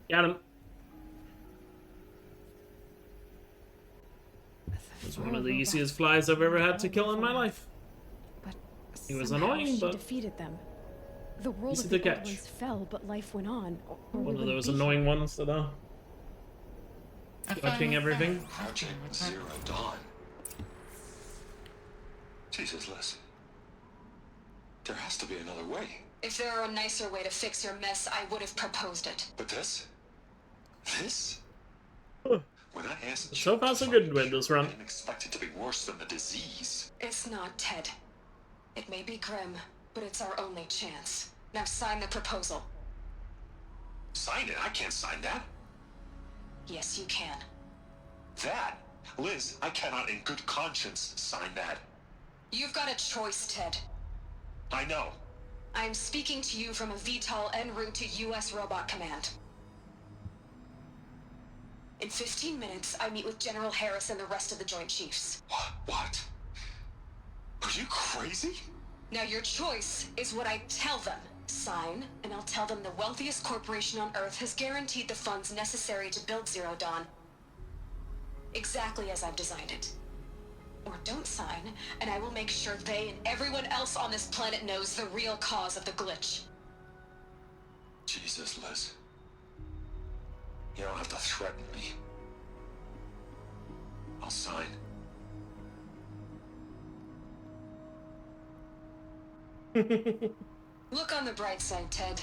S1: Got him. It's one of the easiest flies I've ever had to kill in my life.
S4: But
S1: He was
S4: somehow
S1: annoying,
S4: she
S1: but
S4: defeated them. The world
S1: easy
S4: of
S1: to
S4: the old
S1: catch.
S4: ones fell, but life went on. Or
S1: One
S4: we
S1: of
S4: wouldn't
S1: those
S4: be
S1: annoying
S4: here.
S1: ones that are watching everything.
S20: Project Zero Dawn. Jesus, Liz. There has to be another way.
S2: If there were a nicer way to fix your mess, I would have proposed it.
S20: But this? This? When I asked
S1: So far so good with this run.
S20: I didn't expect it to be worse than the disease.
S2: It's not, Ted. It may be grim, but it's our only chance. Now sign the proposal.
S20: Sign it? I can't sign that.
S2: Yes, you can.
S20: That? Liz, I cannot in good conscience sign that.
S2: You've got a choice, Ted.
S20: I know.
S2: I am speaking to you from a VTOL en route to U.S. Robot Command. In 15 minutes, I meet with General Harris and the rest of the Joint Chiefs.
S20: What? Are you crazy?
S2: Now your choice is what I tell them. Sign, and I'll tell them the wealthiest corporation on Earth has guaranteed the funds necessary to build Zero Dawn. Exactly as I've designed it. Or don't sign, and I will make sure they and everyone else on this planet knows the real cause of the glitch.
S20: Jesus, Liz. You don't have to threaten me. I'll sign.
S2: Look on the bright side, Ted.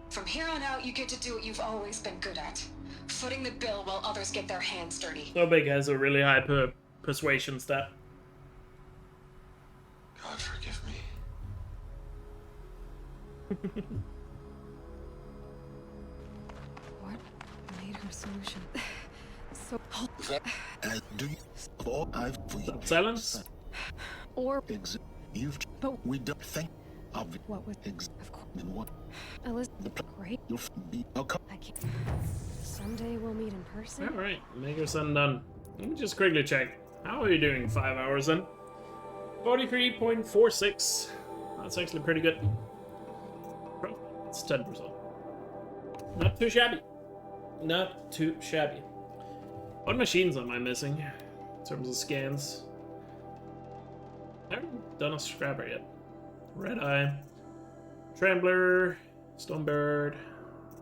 S2: From here on out, you get to do what you've always been good at. footing the bill while others get their hands dirty.
S1: So big has a really high persuasion stat.
S20: God forgive me.
S4: What made her solution so...
S21: Do you... Oh, I've...
S1: Silence?
S4: Or...
S21: You've...
S4: But...
S21: We don't think... Of
S4: What was...
S21: Of course. What?
S4: Elizabeth, great.
S21: You'll be... Okay.
S4: I can't... Someday we'll meet in person?
S1: Alright, make your son done. Let me just quickly check. How are you doing 5 hours in? 43.46. That's actually pretty good. It's 10%. Not too shabby. Not too shabby. What machines am I missing in terms of scans? I haven't done a scrapper yet. Red Eye, Trembler, Stonebird,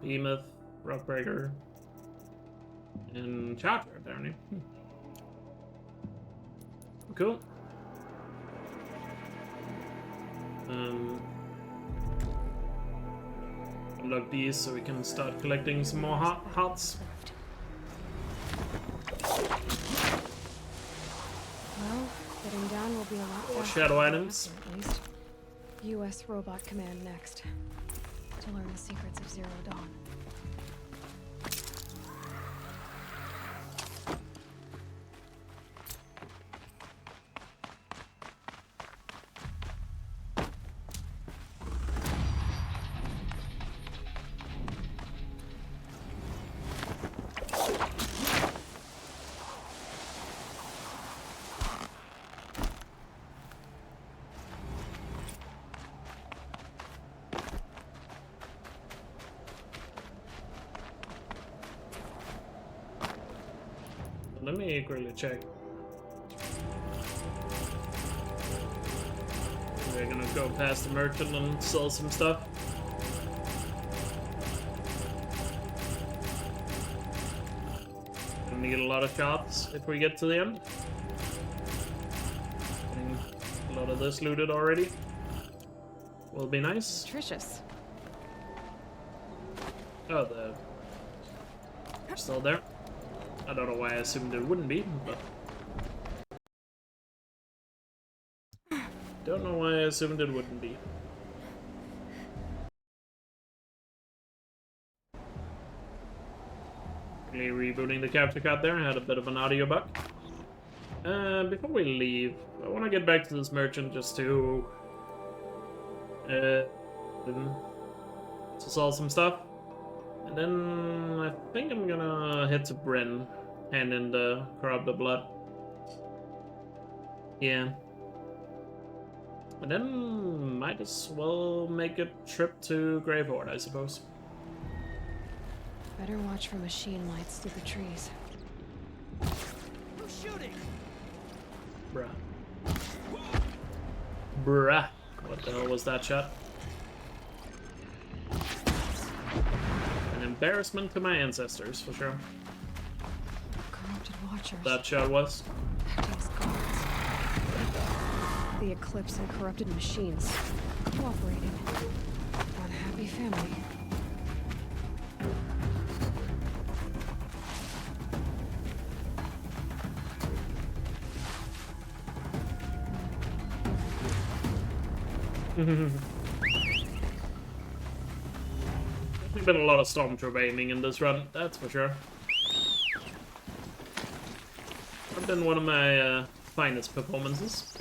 S1: Behemoth, Rockbreaker, and Charger, apparently. Cool. Unlock these so we can start collecting some more hearts.
S4: Well, getting down will be a lot
S1: Or
S4: faster
S1: shadow
S4: than
S1: items.
S4: at least. U.S. Robot Command next. To learn the secrets of Zero Dawn.
S1: Let me quickly check. We're gonna go past the merchant and sell some stuff. Gonna need a lot of shots if we get to the end. Getting a lot of this looted already. Will be nice.
S4: Nutritious.
S1: Oh, they're still there. I don't know why I assumed it wouldn't be, but... Don't know why I assumed it wouldn't be. Rebooting the capture card there, I had a bit of an audio bug. Before we leave, I want to get back to this merchant just to sell some stuff. And then I think I'm gonna head to Bryn, hand in the corrupted blood. Yeah. And then might as well make a trip to Gravehorde, I suppose.
S4: Better watch for machine lights through the trees.
S8: Who's shooting?
S1: Bruh. Bruh. What the hell was that shot? An embarrassment to my ancestors, for sure.
S4: Corrupted watchers.
S1: That shot was.
S4: Acting as guards. The Eclipse and corrupted machines. Cooperating. One happy family.
S1: There's been a lot of Stormtrooper aiming in this run, that's for sure. It's been one of my finest performances.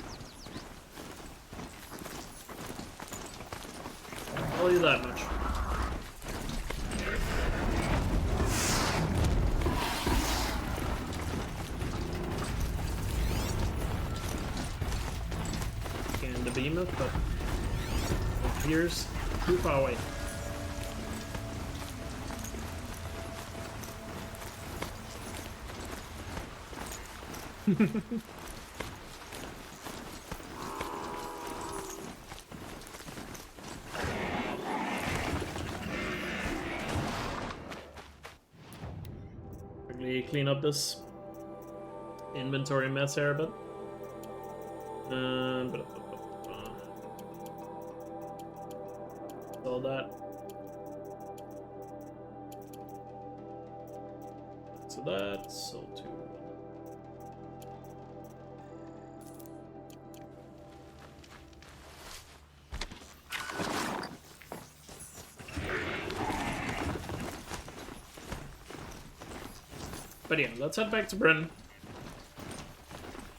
S1: I'll tell you that much. Scan the behemoth, but it appears too far away. Quickly clean up this inventory mess here a bit. All that. So that's all 2. But yeah, let's head back to Bryn.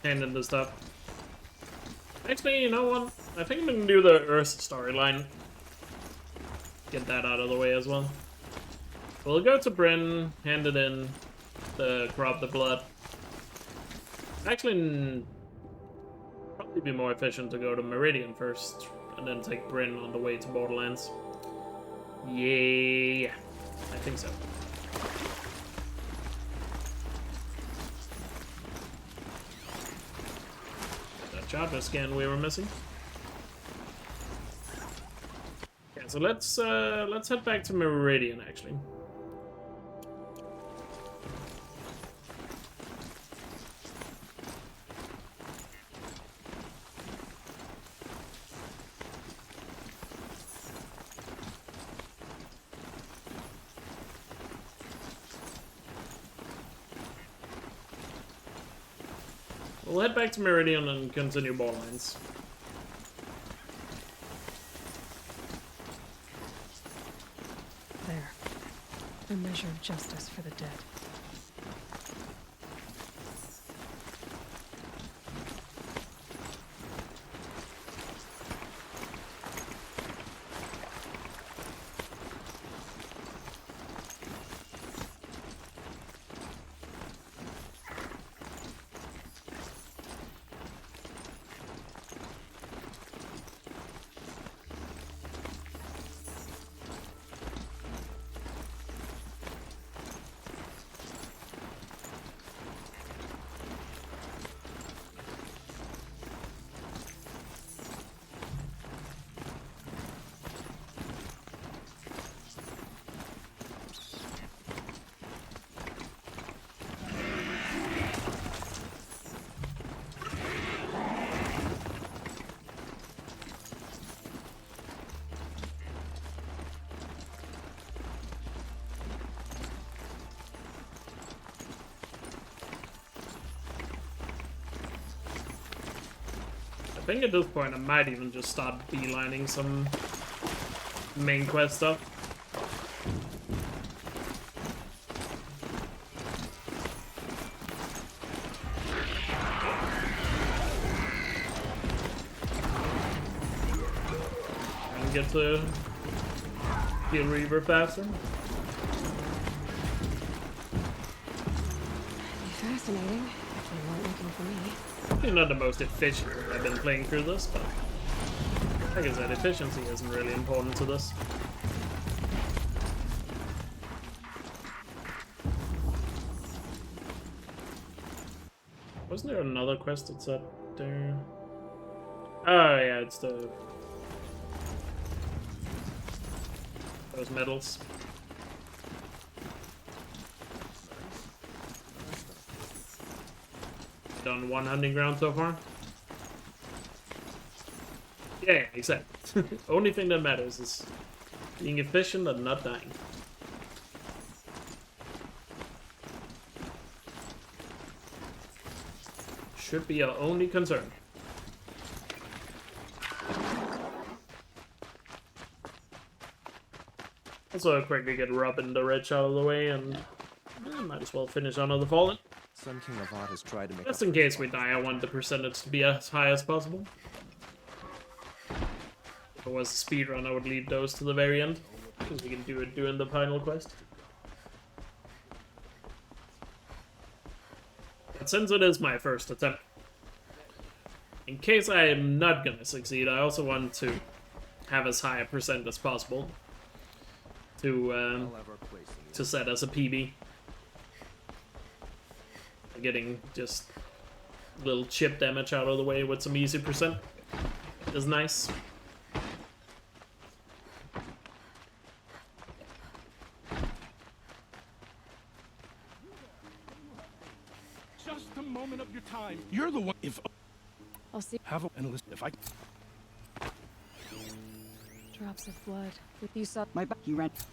S1: Hand in the stuff. Actually, you know what? I think I'm gonna do the Earth storyline. Get that out of the way as well. We'll go to Bryn, hand it in, corrupt the blood. Actually, probably be more efficient to go to Meridian first, and then take Bryn on the way to Borderlands. Yeah, I think so. That chopper scan we were missing. Yeah, so let's head back to Meridian actually. We'll head back to Meridian and continue Borderlands.
S4: There. A measure of justice for the dead. I think at this point I might even just start beelining some main quest stuff. And get to heal Reaver faster. Fascinating. They weren't looking for me.
S1: Probably not the most efficient I've been playing through this, but like I said, efficiency isn't really important to this. Wasn't there another quest that's up there? Oh yeah, it's those medals. Done one hunting ground so far? Yeah, exactly. Only thing that matters is being efficient and not dying. Should be our only concern. Also, quickly get Robin the Rich out of the way, and might as well finish on the Fallen.
S5: Sun King of Art has tried to make
S1: Just in case we die, I want the percentage to be as high as possible. If it was a speedrun, I would leave those to the very end, because we can do it during the final quest. But since it is my first attempt, in case I am not gonna succeed, I also want to have as high a percent as possible to set as a PB. Getting just little chip damage out of the way with some easy percent is nice.
S8: Just a moment of your time. You're the one. If
S4: I'll see.
S8: have a list. If I
S4: Drops of blood. You saw
S19: my back. You ran.
S5: Take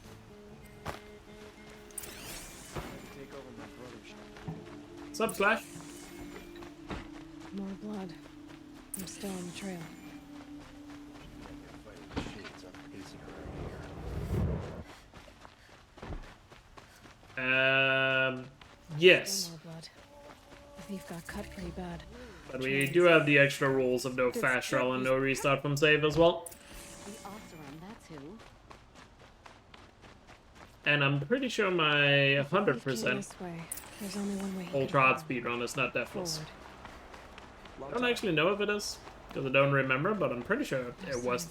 S5: over my brother's
S1: Sup, Slash?
S4: More blood. I'm still on the trail.
S1: Yes.
S4: Still more blood. The thief got cut pretty bad.
S1: But we do have the extra rules of no fast travel and no restart from save as well.
S14: The Oseram, that's who.
S1: And I'm pretty sure my 100%
S4: This way. There's only one way.
S1: ultra hard speedrun is not deathless. I don't actually know if it is, because I don't remember, but I'm pretty sure it was.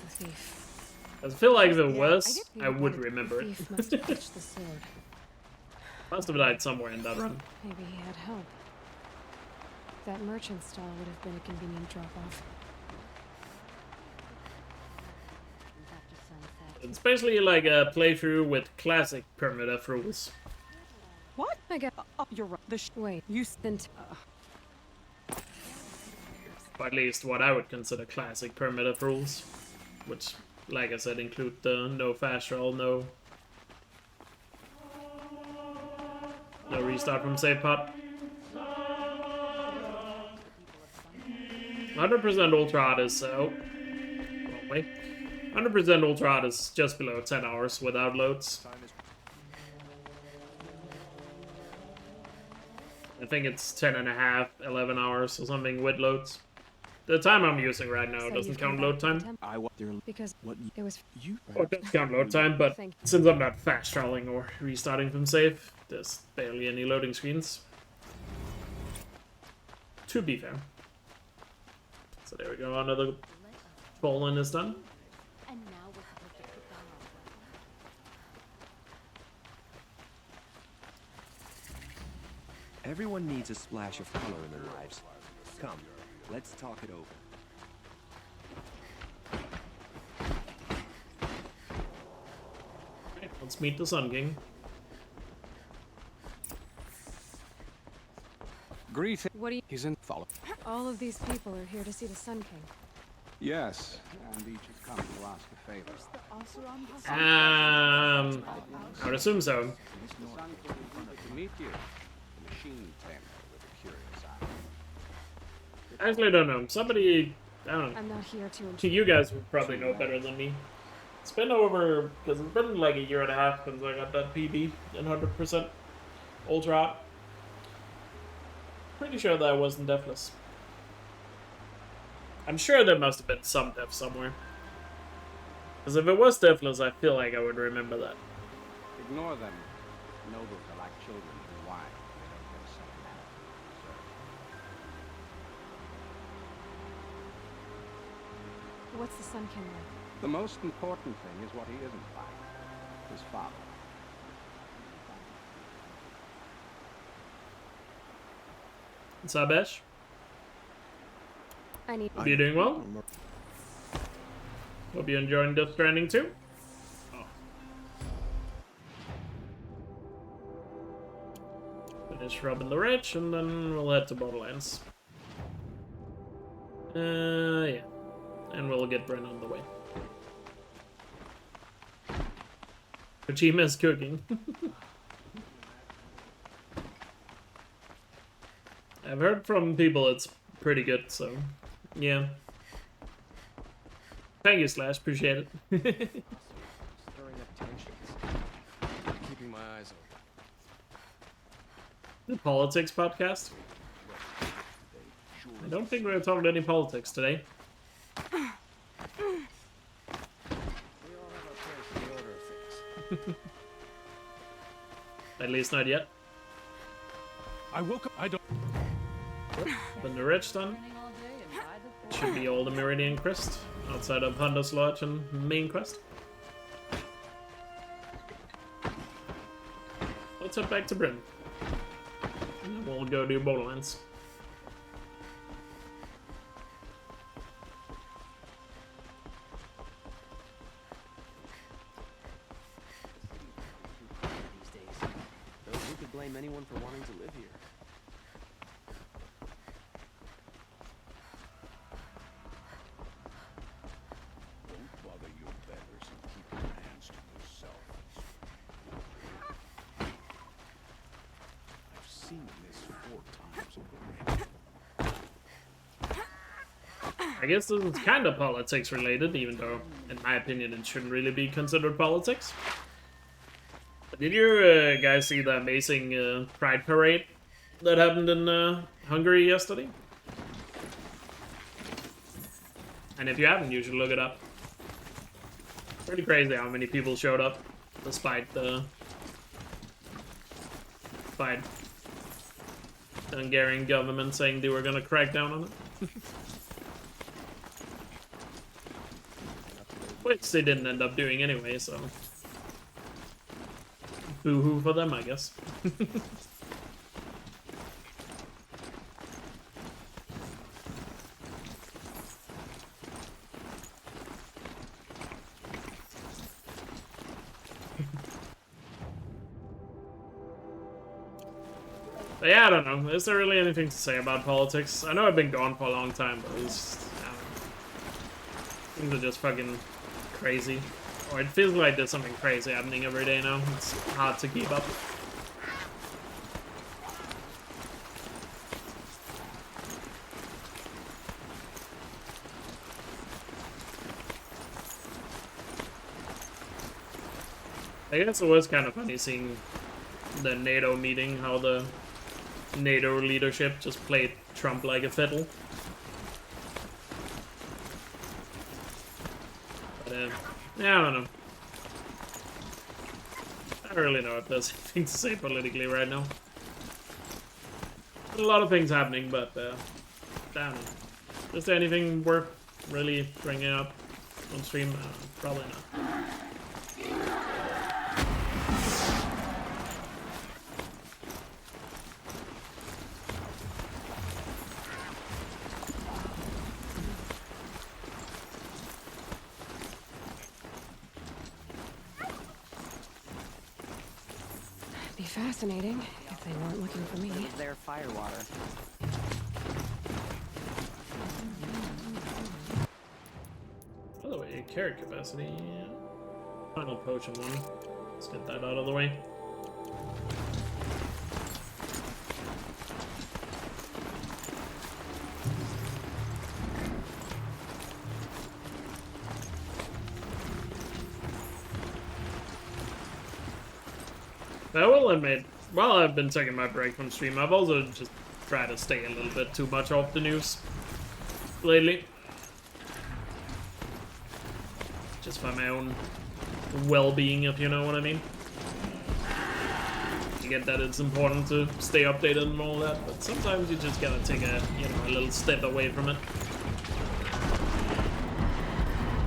S1: I feel like if it was, I would remember it.
S4: Must have touched the sword.
S1: Must have died somewhere in that run.
S4: Maybe he had help. That merchant stall would have been a convenient drop-off.
S1: It's basically like a playthrough with classic primitive rules.
S4: What? I got. You're right. Wait. You sent.
S1: Or at least what I would consider classic primitive rules, which, like I said, include the no fast travel, no restart from save pod. 100% ultra hard is wrong way. 100% ultra hard is just below 10 hours without loads. I think it's 10.5, 11 hours or something with loads. The time I'm using right now doesn't count load time.
S4: Because it was you.
S1: Or it does count load time, but since I'm not fast traveling or restarting from save, there's barely any loading screens. To be fair. So there we go, another Fallen is done.
S5: Everyone needs a splash of color in their lives. Come, let's talk it over.
S1: Okay, let's meet the Sun King.
S10: Greeting.
S4: What do you?
S10: He's in follow.
S4: All of these people are here to see the Sun King.
S10: Yes, and each has come to ask a favor.
S1: I would assume so.
S10: To meet you, the machine tamer with a curious eye.
S1: I actually don't know. Somebody, I don't know.
S4: I'm not here to.
S1: You guys would probably know better than me. It's been over, because it's been like a year and a half since I got that PB in 100% ultra hot. Pretty sure that wasn't deathless. I'm sure there must have been some death somewhere. Because if it was deathless, I feel like I would remember that.
S10: Ignore them. Nobles are like children who whine. They don't get a second hand.
S4: What's the Sun King like?
S10: The most important thing is what he isn't like. His father.
S1: Sabesh?
S4: I need.
S1: Hope you're doing well. Hope you're enjoying Death Stranding too. Oh. Finish rubbing the rich, and then we'll head to Borderlands. Yeah. And we'll get Bren on the way. Kojima's cooking. I've heard from people it's pretty good, so yeah. Thank you, Slash. Appreciate it.
S5: Stirring up tensions. Keeping my eyes open.
S1: The politics podcast? I don't think we're going to talk about any politics today. At least not yet.
S10: I woke up. I don't.
S1: When the rich done, it should be all the Meridian Crest outside of Hunter's Lodge and main quest. Let's head back to Bryn. And then we'll go do Borderlands.
S5: These days, though who could blame anyone for wanting to live here?
S10: I've seen this 4 times.
S1: I guess this is kind of politics related, even though, in my opinion, it shouldn't really be considered politics. But did you guys see the amazing Pride Parade that happened in Hungary yesterday? And if you haven't, you should look it up. Pretty crazy how many people showed up, despite the Hungarian government saying they were gonna crack down on it. Which they didn't end up doing anyway, so... boo-hoo for them, I guess. But yeah, I don't know. Is there really anything to say about politics? I know I've been gone for a long time, but it's just, I don't know. Things are just fucking crazy. Or it feels like there's something crazy happening every day now. It's hard to keep up. I guess it was kind of funny seeing the NATO meeting, how the NATO leadership just played Trump like a fiddle. But, yeah, I don't know. I don't really know if there's anything to say politically right now. There's a lot of things happening, but, I don't know. Is there anything worth really bringing up on stream? Probably not.
S4: Be fascinating if they weren't looking for me.
S15: Their firewater.
S1: By the way, carrot capacity. Final potion one. Let's get that out of the way. I will admit, while I've been taking my break from stream, I've also just tried to stay a little bit too much off the news lately. Just for my own well-being, if you know what I mean. I get that it's important to stay updated and all that, but sometimes you just gotta take a, a little step away from it.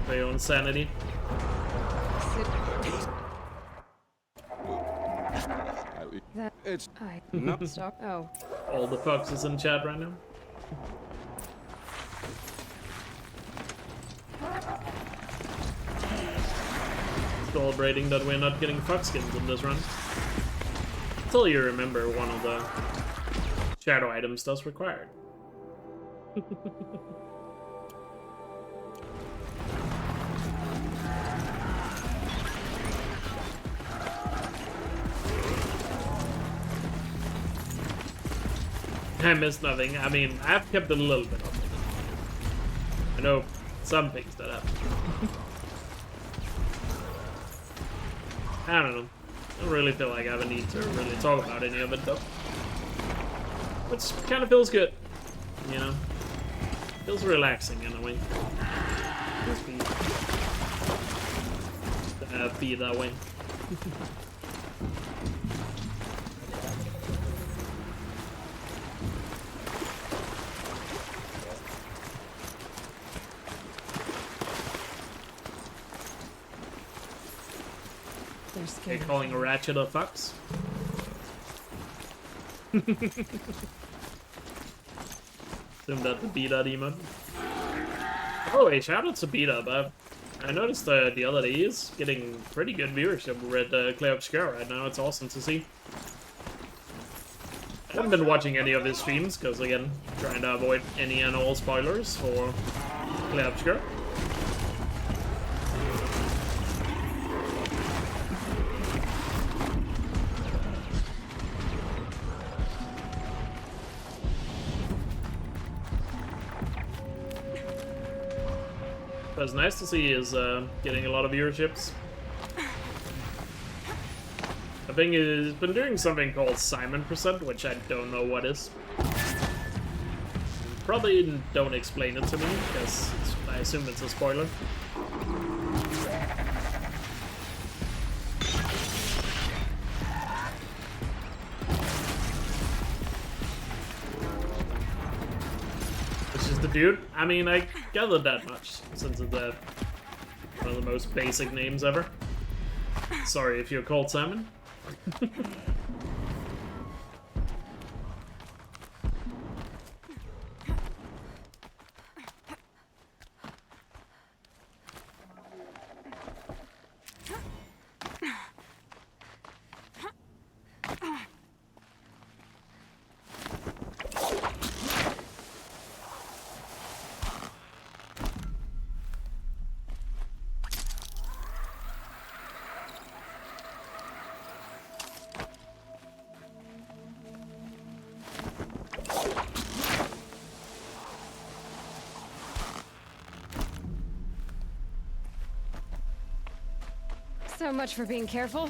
S1: For your own sanity.
S4: It's stop. Oh.
S1: All the foxes in chat right now. Celebrating that we're not getting fox skins in this run. Until you remember one of the shadow items does required. I missed nothing. I mean, I've kept a little bit of it. I know some things that happen. I don't know. I don't really feel like I have a need to really talk about any of it, though. Which kind of feels good, you know? Feels relaxing in a way. Be that way. They're calling a ratchet a fox. Assume that the beta emote. Oh, hey, shout out to beta, but I noticed the other day he's getting pretty good viewership with Elkjaer right now. It's awesome to see. I haven't been watching any of his streams because, again, trying to avoid any and all spoilers for Elkjaer. But it's nice to see he is getting a lot of viewerships. I think he's been doing something called Simon%, which I don't know what is. Probably don't explain it to me, because I assume it's a spoiler. Which is the dude? I mean, I gathered that much, since it's one of the most basic names ever. Sorry if you're called Simon.
S4: So much for being careful.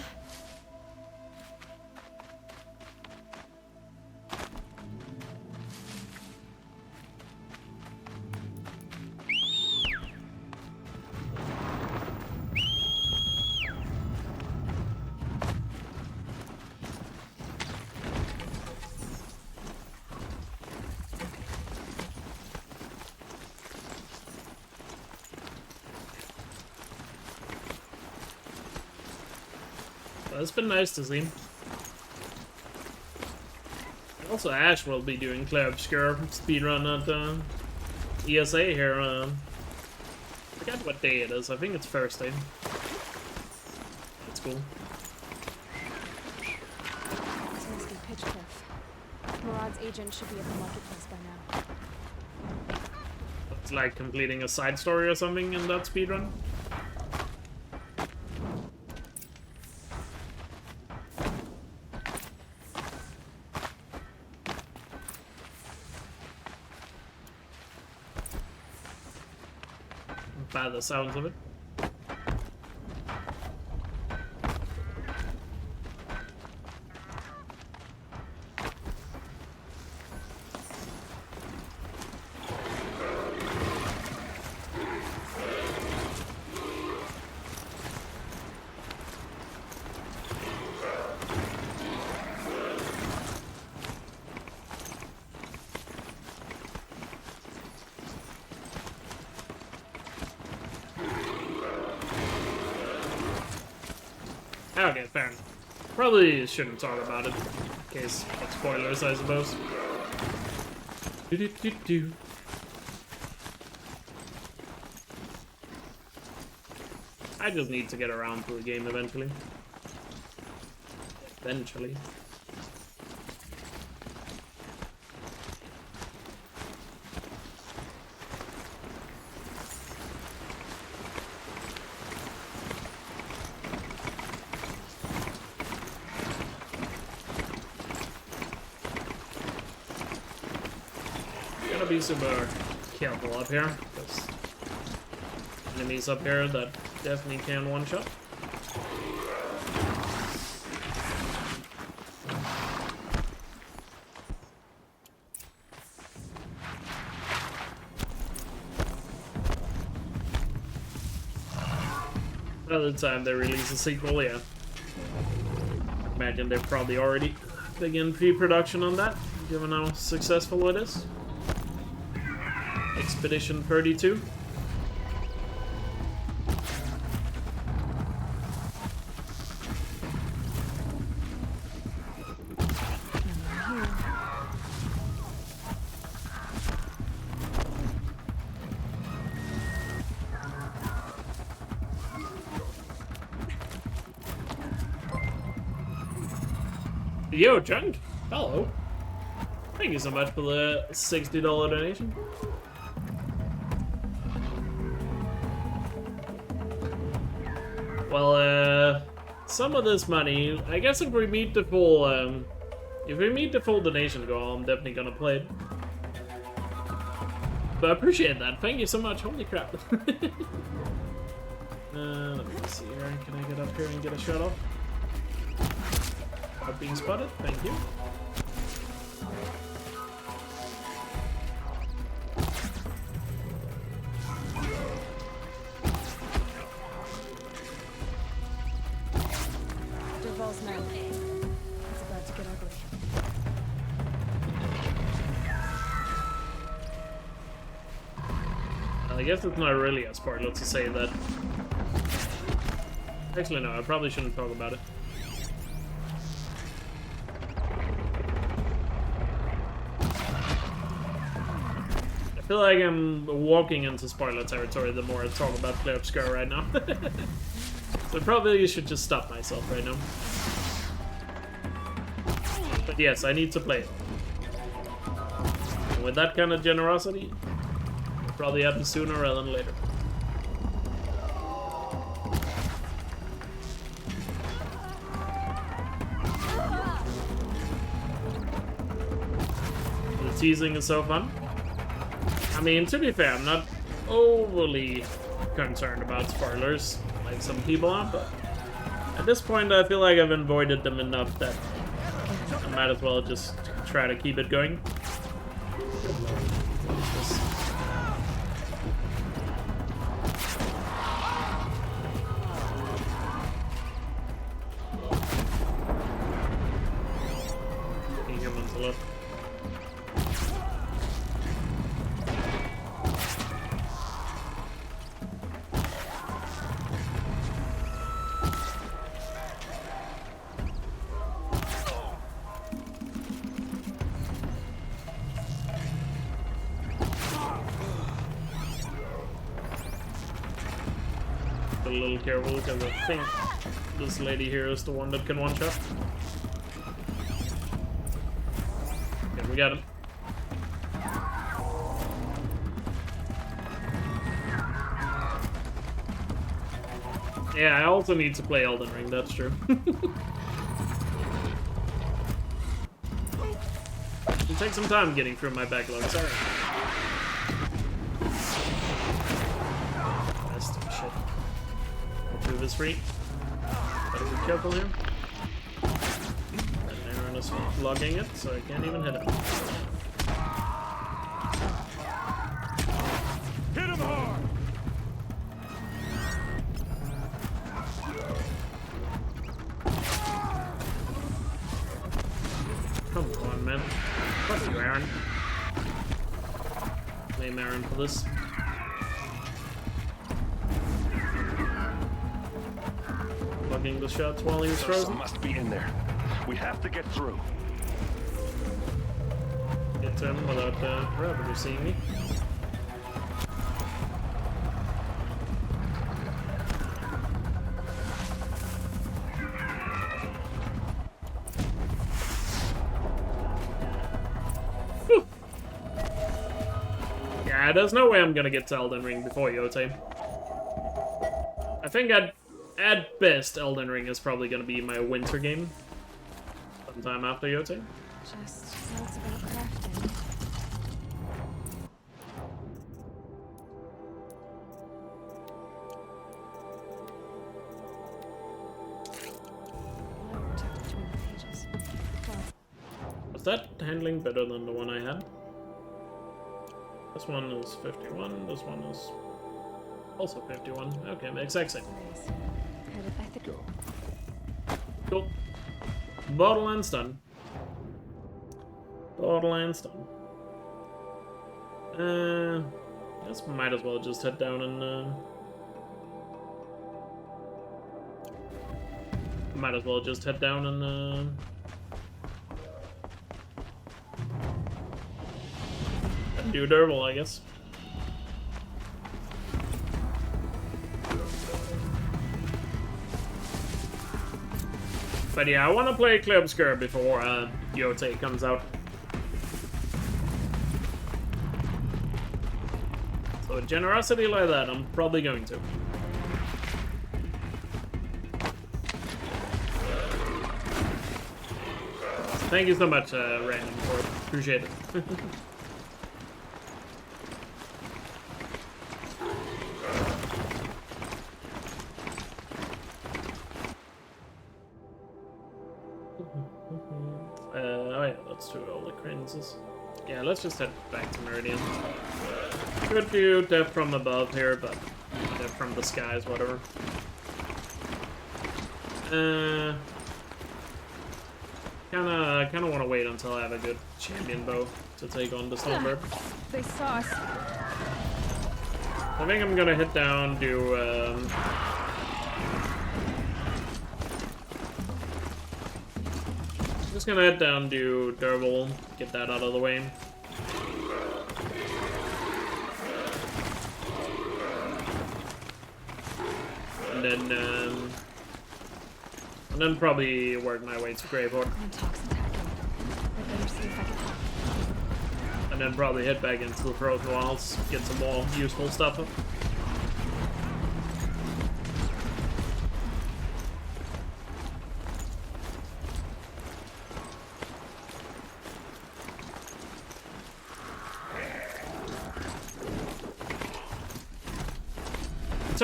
S1: It's been nice to see. Also, Ash will be doing Clair Obscure speedrun at ESA here. I forgot what day it is. I think it's Thursday. That's cool.
S4: This must be Pitchcliff. Murad's agent should be at the marketplace by now.
S1: It's like completing a side story or something in that speedrun. By the sounds of it. Okay, fair enough. Probably shouldn't talk about it, in case of spoilers, I suppose. Do-do-do-do. I just need to get around to the game eventually. Eventually. Be super careful up here, because enemies up here that definitely can one-shot. By the time they release a sequel, yeah. Imagine they've probably already begun pre-production on that, given how successful it is. Expedition 32. Yo, Junk! Hello. Thank you so much for the $60 donation. Well, some of this money, I guess if we meet the full donation goal, I'm definitely gonna play it. But I appreciate that. Thank you so much. Holy crap. Let me see here. Can I get up here and get a shot off? Without being spotted. Thank you.
S4: Derval's now. It's about to get ugly.
S1: I guess it's not really a spoiler to say that. Actually, no, I probably shouldn't talk about it. I feel like I'm walking into spoiler territory the more I talk about Elkjaer right now. So probably you should just stop myself right now. But yes, I need to play it. And with that kind of generosity, it'll probably happen sooner rather than later. The teasing is so fun. I mean, to be fair, I'm not overly concerned about spoilers like some people are, but at this point I feel like I've avoided them enough that I might as well just try to keep it going. Humans left. A little careful because I think this lady here is the one that can one shot. Okay, we got him. Yeah, I also need to play Elden Ring, that's true. It'll take some time getting through my backlog, sorry. Shit. Move is free. Gotta be careful here. And Aaron is logging it, so I can't even hit it.
S17: Hit him hard!
S1: Come on, man. Fuck you, Aaron. Blame Aaron for this. Bugging the shots while he was frozen.
S17: Must be in there. We have to get through.
S1: Get to him without Ravager seeing me. Whew. Yeah, there's no way I'm gonna get to Elden Ring before Yotei. I think at best, Elden Ring is probably gonna be my winter game. Sometime after Yotei.
S4: Just notes about crafting. Tucked between the pages.
S1: Was that handling better than the one I had? This one is 51, this one is also 51. Okay, exact same. Cool. Borderlands done. Borderlands done. Guess might as well just head down and might as well just head down and do Derval, I guess. But yeah, I want to play Elkjaer before Yotei comes out. So with generosity like that, I'm probably going to. Thank you so much, Random, for it. Appreciate it. Let's do all the cleanses. Yeah, let's just head back to Meridian. Could do death from above here, but death from the skies, whatever. Kinda want to wait until I have a good champion bow to take on the Stormbird.
S4: They saw us.
S1: I think I'm gonna hit down, do just gonna head down, do Derval, get that out of the way. And then probably work my way to Gravehorde. And then probably head back into the Frozen Wilds, get some more useful stuff up.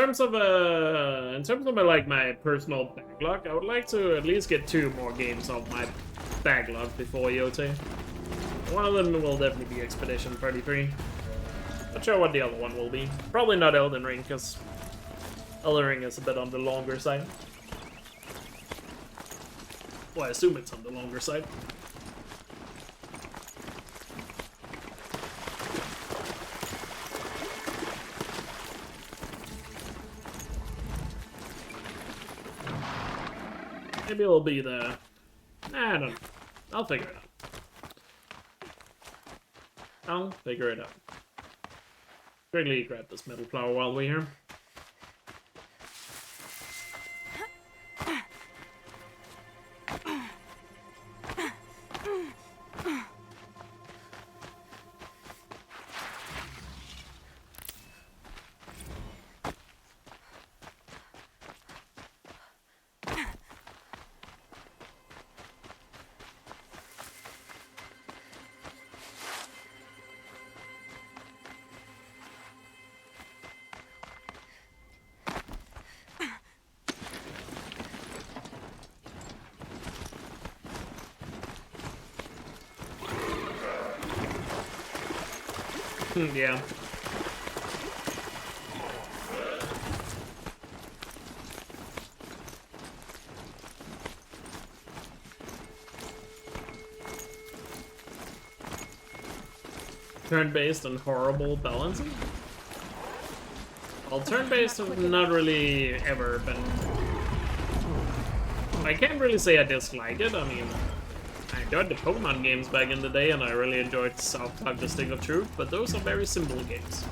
S1: In terms of my personal backlog, I would like to at least get 2 more games off my backlog before Yote. One of them will definitely be Expedition 33. Not sure what the other one will be. Probably not Elden Ring, because Elden Ring is a bit on the longer side. Well, I assume it's on the longer side. Maybe it'll be the... Nah, I don't know. I'll figure it out. Quickly grab this metal flower while we're here. Yeah. Turn-based and horrible balancing? Well, turn-based have not really ever been... I can't really say I dislike it. I mean, I enjoyed the Pokemon games back in the day, and I really enjoyed South Park The Sting of Truth, but those are very simple games.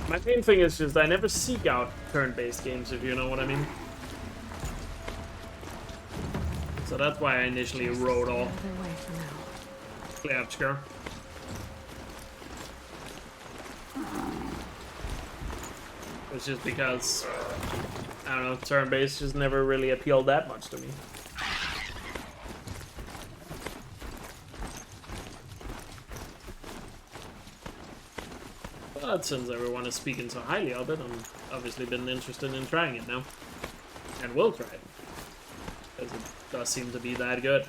S1: My main thing is just I never seek out turn-based games, if you know what I mean. So that's why I initially wrote off Elkjaer. It's just because, I don't know, turn-based just never really appealed that much to me. But since everyone is speaking so highly of it, I'm obviously been interested in trying it now. And will try it. Because it does seem to be that good.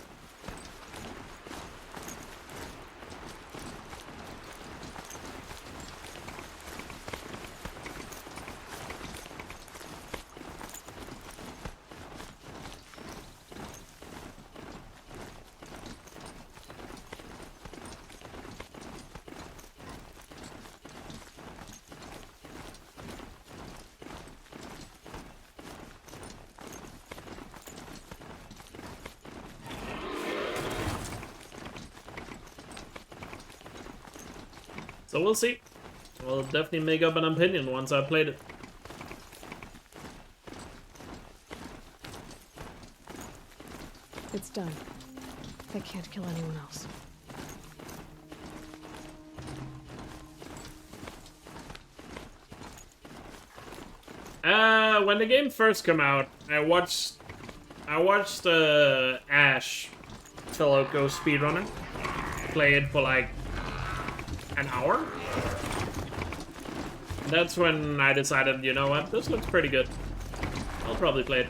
S1: So we'll see. We'll definitely make up an opinion once I've played it.
S4: It's done. They can't kill anyone else.
S1: When the game first came out, I watched Ash, fellow Go speedrunner, play it for like an hour. And that's when I decided, you know what, this looks pretty good. I'll probably play it.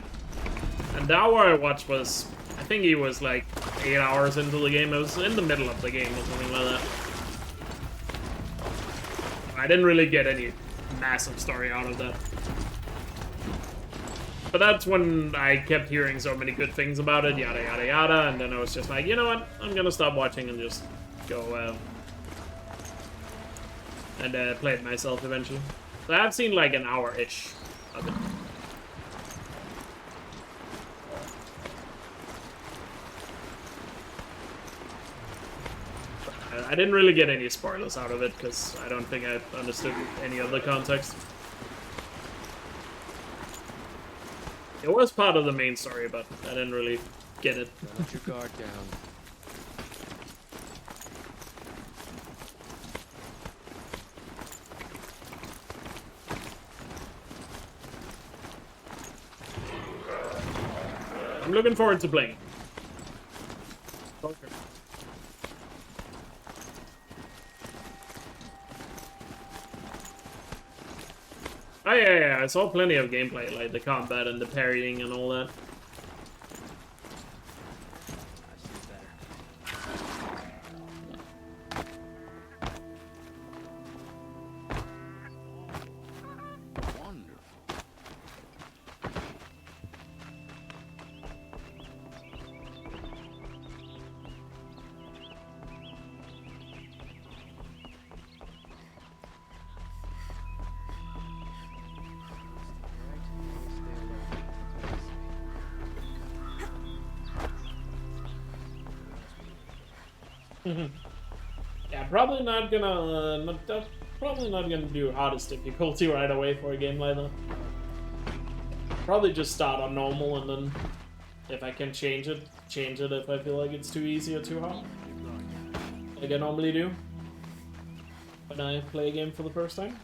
S1: And the hour I watched was, I think he was like 8 hours into the game. It was in the middle of the game or something like that. I didn't really get any massive story out of that. But that's when I kept hearing so many good things about it, yada yada yada, and then I was just like, you know what, I'm gonna stop watching and just go and play it myself eventually. So I've seen like an hour-ish of it. I didn't really get any spoilers out of it, because I don't think I understood any of the context. It was part of the main story, but I didn't really get it.
S5: Let your guard down.
S1: I'm looking forward to playing. Okay. Oh yeah, I saw plenty of gameplay, like the combat and the parrying and all that. Yeah, probably not gonna do hardest difficulty right away for a game like that. Probably just start on normal and then if I can change it if I feel like it's too easy or too hard. Like I normally do when I play a game for the first time.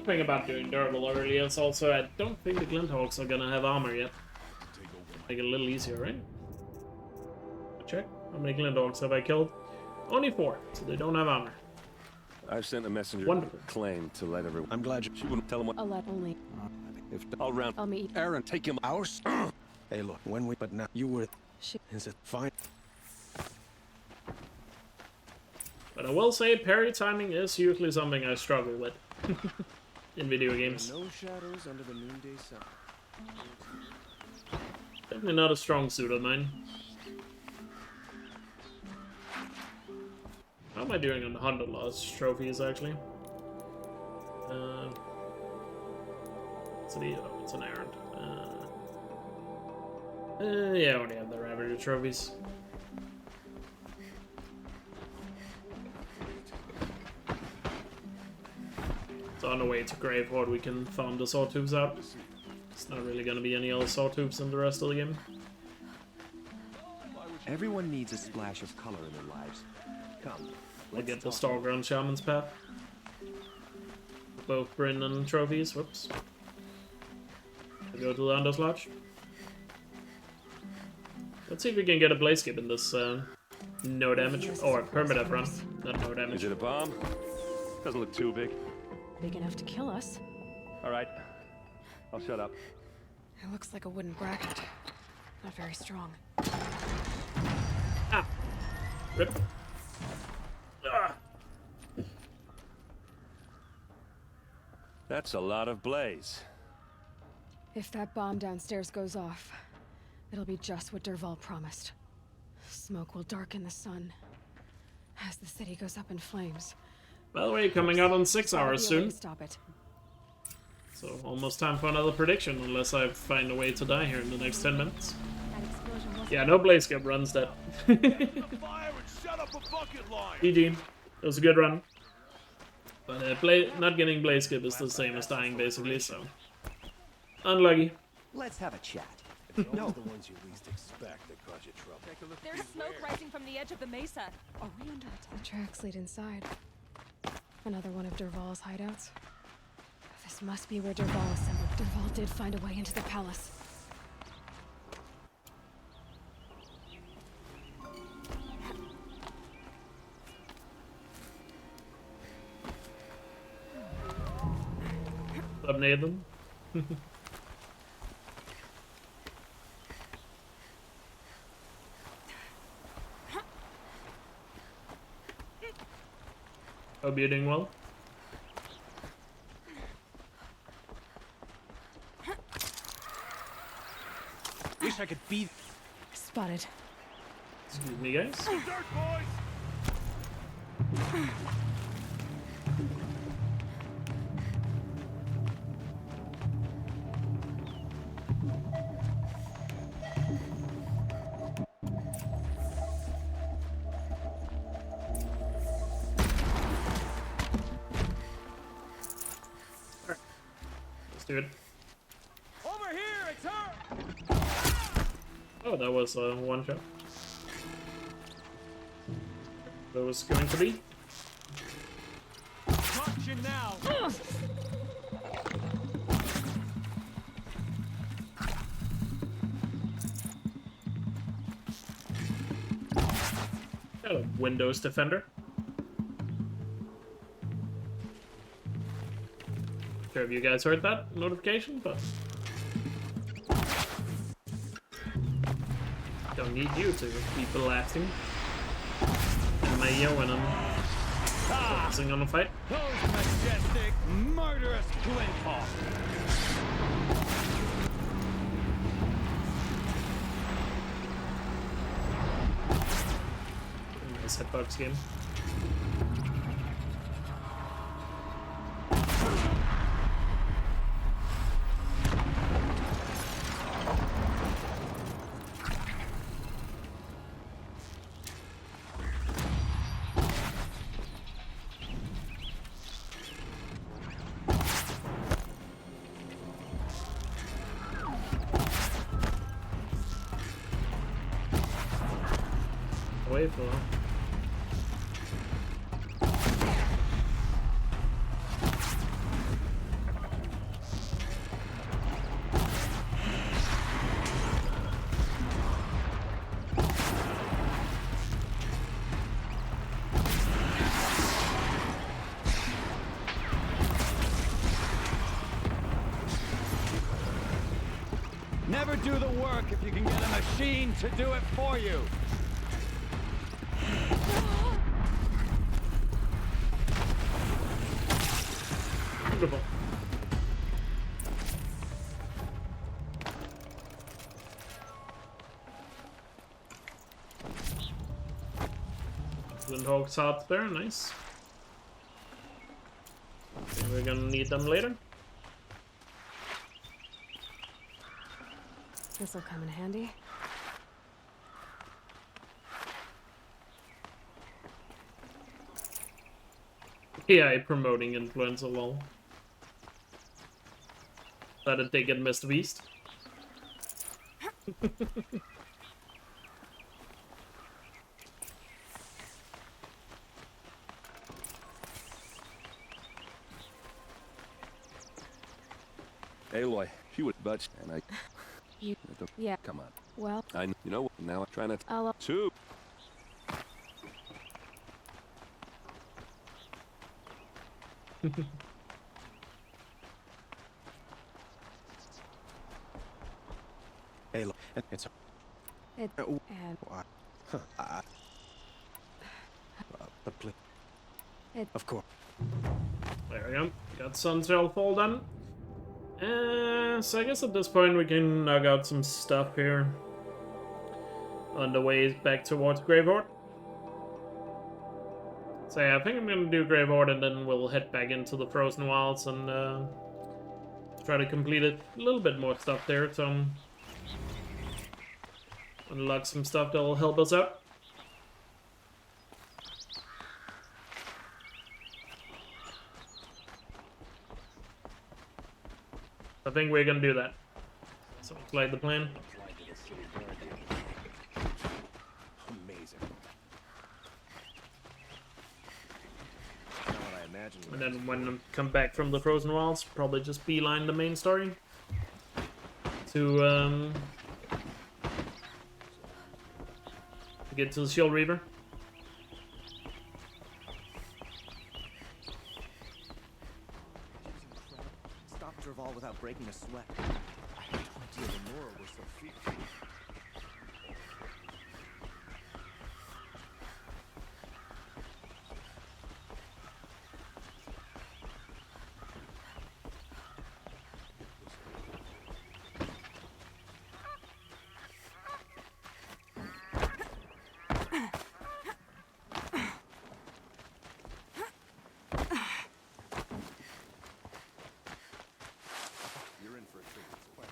S1: Thing about doing durable early is also I don't think the Glinthawks are gonna have armor yet. Make it a little easier, right? Check. How many Glinthawks have I killed? Only 4, so they don't have armor.
S10: I've sent a messenger
S1: Wonderful.
S10: claim to let everyone.
S5: I'm glad
S10: she wouldn't tell him what.
S14: I'll let only.
S10: If all round.
S14: I'll meet
S10: Aaron, take him.
S5: Ours? Hey, look, when we. But now you were. Is it fine?
S1: But I will say parry timing is usually something I struggle with. In video games.
S5: No shadows under the noonday sun.
S1: Definitely not a strong suit of mine. How am I doing on the 100 lost trophies actually? It's an errand. Yeah, I only have the Ravager trophies. So on the way to Gravehorde we can farm the sawtooths out. It's not really gonna be any other sawtooths in the rest of the game.
S15: Everyone needs a splash of color in their lives. Come.
S1: I'll get the Starground Shaman's Path. Both Bryn and trophies, whoops. I'll go to the Anders Lodge. Let's see if we can get a Blaze Skip in this no damage, or permadeath run, not no damage.
S10: Is it a bomb? Doesn't look too big.
S4: Big enough to kill us.
S10: All right, I'll shut up.
S4: It looks like a wooden bracket. Not very strong.
S1: Ah! Rip. Ah.
S10: That's a lot of blaze.
S4: If that bomb downstairs goes off, it'll be just what Dervahl promised. Smoke will darken the sun as the city goes up in flames.
S1: By the way, coming out on 6 hours soon.
S4: Stop it.
S1: So almost time for another prediction, unless I find a way to die here in the next 10 minutes. Yeah, no Blaze Skip runs that. GG. It was a good run. But not getting Blaze Skip is the same as dying, basically, so... Unlucky.
S15: Let's have a chat.
S5: It's all the ones you least expect that cause you trouble.
S9: There's smoke rising from the edge of the mesa. Are we under attack?
S4: The tracks lead inside. Another one of Dervahl's hideouts. This must be where Dervahl assembled. Dervahl did find a way into the palace.
S1: Up, Nathan. Hope you're doing well.
S12: Wish I could be.
S4: Spotted.
S1: Excuse me, guys.
S3: Dirt, boys!
S1: Let's do it.
S3: Over here, it's her!
S1: Oh, that was one shot. That was going to be.
S3: Got you now!
S1: Got a Windows Defender. Sure if you guys heard that notification, but don't need you to be blasting when I'm focusing on a fight.
S3: Those majestic, murderous twin paws!
S1: Nice hitbox game. Away for long.
S3: Never do the work if you can get a machine to do it for you!
S1: Beautiful. Windhawk's out there, nice. Okay, we're gonna need them later.
S4: This'll come in handy.
S1: AI promoting influencer lol. That a dig at Mr. Beast.
S15: Aloy, she would budge, and I.
S4: Yeah.
S15: Come on.
S4: Well.
S15: You know what? Now I'm trying to.
S4: I'll.
S15: Two.
S5: Aloy, it's.
S4: It. And.
S5: But please.
S4: It.
S5: Of course.
S1: There we go. Got Sunshell Fall done. So I guess at this point we can knock out some stuff here. On the way back towards Gravehorde. So yeah, I think I'm gonna do Gravehorde and then we'll head back into the Frozen Wilds and try to complete a little bit more stuff there. So unlock some stuff that will help us out. I think we're gonna do that. So it's like the plan.
S5: Amazing.
S1: And then when I come back from the Frozen Wilds, probably just beeline the main story. To get to the Shield Reaver.
S15: Interval without breaking a sweat. I had no idea the Nora were so fierce.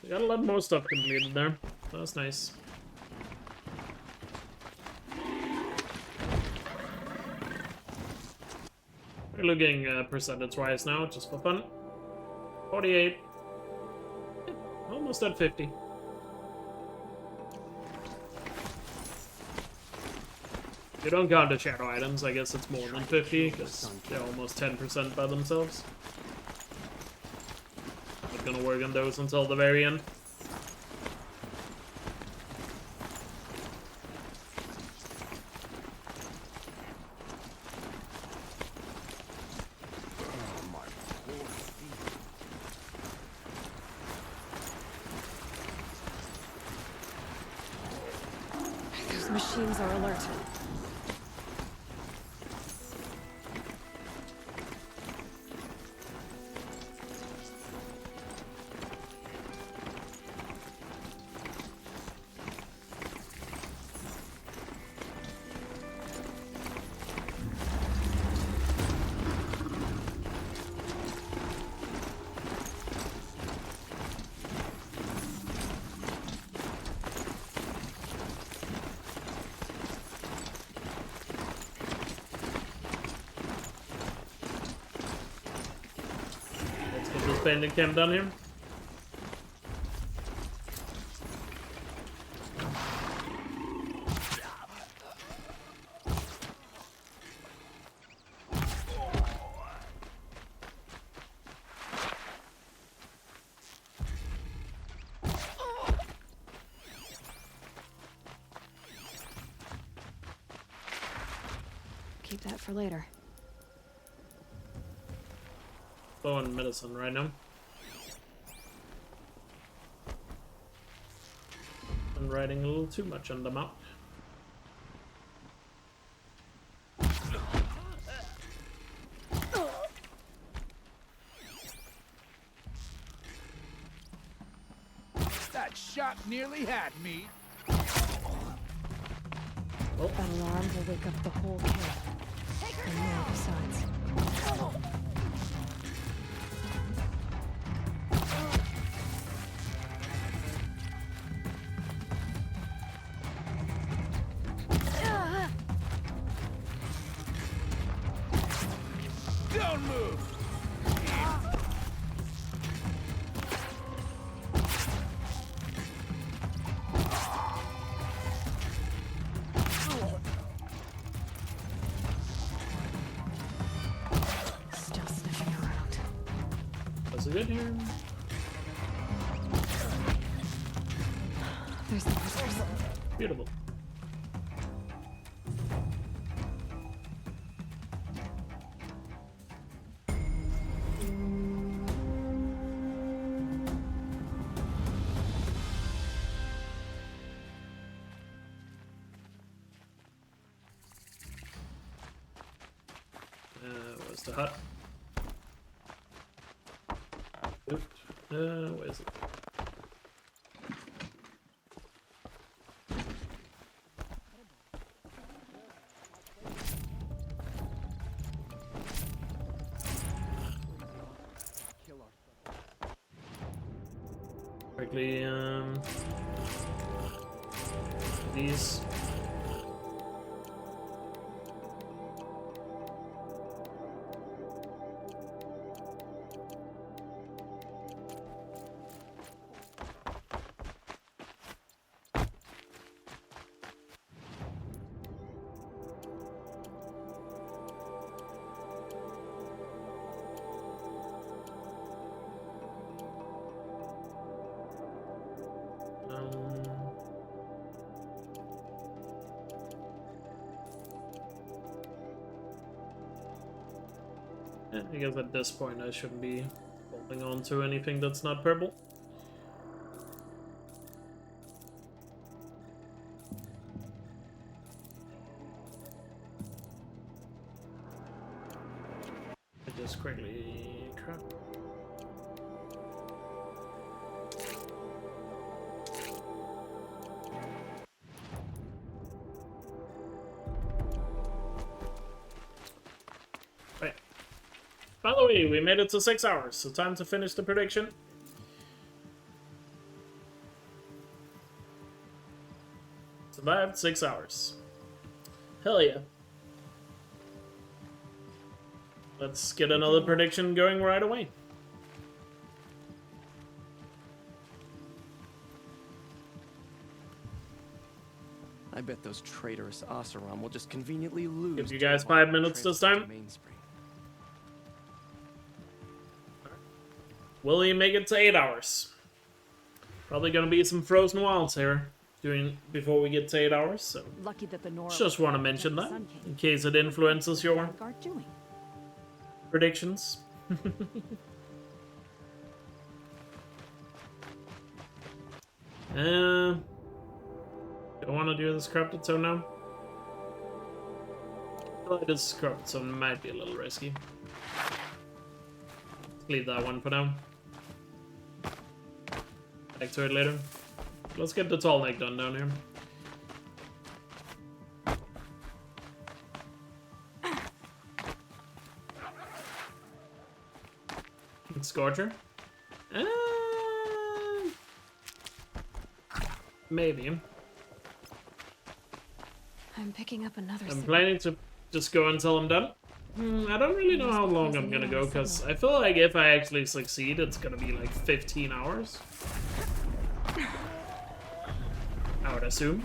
S1: We got a lot more stuff completed there. That was nice. We're looking percentage-wise now, just for fun. 48. Almost at 50. If you don't count the shadow items, I guess it's more than 50, because they're almost 10% by themselves. Not gonna work on those until the very end.
S4: Those machines are alert.
S1: Bandit camp down here.
S4: Keep that for later.
S1: Low on medicine right now. I'm riding a little too much on the map.
S3: That shot nearly had me.
S1: Oh.
S4: That alarm will wake up the whole camp. And more besides.
S3: Don't move!
S4: Still sniffing around.
S1: Was it in here?
S4: There's the prisoners.
S1: Beautiful. Where's the hut? Oop. Where is it? Quickly, these. I guess at this point I shouldn't be Moving on to anything that's not purple. I just quickly crap. Right. By the way, we made it to 6 hours, so time to finish the prediction. Survived 6 hours. Hell yeah. Let's get another prediction going right away.
S15: I bet those traitorous Oseram will just conveniently lose.
S1: Give you guys 5 minutes this time. Will he make it to 8 hours? Probably gonna be some frozen wilds here before we get to 8 hours, so
S14: Lucky that the Nora
S1: just want to mention that in case it influences your predictions. Don't want to do this corrupted zone now. I feel like this corrupted zone might be a little risky. Leave that one for now. Back to it later. Let's get the tall neck done down here. Scorcher? Maybe.
S4: I'm picking up another.
S1: I'm planning to just go until I'm done. I don't really know how long I'm gonna go, because I feel like if I actually succeed, it's gonna be like 15 hours. I would assume.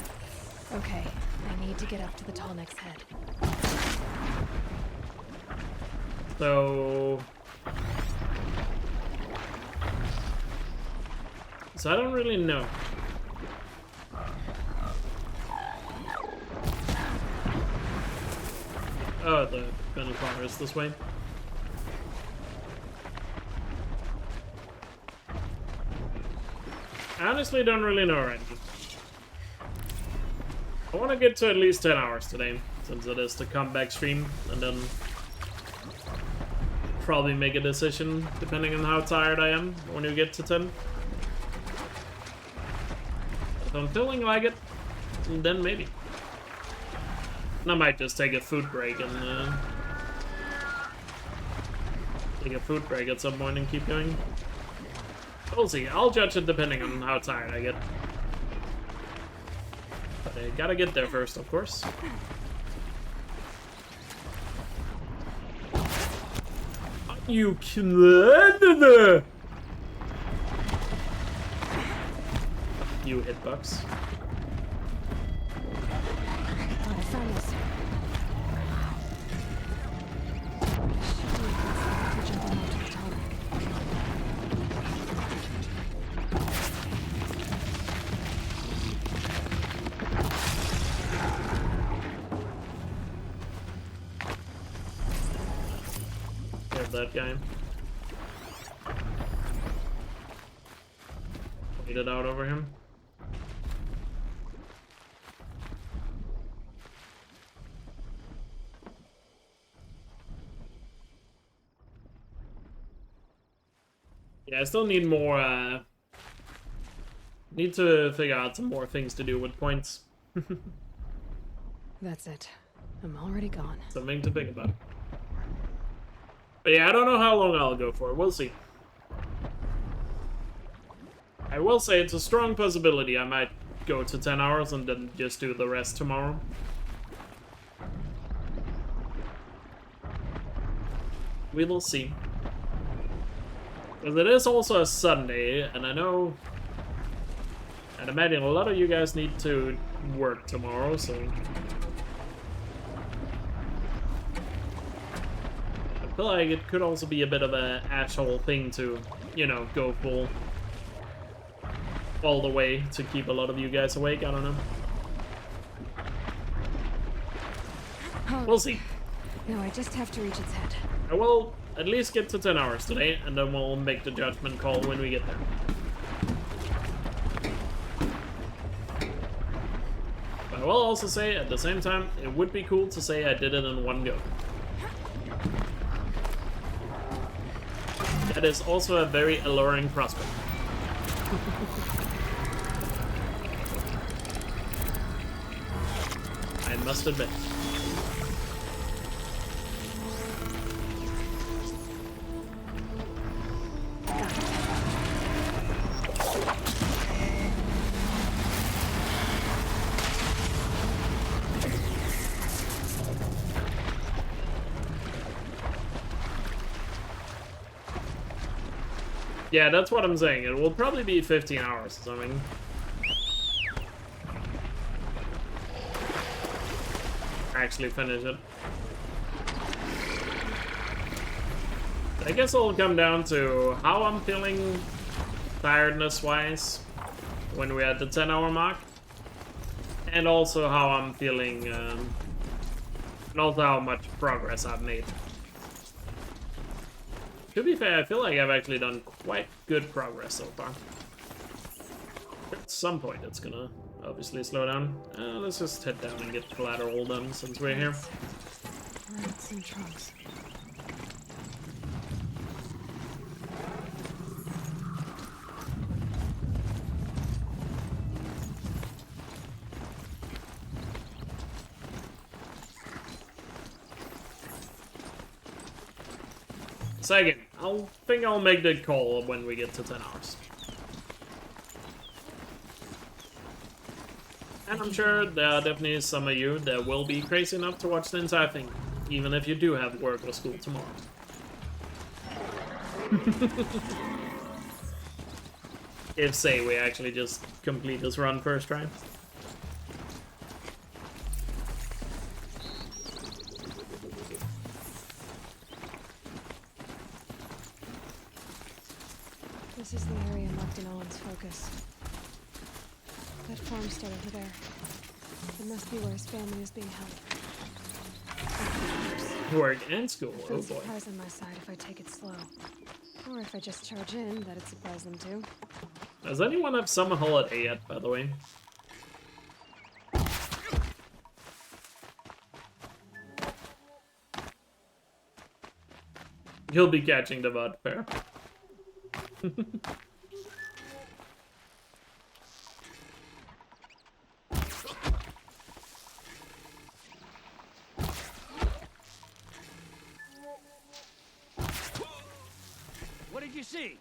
S4: Okay, I need to get up to the tall neck's head.
S1: So I don't really know. Oh, the Beneficer is this way. I honestly don't really know right now. I want to get to at least 10 hours today, since it is the comeback stream, and then probably make a decision depending on how tired I am when you get to 10. If I'm feeling like it, then maybe. And I might just take a food break and take a food break at some point and keep going. We'll see. I'll judge it depending on how tired I get. But I gotta get there first, of course. You can. You hitbox. That guy. Wait it out over him. Yeah, I still need more, need to figure out some more things to do with points.
S4: That's it. I'm already gone.
S1: Something to think about. But yeah, I don't know how long I'll go for. We'll see. I will say it's a strong possibility I might go to 10 hours and then just do the rest tomorrow. We will see. Because it is also a Sunday, and I know... I'd imagine a lot of you guys need to work tomorrow, so... I feel like it could also be a bit of an asshole thing to, you know, go full all the way to keep a lot of you guys awake. I don't know. We'll see.
S4: No, I just have to reach its head.
S1: I will at least get to 10 hours today, and then we'll make the judgment call when we get there. But I will also say, at the same time, it would be cool to say I did it in one go. That is also a very alluring prospect. I must admit. Yeah, that's what I'm saying. It will probably be 15 hours or something. Actually finish it. I guess it'll come down to how I'm feeling tiredness-wise when we're at the 10-hour mark. And also how I'm feeling, and also how much progress I've made. To be fair, I feel like I've actually done quite good progress so far. At some point it's gonna obviously slow down. Let's just head down and get collateral done since we're here.
S4: Rats and trunks.
S1: Second, I think I'll make the call when we get to 10 hours. And I'm sure there are definitely some of you that will be crazy enough to watch the entire thing, even if you do have work or school tomorrow. If, say, we actually just complete this run first try.
S4: This is the area marked in Owen's focus. That farmstead over there. It must be where his family is being held.
S1: Work and school, oh boy.
S4: Surprise on my side if I take it slow. Or if I just charge in, that'd surprise them too.
S1: Does anyone have summer holiday yet, by the way? You'll be catching the bud, fair.
S8: What did you see?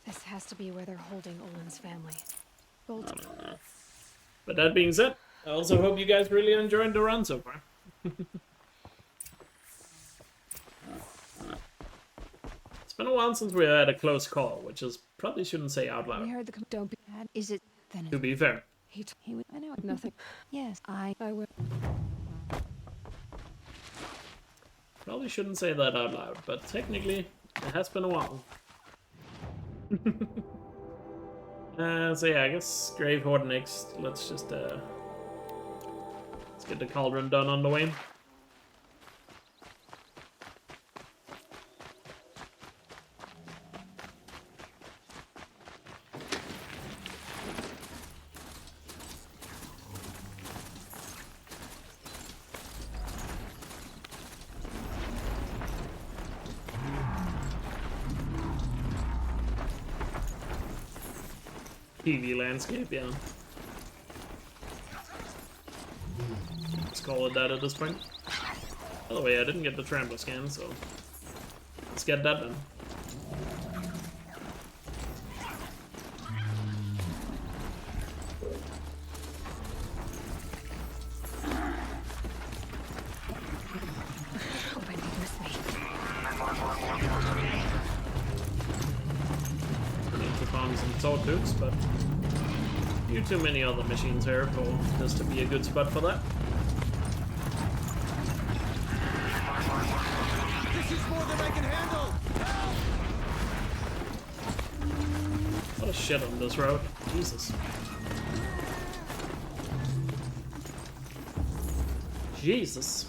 S4: This has to be where they're holding Olin's family. Bolt.
S1: But that being said, I also hope you guys really enjoyed the run so far. It's been a while since we had a close call, which is probably shouldn't say out loud.
S4: We heard the don't be mad. Is it then?
S1: To be fair.
S4: He I know nothing. Yes, I will.
S1: Probably shouldn't say that out loud, but technically, it has been a while. So yeah, I guess Grave Horde next. Let's just let's get the cauldron done on the way. TV landscape, yeah. Let's call it that at this point. By the way, I didn't get the trampler scan, so let's get that done. sawtooths, but few too many other machines here for this to be a good spot for that.
S3: This is more than I can handle!
S1: A lot of shit on this road. Jesus. Jesus.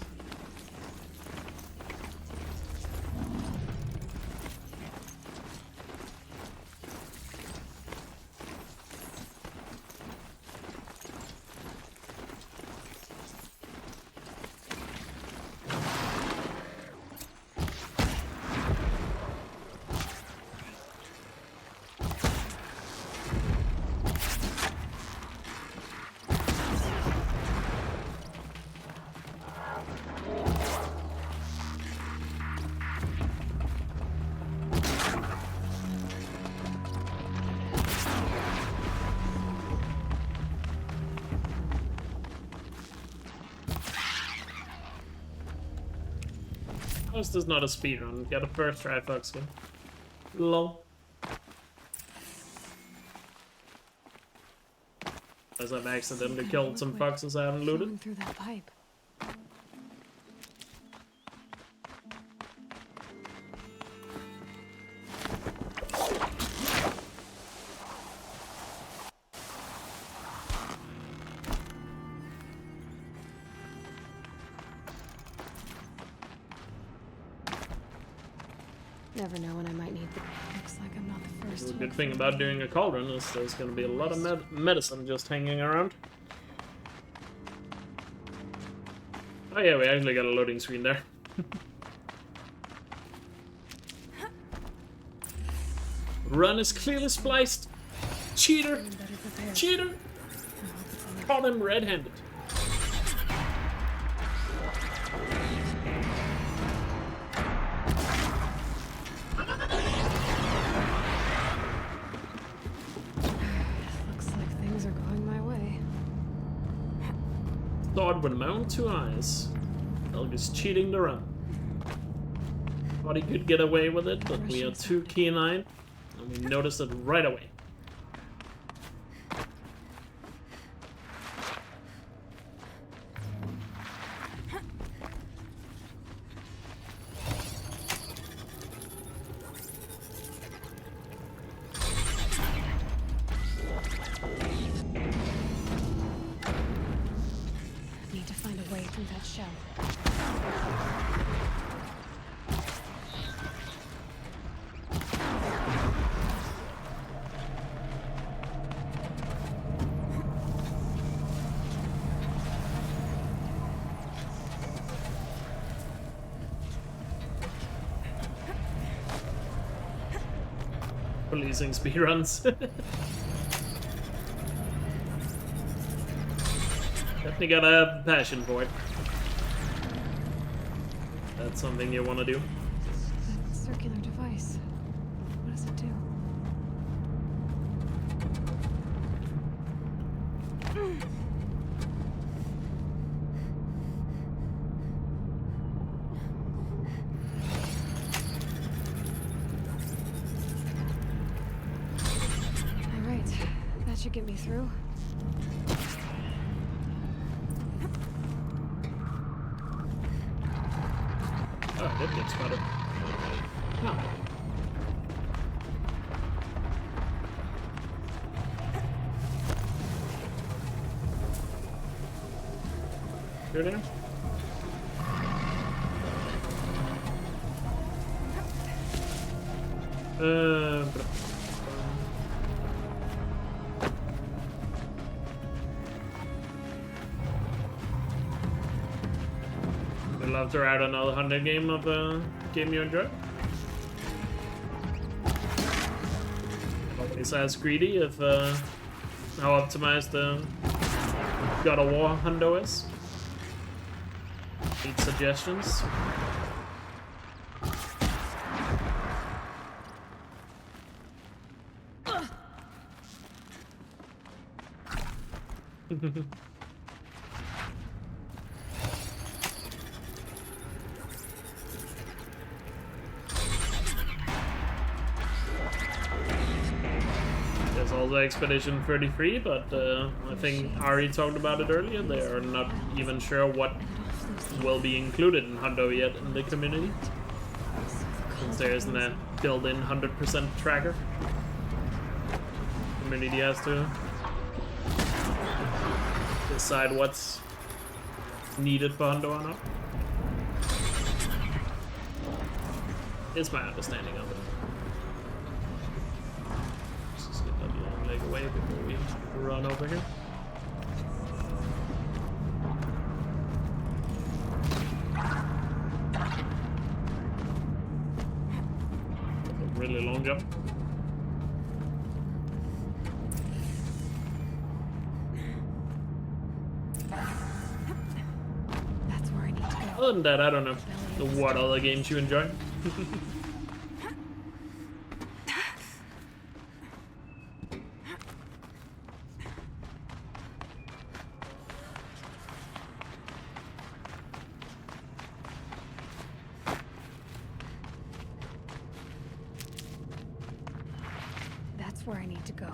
S1: How is this not a speedrun? Got a first try, fuck skin. Lol. As I've accidentally killed some foxes I haven't looted.
S4: Through that pipe. Never know when I might need them. Looks like I'm not the first.
S1: The good thing about doing a cauldron is there's gonna be a lot of medicine just hanging around. Oh yeah, we actually got a loading screen there. Run is clearly spliced. Cheater! Cheater! Caught him red-handed. Sword with my own two eyes. Elk is cheating the run. Thought he could get away with it, but we are too keen-eyed, and we noticed it right away. Policing speedruns. Definitely gotta have passion for it. That's something you want to do.
S4: That circular device. What does it do? Should get me through.
S1: Oh, that gets better. Huh. You're there? I'd love to write another 100 game of a game you enjoy. Always ask greedy if how optimized the God of War hundo is. Need suggestions. also Expedition 33, but I think Ari talked about it earlier. They are not even sure what will be included in Hundo yet in the community, since there isn't a built-in 100% tracker. The community has to decide what's needed for Hundo or not. It's my understanding of it. Let's just get that long leg away before we run over here. That's a really long jump.
S4: That's where I need to go.
S1: Other than that, I don't know what other games you enjoy.
S4: That's where I need to go.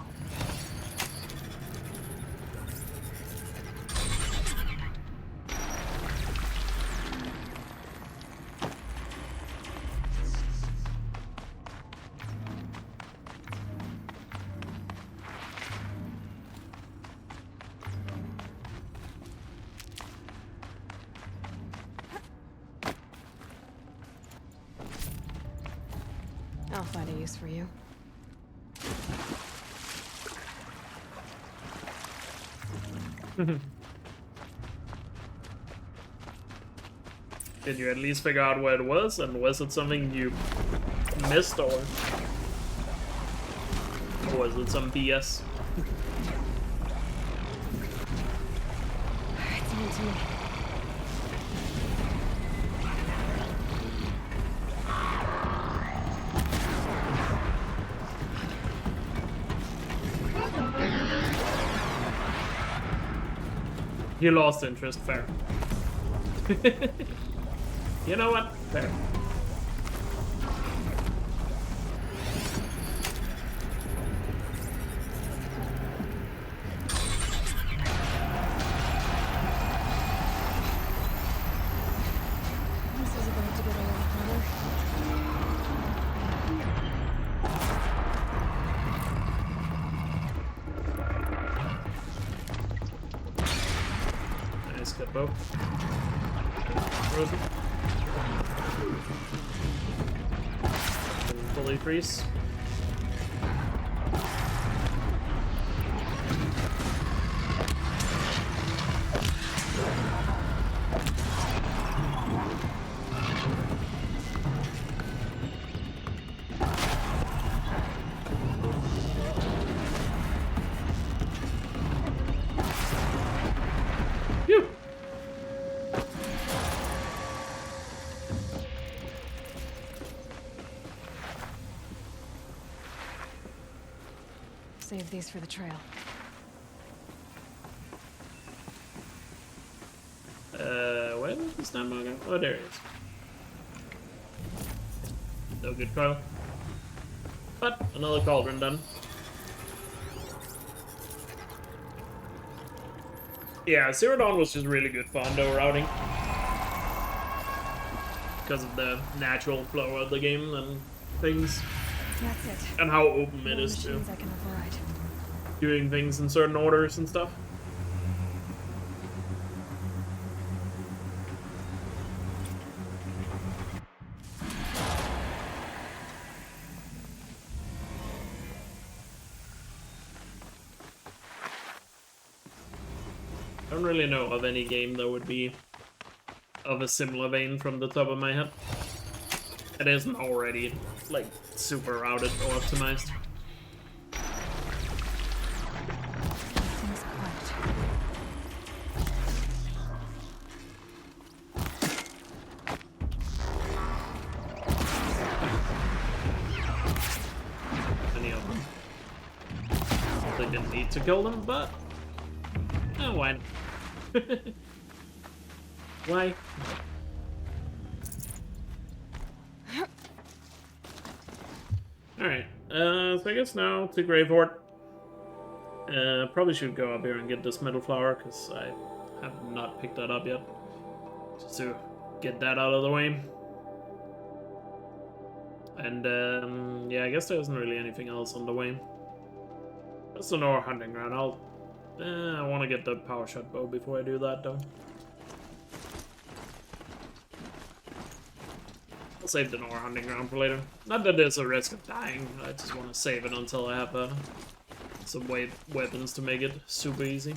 S4: I'll find a use for you.
S1: Did you at least figure out where it was, and was it something you missed, or was it some BS?
S4: It's on to me.
S1: You lost interest, fair. You know what? Fair.
S4: This is about to get a lot harder.
S1: Nice cut bow. Rosie. Fully freeze. Phew.
S4: Save these for the trail.
S1: Where is the stand marker? Oh, there it is. No good call. But another cauldron done. Yeah, Zero Dawn was just really good for Hundo routing. Because of the natural flow of the game and things.
S4: That's it.
S1: And how open it
S4: More
S1: is to
S4: machines I can override.
S1: doing things in certain orders and stuff. I don't really know of any game that would be of a similar vein from the top of my head. It isn't already, like, super routed or optimized.
S4: Things quiet.
S1: Any of them. They didn't need to kill them, but... Oh, why? Why? Alright, so I guess now to Gravehort. Probably should go up here and get this metal flower, because I have not picked that up yet. Just to get that out of the way. And, yeah, I guess there isn't really anything else on the way. That's an ore hunting ground. I want to get the power shot bow before I do that, though. I'll save the ore hunting ground for later. Not that there's a risk of dying. I just want to save it until I have some weapons to make it super easy.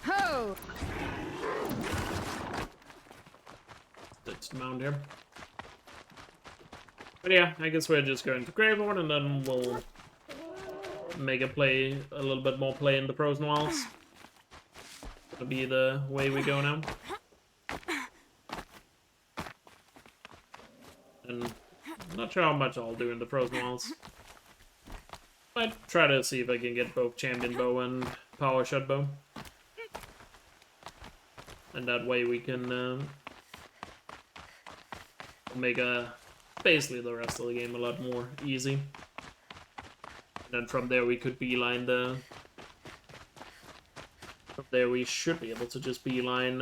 S14: Ho!
S1: Let's mount here. But yeah, I guess we're just going to Graveyard, and then we'll make a little bit more play in the Frozen Wilds. That'll be the way we go now. And I'm not sure how much I'll do in the Frozen Wilds. Might try to see if I can get both Champion Bow and Power Shot Bow. And that way we can make basically the rest of the game a lot more easy. And then from there we could beeline the... From there we should be able to just beeline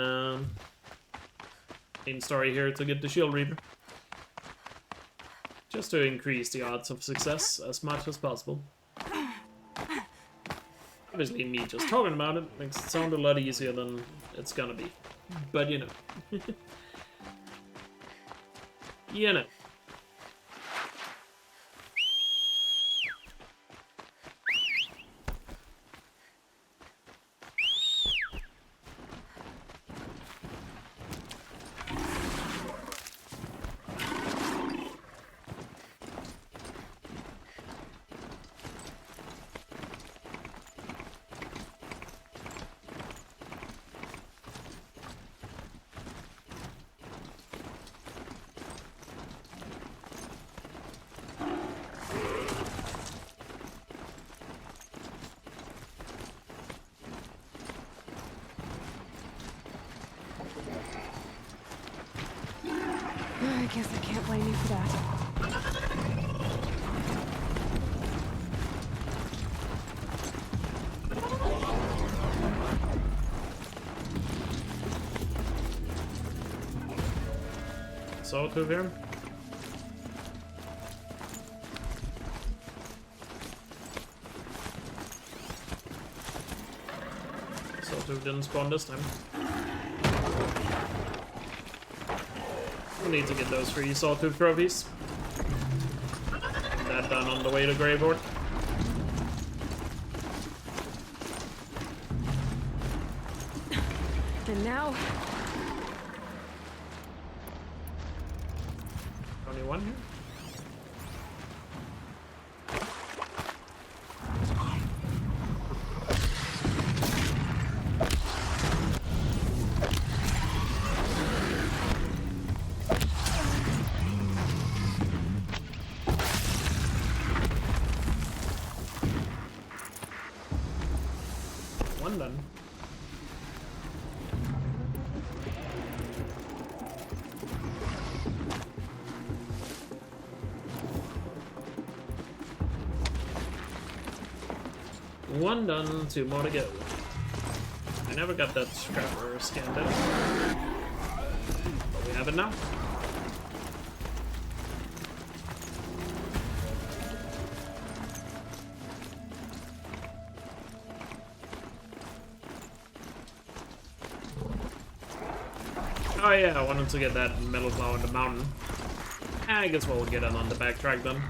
S1: main story here to get the Shield Reaper. Just to increase the odds of success as much as possible. Obviously me just talking about it makes it sound a lot easier than it's gonna be. But you know. You know.
S4: I guess I can't blame you for that.
S1: Sawtooth here. Sawtooth didn't spawn this time. We'll need to get those 3 Sawtooth trophies. That done on the way to Graveyard.
S4: And now...
S1: Only one here? One done. One done, 2 more to go. I never got that scrapper scanned out. But we have it now. Oh yeah, I wanted to get that metal flower in the mountain. I guess we'll get it on the backtrack then.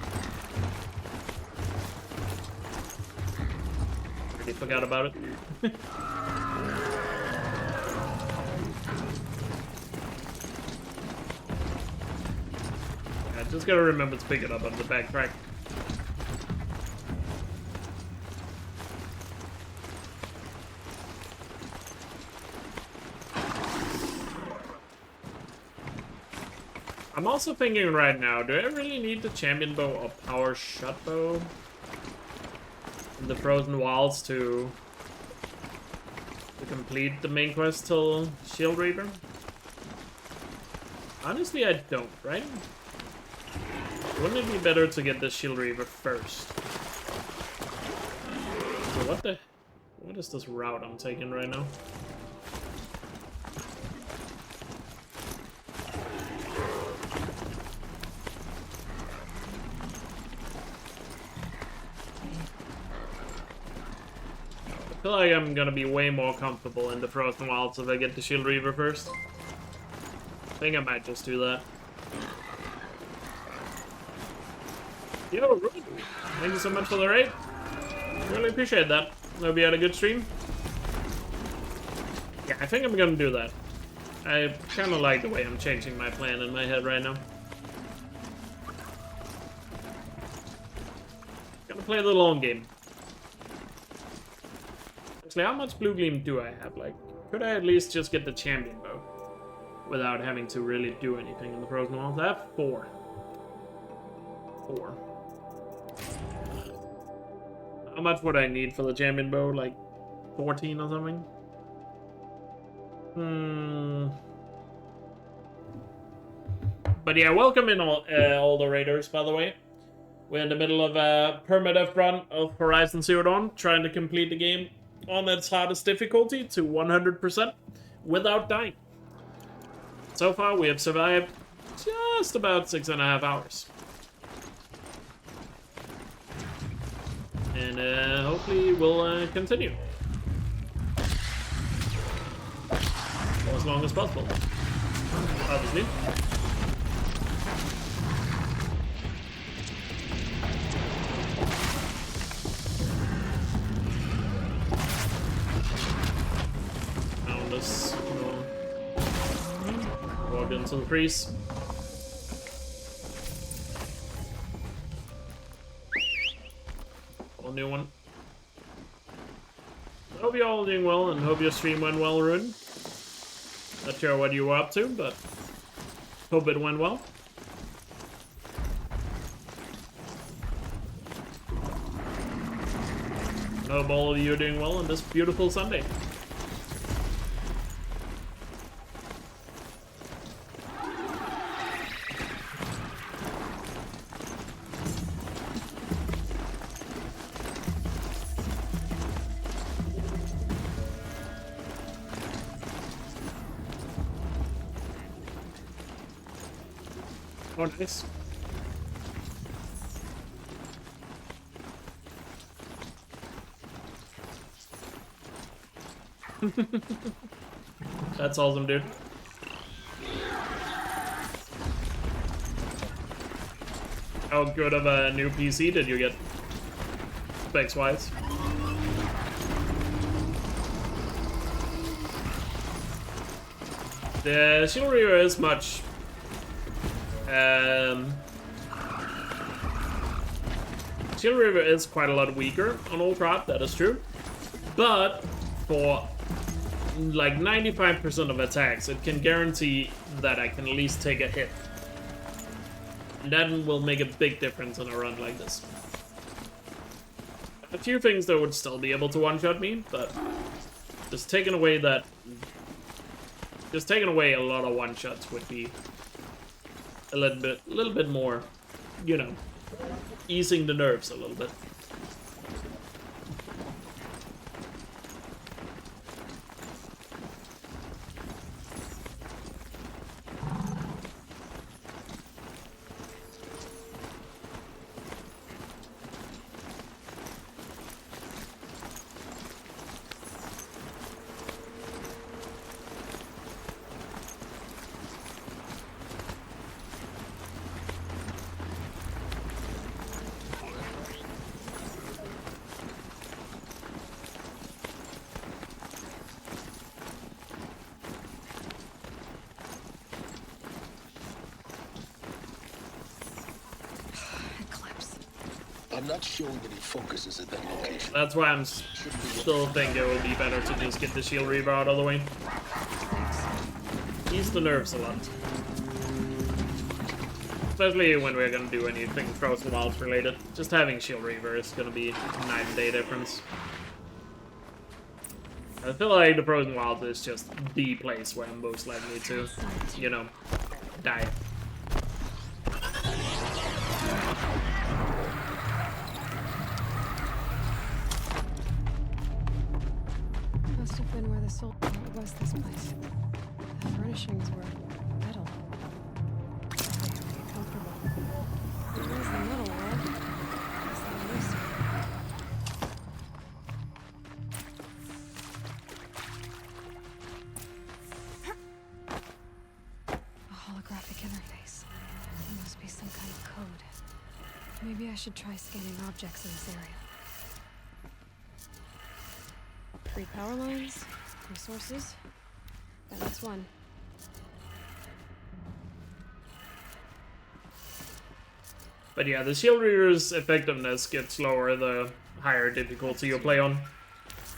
S1: Already forgot about it. I just gotta remember to pick it up on the backtrack. I'm also thinking right now, do I really need the Champion Bow or Power Shot Bow in the Frozen Wilds to to complete the main quest till Shield Reaver? Honestly, I don't, right? Wouldn't it be better to get the Shield Reaver first? So what is this route I'm taking right now? I feel like I'm gonna be way more comfortable in the Frozen Wilds if I get the Shield Reaver first. I think I might just do that. Yo, Rude, thank you so much for the raid. Really appreciate that. Hope you had a good stream. Yeah, I think I'm gonna do that. I kinda like the way I'm changing my plan in my head right now. Gonna play the long game. Actually, how much Blue Gleam do I have? Like, could I at least just get the champion bow without having to really do anything in the Frozen Wilds? I have 4. 4. How much would I need for the champion bow? Like 14 or something? But yeah, welcome in all the raiders, by the way. We're in the middle of a permadeath run of Horizon Zero Dawn, trying to complete the game on its hardest difficulty to 100% without dying. So far, we have survived just about 6.5 hours. And hopefully we'll continue. For as long as possible. Obviously. Found this. Walked into the crease. New one. Hope you're all doing well and hope your stream went well, Rune. Not sure what you were up to, but hope it went well. Hope all of you are doing well on this beautiful Sunday. Oh, nice. That's awesome, dude. How good of a new PC did you get? Specs-wise. The Shield Reaver is much... Shield Reaver is quite a lot weaker on Ultra, that is true. But for like 95% of attacks, it can guarantee that I can at least take a hit. And that will make a big difference in a run like this. A few things that would still be able to one-shot me, but just taking away that... Just taking away a lot of one-shots would be a little bit more, you know, easing the nerves a little bit.
S21: I'm not sure that he focuses at that location.
S1: That's why I'm still thinking it would be better to just get the Shield Reaver out of the way. Ease the nerves a lot. Especially when we're gonna do anything Frozen Wilds related. Just having Shield Reaver is gonna be a night and day difference. I feel like the Frozen Wilds is just the place where I'm most likely to, you know, die.
S4: Must have been where the soul was this place. The furnishings were metal. Very comfortable. Where's the metal world? Is that loose? A holographic interface. There must be some kind of code. Maybe I should try scanning objects in this area. 3 power lines, resources. That's one.
S1: But yeah, the Shield Reader's effectiveness gets lower the higher difficulty you play on.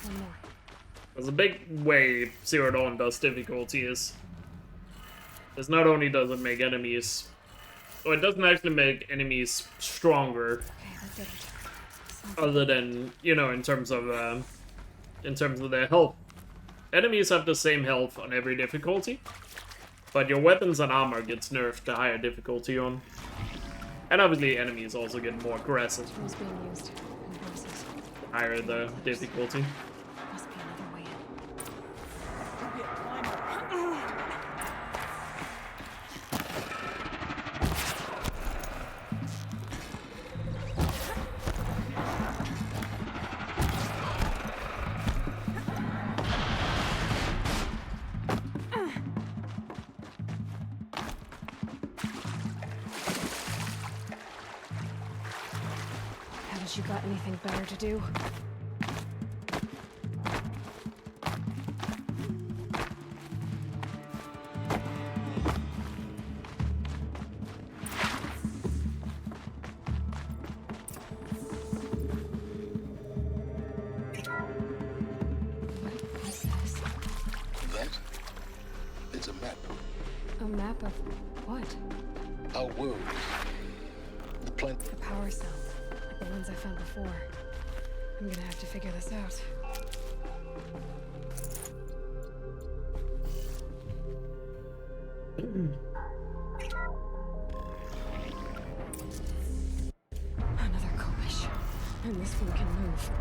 S4: One more.
S1: There's a big way Zero Dawn does difficulty is not only does it make enemies, well, it doesn't actually make enemies stronger,
S4: Okay, that did it.
S1: other than, you know, in terms of their health. Enemies have the same health on every difficulty, but your weapons and armor gets nerfed the higher difficulty on. And obviously enemies also get more aggressive
S4: Tools being used in process.
S1: the higher the difficulty.
S4: Must be another way in. Haven't you got anything better to do? What is this?
S21: That? It's a map.
S4: A map of what?
S21: Our world. The planet.
S4: The power cells, like the ones I found before. I'm gonna have to figure this out. Another Kobish. And this one can move.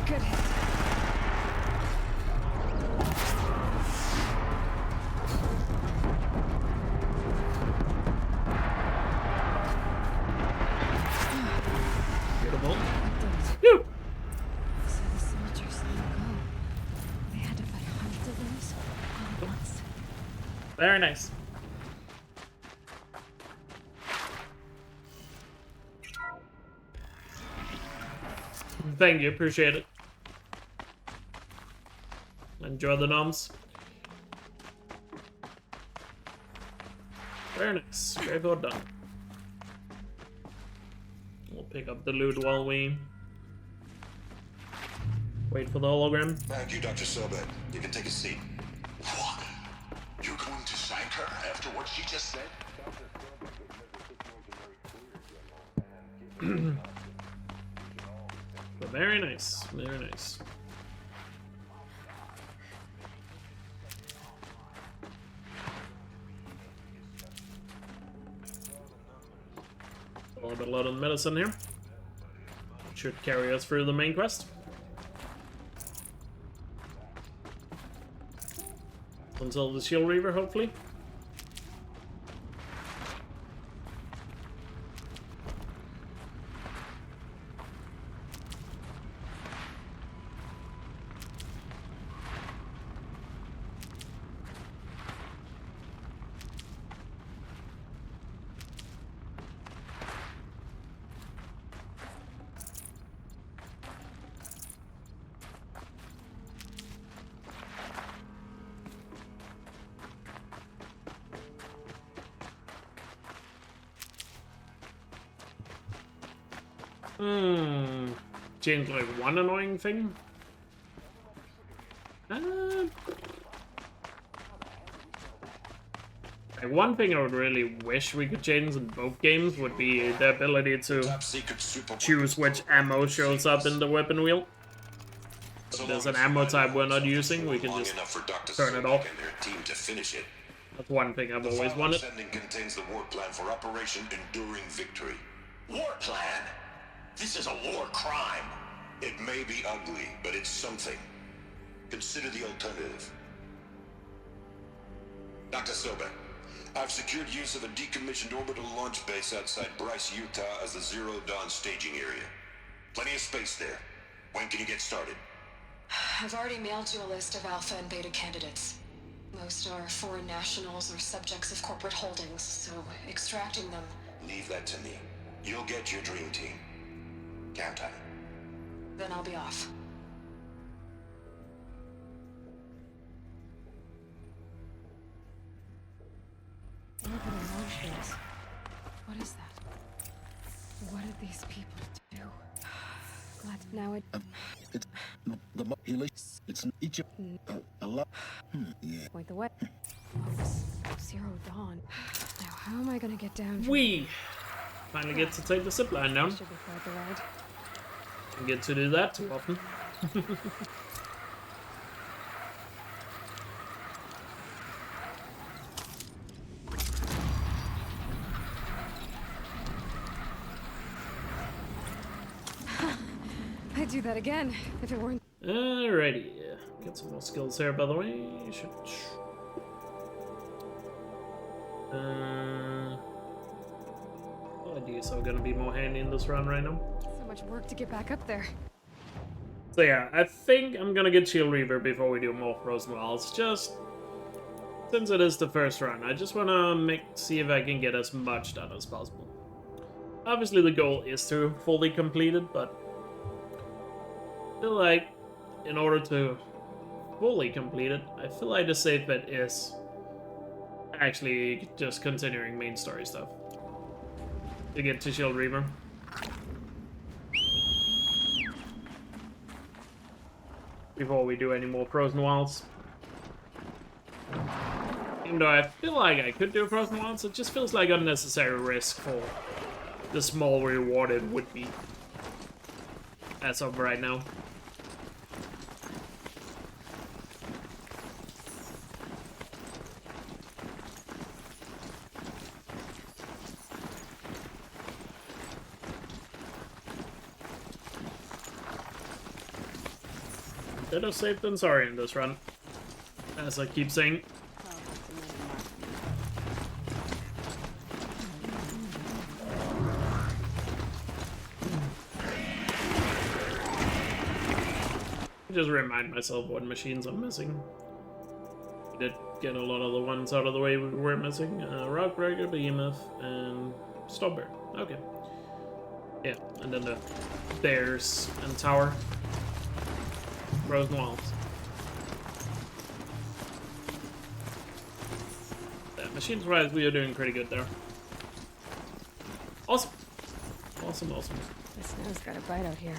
S4: Good hit.
S1: Beautiful.
S4: Phew! So the soldiers let go. They had to fight hundreds of those all at once.
S1: Very nice. Thank you, appreciate it. Enjoy the noms. Very nice. Very well done. We'll pick up the loot while we wait for the hologram.
S20: Thank you, Dr. Sobek. You can take a seat.
S6: What? You're going to thank her after what she just said?
S1: But very nice, very nice. A lot of medicine here. Should carry us through the main quest. Until the Shield Reaver, hopefully. Change like one annoying thing. Like one thing I would really wish we could change in both games would be the ability to choose which ammo shows up in the weapon wheel. If there's an ammo type we're not using, we can just turn it off. That's one thing I've always wanted.
S20: Sending contains the war plan for Operation Enduring Victory. War plan? This is a war crime. It may be ugly, but it's something. Consider the alternative. Dr. Sobek, I've secured use of a decommissioned orbital launch base outside Bryce, Utah as the Zero Dawn staging area. Plenty of space there. When can you get started?
S2: I've already mailed you a list of Alpha and Beta candidates. Most are foreign nationals or subjects of corporate holdings, so extracting them...
S20: Leave that to me. You'll get your dream team. Count on it.
S2: Then I'll be off.
S4: What is that? What did these people do? Glad now it...
S21: It's the it's Egypt. A lot. Yeah.
S4: Point the way. Zero Dawn. Now how am I gonna get down?
S1: We finally get to take the zip line down.
S4: Should be quite the ride.
S1: Don't get to do that too often.
S4: I'd do that again if it weren't.
S1: Alrighty, get some more skills here, by the way. These are gonna be more handy in this run right now.
S4: So much work to get back up there.
S1: So yeah, I think I'm gonna get Shield Reaver before we do more Frozen Wilds. Just since it is the first run, I just wanna see if I can get as much done as possible. Obviously, the goal is to fully complete it, but I feel like in order to fully complete it, I feel like the safe bet is actually just continuing main story stuff to get to Shield Reaver. Before we do any more Frozen Wilds. Even though I feel like I could do Frozen Wilds, it just feels like unnecessary risk for the small reward it would be. As of right now. Better safe than sorry in this run, as I keep saying. Just remind myself what machines I'm missing. We did get a lot of the ones out of the way we were missing. Rockbreaker, Behemoth, and Stubber. Okay. Yeah, and then the Bears and Tower. Frozen Wilds. Yeah, machines-wise, we are doing pretty good there. Awesome. Awesome, awesome.
S4: The snow's got a bite out here.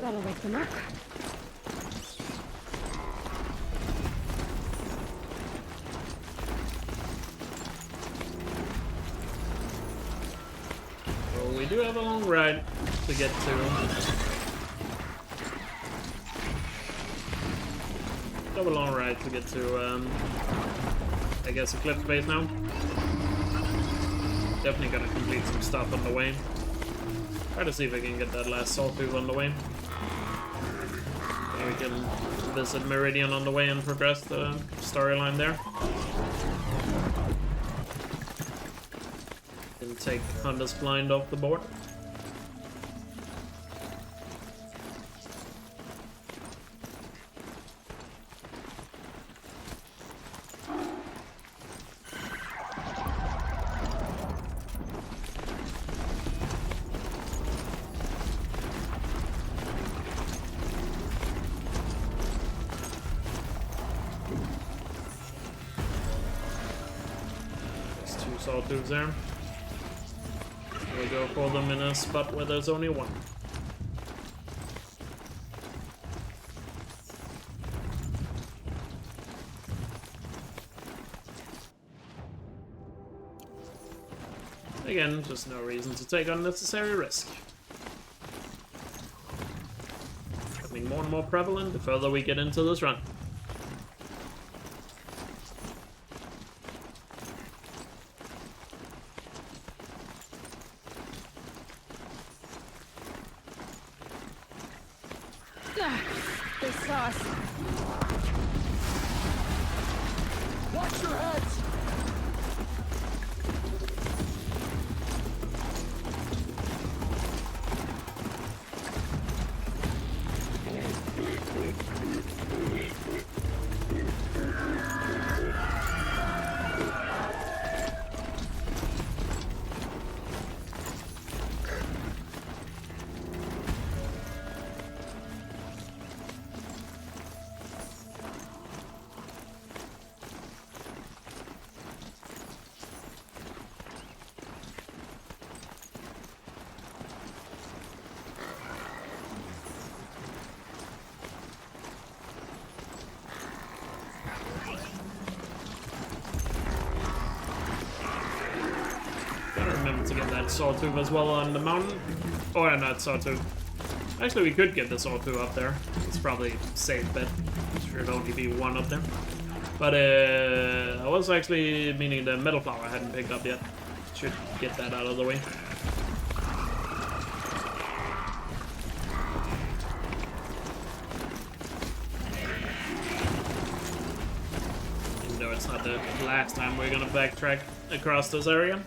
S4: That'll wake them up.
S1: Well, we do have a long ride to get to. We have a long ride to get to, I guess, a cliff base now. Definitely gonna complete some stuff on the way. Try to see if I can get that last sawtooth on the way. Maybe we can visit Meridian on the way and progress the storyline there. And take Honda's blind off the board. Sawtooths there. We'll go for them in a spot where there's only one. Again, just no reason to take unnecessary risk. Becoming more and more prevalent the further we get into this run.
S4: They saw us.
S8: Watch your heads!
S1: To get that sawtooth as well on the mountain. Or not sawtooth. Actually, we could get the sawtooth up there. It's probably a safe bet. Should only be one up there. But I was actually meaning the metal flower I hadn't picked up yet. Should get that out of the way. Even though it's not the last time we're gonna backtrack across this area.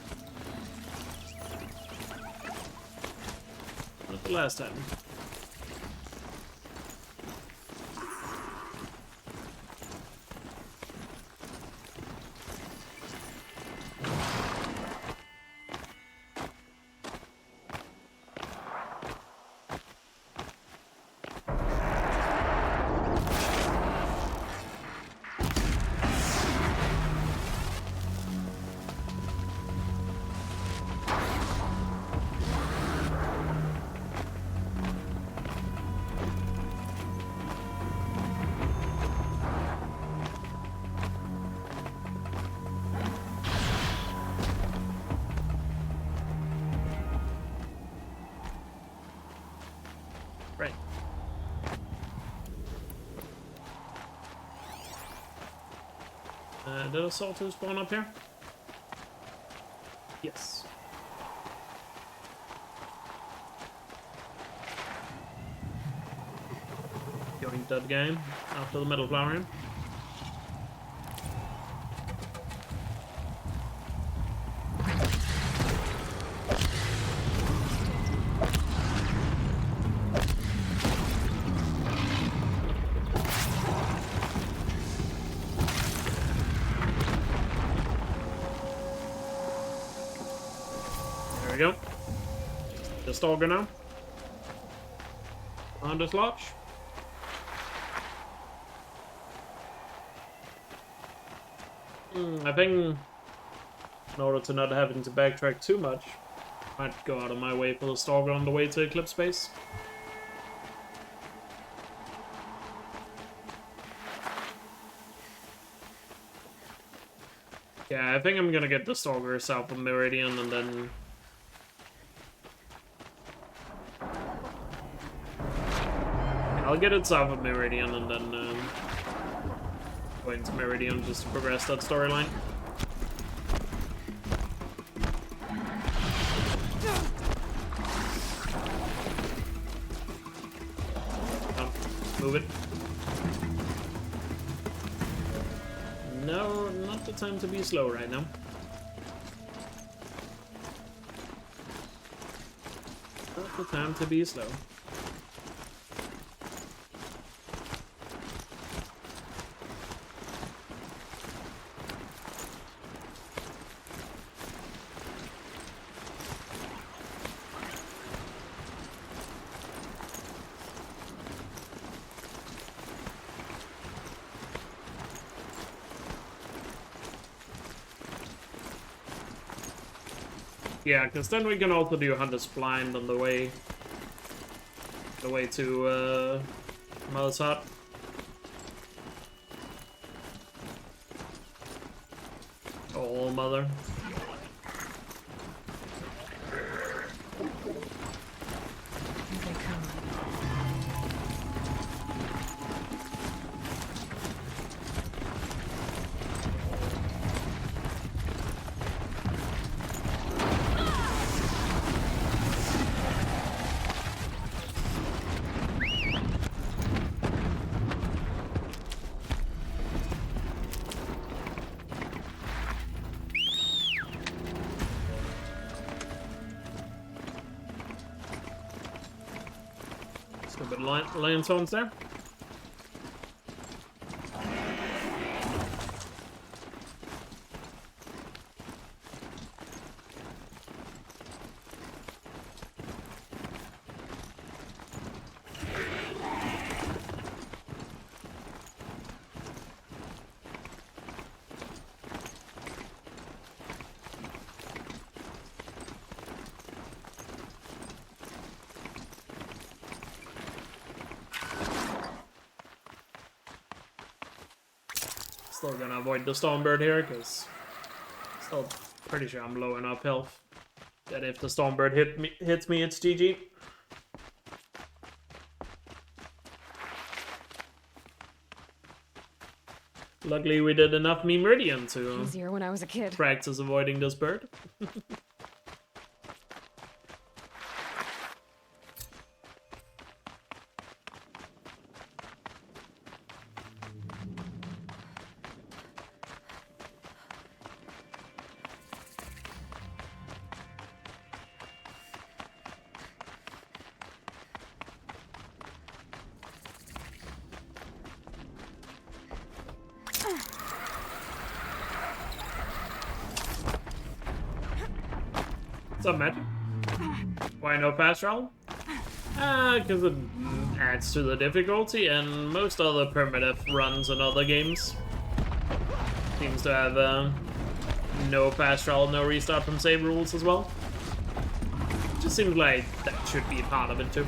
S1: Last time. Right. Did a sawtooth spawn up here? Yes. Going dead game after the metal flowering. go. The Stalker now. On the Lodge. I think in order to not having to backtrack too much, I might go out of my way for the Stalker on the way to Eclipse Base. Yeah, I think I'm gonna get the Stalker south of Meridian and then... I'll get it south of Meridian and then go into Meridian just to progress that storyline. Move it. No, not the time to be slow right now. Not the time to be slow. Yeah, because then we can also do Hunter's Blind on the way to Mother's Hut. Oh, Mother. Stupid lion zones there. Still gonna avoid the Stormbird here, because still pretty sure I'm low enough health that if the Stormbird hits me, it's GG. Luckily, we did enough Meridian to
S4: Easier when I was a kid.
S1: practice avoiding this bird. What's up, Matt? Why no fast travel? Because it adds to the difficulty, and most other primitive runs in other games seems to have no fast travel, no restart from save rules as well. Just seems like that should be a part of it too.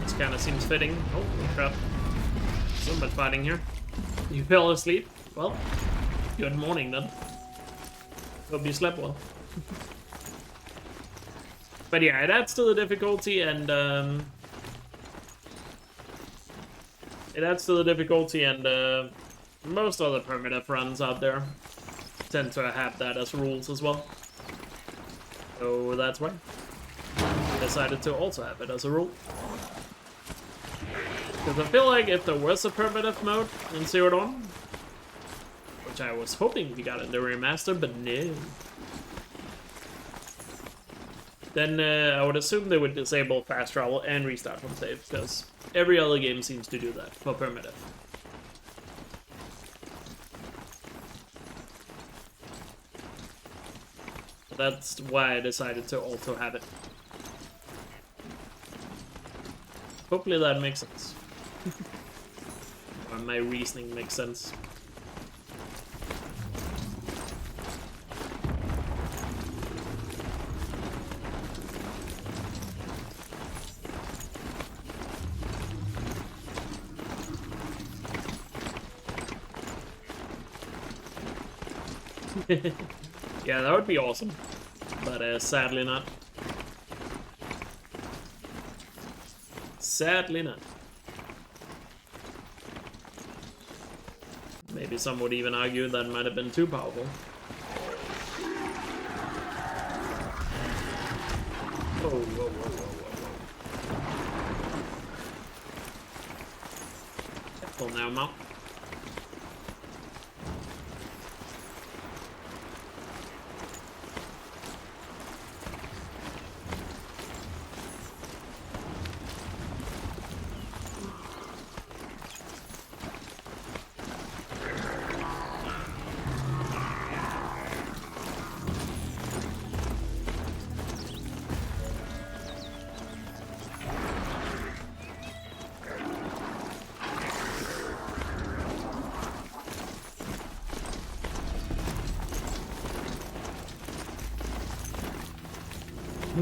S1: This kind of seems fitting. Oh crap! So much fighting here. You fell asleep? Well, good morning then. Hope you slept well. But yeah, it adds to the difficulty, and most other primitive runs out there tend to have that as rules as well. So that's why I decided to also have it as a rule. Because I feel like if there was a primitive mode in Zero Dawn, which I was hoping we got in the remaster, but no. Then I would assume they would disable fast travel and restart from save, because every other game seems to do that for primitive. That's why I decided to also have it. Hopefully that makes sense. Or my reasoning makes sense. Yeah, that would be awesome. But sadly not. Sadly not. Maybe some would even argue that might have been too powerful. Whoa, whoa, whoa, whoa, whoa, whoa. Careful now, Mount.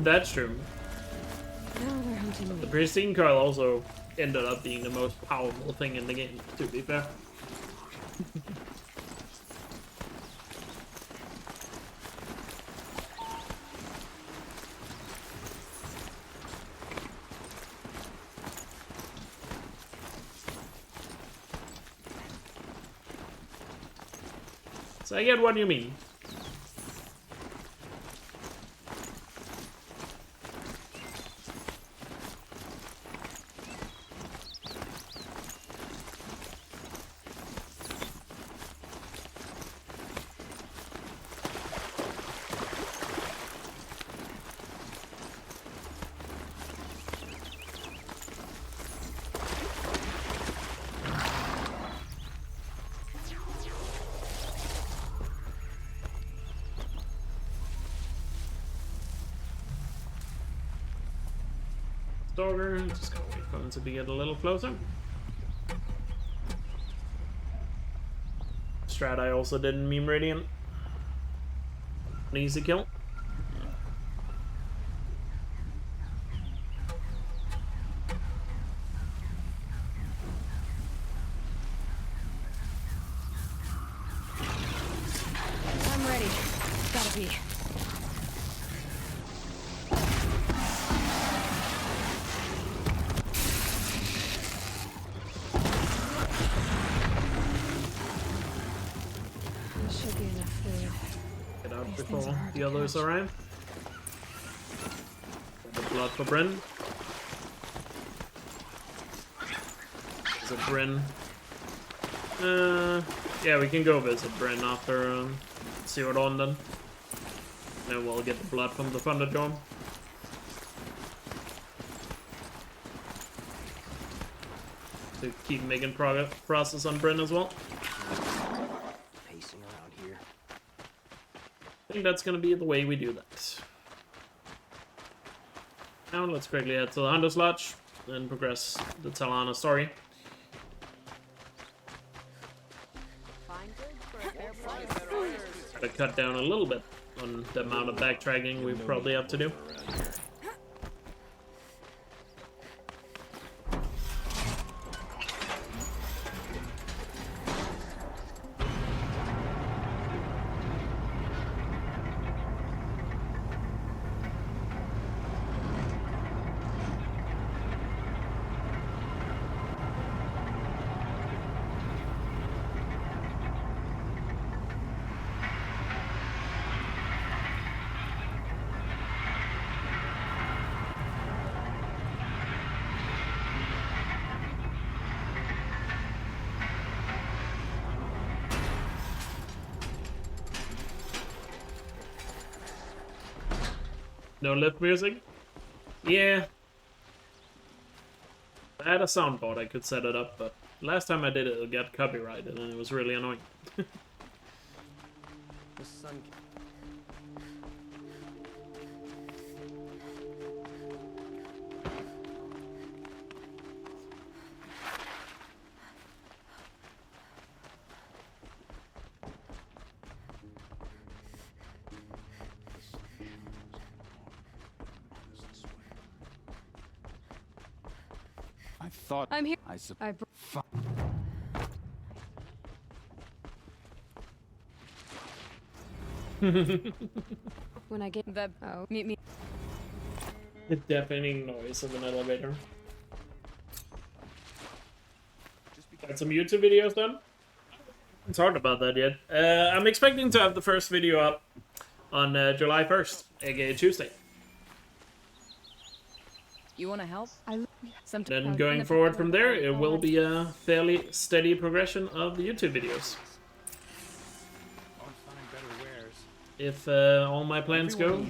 S1: That's true. The pristine card also ended up being the most powerful thing in the game, to be fair. So I get what you mean. Stalker, just gonna wait for him to get a little closer. Strat I also did in Meme Radiant. An easy kill.
S14: I'm ready. Gotta be.
S1: Before the others arrive. The blood for Bryn. Is it Bryn? Yeah, we can go visit Bryn after Zero Dawn then. Then we'll get the blood from the Thunderdome. To keep making progress on Bryn as well.
S15: Pacing around here.
S1: I think that's gonna be the way we do that. Now let's quickly head to the Hunter's Lodge and progress the Talana story. Try to cut down a little bit on the amount of backtracking we probably have to do. No lift music? Yeah. I had a soundboard, I could set it up, but last time I did it, it got copyrighted and it was really annoying.
S15: The sun.
S3: I thought
S4: I'm here. When I get the meet me.
S1: The deafening noise of an elevator. Got some YouTube videos done? I haven't talked about that yet. I'm expecting to have the first video up on July 1st, aka Tuesday.
S9: You want to help?
S1: Then going forward from there, it will be a fairly steady progression of the YouTube videos. If all my plans go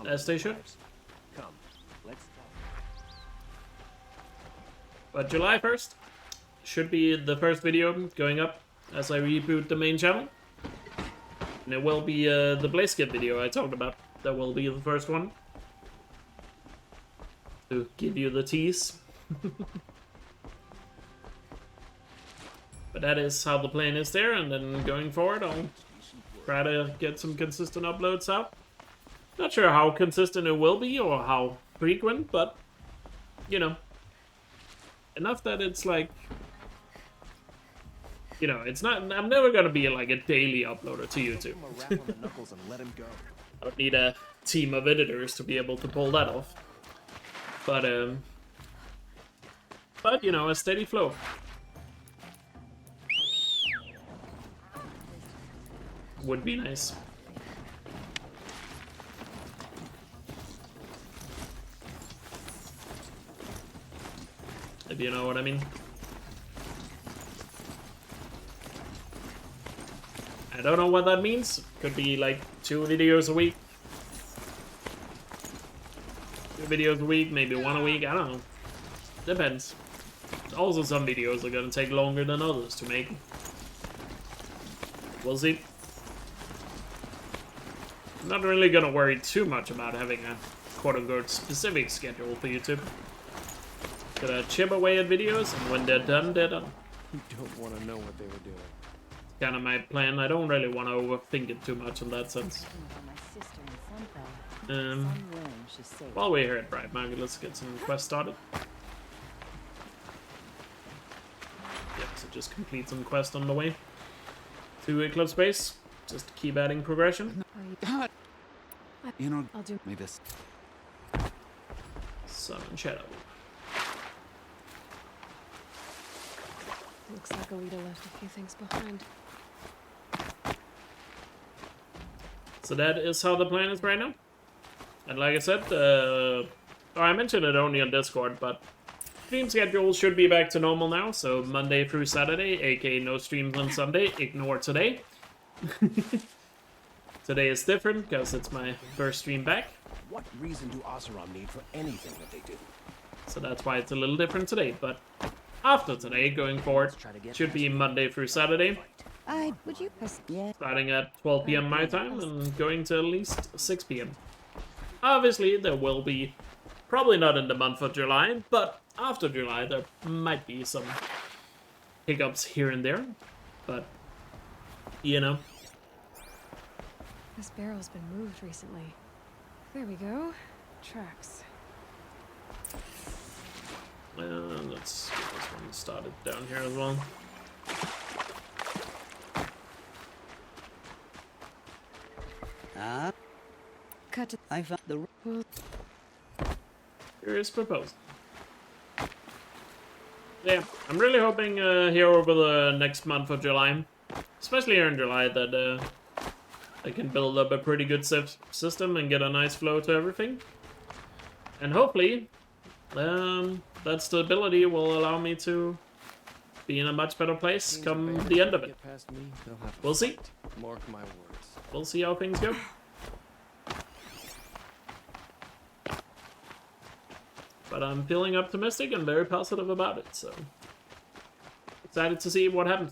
S1: as they should.
S10: Come, let's talk.
S1: But July 1st should be the first video going up as I reboot the main channel. And it will be the Blaze Kit video I talked about. That will be the first one. To give you the tease. But that is how the plan is there, and then going forward I'll try to get some consistent uploads out. Not sure how consistent it will be or how frequent, but you know, enough that it's like, you know, it's not, I'm never gonna be like a daily uploader to YouTube. I don't need a team of editors to be able to pull that off. But you know, a steady flow. Would be nice. If you know what I mean. I don't know what that means. Could be like 2 videos a week. 2 videos a week, maybe 1 a week, I don't know. Depends. Also some videos are gonna take longer than others to make. We'll see. I'm not really gonna worry too much about having a quote-unquote specific schedule for YouTube. Gonna chip away at videos, and when they're done, they're done.
S5: You don't want to know what they were doing.
S1: Kind of my plan. I don't really want to overthink it too much in that sense. While we're here at Bright Market, let's get some quests started. Yep, so just complete some quests on the way to Eclipse Base. Just keep adding progression.
S3: You know, I'll do me this.
S1: Sun and Shadow.
S4: Looks like Alita left a few things behind.
S1: So that is how the plan is right now. And like I said, I mentioned it only on Discord, but stream schedule should be back to normal now. So Monday through Saturday, aka no streams on Sunday. Ignore today. Today is different because it's my first stream back.
S5: What reason do Oseram need for anything that they do?
S1: So that's why it's a little different today. But after today, going forward, should be Monday through Saturday.
S14: Would you? Yeah.
S1: Starting at 12 PM my time and going to at least 6 PM. Obviously, there will be, probably not in the month of July, but after July there might be some hiccups here and there. But, you know.
S4: This barrel's been moved recently. There we go. Tracks.
S1: Let's get this one started down here as well.
S4: Cut to
S19: I found the
S1: Here is proposal. Yeah, I'm really hoping here over the next month of July, especially here in July, that I can build up a pretty good system and get a nice flow to everything. And hopefully, that stability will allow me to be in a much better place come the end of it. We'll see.
S5: Mark my words.
S1: We'll see how things go. But I'm feeling optimistic and very positive about it, so excited to see what happens.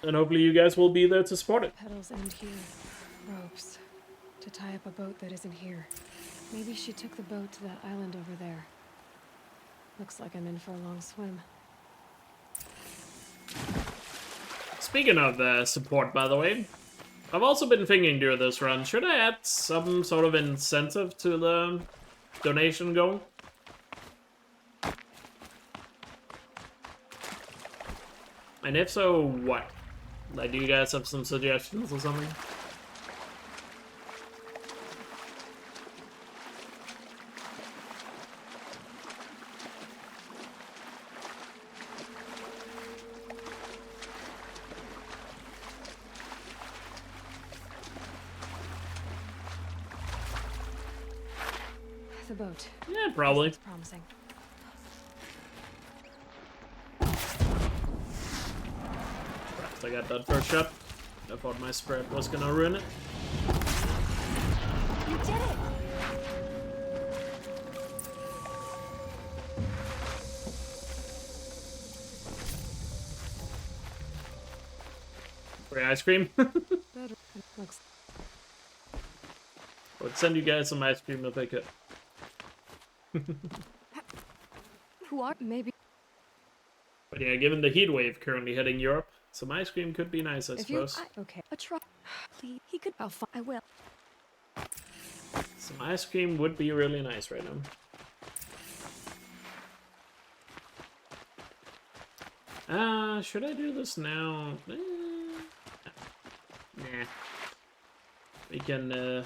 S1: And hopefully you guys will be there to support it.
S4: Pedals end here. Ropes. To tie up a boat that isn't here. Maybe she took the boat to that island over there. Looks like I'm in for a long swim.
S1: Speaking of support, by the way, I've also been thinking during this run, should I add some sort of incentive to the donation goal? And if so, what? Like, do you guys have some suggestions or something?
S4: The boat.
S1: Yeah, probably.
S4: It's promising.
S1: I got that first shot. I thought my spread was gonna ruin it.
S4: You did it!
S1: Free ice cream.
S4: Looks.
S1: I would send you guys some ice cream if I could.
S4: Who are maybe?
S1: But yeah, given the heat wave currently hitting Europe, some ice cream could be nice, I suppose.
S4: Okay, a try. Please, he could. I will.
S1: Some ice cream would be really nice right now. Should I do this now? Nah. We can,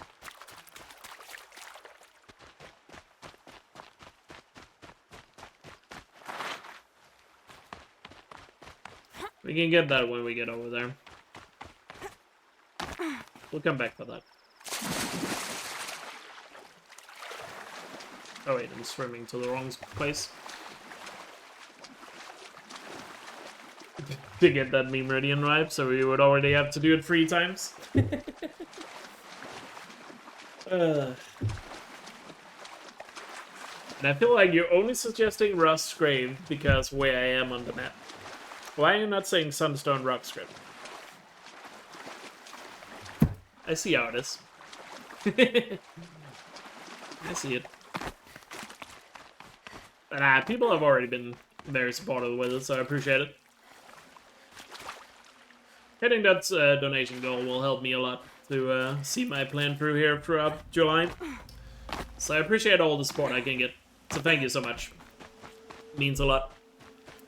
S1: we can get that when we get over there. We'll come back for that. Oh wait, I'm swimming to the wrong place. To get that meme ready and ripe, so we would already have to do it 3 times. And I feel like you're only suggesting Rust's Grave because where I am on the map. Why are you not saying Sunstone Rockscript? I see how it is. I see it. But people have already been very supportive with it, so I appreciate it. Hitting that donation goal will help me a lot to see my plan through here throughout July. So I appreciate all the support I can get. So thank you so much. Means a lot.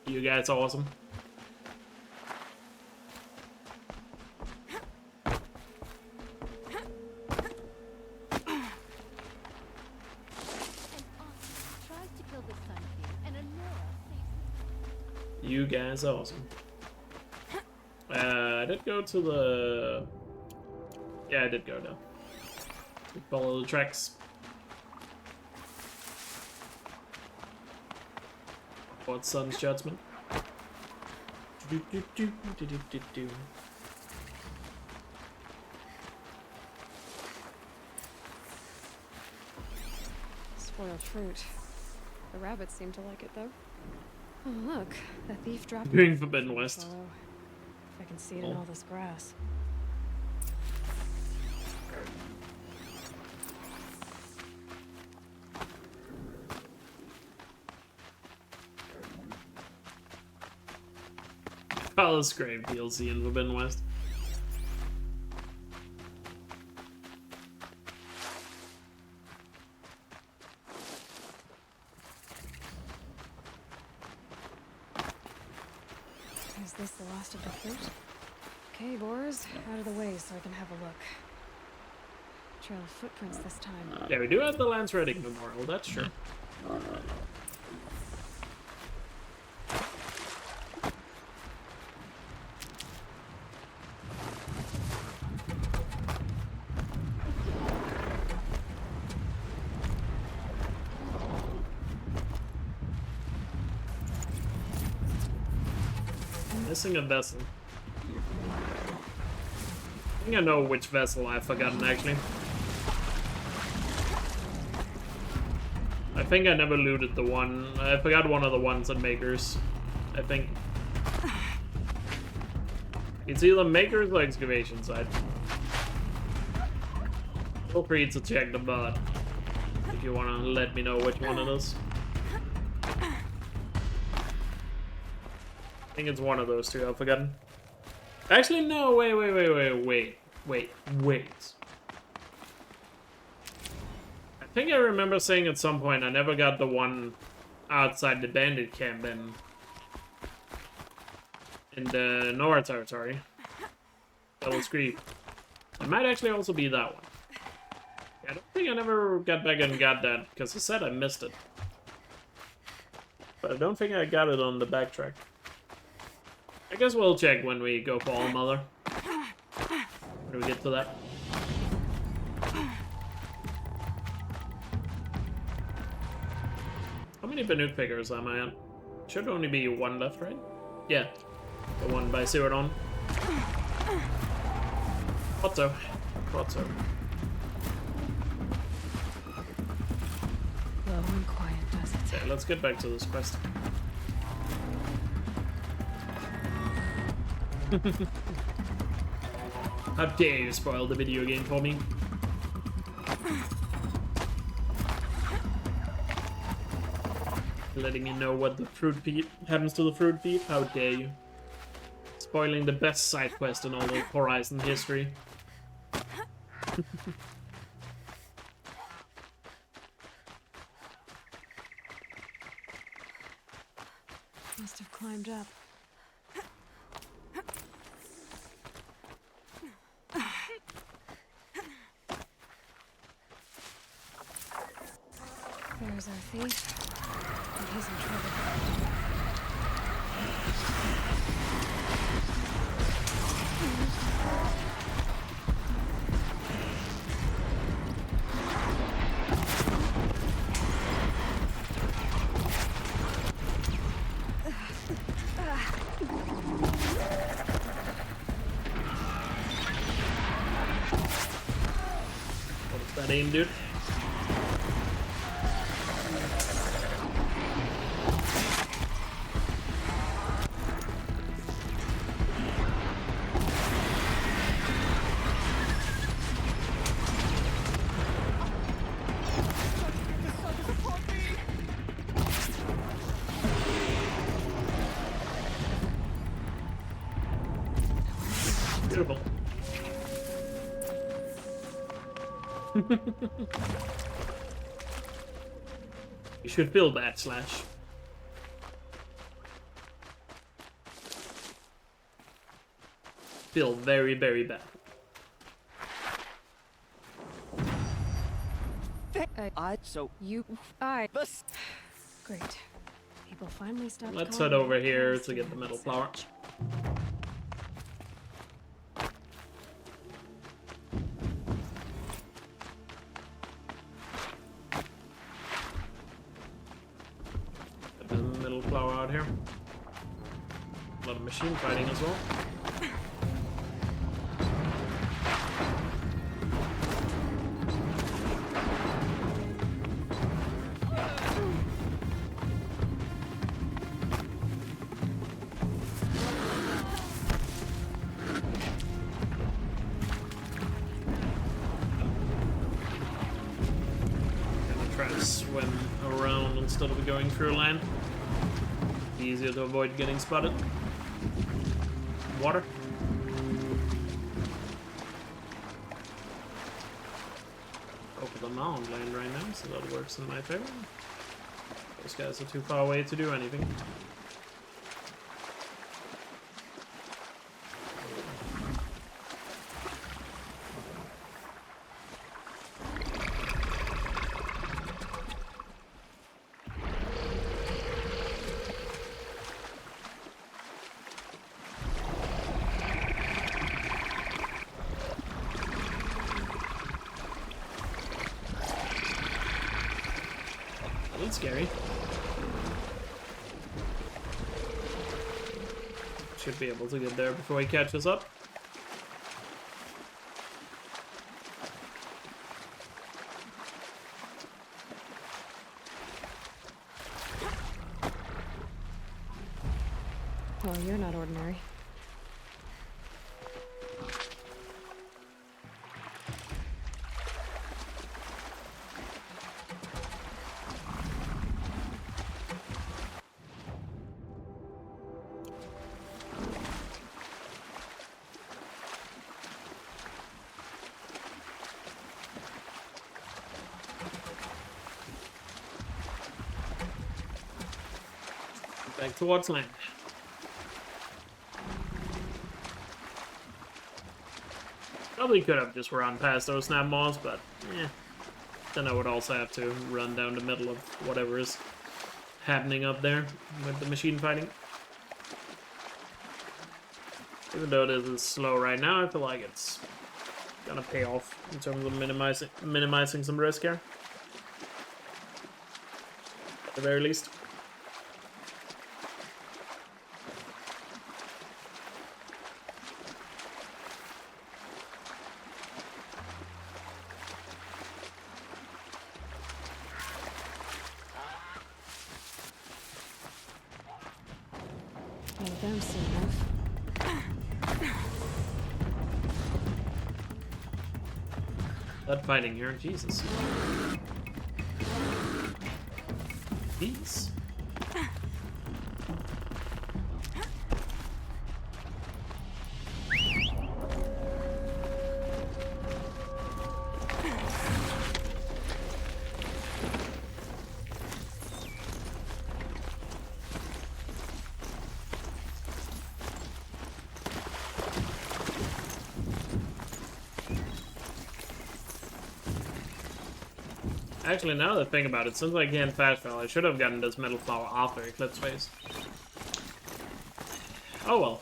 S1: You guys are awesome. You guys are awesome. I did go to the... Yeah, I did go now. Follow the tracks. What Sun's Judgment?
S4: Spoiled fruit. The rabbits seem to like it, though. Oh, look. The thief dropped...
S1: Doing Forbidden West.
S4: Follow. If I can see it in all this grass.
S1: Palace Grave DLC in Forbidden West.
S4: Is this the last of the fruit? Okay, boars, out of the way so I can have a look. Trail of footprints this time.
S1: Yeah, we do have the Lance Reddick Memorial, that's true. Missing a vessel. I think I know which vessel I've forgotten, actually. I think I never looted the one. I forgot one of the ones at Makers, I think. It's either Makers or Excavation side. Feel free to check the bot if you want to let me know which one it is. I think it's one of those two, I've forgotten. Actually, no, wait. I think I remember saying at some point I never got the one outside the bandit camp in in the Nora territory. Devil's Creek. It might actually also be that one. I don't think I never got back and got that, because I said I missed it. But I don't think I got it on the backtrack. I guess we'll check when we go for All Mother. When we get to that. How many Banuk figures am I at? Should only be one left, right? Yeah. The one by Zero Dawn. Thought so. Thought so.
S4: Low and quiet does it.
S1: Okay, let's get back to this quest. How dare you spoil the video game for me? Letting you know what the fruit feet happens to the fruit feet? How dare you? Spoiling the best side quest in all of Horizon history.
S4: Must have climbed up. There's our thief. And he's in trouble.
S1: What's that aim, dude? Beautiful. You should feel bad, Slash. Feel very, very bad.
S4: Great. People finally stopped.
S1: Let's
S4: calling
S1: head
S4: me
S1: over
S4: a
S1: here
S4: pest.
S1: to get the metal flower. Get the metal flower out here. A lot of machine fighting as well. Try to swim around instead of going through land. Easier to avoid getting spotted. Water. Go for the mound land right now, so that works in my favor. Those guys are too far away to do anything. That's scary. Should be able to get there before he catches up.
S4: Well, you're not ordinary.
S1: Back towards land. Probably could have just run past those snap maws, but then I would also have to run down the middle of whatever is happening up there with the machine fighting. Even though this is slow right now, I feel like it's gonna pay off in terms of minimizing some risk here. At the very least. Blood fighting here, Jesus. Peace. Actually, now that I think about it, since I can't fast travel, I should have gotten this metal flower after Eclipse Phase. Oh well.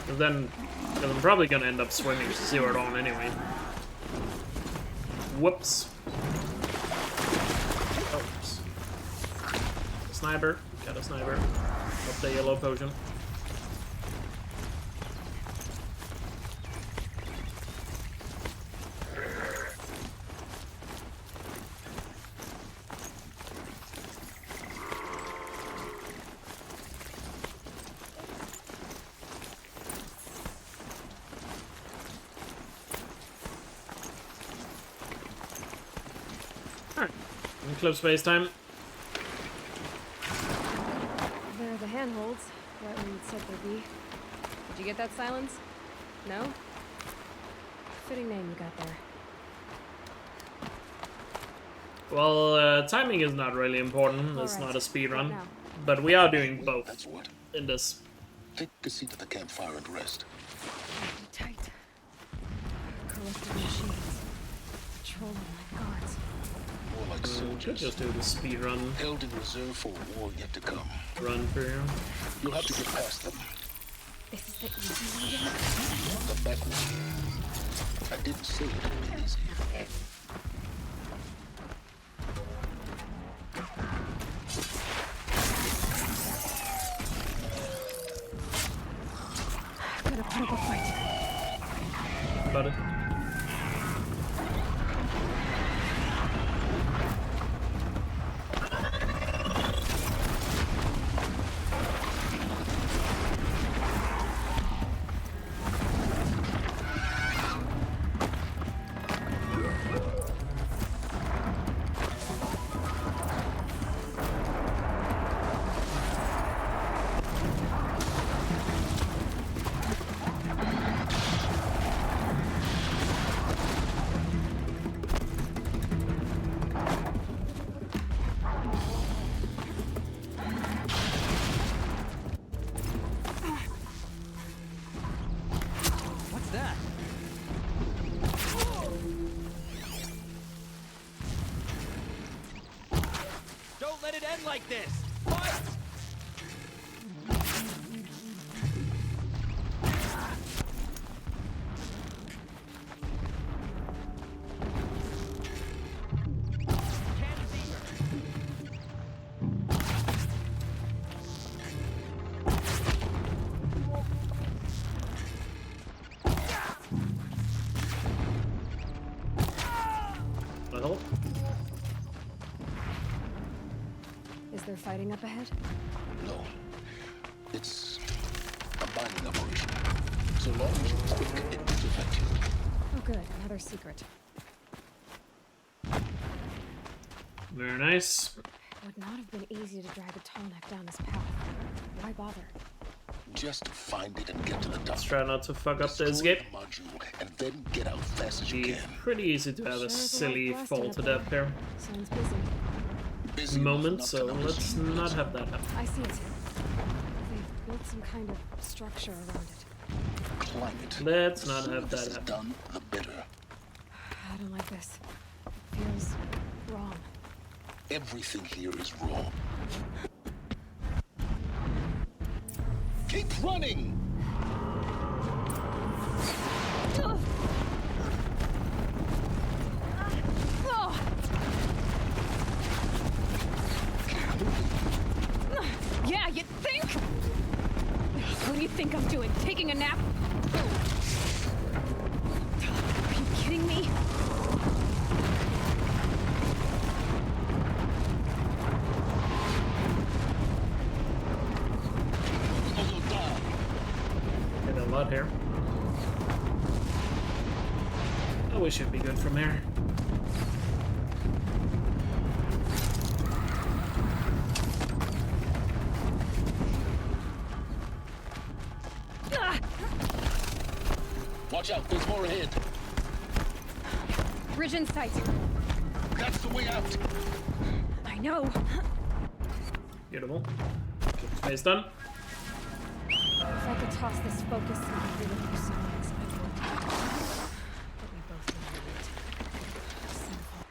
S1: But then, because I'm probably gonna end up swinging Zero Dawn anyway. Whoops. Oops. Sniper. Got a sniper. Up the yellow potion. Eclipse Phase time.
S4: There are the handholds, right where you'd said they'd be. Did you get that, Silence? No? Fitting name you got there.
S1: Well, timing is not really important. It's not a speed run, but we are doing both in this.
S21: Take a seat at the campfire and rest.
S4: Tight. Corrupted machines. Patrolling like guards.
S21: More like soldiers.
S1: Just do the speed run.
S21: Held in reserve for a war yet to come.
S1: Run for you.
S21: You'll have to get past them.
S4: This is the easy way.
S21: The back way. I didn't say it would be easy.
S4: Gotta put up a fight.
S1: Got it.
S8: Like this. Fight!
S1: Well.
S4: Is there fighting up ahead?
S21: No. It's a mining operation. So long as you're quick, it won't affect you.
S4: Oh good, another secret.
S1: Very nice.
S4: It would not have been easy to drag a tall neck down his path. Why bother?
S21: Just find it and get to the top.
S1: Let's try not to fuck up the escape.
S21: Module and then get out fast as you can.
S1: Pretty easy to have a silly fall to death here.
S4: Sounds busy.
S1: Moment, so let's not have that happen.
S4: I see it. They've built some kind of structure around it.
S21: climate.
S1: Let's not have
S21: This
S1: that
S21: is
S1: happen.
S21: done, the better.
S4: I don't like this. It feels wrong.
S21: Everything here is wrong. Keep running!
S4: Yeah, you think? What do you think I'm doing? Taking a nap? Are you kidding me?
S1: Get a lot here. Oh, we should be good from here.
S21: Watch out, there's more ahead.
S4: Bridge in sight.
S21: That's the way out.
S4: I know.
S1: Beautiful. Space done.
S4: If I could toss this focus and get rid of your silence, I would. But we both know it. Sinful.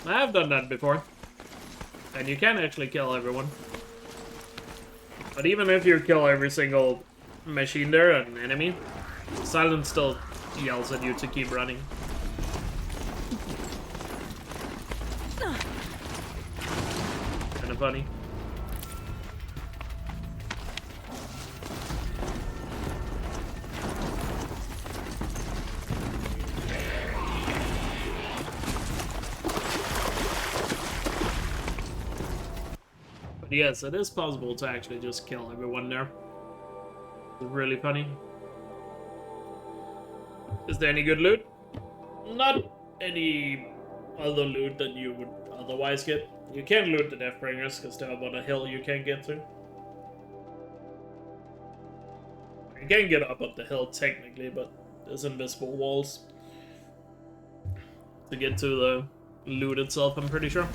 S1: I have done that before. And you can actually kill everyone. But even if you kill every single machine there, an enemy, silence still yells at you to keep running. Kinda funny. Yes, it is possible to actually just kill everyone there. It's really funny. Is there any good loot? Not any other loot that you would otherwise get. You can loot the Deathbringers, because they're up on a hill you can't get to. You can get up the hill technically, but there's invisible walls to get to the loot itself, I'm pretty sure.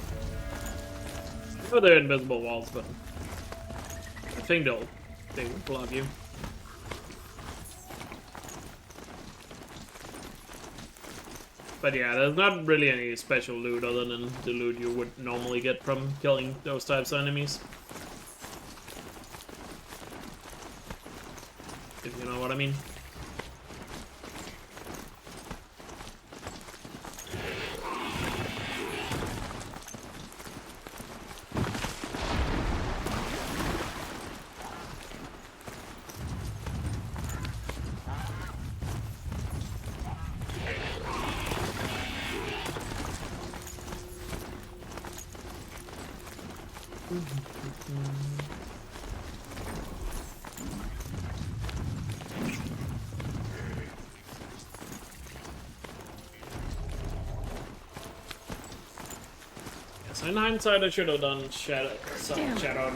S1: Oh, they're invisible walls, but I think they will block you. But yeah, there's not really any special loot other than the loot you would normally get from killing those types of enemies. If you know what I mean. So in hindsight, I should have done Shadow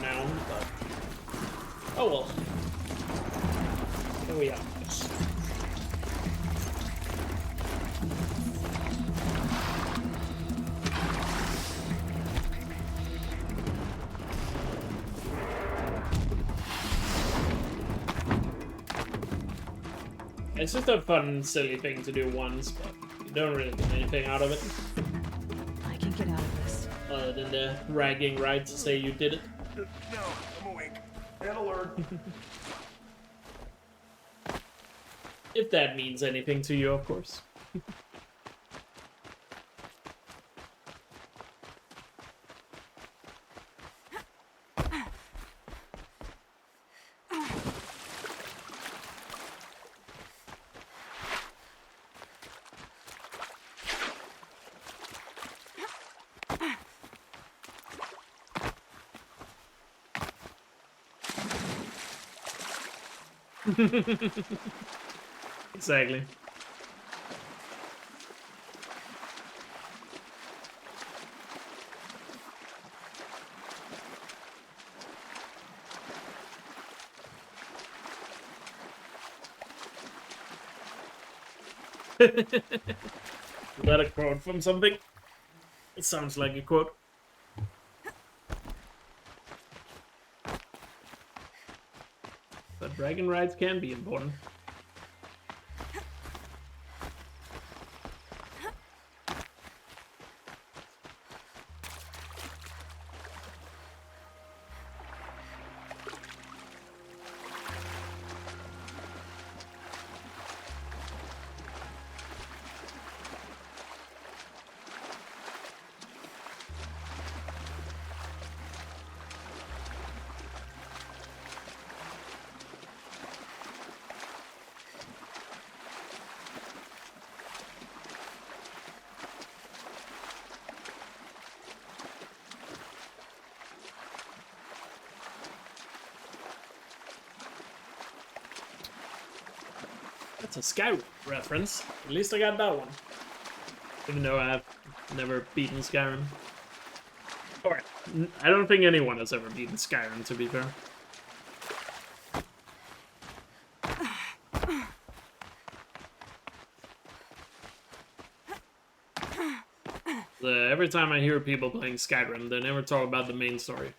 S1: now, but oh well. Here we are. It's just a fun, silly thing to do once, but you don't really get anything out of it.
S4: I can get out of this.
S1: Other than the bragging right to say you did it.
S17: No, I'm awake. And alert.
S1: If that means anything to you, of course. Exactly. Is that a quote from something? It sounds like a quote. But dragon rides can be important. That's a Skyrim reference. At least I got that one. Even though I've never beaten Skyrim. Or, I don't think anyone has ever beaten Skyrim, to be fair. Every time I hear people playing Skyrim, they never talk about the main story.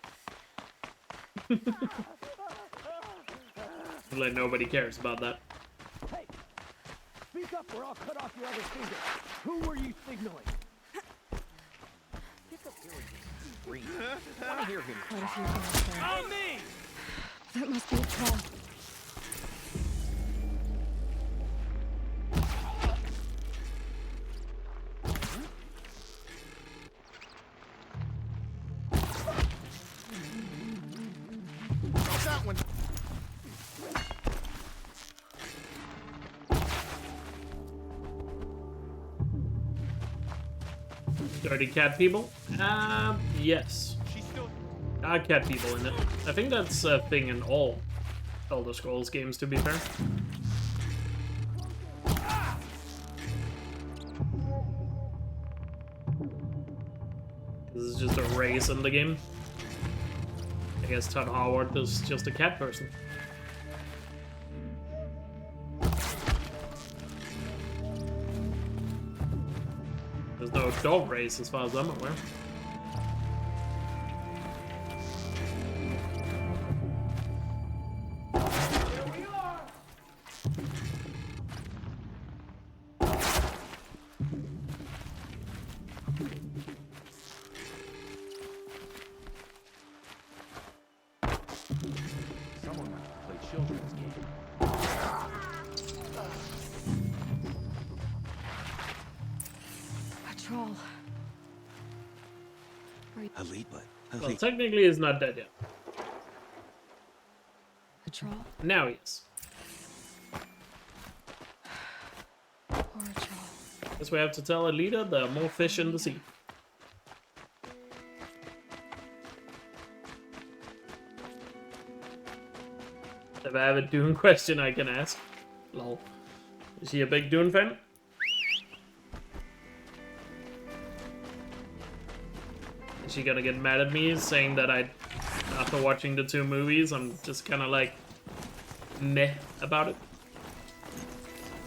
S1: Like nobody cares about that.
S8: Hey, speak up or I'll cut off your other finger. Who were you signaling? Get up here and just scream. I want to hear him.
S4: Quite a few guys there.
S8: On me!
S4: That must be a troll.
S8: That one.
S1: Dirty cat people? Yes. Cat people in it. I think that's a thing in all Elder Scrolls games, to be fair. This is just a race in the game. I guess Todd Howard is just a cat person. There's no dog race as far as I'm aware.
S8: Someone must have played children's game.
S4: A troll.
S5: Halid, but
S1: Well, technically he's not dead yet.
S4: A troll?
S1: Now he is.
S4: Or a troll.
S1: Guess we have to tell Alita there are more fish in the sea. If I have a Dune question I can ask. Lol. Is he a big Dune fan? Is she gonna get mad at me saying that after watching the 2 movies, I'm just kinda like meh about it?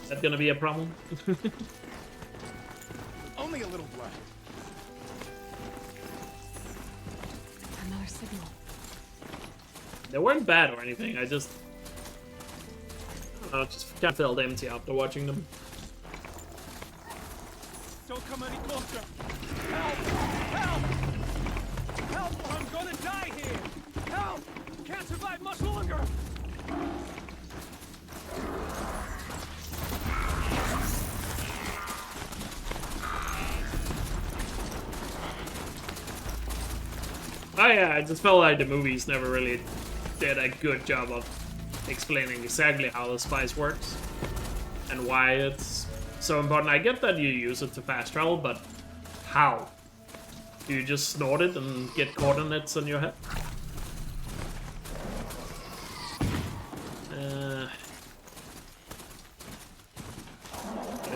S1: Is that gonna be a problem?
S8: Only a little blood.
S4: Another signal.
S1: They weren't bad or anything, I just just kind of felt empty after watching them.
S8: Don't come any closer. Help! Help! Help or I'm gonna die here! Help! Can't survive much longer!
S1: Oh yeah, I just felt like the movies never really did a good job of explaining exactly how the spice works and why it's so important. I get that you use it to fast travel, but how? Do you just snort it and get coordinates on your head?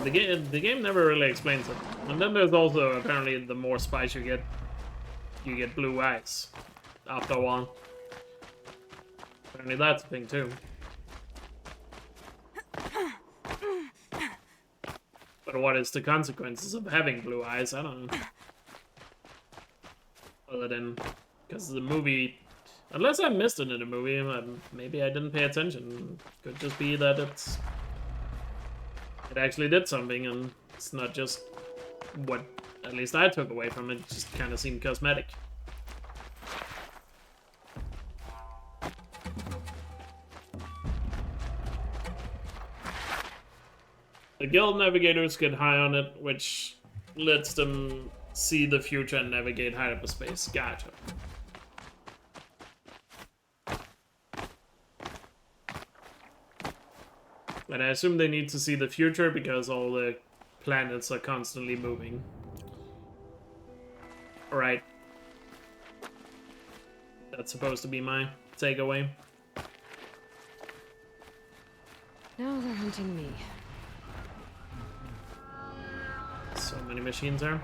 S1: The game never really explains it. And then there's also apparently the more spice you get blue eyes after a while. Apparently that's a thing too. But what is the consequences of having blue eyes? I don't know. Other than, because the movie, unless I missed it in the movie, maybe I didn't pay attention. Could just be that it actually did something, and it's not just what at least I took away from it. It just kind of seemed cosmetic. The guild navigators get high on it, which lets them see the future and navigate hyperspace. Gotcha. But I assume they need to see the future because all the planets are constantly moving. Alright. That's supposed to be my takeaway.
S4: Now they're hunting me.
S1: So many machines there.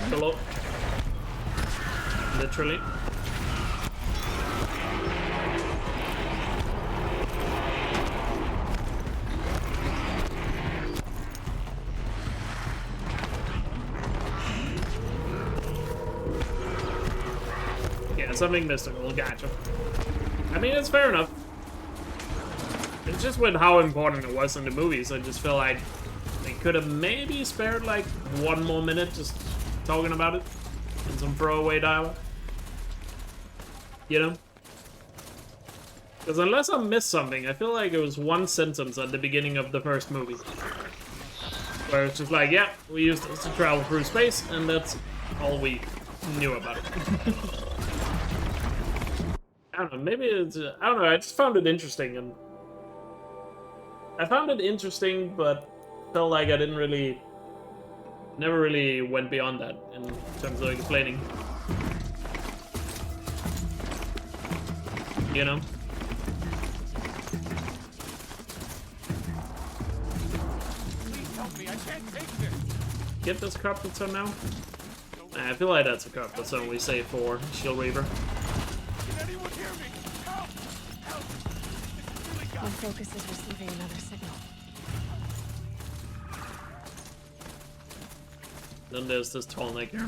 S1: Hello. Literally. Yeah, something mystical. Gotcha. I mean, it's fair enough. It's just with how important it was in the movies, I just feel like they could have maybe spared like 1 more minute just talking about it and some throwaway dialogue. You know? Because unless I missed something, I feel like it was 1 sentence at the beginning of the first movie. Where it's just like, yeah, we used this to travel through space, and that's all we knew about it. I don't know, maybe it's, I don't know, I just found it interesting, and I found it interesting, but felt like I never really went beyond that in terms of explaining. You know?
S3: Please help me, I can't take this.
S1: Get this corrupted zone now? Nah, I feel like that's a corrupted zone we save for Shield Reaver.
S3: Can anyone hear me? Help! Help! This is really
S4: My focus is receiving another signal.
S1: Then there's this tall neck here.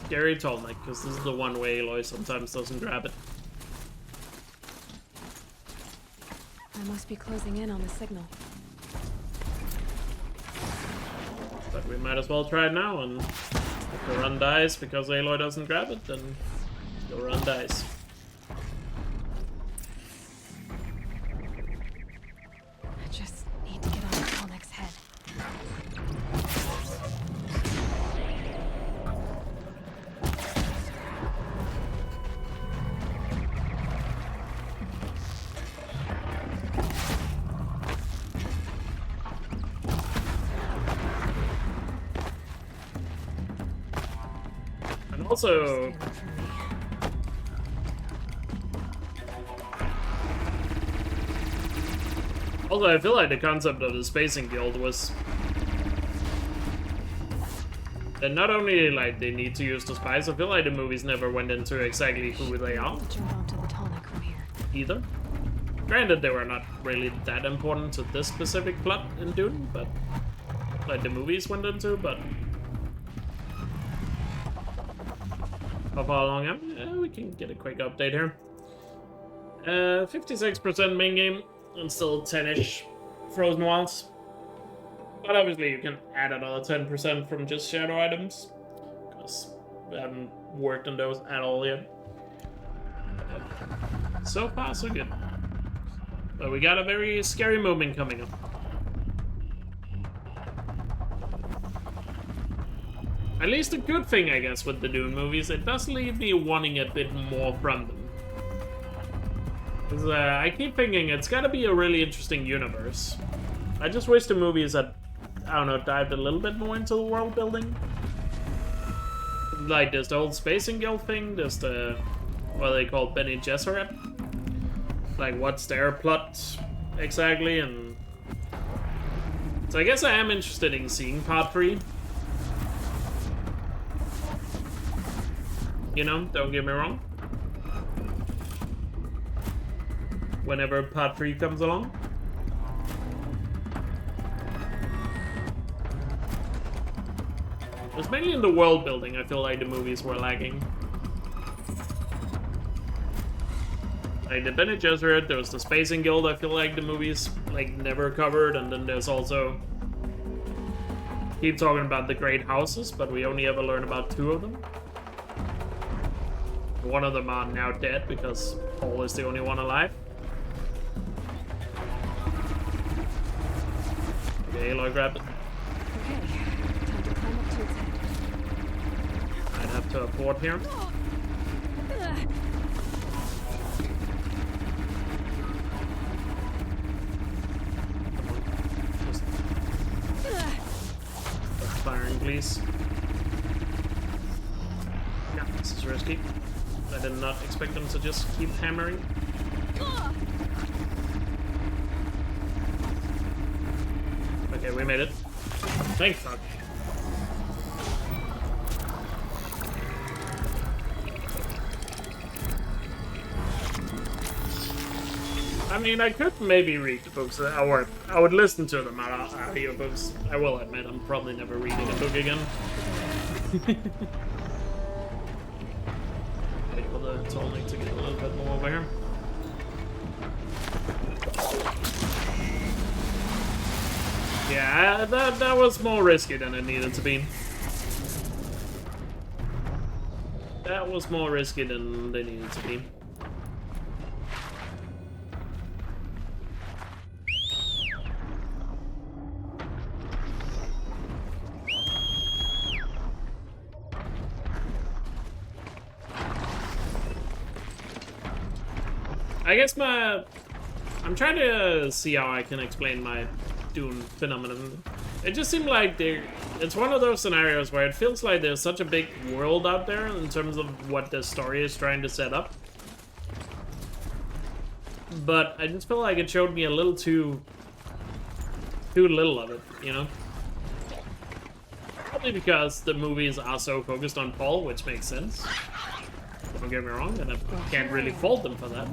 S1: Scary tall neck, because this is the one way Aloy sometimes doesn't grab it.
S4: I must be closing in on the signal.
S1: But we might as well try it now, and if the run dies because Aloy doesn't grab it, then the run dies.
S4: I just need to get on the Tallneck's head.
S1: And also, I feel like the concept of the Spacing Guild was that not only like they need to use the spies, I feel like the movies never went into exactly who they are.
S4: Jump onto the Tallneck from here.
S1: Either. Granted, they were not really that important to this specific plot in Dune, but like the movies went into, but how far along am I? We can get a quick update here. 56% main game, and still 10-ish Frozen Wilds. But obviously you can add another 10% from just shadow items, because we haven't worked on those at all yet. So far, so good. But we got a very scary moment coming up. At least a good thing, I guess, with the Dune movies, it does leave me wanting a bit more from them. Because I keep thinking it's gotta be a really interesting universe. I just wish the movies had, I don't know, dived a little bit more into the world building. Like, there's the old Spacing Guild thing, there's the, what they call Bene Gesserit. Like, what's their plot exactly, and so I guess I am interested in seeing part 3. You know, don't get me wrong. whenever part 3 comes along. It was mainly in the world building I feel like the movies were lagging. Like the Bene Gesserit, there was the Spacing Guild I feel like the movies like never covered, and then there's also... Keep talking about the Great Houses, but we only ever learn about 2 of them. One of them are now dead because Paul is the only one alive. Okay, Aloy, grab it.
S4: Okay, time to climb up to its head.
S1: I'd have to abort here. Firing, please. Yeah, this is risky. I did not expect them to just keep hammering. Okay, we made it. Thank fuck. I mean, I could maybe read the books, or I would listen to them out audiobooks. I will admit, I'm probably never reading a book again. Wait for the tolling to get a little bit more over here. Yeah, that was more risky than it needed to be. That was more risky than they needed to be. I guess I'm trying to see how I can explain my Dune phenomenon. It just seemed like it's one of those scenarios where it feels like there's such a big world out there in terms of what the story is trying to set up. But I just feel like it showed me a little too little of it, you know? Probably because the movies are so focused on Paul, which makes sense. Don't get me wrong, and I can't really fault them for that.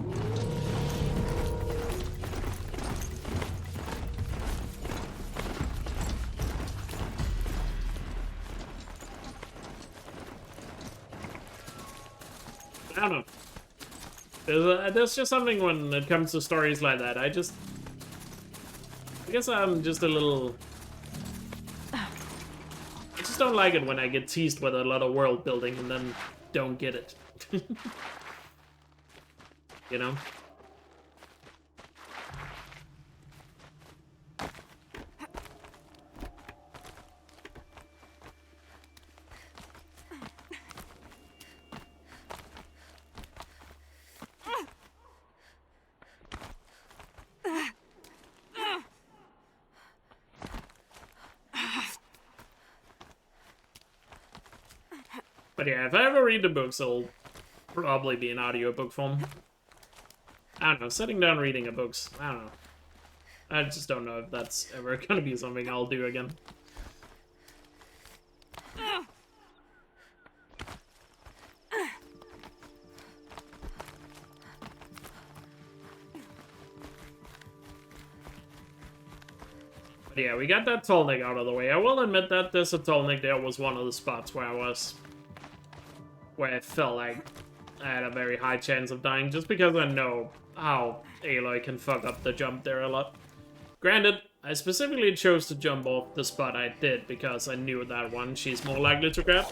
S1: I don't know. There's just something when it comes to stories like that. I guess I'm just a little... I just don't like it when I get teased with a lot of world building and then don't get it. You know? But yeah, if I ever read the books, it'll probably be in audiobook form. I don't know, sitting down reading a books, I don't know. I just don't know if that's ever gonna be something I'll do again. But yeah, we got that Tolnik out of the way. I will admit that this Tolnik there was one of the spots where I felt like I had a very high chance of dying, just because I know how Aloy can fuck up the jump there a lot. Granted, I specifically chose to jump off the spot I did because I knew that one she's more likely to grab.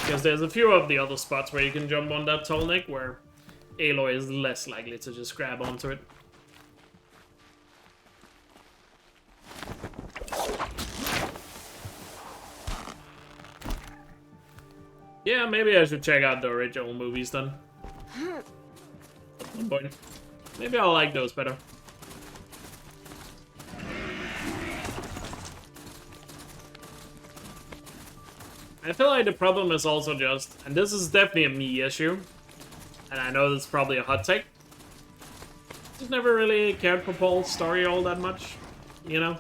S1: Because there's a few of the other spots where you can jump on that Tolnik where Aloy is less likely to just grab onto it. Yeah, maybe I should check out the original movies then. At some point. Maybe I'll like those better. I feel like the problem is also just, and this is definitely a me issue, and I know this is probably a hot take, just never really cared for Paul's story all that much, you know?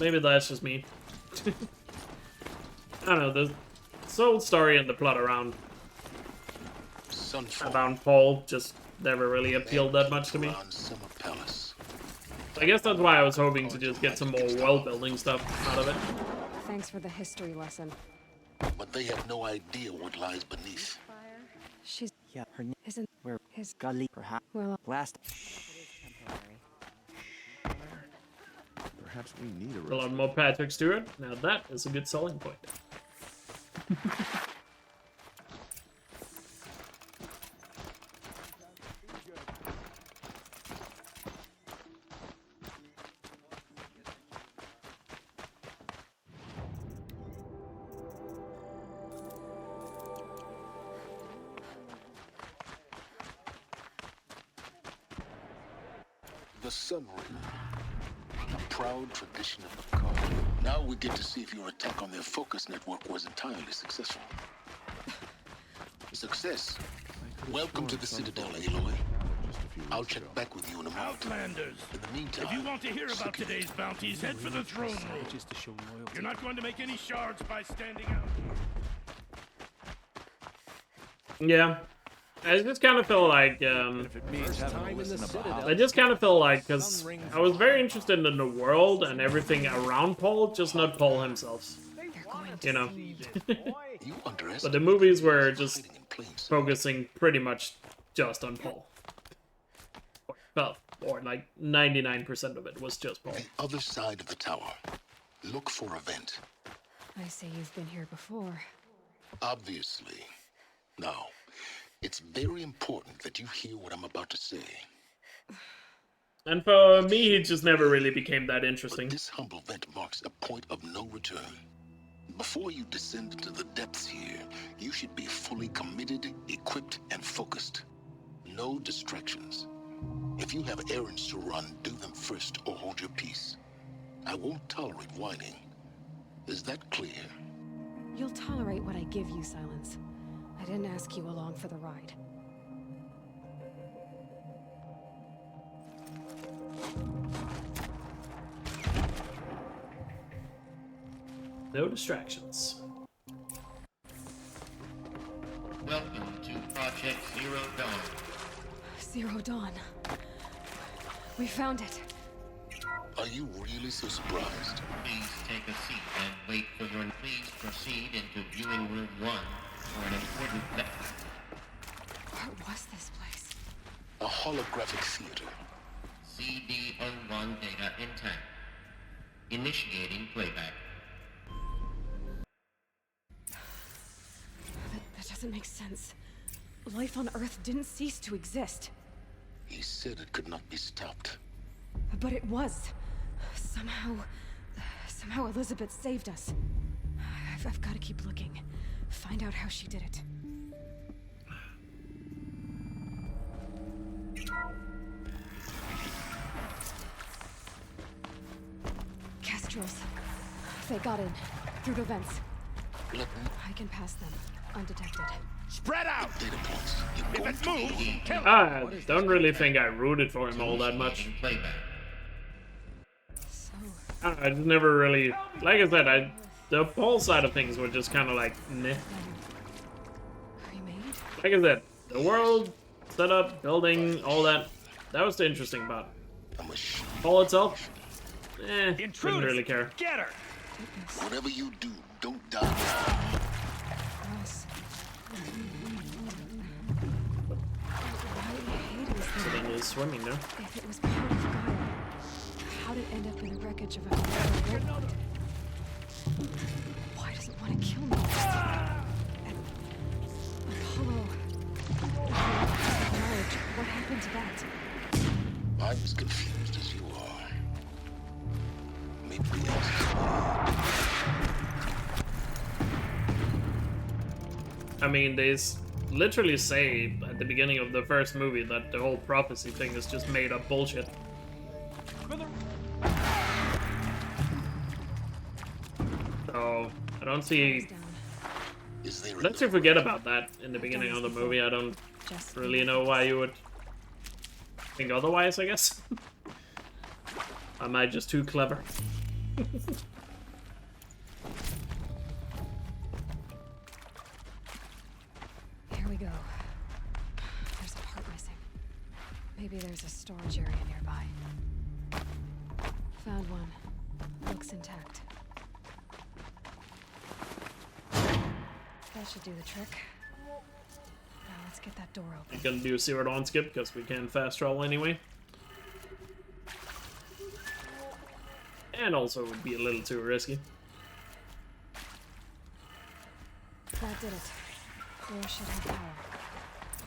S1: Maybe that's just me. I don't know, the whole story and the plot around Paul just never really appealed that much to me.
S21: Summer Palace.
S1: I guess that's why I was hoping to just get some more world building stuff out of it.
S4: Thanks for the history lesson.
S21: But they have no idea what lies beneath.
S4: She's
S15: Yeah, her name
S4: isn't
S15: where
S4: his
S15: gully perhaps.
S4: well
S15: Last.
S16: Perhaps we need
S1: A lot more Patrick Stewart. Now that is a good selling point.
S21: The submarine. A proud tradition of the car. Now we get to see if your attack on their focus network was entirely successful. Success. Welcome to the Citadel, Aloy. I'll check back with you in a moment.
S17: Outlanders!
S21: In the meantime,
S17: If you want to hear about today's bounties, head for the throne room.
S15: Just to show loyalty.
S17: You're not going to make any shards by standing out.
S1: Yeah. I just kind of feel like, I just kind of feel like, because I was very interested in the world and everything around Paul, just not Paul himself. You know? But the movies were just focusing pretty much just on Paul. Well, or like 99% of it was just Paul.
S21: the other side of the tower. Look for a vent.
S4: I say you've been here before.
S21: Obviously. Now, it's very important that you hear what I'm about to say.
S1: And for me, he just never really became that interesting.
S21: This humble vent marks a point of no return. Before you descend into the depths here, you should be fully committed, equipped, and focused. No distractions. If you have errands to run, do them first or hold your peace. I won't tolerate whining. Is that clear?
S4: You'll tolerate what I give you, Silence. I didn't ask you along for the ride.
S1: No distractions.
S7: Welcome to Project Zero Dawn.
S4: Zero Dawn. We found it.
S21: Are you really so surprised?
S7: Please take a seat and wait for your... Please proceed into viewing room 1 for an important message.
S4: What was this place?
S21: A holographic theater.
S7: CD01 data intact. Initiating playback.
S4: That doesn't make sense. Life on Earth didn't cease to exist.
S21: He said it could not be stopped.
S4: But it was. Somehow Elizabeth saved us. I've got to keep looking. Find out how she did it. Kestrels. They got in. Through the vents. I can pass them. Undetected.
S17: Spread out! If it moves, kill it!
S1: I don't really think I rooted for him all that much. I just never really, like I said, the Paul side of things were just kind of like, meh. Like I said, the world, setup, building, all that, that was the interesting part. Paul itself, didn't really care.
S17: Get her!
S21: Whatever you do, don't die.
S1: Sitting is swimming now.
S4: If it was part of Gaia, how'd it end up in the wreckage of a... Why does it want to kill me? And Apollo... Knowledge, what happened to that?
S21: I'm as confused as you are. Maybe the answer's
S1: I mean, they literally say at the beginning of the first movie that the whole prophecy thing is just made up bullshit. So, I don't see... Let's just forget about that in the beginning of the movie. I don't really know why you would think otherwise, I guess. Am I just too clever?
S4: Here we go. There's a part missing. Maybe there's a storage area nearby. Found one. Looks intact. That should do the trick. Now let's get that door open.
S1: We're gonna do Zero Dawn skip because we can fast travel anyway. And also would be a little too risky.
S4: That did it. Door should have power.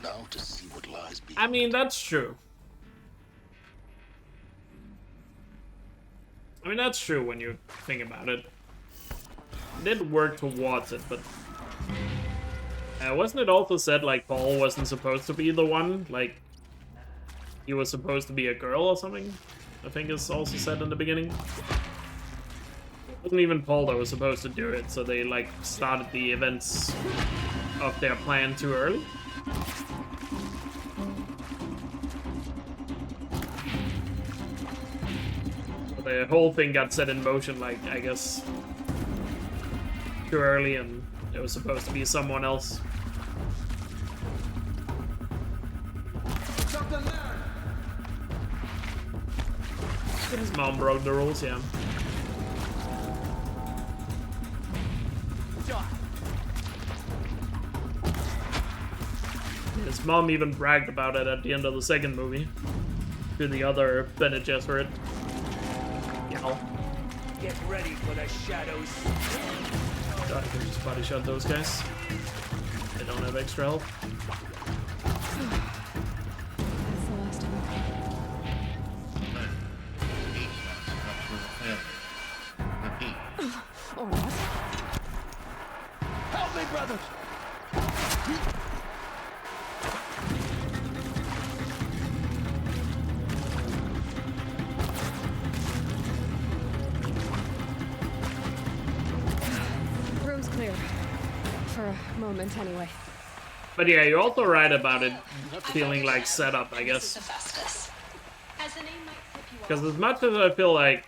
S21: Now to see what lies beyond.
S1: I mean, that's true. I mean, that's true when you think about it. It did work towards it, but... wasn't it also said, like, Paul wasn't supposed to be the one? Like, he was supposed to be a girl or something? I think it's also said in the beginning. It wasn't even Paul that was supposed to do it, so they, like, started the events of their plan too early. The whole thing got set in motion, like, I guess, too early, and it was supposed to be someone else. His mom broke the rules, yeah. His mom even bragged about it at the end of the second movie to the other Bene Gesserit.
S8: Get ready for the shadows.
S1: I can just body shot those guys. They don't have extra health.
S4: That's the last of them. Or not.
S8: Help me, brothers!
S4: Room's clear. For a moment, anyway.
S1: But yeah, you're also right about it feeling like setup, I guess. Because as much as I feel like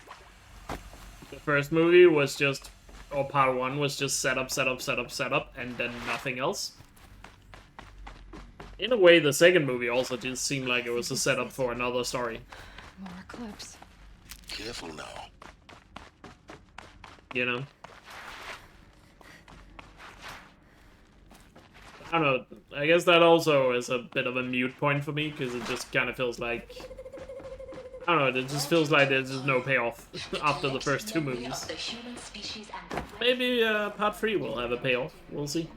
S1: the first movie was just, or part one was just setup, setup, setup, setup, and then nothing else. In a way, the second movie also just seemed like it was a setup for another story.
S4: More clips.
S21: Careful now.
S1: You know? I don't know, I guess that also is a bit of a mute point for me, because it just kind of feels like... I don't know, it just feels like there's just no payoff after the first two movies. Maybe part 3 will have a payoff, we'll see.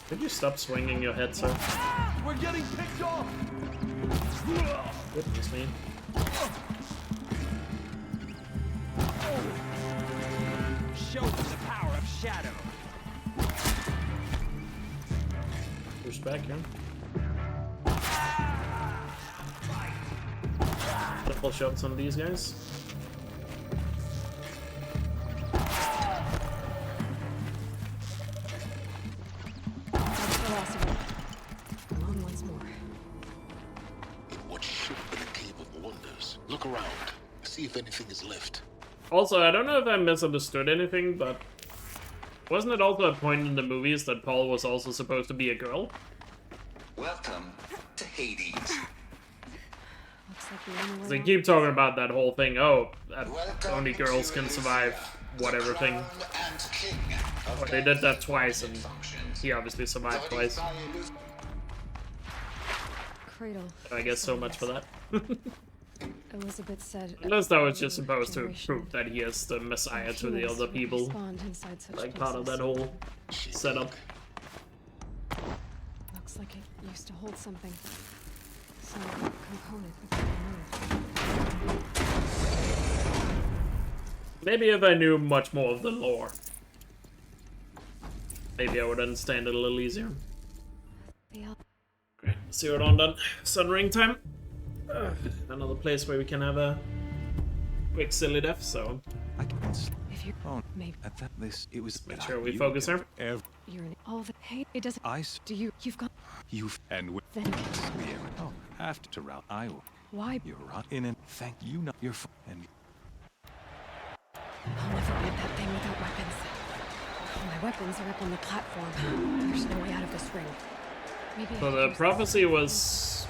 S1: Could you stop swinging your head, sir?
S8: We're getting picked off!
S1: Goodness me.
S8: Show them the power of shadow.
S1: Push back here. Triple shots on these guys.
S4: That's the last of it. Come on once more.
S21: In what should have been a cave of wonders. Look around. See if anything is left.
S1: Also, I don't know if I misunderstood anything, but wasn't it also a point in the movies that Paul was also supposed to be a girl?
S20: Welcome to Hades.
S4: Looks like the only way
S1: They
S4: out.
S1: keep talking about that whole thing, oh, that only girls can survive whatever thing. But they did that twice, and he obviously survived twice.
S4: Cradle.
S1: I guess so much for that.
S4: Elizabeth said.
S1: Unless that was just supposed to prove that he is the messiah to the other people. Like part of that whole setup.
S4: Looks like it used to hold something. Some component that could be moved.
S1: Maybe if I knew much more of the lore, maybe I would understand it a little easier. Great, Zero Dawn done. Sun Ring time. Another place where we can have a quick silly death, so
S10: I can't sleep.
S4: If you maybe
S10: At that this it was
S1: make sure we focus here.
S4: you're in all the hey, it doesn't. Do you've got
S10: You've and with
S4: then
S10: oh, after to route Iowa.
S4: why?
S10: You're right in and thank you not your and
S4: I'll never get that thing without weapons. My weapons are up on the platform. There's no way out of this ring. Maybe
S1: So the prophecy was...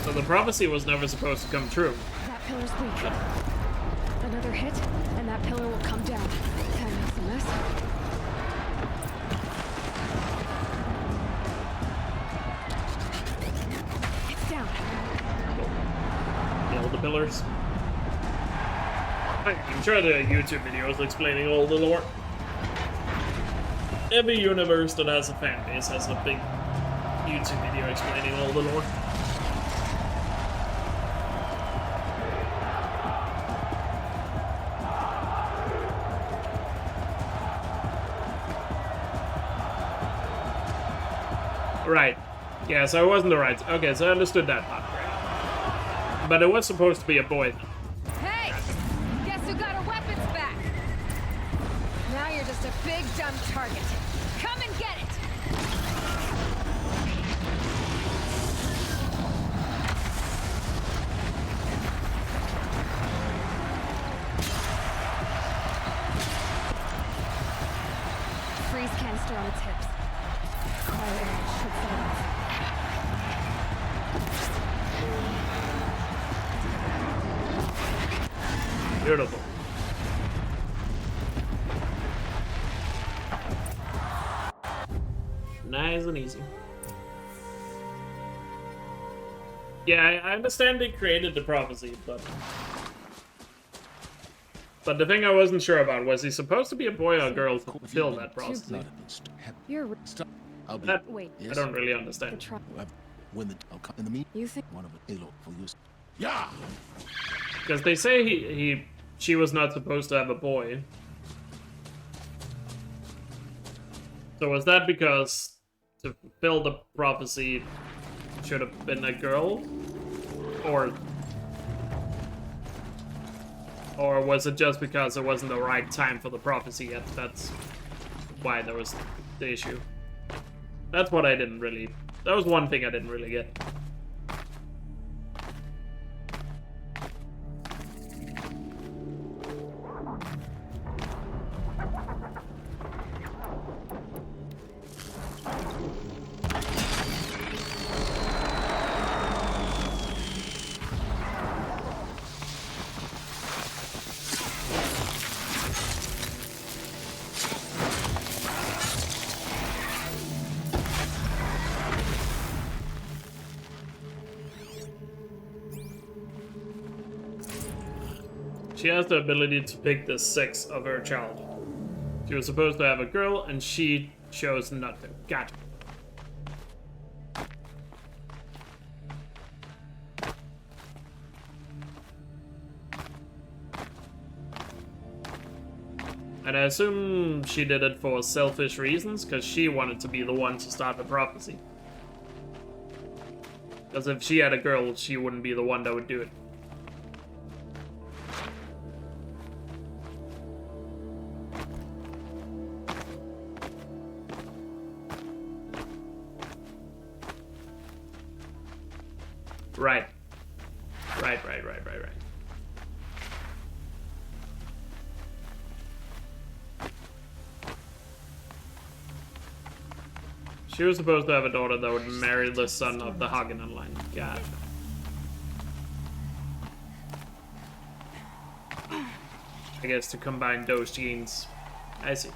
S1: So the prophecy was never supposed to come true.
S4: That pillar's weak. Another hit, and that pillar will come down. That makes a mess. It's down.
S1: Nail the pillars. I'm sure the YouTube videos explaining all the lore. Every universe that has a fan base has a big YouTube video explaining all the lore. Right. Yeah, so it wasn't the right... Okay, so I understood that part. Right. But it was supposed to be a boy.
S4: Hey! Guess who got our weapons back? Now you're just a big dumb target. Come and get it! Freeze canister on its hips. Quiet area should set it off.
S1: Beautiful. Nice and easy. Yeah, I understand they created the prophecy, but the thing I wasn't sure about was he supposed to be a boy or a girl to fulfill that prophecy?
S4: You're wait.
S1: I don't really understand.
S4: You think
S21: Yeah.
S1: Because they say she was not supposed to have a boy. So was that because to fulfill the prophecy should have been a girl? Or was it just because it wasn't the right time for the prophecy yet? That's why there was the issue. That's what I didn't really... That was one thing I didn't really get. She has the ability to pick the sex of her child. She was supposed to have a girl, and she chose not to. Gotcha. And I assume she did it for selfish reasons, because she wanted to be the one to start the prophecy. Because if she had a girl, she wouldn't be the one that would do it. Right. Right. She was supposed to have a daughter that would marry the son of the Hagen line. God. I guess to combine those genes. I see.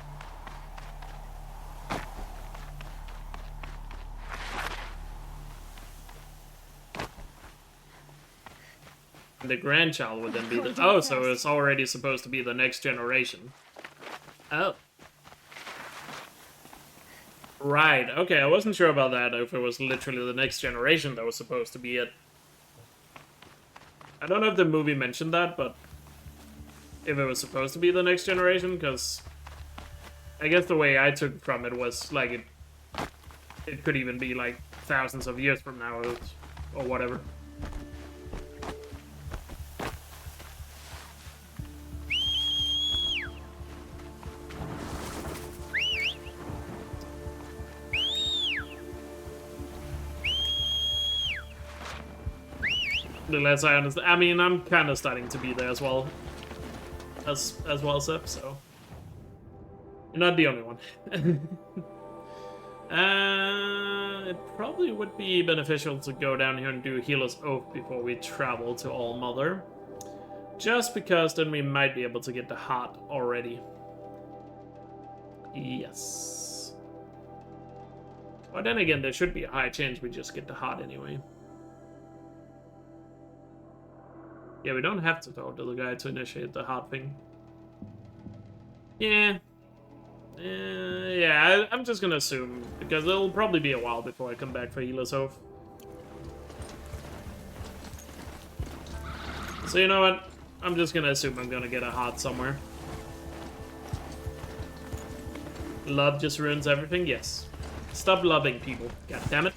S1: The grandchild would then be the... Oh, so it's already supposed to be the next generation. Oh. Right, okay, I wasn't sure about that, if it was literally the next generation that was supposed to be it. I don't know if the movie mentioned that, but... if it was supposed to be the next generation, because... I guess the way I took from it was, like, it could even be, like, thousands of years from now, or whatever. The less I understand. I mean, I'm kind of starting to be there as well. As well, Sep, so... You're not the only one. It probably would be beneficial to go down here and do Healer's Oath before we travel to All Mother. Just because then we might be able to get the heart already. Yes. But then again, there should be a high chance we just get the heart anyway. Yeah, we don't have to talk to the guy to initiate the heart thing. Yeah. Yeah, I'm just gonna assume, because it'll probably be a while before I come back for Healer's Oath. So you know what? I'm just gonna assume I'm gonna get a heart somewhere. Love just ruins everything? Yes. Stop loving people. God damn it.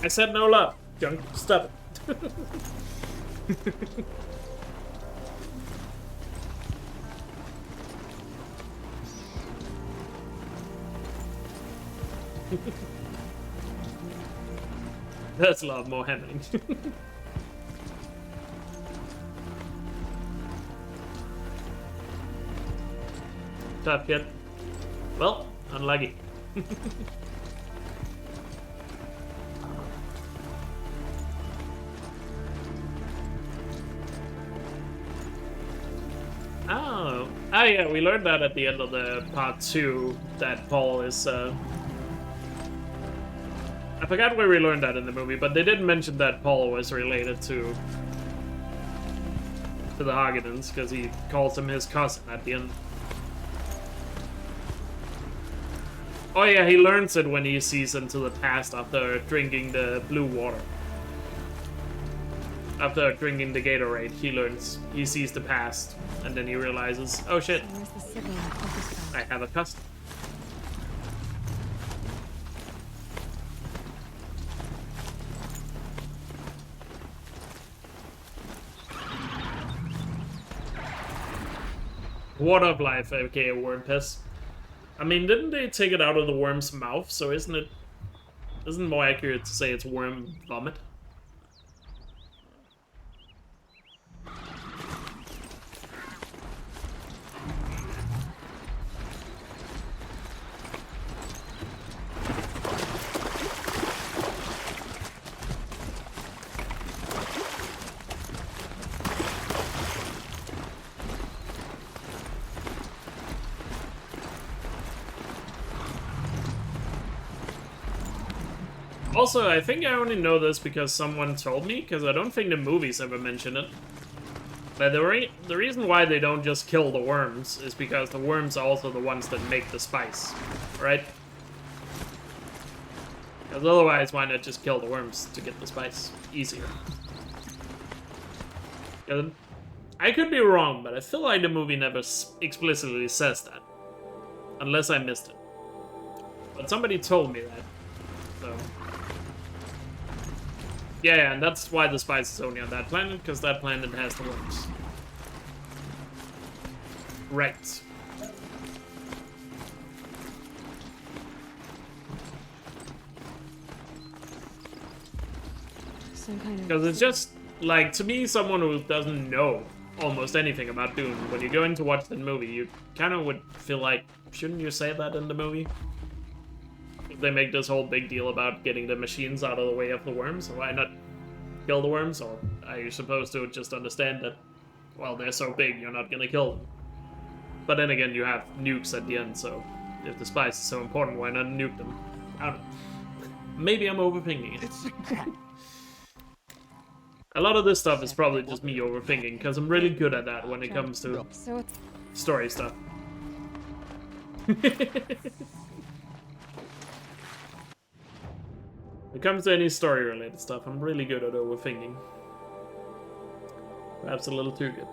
S1: I said no love. Junk, stop it. That's a lot more happening. Tough kid. Well, unlucky. Oh yeah, we learned that at the end of the part 2 that Paul is I forgot where we learned that in the movie, but they didn't mention that Paul was related to the Hagenans, because he calls him his cousin at the end. Oh yeah, he learns it when he sees into the past after drinking the blue water. After drinking the Gatorade, he sees the past, and then he realizes, oh shit, I have a cousin. Water of life, aka worm piss. I mean, didn't they take it out of the worm's mouth? So isn't it more accurate to say it's worm vomit? Also, I think I only know this because someone told me, because I don't think the movies ever mention it. But the reason why they don't just kill the worms is because the worms are also the ones that make the spice, right? Because otherwise, why not just kill the worms to get the spice easier? I could be wrong, but I feel like the movie never explicitly says that. Unless I missed it. But somebody told me that, so... Yeah, and that's why the spice is only on that planet, because that planet has the worms. Right. Because it's just, like, to me, someone who doesn't know almost anything about Dune, when you're going to watch the movie, you kind of would feel like, shouldn't you say that in the movie? They make this whole big deal about getting the machines out of the way of the worms, so why not kill the worms? Or are you supposed to just understand that, well, they're so big, you're not gonna kill them? But then again, you have nukes at the end, so if the spice is so important, why not nuke them? I don't know. Maybe I'm overthinking it. A lot of this stuff is probably just me overthinking, because I'm really good at that when it comes to story stuff. When it comes to any story-related stuff, I'm really good at overthinking. Perhaps a little too good.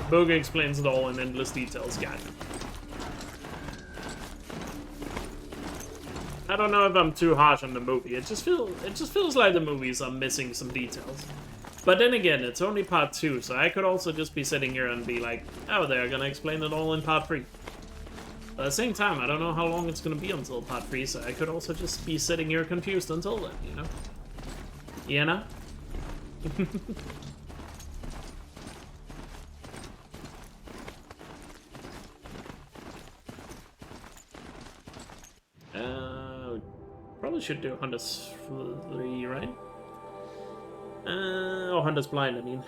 S1: book explains it all in endless details, guide. I don't know if I'm too harsh on the movie. It just feels like the movies are missing some details. But then again, it's only part 2, so I could also just be sitting here and be like, oh, they're gonna explain it all in part 3. But at the same time, I don't know how long it's gonna be until part 3, so I could also just be sitting here confused until then, you know? You know? Probably should do Hunter's 3, right? Oh, Hunter's Blind, I mean.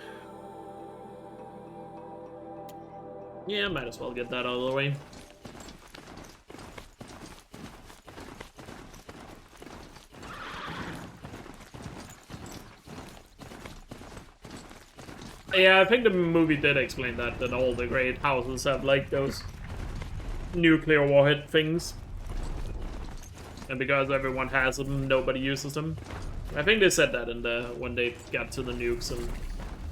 S1: Yeah, might as well get that out of the way. Yeah, I think the movie did explain that all the great houses have, like, those nuclear warhead things. And because everyone has them, nobody uses them. I think they said that in the when they got to the nukes in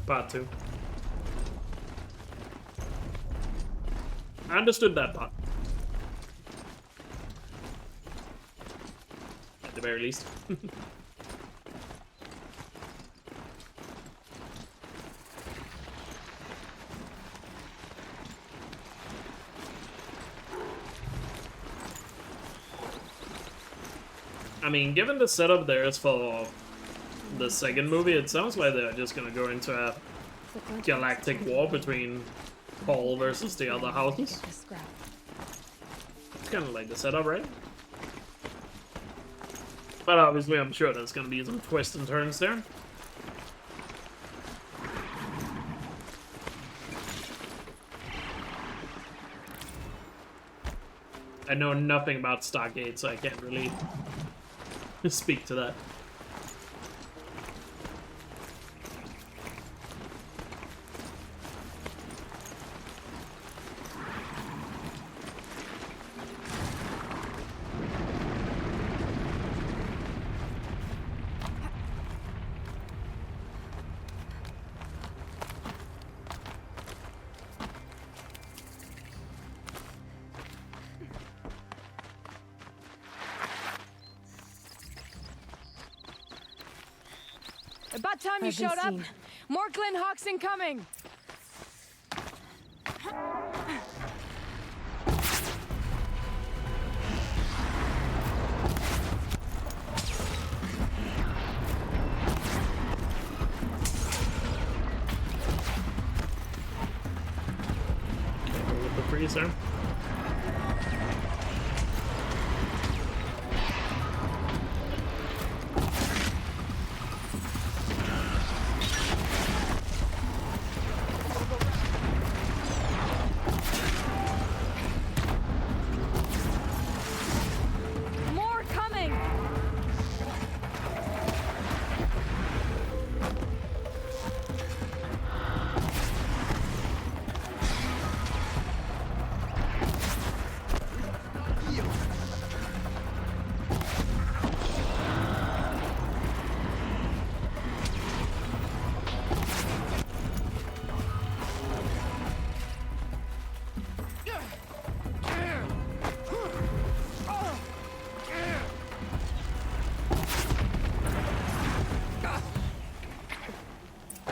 S1: part 2. I understood that part. At the very least. I mean, given the setup there is for the second movie, it sounds like they're just gonna go into a galactic war between Paul versus the other houses. It's kind of like the setup, right? But obviously, I'm sure there's gonna be some twists and turns there. I know nothing about Stargate, so I can't really speak to that.
S4: About time you showed up. More Glenn Hawks incoming.
S1: With the freezer.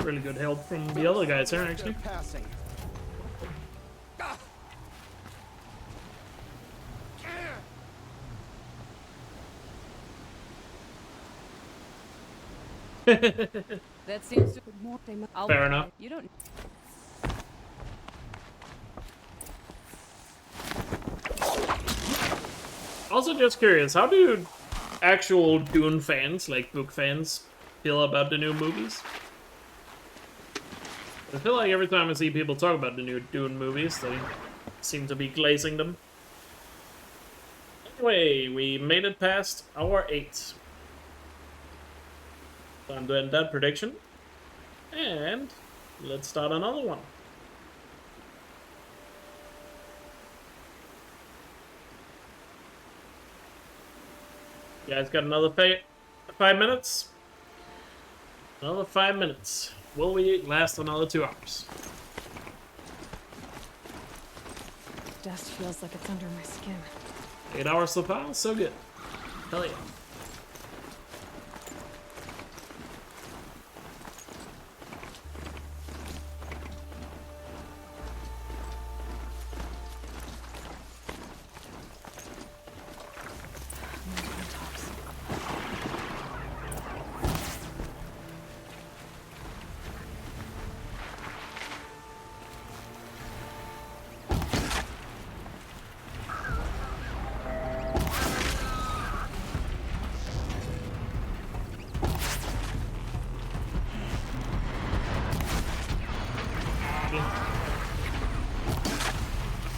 S1: Really good help from the other guys here, actually.
S9: That seems to
S1: Fair enough.
S9: You don't.
S1: Also, just curious, how do actual Dune fans, like book fans, feel about the new movies? I feel like every time I see people talk about the new Dune movies, they seem to be glazing them. Anyway, we made it past hour 8. Time to end that prediction. And let's start another one. You guys got another 5 minutes? Another 5 minutes. Will we last another 2 hours?
S4: dust feels like it's under my skin.
S1: 8 hours so far, so good. Hell yeah.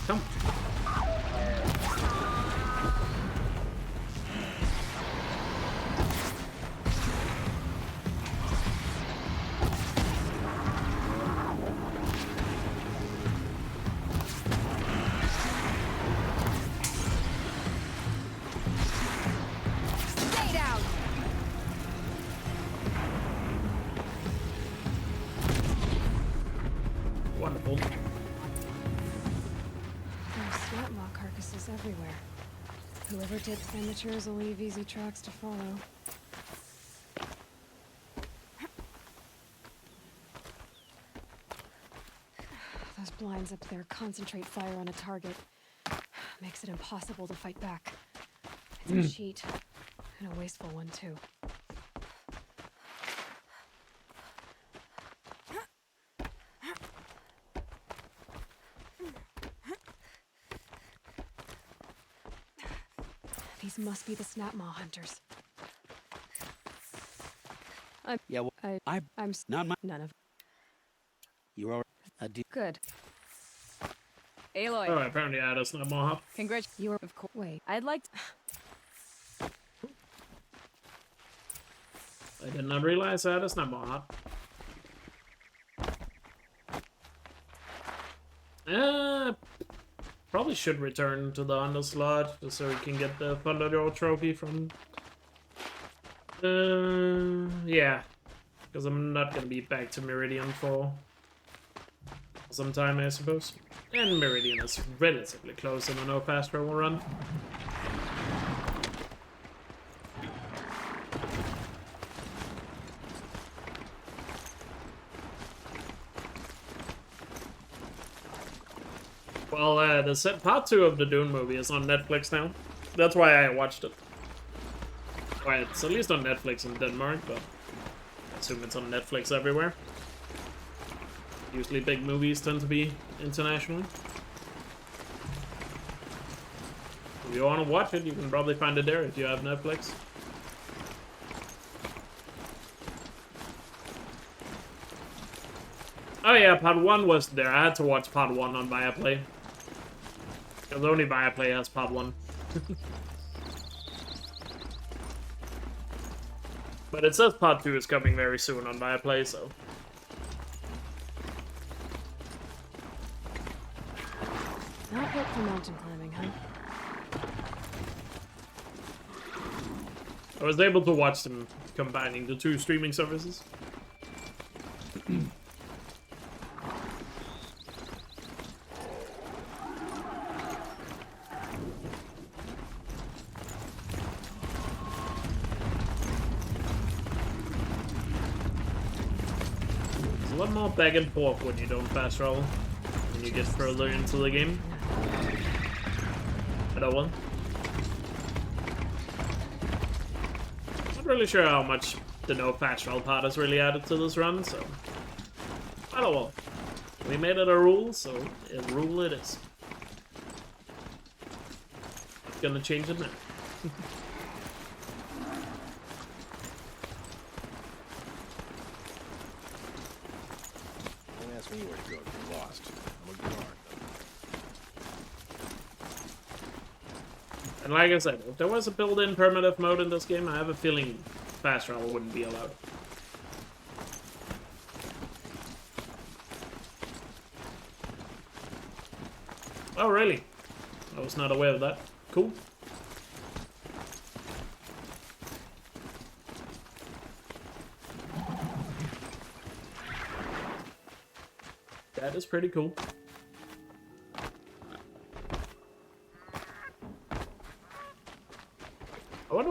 S1: Come.
S14: Stay down!
S1: Wonderful.
S4: There's snap maw carcasses everywhere. Whoever did amateurs will leave easy tracks to follow. Those blinds up there concentrate fire on a target. Makes it impossible to fight back. It's a cheat. And a wasteful one, too. These must be the snap maw hunters.
S15: Yeah, well,
S4: I'm
S15: not my.
S4: none of.
S15: You're all
S4: Good.
S9: Aloy.
S1: Oh, apparently I had a snap maw.
S9: Congrats.
S4: You are, of course. Wait,
S9: I'd like to...
S1: I did not realize I had a snap maw. Probably should return to the Under slot just so we can get the Thunderdor trophy from. Yeah, because I'm not gonna be back to Meridian for some time, I suppose. And Meridian is relatively close in a no fast travel run. Well, part 2 of the Dune movie is on Netflix now. That's why I watched it. Well, it's at least on Netflix in Denmark, but I assume it's on Netflix everywhere. Usually big movies tend to be international. If you want to watch it, you can probably find it there if you have Netflix. Oh yeah, part 1 was there. I had to watch part 1 on Viaplay. Because only Viaplay has part 1. But it says part 2 is coming very soon on Viaplay, so...
S4: Not good for mountain climbing, huh?
S1: I was able to watch them combining the 2 streaming services. There's a lot more back and forth when you don't fast travel, when you get further into the game. That one. Not really sure how much the no fast travel part has really added to this run, so... Oh well. We made it a rule, so a rule it is. Not gonna change it now.
S5: Don't ask me where to go if you're lost. I'm a guard.
S1: And like I said, if there was a built-in primitive mode in this game, I have a feeling fast travel wouldn't be allowed. Oh, really? I was not aware of that. Cool. That is pretty cool.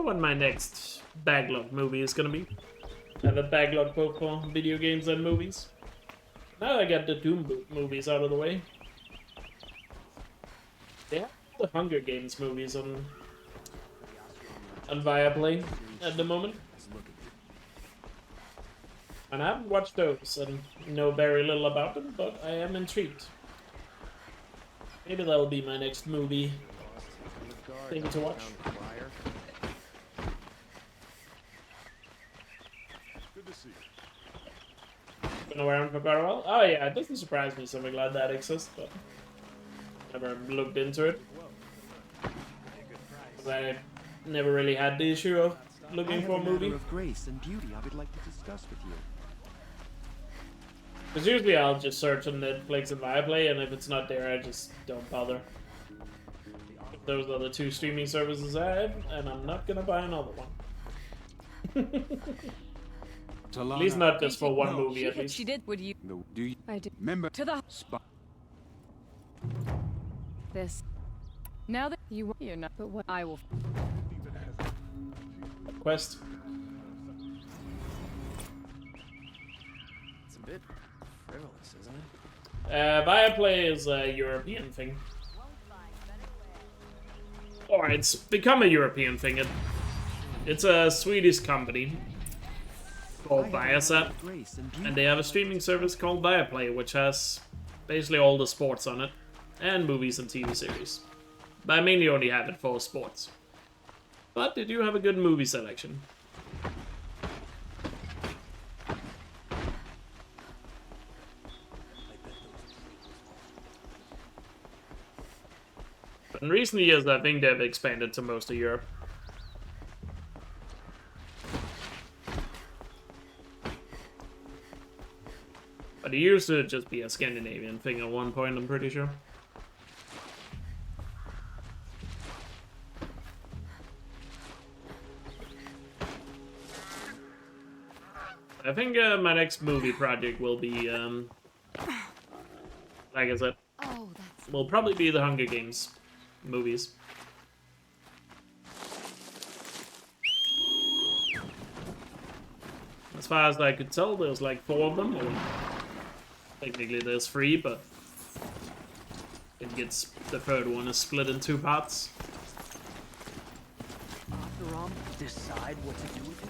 S1: what my next backlog movie is gonna be. I have a backlog both for video games and movies. Now I got the Doom movies out of the way. They have the Hunger Games movies on Viaplay at the moment. And I haven't watched those and know very little about them, but I am intrigued. Maybe that'll be my next movie thing to watch.
S17: Good to see you.
S1: Been around for quite a while. Oh yeah, it doesn't surprise me, so I'm glad that exists, but never looked into it. I never really had the issue of looking for a movie.
S15: Of grace and beauty I would like to discuss with you.
S1: Because usually I'll just search on Netflix and Viaplay, and if it's not there, I just don't bother. Those are the two streaming services I have, and I'm not gonna buy another one. At least not just for one movie, at least.
S4: She did. Would you?
S3: No, do you?
S4: I did.
S3: Remember
S4: to the
S3: spot.
S4: This. Now that you're not, but what I will.
S1: Quest.
S15: It's a bit frivolous, isn't it?
S1: Viaplay is a European thing. Or it's become a European thing. It's a Swedish company called Viasat, and they have a streaming service called Viaplay, which has basically all the sports on it, and movies and TV series. But I mainly only have it for sports. But they do have a good movie selection. But in recent years, I think they've expanded to most of Europe. But it used to just be a Scandinavian thing at one point, I'm pretty sure. I think my next movie project will be, like I said, will probably be the Hunger Games movies. As far as I could tell, there's like 4 of them, or technically there's 3, but the 3rd one is split in 2 parts.
S15: After decide what to do with it.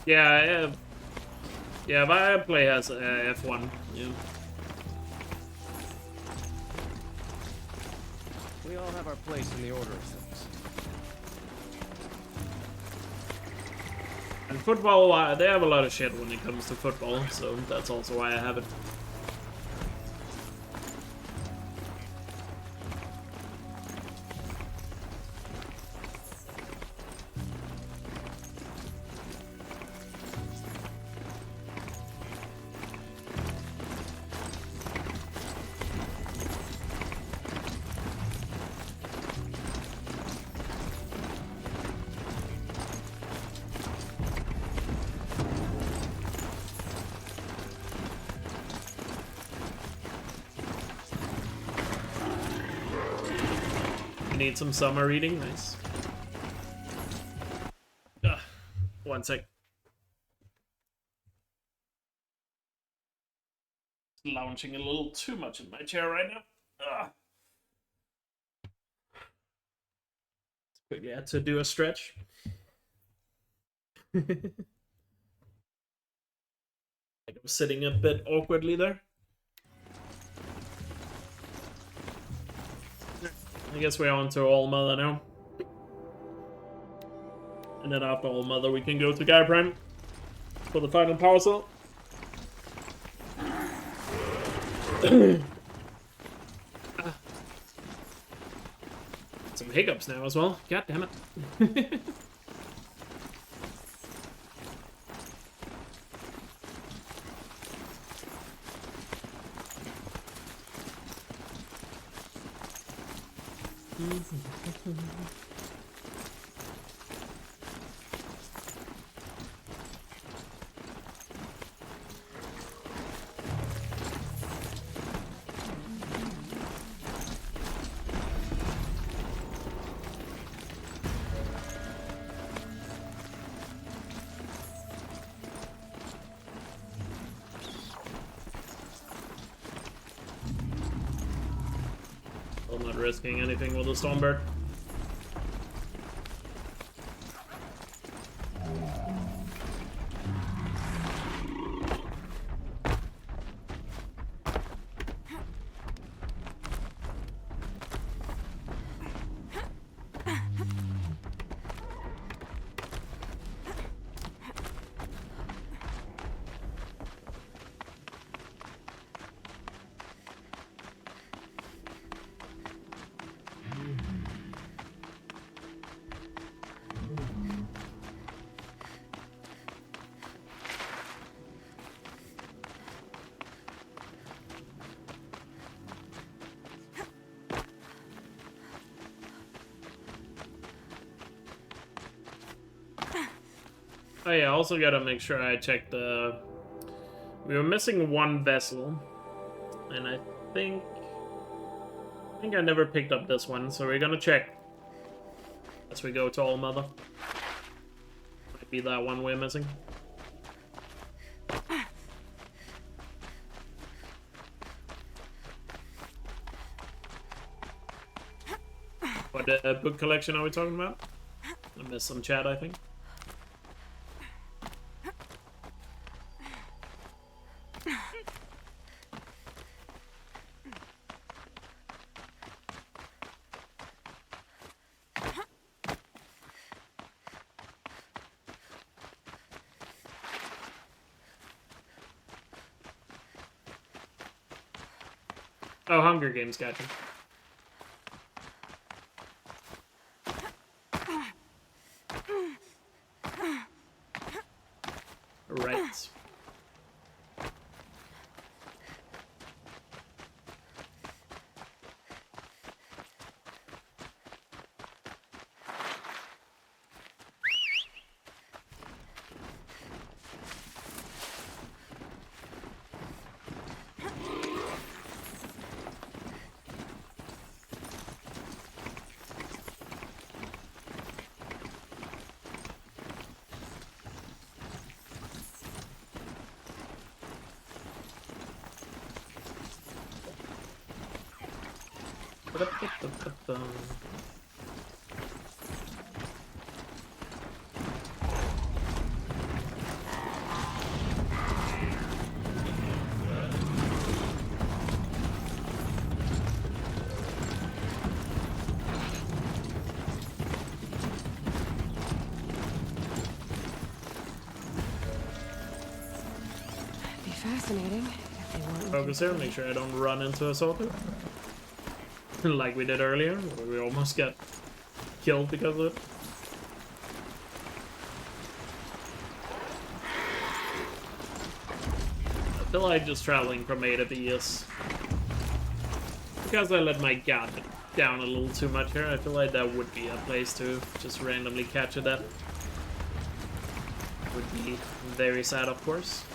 S1: Yeah, Viaplay has F1. Yeah.
S15: We all have our place in the order of things.
S1: And football, they have a lot of shit when it comes to football, so that's also why I have it. Need some summer reading, nice. One sec. Lounging a little too much in my chair right now. Quickly had to do a stretch. I was sitting a bit awkwardly there. I guess we're on to All Mother now. And then after All Mother we can go to Guy Prime for the final power cell. Some hiccups now as well. God damn it. Not risking anything with the Stormbird. Oh yeah, I also gotta make sure I check the... We were missing one vessel. And I think I never picked up this one, so we're gonna check as we go to All Mother. Might be that one we're missing. What book collection are we talking about? I missed some chat, I think. Oh, Hunger Games, gotcha. Right.
S4: Fascinating. If they weren't
S1: Focus here, make sure I don't run into a sorter. Like we did earlier, where we almost got killed because of it. I feel like just traveling from A to B is... Because I let my guard down a little too much here, I feel like that would be a place to just randomly catch a death. Would be very sad, of course.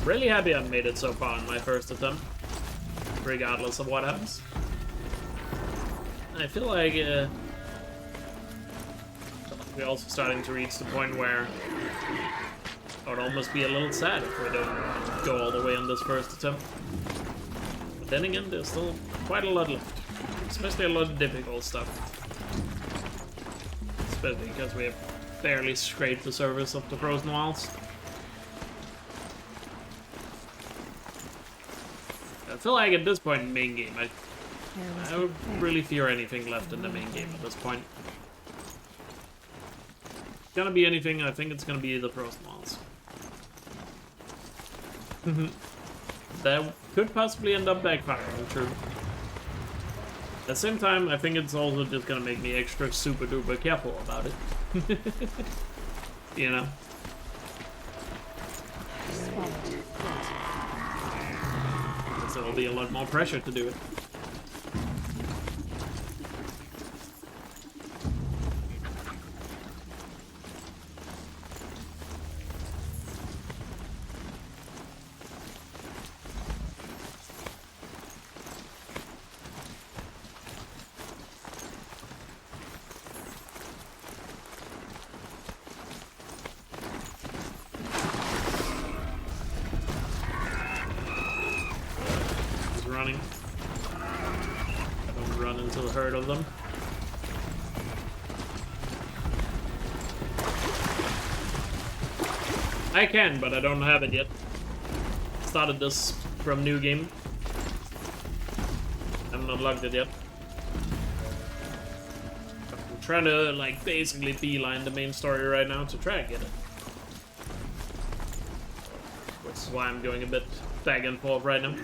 S1: Really happy I made it so far in my first attempt, regardless of what happens. I feel like we're also starting to reach the point where I would almost be a little sad if we don't go all the way on this first attempt. But then again, there's still quite a lot left, especially a lot of difficult stuff. Especially because we have barely scraped the surface of the Frozen Wilds. I feel like at this point in the main game, I don't really fear anything left in the main game at this point. If it's gonna be anything, I think it's gonna be the Frozen Wilds. That could possibly end up backfiring, true. At the same time, I think it's also just gonna make me extra super duper careful about it. You know? So there'll be a lot more pressure to do it. I don't run into the herd of them. I can, but I don't have it yet. Started this from new game. Haven't unlocked it yet. I'm trying to like basically beeline the main story right now to try and get it. Which is why I'm going a bit back and forth right now.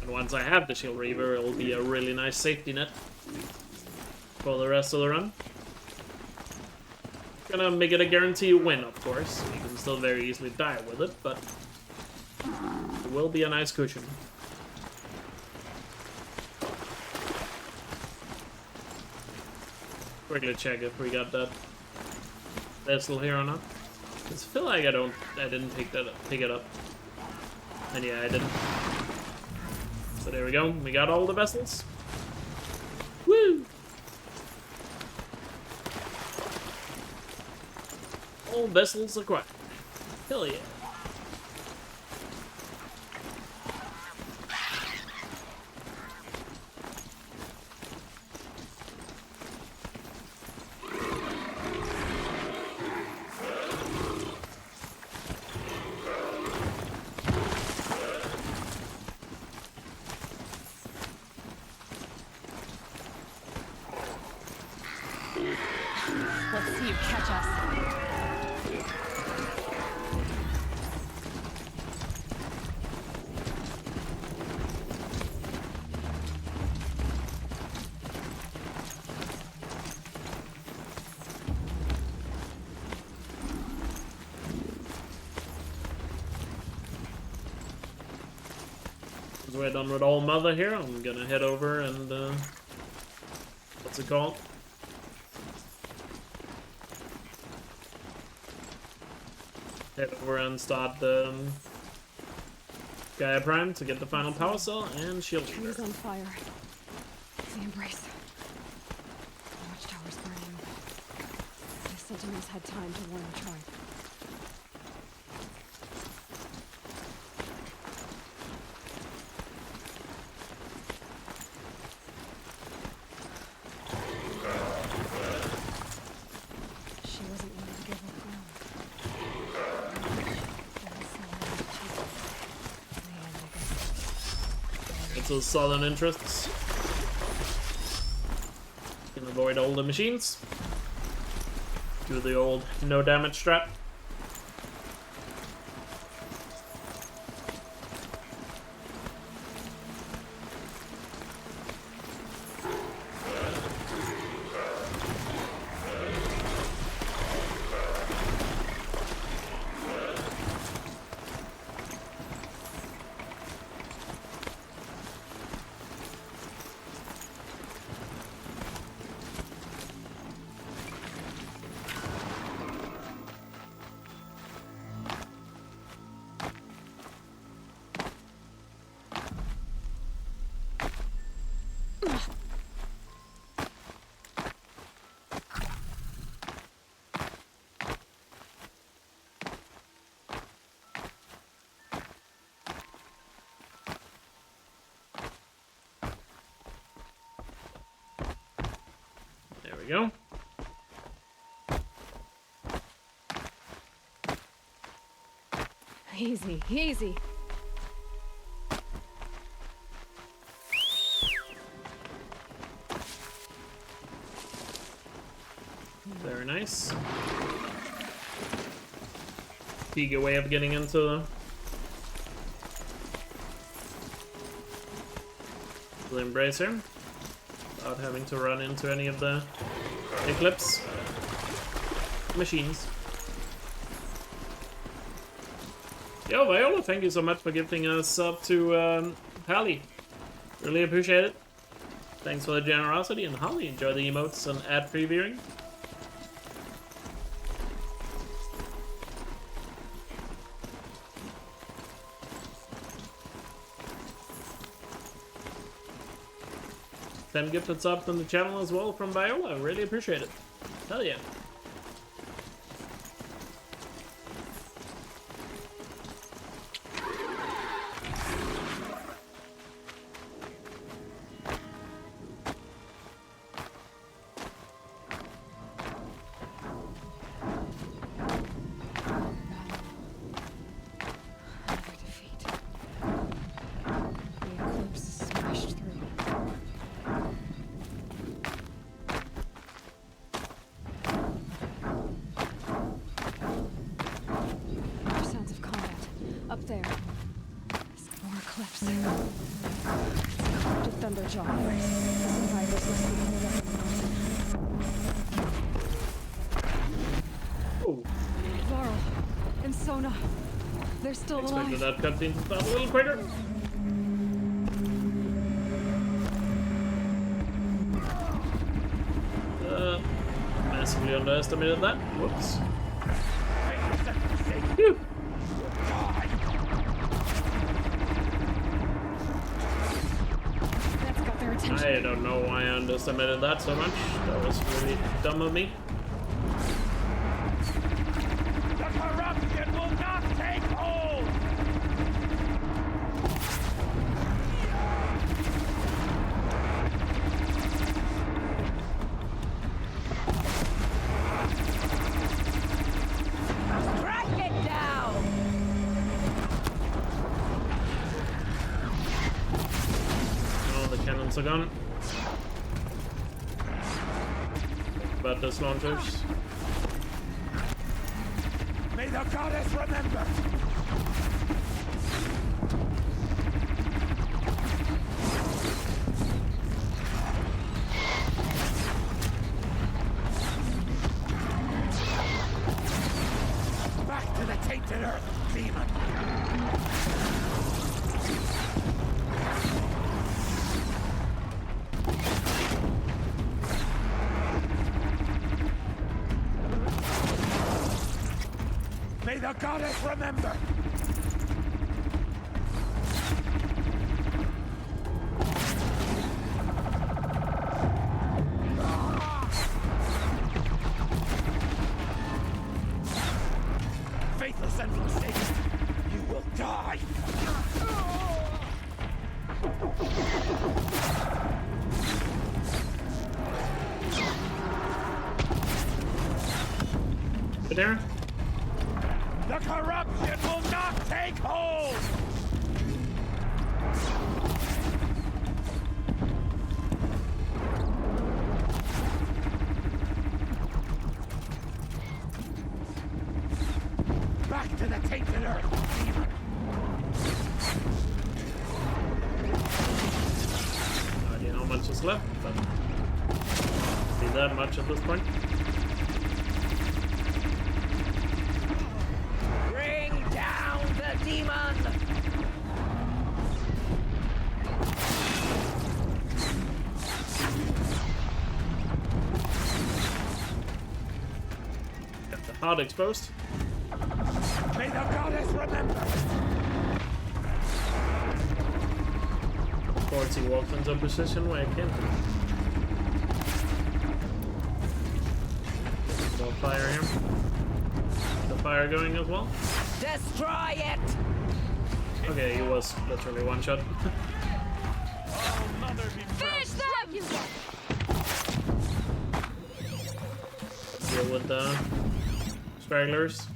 S1: And once I have the Shield Reaver, it'll be a really nice safety net for the rest of the run. Gonna make it a guaranteed win, of course. You can still very easily die with it, but it will be a nice cushion. Quickly check if we got that vessel here or not. I feel like I didn't pick it up. And yeah, I didn't. So there we go. We got all the vessels. Woo! All vessels acquired. Hell yeah.
S4: Let's see you catch us.
S1: As we're done with All Mother here, I'm gonna head over and what's it called? Head over and start the Gaia Prime to get the final power cell and shield
S4: Trees
S1: shooter.
S4: on fire. The embrace. The watchtower's burning. The sentinels had time to warn the tribe. She wasn't willing to give up ground.
S1: It's those southern interests. Can avoid all the machines. Do the old no damage strat. There we go.
S4: Easy, easy.
S1: Very nice. Eager way of getting into the embrace here without having to run into any of the Eclipse machines. Yo, Viola, thank you so much for gifting us up to Hallie. Really appreciate it. Thanks for the generosity, and Holly, enjoy the emotes and ad-free viewing. Them gifted subs on the channel as well from Viola. Really appreciate it. Hell yeah.
S4: cliffs. It's a Thunderjaw. The survivors must be holed up in the mountain.
S1: Oh.
S4: Varl and Sona. They're still
S1: Expected
S4: alive.
S1: that cutscene to start a little quicker. Massively underestimated that. Whoops. Phew.
S4: That's got their attention.
S1: I don't know why I underestimated that so much. That was really dumb of me.
S8: The corruption will not take hold!
S19: Crack it down!
S1: Oh, the cannons are gone. But those launchers.
S8: May the goddess remember! Back to the tainted earth, demon! May the goddess remember! Faithless and forsaken, you will die!
S1: Good there.
S8: The corruption will not take hold! Back to the tainted earth, demon!
S1: No idea how much is left, but be that much at this point.
S19: Bring down the demon!
S1: Got the heart exposed.
S8: May the goddess remember!
S1: Of course, he walks into a position where I can't do. More fire here. The fire going as well.
S19: Destroy it!
S1: Okay, he was literally one shot.
S4: Finish them!
S1: Deal with the stragglers.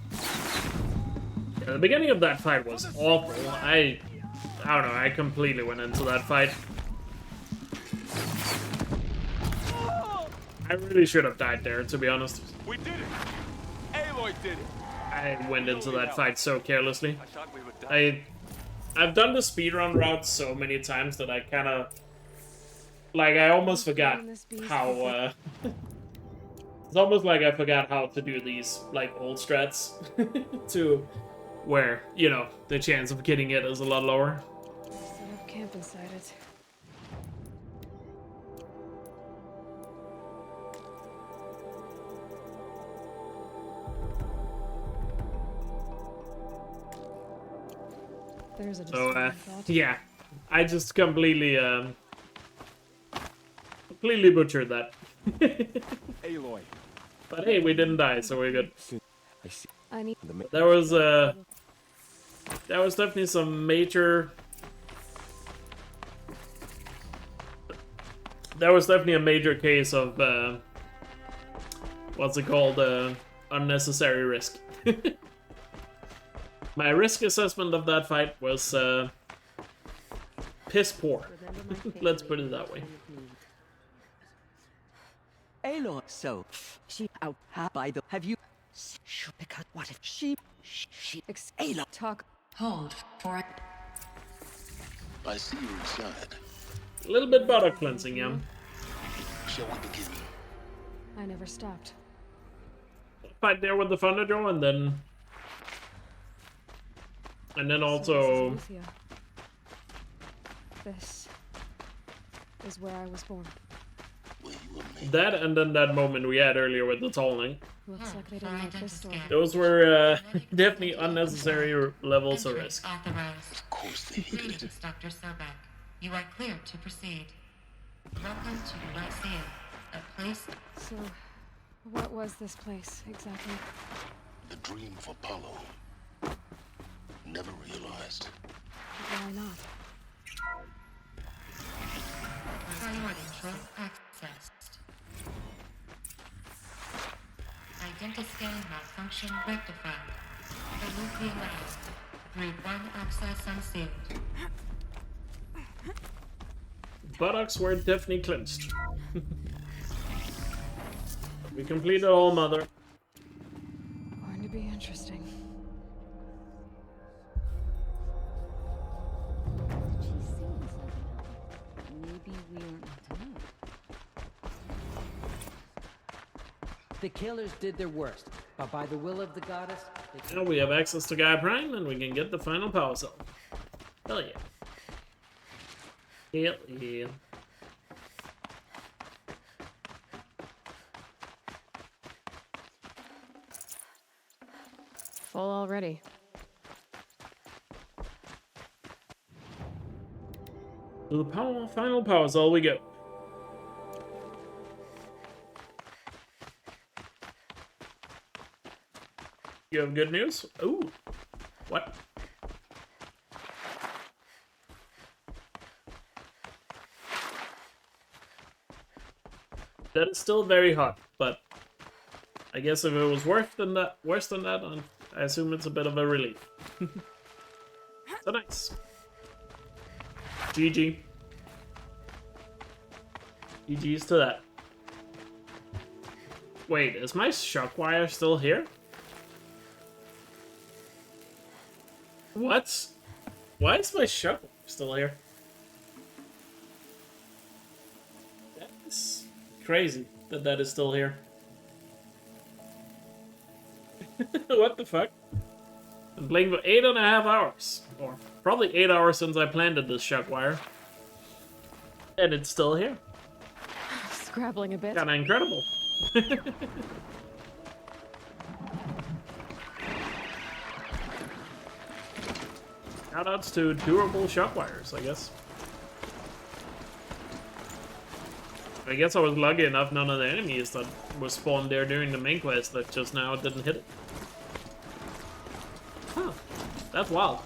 S1: Yeah, the beginning of that fight was awful. I don't know, I completely went into that fight. I really should have died there, to be honest.
S17: We did it! Aloy did it!
S1: I went into that fight so carelessly. I've done the speedrun route so many times that I kind of... Like, I almost forgot how... It's almost like I forgot how to do these, like, old strats. To where, you know, the chance of getting it is a lot lower.
S4: Set up camp inside it. There's a
S1: So, yeah. I just completely butchered that.
S17: Aloy.
S1: But hey, we didn't die, so we're good.
S5: I see.
S4: I need.
S1: There was definitely some major... There was definitely a major case of, what's it called, unnecessary risk. My risk assessment of that fight was, piss poor. Let's put it that way.
S19: Aloy, so she out by the. Have you? Because what if she Aloy
S9: Hold for it.
S21: I see you're inside.
S1: A little bit buttock cleansing, yeah.
S21: Shall we begin?
S4: I never stopped.
S1: Fight there with the Thunderjaw and then also...
S4: So this is where I was born.
S1: That and then that moment we had earlier with the Tolling.
S4: Looks like they didn't like this story.
S1: Those were definitely unnecessary levels of risk.
S7: Of course they hated it. Dr. Sobek. You are clear to proceed. Welcome to Lyceum, a place...
S4: So, what was this place, exactly?
S21: The dream of Apollo. Never realized.
S4: Why not?
S7: Priority control accessed. Identiscan malfunction rectified. Remove lab. Group 1 access unsealed.
S1: Buttocks were definitely cleansed. We completed all Mother.
S4: Going to be interesting.
S19: Maybe we aren't meant to know. The killers did their worst, but by the will of the goddess,
S1: Now we have access to Gaia Prime and we can get the final power cell. Hell yeah. Hell yeah.
S4: Full already.
S1: To the final power cell we go. You have good news? Ooh. What? That is still very hot, but I guess if it was worse than that, I assume it's a bit of a relief. So nice. GG. GG's to that. Wait, is my shock wire still here? What? Why is my shock wire still here? That's crazy that that is still here. What the fuck? I'm playing for 8.5 hours. Or probably 8 hours since I planted this shock wire. And it's still here.
S4: Scrabbling a bit.
S1: Kinda incredible. Shoutouts to durable shock wires, I guess. I guess I was lucky enough none of the enemies that were spawned there during the main quest that just now didn't hit it. Huh. That's wild.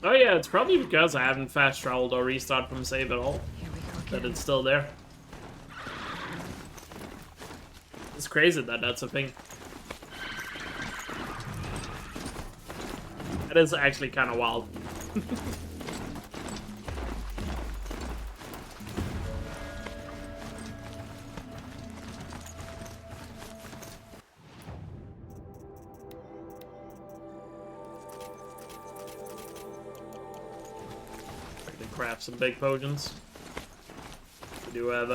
S1: Oh yeah, it's probably because I haven't fast traveled or restarted from save at all that it's still there. It's crazy that that's a thing. That is actually kind of wild. Craft some big potions. We do have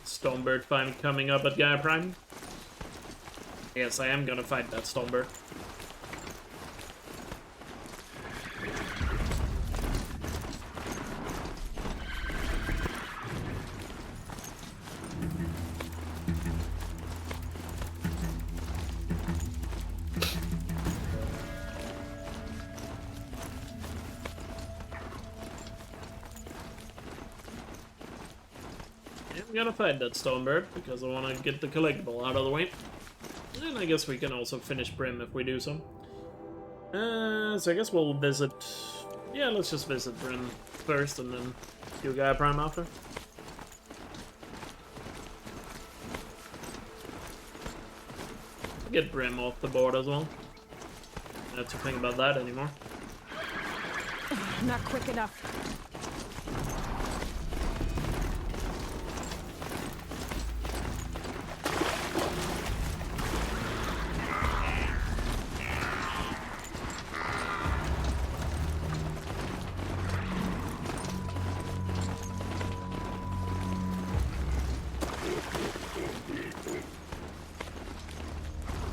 S1: Stonebird fight coming up at Gaia Prime. Yes, I am gonna fight that Stonebird. I'm gonna fight that Stonebird because I want to get the collectible out of the way. And I guess we can also finish Brim if we do so. So I guess we'll visit... Yeah, let's just visit Brim first and then do Gaia Prime after. Get Brim off the board as well. Don't have to think about that anymore.
S4: Not quick enough.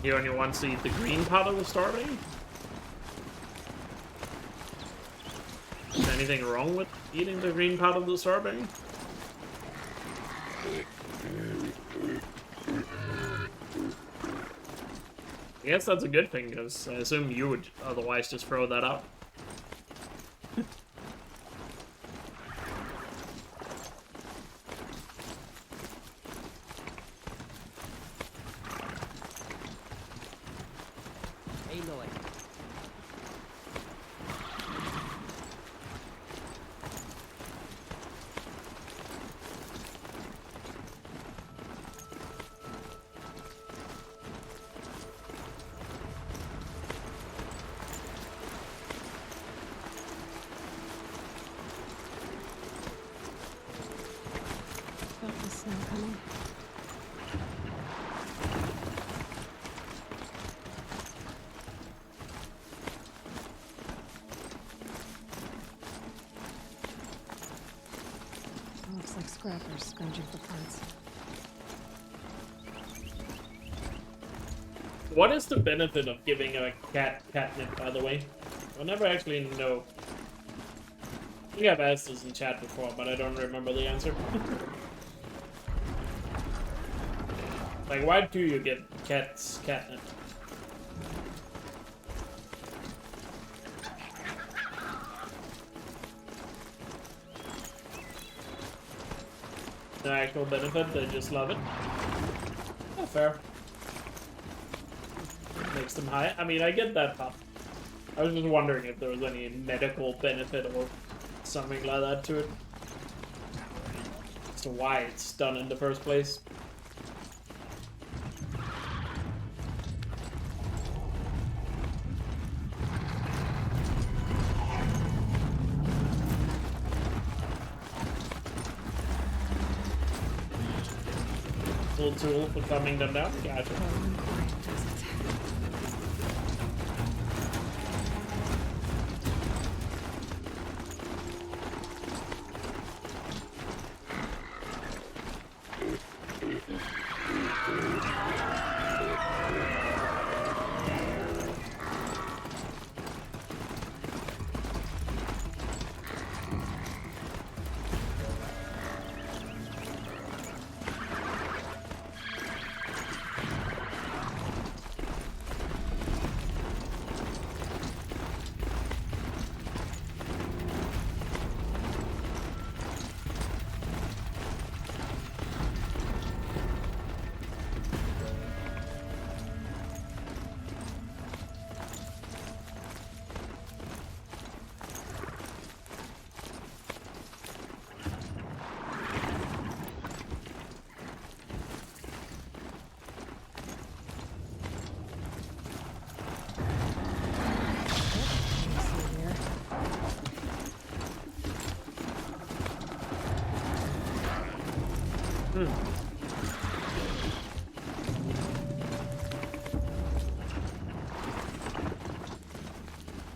S1: He only wants to eat the green part of the strawberry? Is there anything wrong with eating the green part of the strawberry? I guess that's a good thing, because I assume you would otherwise just throw that out.
S15: Aloy.
S4: Felt the snow coming. Looks like scrappers scrounging for parts.
S1: What is the benefit of giving a cat catnip, by the way? I never actually know. I think I've asked this in chat before, but I don't remember the answer. Like, why do you give cats catnip? The actual benefit, they just love it. Oh, fair. Makes them high. I mean, I get that part. I was just wondering if there was any medical benefit or something like that to it. As to why it's done in the first place. Little tool for calming them down. Gotcha.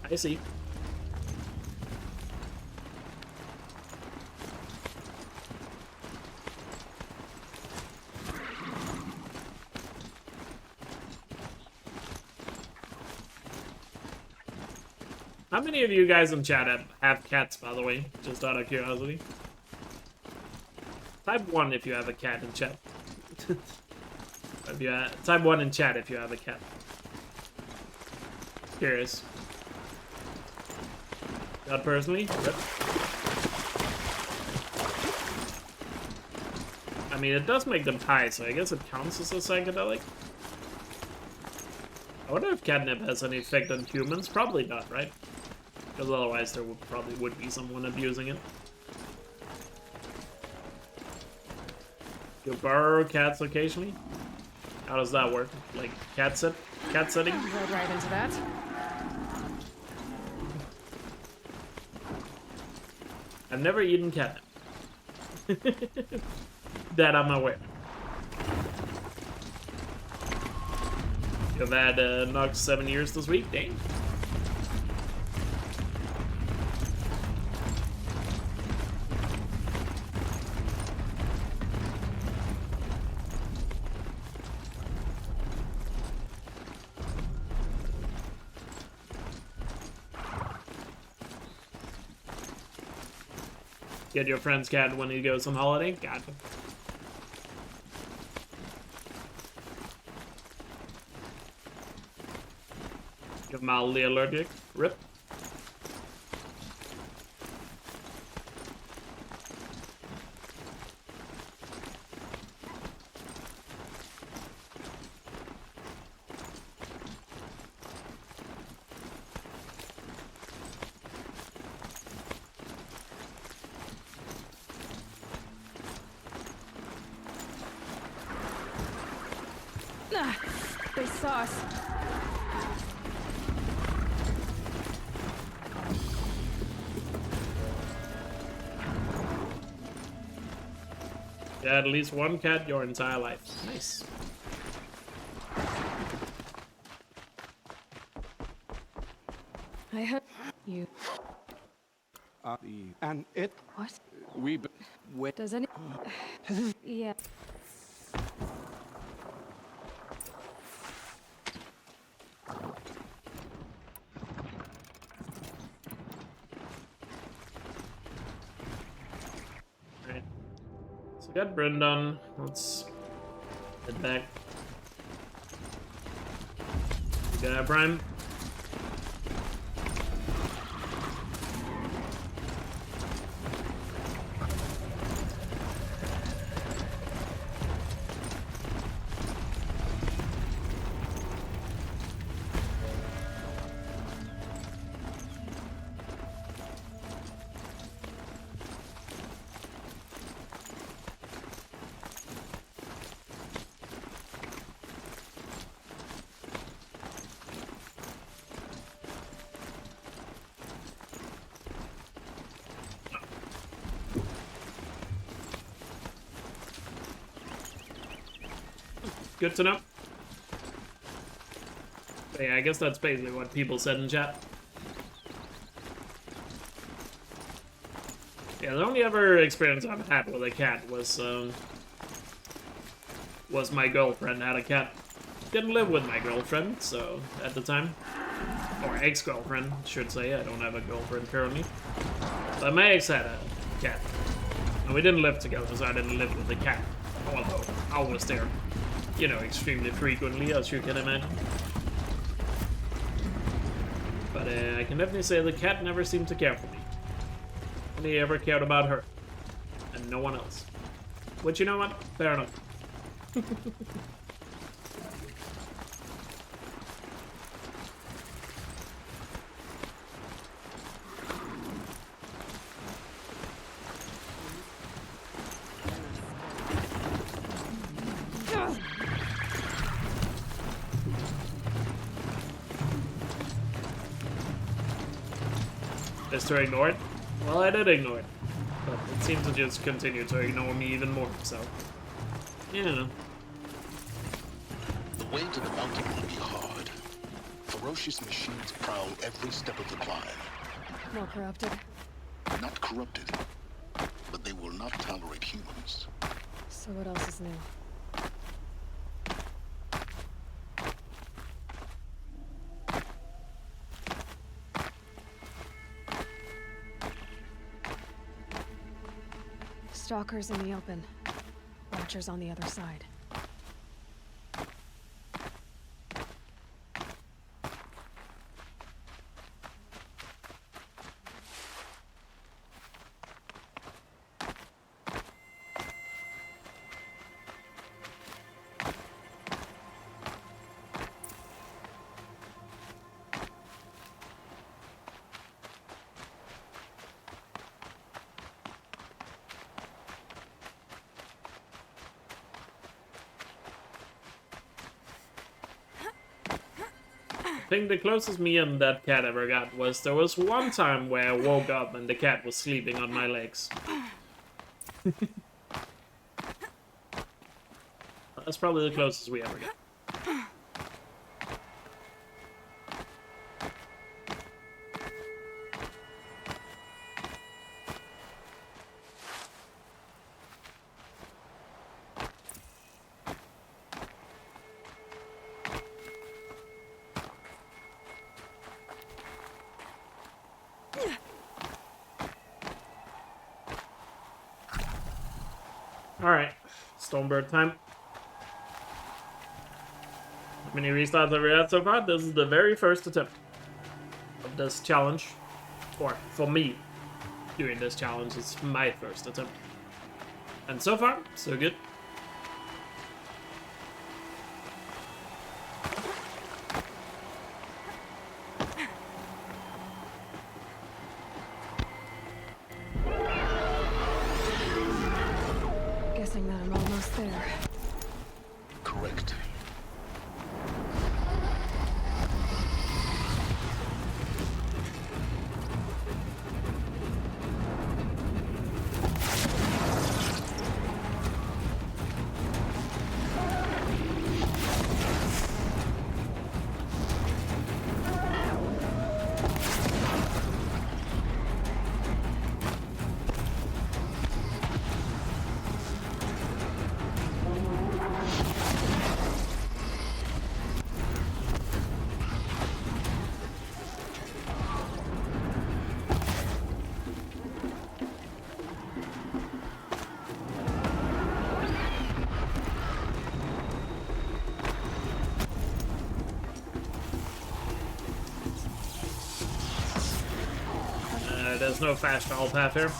S1: I see. How many of you guys in chat have cats, by the way? Just out of curiosity. Type 1 if you have a cat in chat. If you type 1 in chat if you have a cat. Curious. Not personally, but I mean, it does make them high, so I guess it counts as a psychedelic. I wonder if catnip has any effect on humans. Probably not, right? Because otherwise there probably would be someone abusing it. You borrow cats occasionally? How does that work? Like cat setting?
S4: Rode right into that.
S1: I've never eaten catnip. That I'm aware. You've had Nox 7 years this week, Dane? Get your friend's cat when he goes on holiday. Gotcha. You're mildly allergic. Rip.
S4: They saw us.
S1: You had at least one cat your entire life. Nice.
S4: I heard you.
S5: And it.
S4: What?
S5: We. Wait.
S4: Does any? Yeah.
S1: Right. So we got Brendan. Let's head back. We got Prime. Good to know. But yeah, I guess that's basically what people said in chat. Yeah, the only other experience I've had with a cat was my girlfriend had a cat. Didn't live with my girlfriend, so at the time, or ex-girlfriend, should say. I don't have a girlfriend currently, but my ex had a cat, and we didn't live together, so I didn't live with the cat. Although I was there, you know, extremely frequently, as you can imagine. But I can definitely say the cat never seemed to care for me. Only ever cared about her, and no one else. Which, you know what? Fair enough. Is to ignore it? Well, I did ignore it, but it seems to just continue to ignore me even more, so... Yeah.
S21: The way to the mountain will be hard. Ferocious machines prowl every step of the climb.
S4: More corrupted.
S21: Not corrupted, but they will not tolerate humans.
S4: So what else is new? Stalkers in the open. Watchers on the other side.
S1: I think the closest me and that cat ever got was there was one time where I woke up and the cat was sleeping on my legs. That's probably the closest we ever got. Alright, Stonebird time. How many restarts have we had so far? This is the very first attempt of this challenge. Or, for me, doing this challenge, it's my first attempt. And so far, so good.
S4: Guessing that I'm almost there.
S21: Correct.
S1: There's no fast travel path here.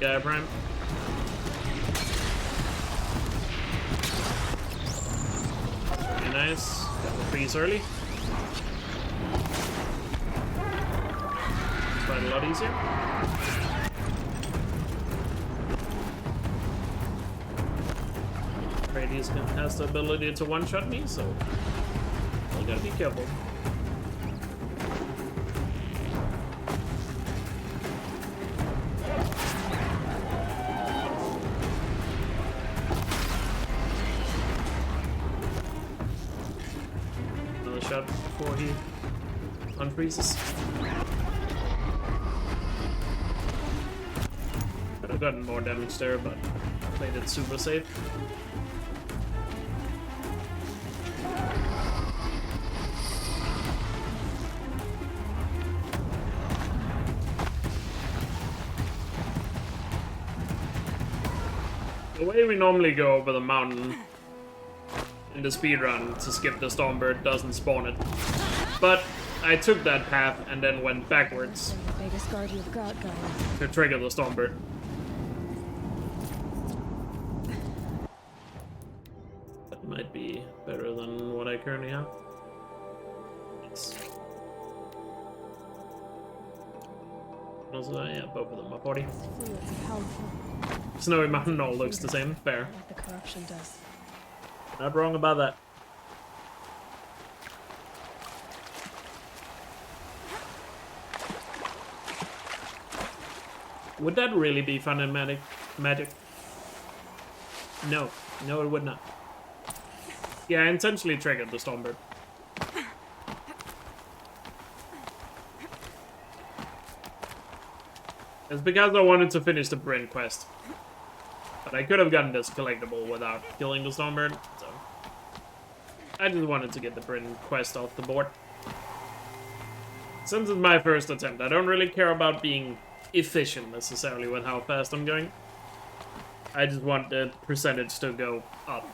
S1: Elkjaer Prime. Very nice. Got the freeze early. Quite a lot easier. Radius has the ability to one-shot me, so I gotta be careful. Another shot before he unfreezes. Could have gotten more damage there, but played it super safe. The way we normally go over the mountain in the speedrun to skip the Stormbird doesn't spawn it. But I took that path and then went backwards
S4: The biggest guard you've got going.
S1: to trigger the Stormbird. That might be better than what I currently have. Yes. Also, yeah, both of them are 40.
S4: Fluid's powerful.
S1: Snowy Mountain all looks the same. Fair.
S4: What the corruption does.
S1: Not wrong about that. Would that really be fun in Magic? No. No, it would not. Yeah, I intentionally triggered the Stormbird. It's because I wanted to finish the Bryn quest. But I could have gotten this collectible without killing the Stormbird, so... I just wanted to get the Bryn quest off the board. Since it's my first attempt, I don't really care about being efficient necessarily with how fast I'm going. I just want the percentage to go up.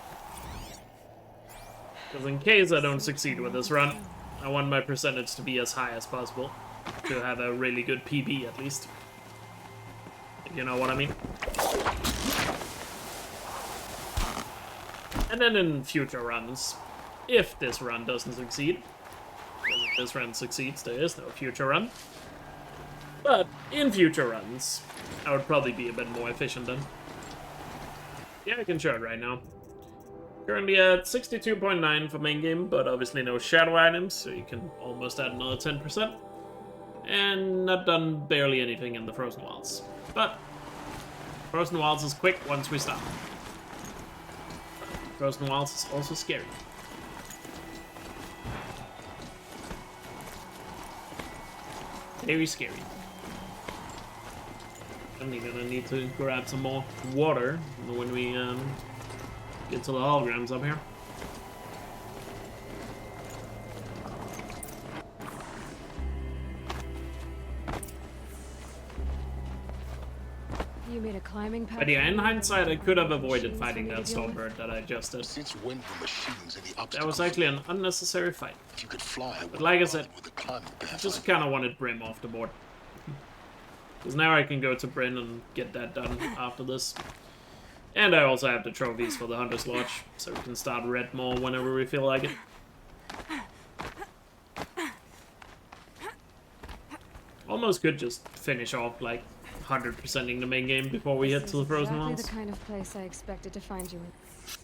S1: Because in case I don't succeed with this run, I want my percentage to be as high as possible. To have a really good PB at least. If you know what I mean. And then in future runs, if this run doesn't succeed, because if this run succeeds, there is no future run. But in future runs, I would probably be a bit more efficient then. Yeah, I can show it right now. Currently at 62.9 for main game, but obviously no shadow items, so you can almost add another 10%. And not done barely anything in the Frozen Wilds. But Frozen Wilds is quick once we stop. Frozen Wilds is also scary. Very scary. I'm gonna need to grab some more water when we get to the holograms up here.
S4: you made a climbing path.
S1: But yeah, in hindsight, I could have avoided fighting that Stormbird that I just did.
S21: Since when were machines any obstacle?
S1: That was actually an unnecessary fight.
S21: If you could fly,
S1: But like I said,
S21: with a climbing
S1: I
S21: path,
S1: just kind of wanted Brim off the board. Because now I can go to Bryn and get that done after this. And I also have the trophies for the Hunter's Lodge, so we can start red more whenever we feel like it. Almost could just finish off, like, 100%ing the main game before we head to the Frozen Wilds.
S4: Exactly the kind of place I expected to find you in.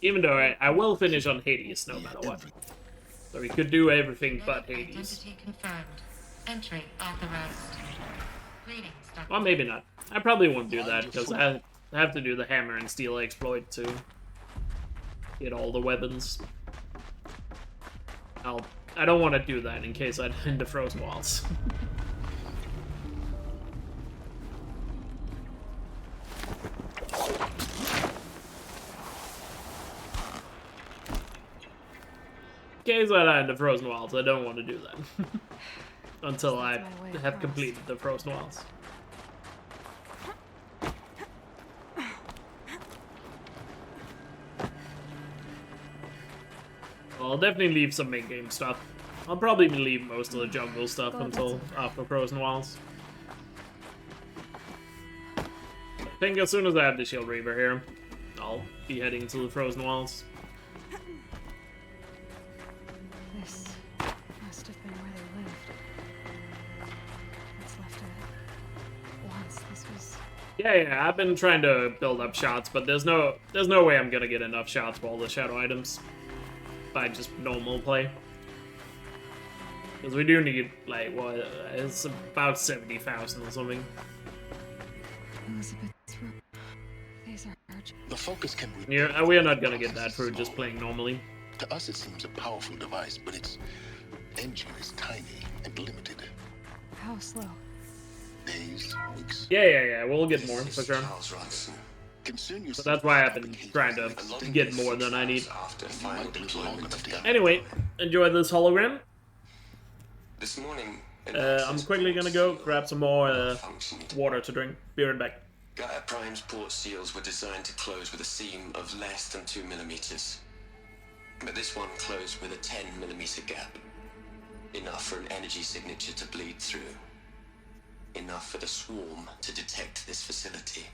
S1: Even though I will finish on Hades no matter what. So we could do everything but Hades.
S7: Identity confirmed. Entry authorized. Greetings, Dr.
S1: Well, maybe not. I probably won't do that, because I have to do the Hammer and Steel exploit to get all the weapons. I don't want to do that in case I end the Frozen Wilds. In case I end the Frozen Wilds, I don't want to do that. Until I have completed the Frozen Wilds. I'll definitely leave some main game stuff. I'll probably leave most of the jungle stuff until after Frozen Wilds. I think as soon as I have the Shield Reaver here, I'll be heading to the Frozen Wilds.
S4: This must have been where they lived. What's left of it. Once this was.
S1: Yeah, I've been trying to build up shots, but there's no way I'm gonna get enough shots for all the shadow items by just normal play. Because we do need, like, what, it's about 70,000 or something.
S4: Elizabeth's room. These are urgent.
S21: the focus can be.
S1: Yeah, we are not gonna get that through just playing normally.
S21: To us, it seems a powerful device, but its engine is tiny and limited.
S4: How slow?
S21: Days, weeks.
S1: Yeah, we'll get more, for sure. So that's why I've been trying to get more than I need. Anyway, enjoy this hologram.
S16: This morning,
S1: I'm quickly gonna go grab some more water to drink. Be right back.
S16: Gaia Prime's port seals were designed to close with a seam of less than 2 millimeters. But this one closed with a 10 millimeter gap. Enough for an energy signature to bleed through. Enough for the swarm to detect this facility.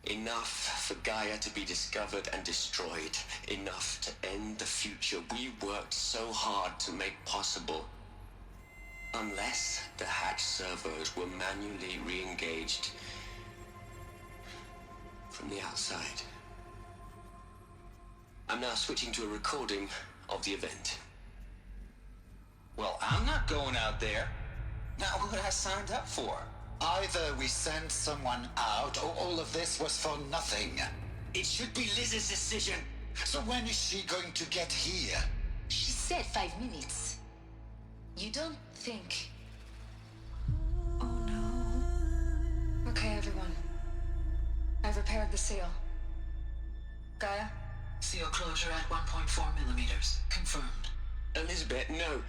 S16: Enough for Gaia to be discovered and destroyed. Enough to end the future we worked so hard to make possible. Unless the hatch servos were manually re-engaged from the outside. I'm now switching to a recording of the event.
S22: Well, I'm not going out there. Not what I signed up for.
S23: Either we send someone out, or all of this was for nothing.
S22: It should be Liz's decision.
S23: So when is she going to get here?
S2: She said 5 minutes. You don't think... Oh no. Okay, everyone. I've repaired the seal. Gaia?
S22: Seal closure at 1.4 millimeters. Confirmed.
S16: Elizabeth, no.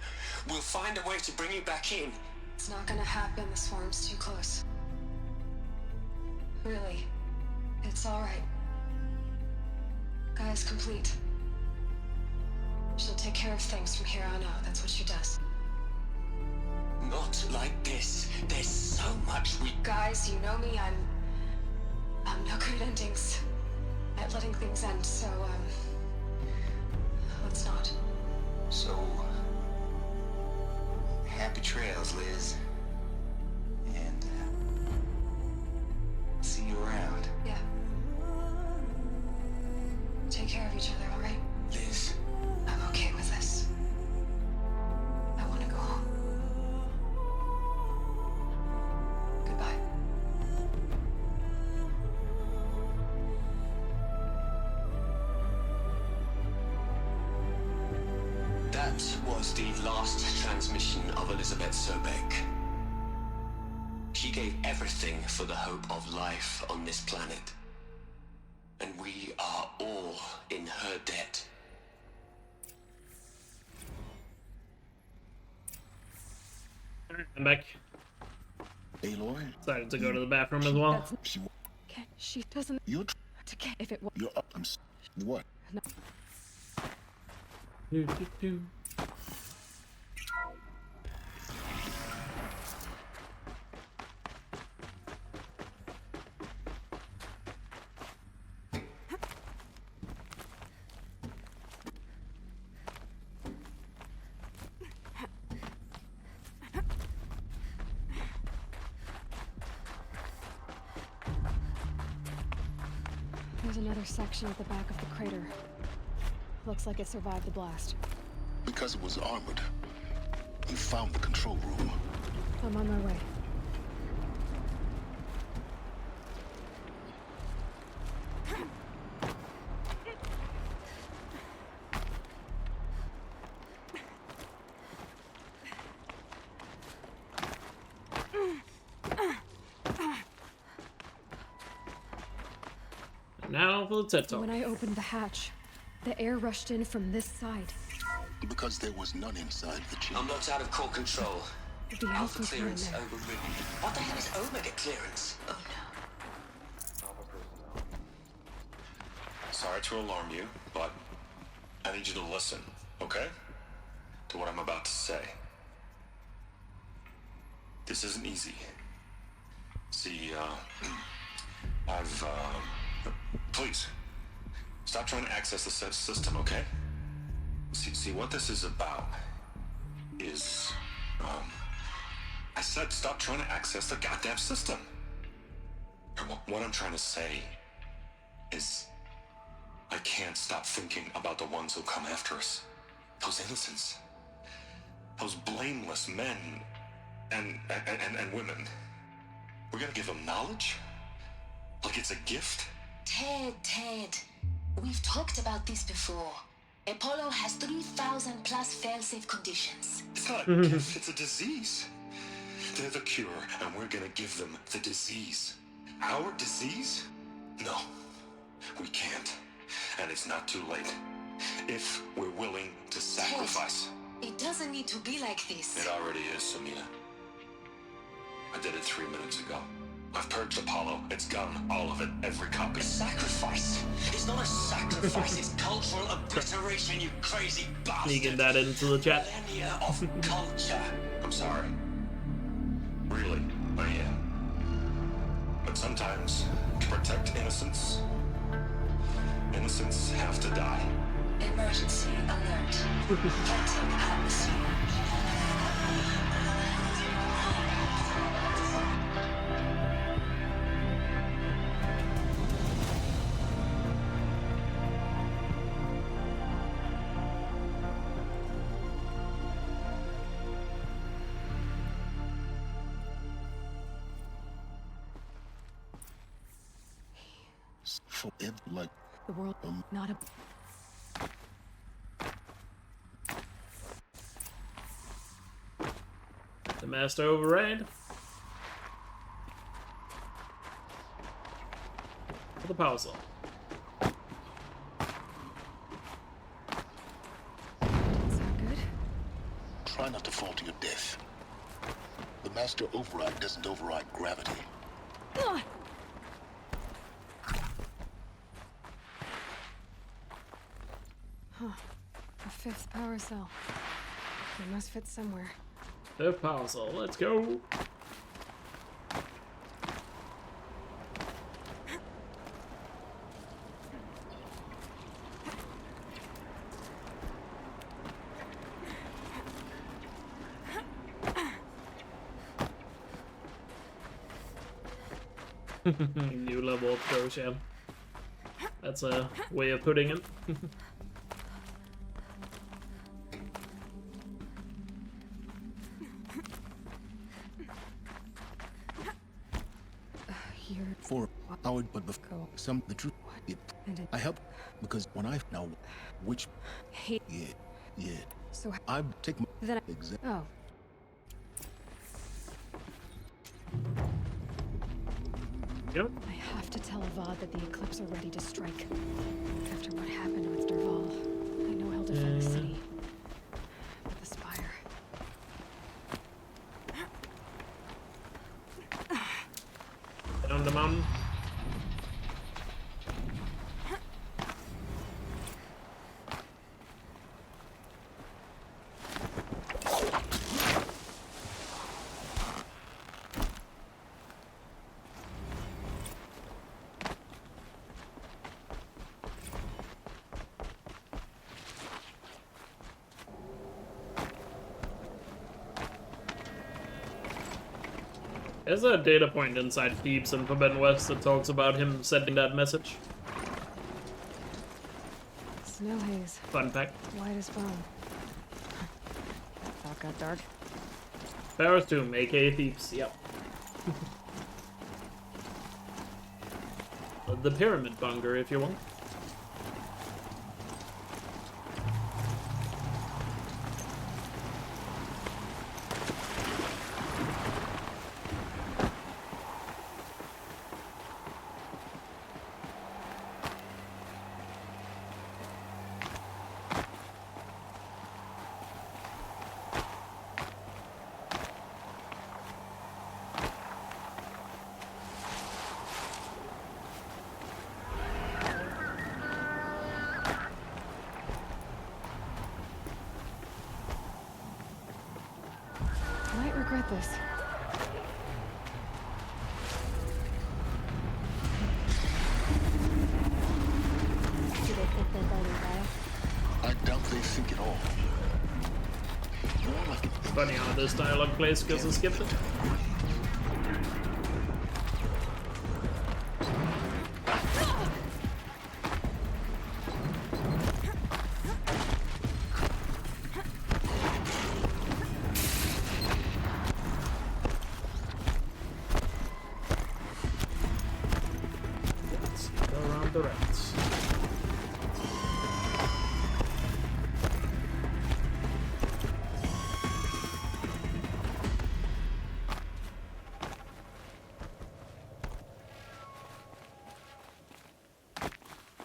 S16: We'll find a way to bring you back in.
S2: It's not gonna happen. The swarm's too close. Really. It's alright. Gaia's complete. She'll take care of things from here on out. That's what she does.
S16: Not like this. There's so much we...
S2: Guys, you know me. I'm no good at endings. At letting things end, so, let's not.
S22: So... happy trails, Liz. And, see you around.
S2: Yeah. Take care of each other, alright?
S22: Liz.
S2: I'm okay with this. I want to go home. Goodbye.
S16: That was the last transmission of Elizabeth Sobek. She gave everything for the hope of life on this planet. And we are all in her debt.
S1: I'm back.
S21: Aloy?
S1: Decided to go to the bathroom as well.
S4: She doesn't.
S21: You're
S4: To get if it was.
S21: you're up. What?
S4: No.
S1: Do.
S4: There's another section at the back of the crater. Looks like it survived the blast.
S21: Because it was armored. You found the control room.
S4: I'm on my way.
S1: Now for the TED Talk.
S4: When I opened the hatch, the air rushed in from this side.
S21: Because there was none inside the chamber.
S16: I'm locked out of core control.
S4: The
S16: Alpha
S4: Alphas were in
S16: clearance
S4: there.
S16: overridden. What the hell is Omega clearance? Oh no.
S20: Sorry to alarm you, but I need you to listen, okay? To what I'm about to say. This isn't easy. See, please, stop trying to access the system, okay? See, what this is about is, I said stop trying to access the goddamn system. What I'm trying to say is, I can't stop thinking about the ones who come after us. Those innocents. Those blameless men and women. We're gonna give them knowledge? Like it's a gift?
S2: Ted. We've talked about this before. Apollo has 3,000 plus fail-safe conditions.
S20: It's not a gift, it's a disease. They're the cure, and we're gonna give them the disease. Our disease? No, we can't. And it's not too late. If we're willing to sacrifice.
S2: Ted, it doesn't need to be like this.
S20: It already is, Samina. I did it 3 minutes ago. I've purged Apollo. It's gone. All of it. Every copy.
S16: A sacrifice? It's not a sacrifice, it's cultural obliteration, you crazy bastard!
S1: Sneaking that into the chat.
S16: Millennia of culture.
S20: I'm sorry. Really, I am. But sometimes, to protect innocence, innocents have to die.
S2: Emergency alert. Detecting atmosphere.
S21: For it, like
S4: The world, not a.
S1: The master override. For the power cell.
S4: Sound good?
S21: Try not to fall to your death. The master override doesn't override gravity.
S4: Ah! Huh. A fifth power cell. It must fit somewhere.
S1: The power cell. Let's go. New level of Crosham. That's a way of putting it.
S21: For our but before some the truth I help because when I know which yeah
S4: So
S21: I take my
S4: then
S21: exact
S4: oh.
S1: Yep.
S4: I have to tell Avad that the Eclipse are ready to strike. After what happened with Derval, I know he'll defend the city. But the Spire.
S1: On the mountain. There's a data point inside Thebes and Forbidden West that talks about him sending that message.
S4: Snow haze.
S1: Fun fact.
S4: White as foam. That thought got dark.
S1: Pharaoh's Tomb, aka Thebes, yep. The Pyramid Bunker, if you want.
S4: Might regret this.
S14: Do they think they're going to
S21: I doubt they think at all. More like an
S1: Funny how this dialogue plays because I skipped it. Let's go around the rats.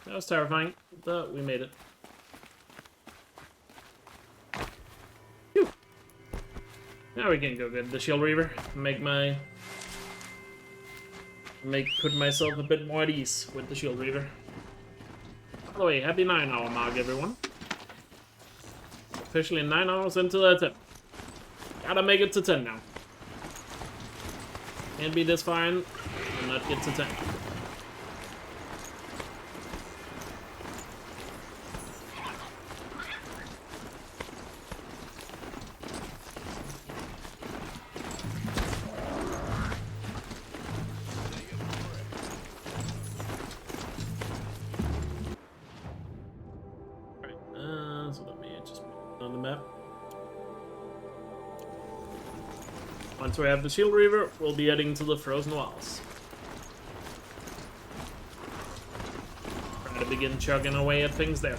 S1: That was terrifying, but we made it. Phew. Now we can go get the Shield Reaver. Put myself a bit more at ease with the Shield Reaver. By the way, happy 9-hour mark, everyone. Officially 9 hours into that 10. Gotta make it to 10 now. Can't be this fine and not get to 10. So let me just put it on the map. Once we have the Shield Reaver, we'll be heading to the Frozen Wilds. Try to begin chugging away at things there.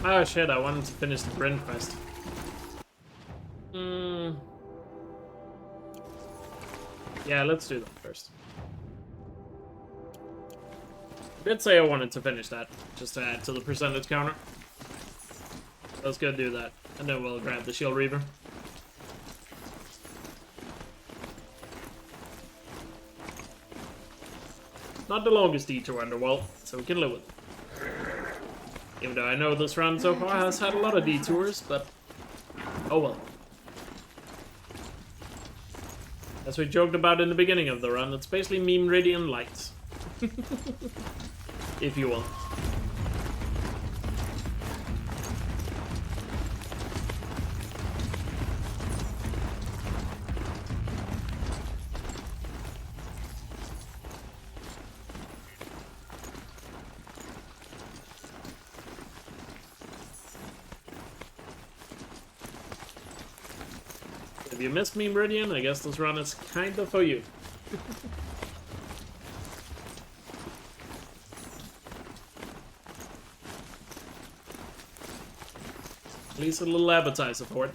S1: Oh shit, I wanted to finish the Bryn quest. Yeah, let's do that first. I did say I wanted to finish that, just to add to the percentage counter. Let's go do that, and then we'll grab the Shield Reaver. Not the longest detour underworld, so we can live with it. Even though I know this run so far has had a lot of detours, but oh well. As we joked about in the beginning of the run, it's basically meme Meridian Light. If you will. If you missed me, Meridian, I guess this run is kinda for you. At least a little appetizer for it.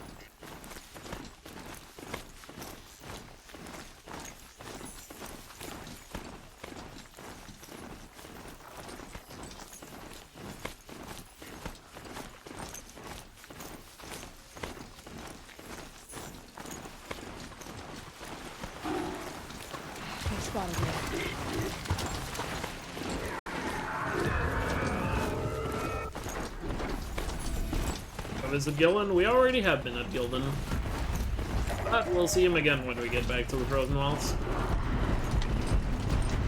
S1: Visit Gillen? We already have been at Gilden. But we'll see him again when we get back to the Frozen Wilds.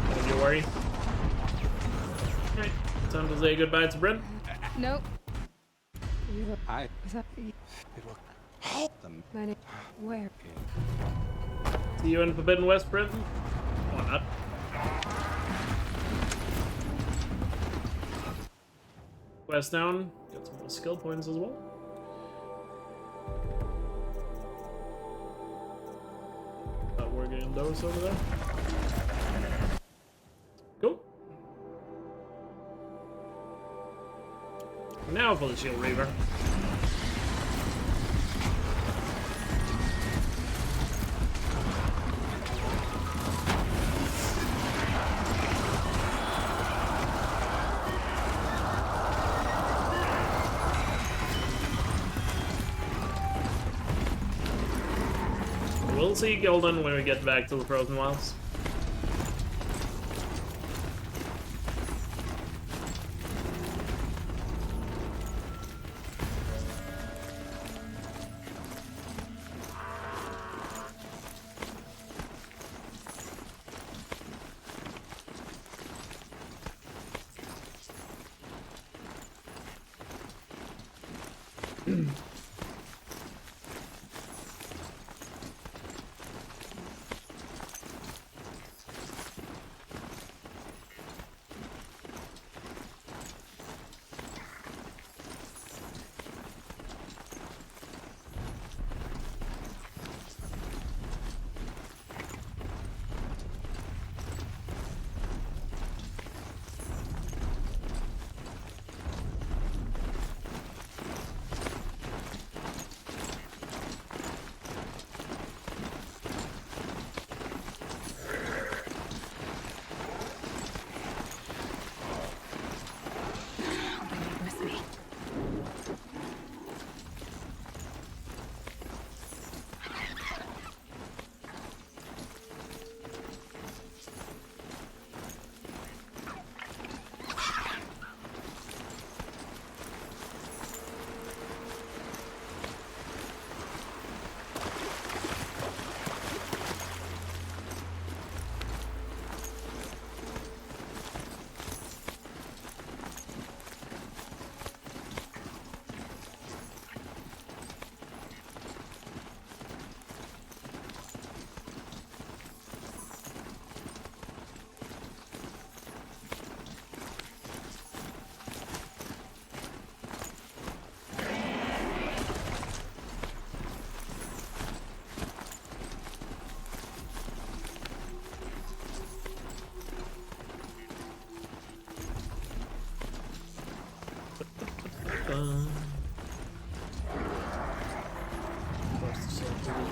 S1: Don't you worry. Alright, time to say goodbye to Brent.
S4: Nope.
S10: It will help them.
S4: Where?
S1: See you in Forbidden West, Brent. Or not. Quest down. Got some more skill points as well. We're getting those over there. Cool. Now for the Shield Reaver. We'll see Gilden when we get back to the Frozen Wilds.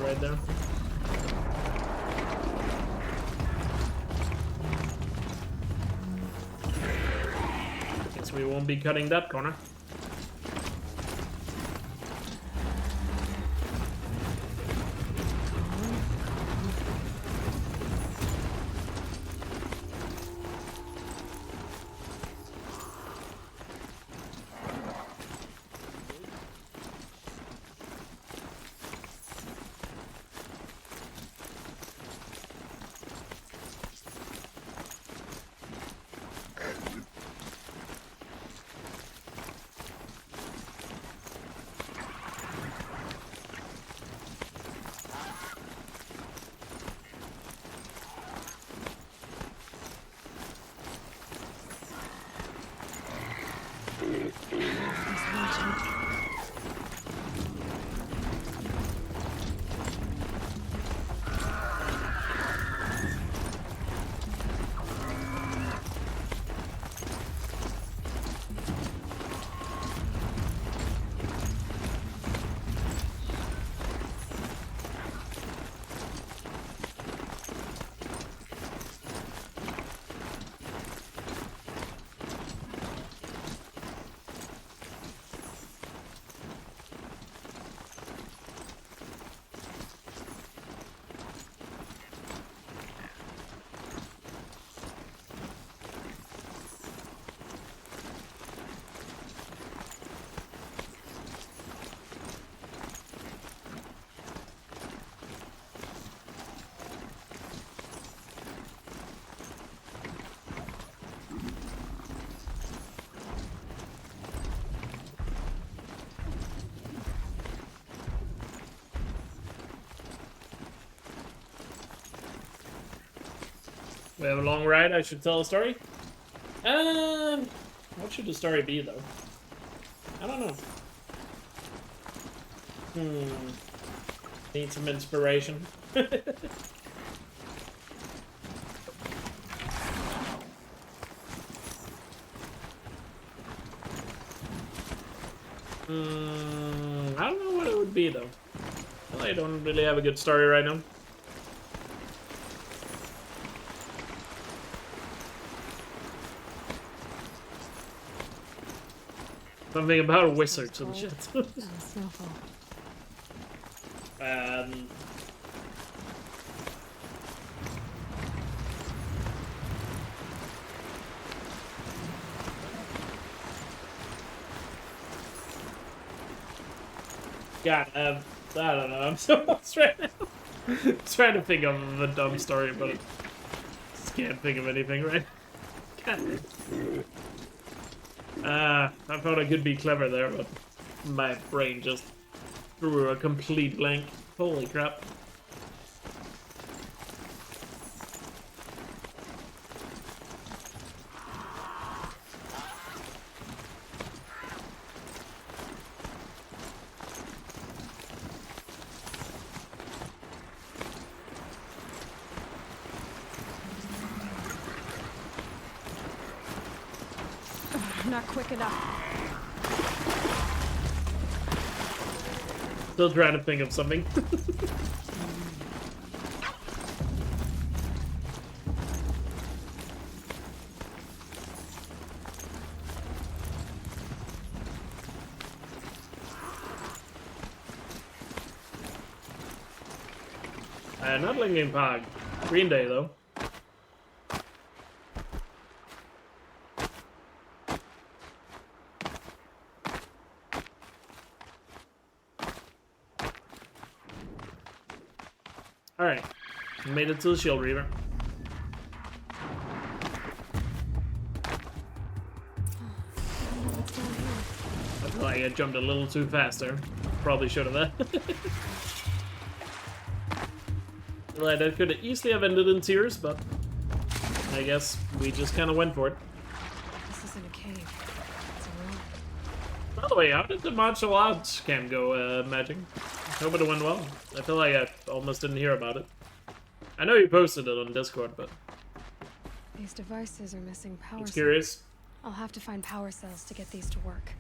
S1: Right there. Guess we won't be cutting that corner. We have a long ride. I should tell a story. What should the story be though? I don't know. Need some inspiration. I don't know what it would be though. Well, I don't really have a good story right now. Something about wizards and shit.
S4: Snowfall.
S1: God, I don't know. I'm so lost right now. Trying to think of a dumb story, but I just can't think of anything right. God. I thought I could be clever there, but my brain just threw a complete blank. Holy crap.
S4: Not quick enough.
S1: Still trying to think of something. Not Linkin Park. Green Day though. Alright, made it to the Shield Reaver. I feel like I jumped a little too fast there. Probably should have. Right, that could easily have ended in tears, but I guess we just kind of went for it.
S4: This isn't a cave. It's a room.
S1: By the way, how did the martial arts camp go, Magic? Hope it went well. I feel like I almost didn't hear about it. I know you posted it on Discord, but
S4: These devices are missing power
S1: I'm
S4: cells.
S1: curious.
S4: I'll have to find power cells to get these to work.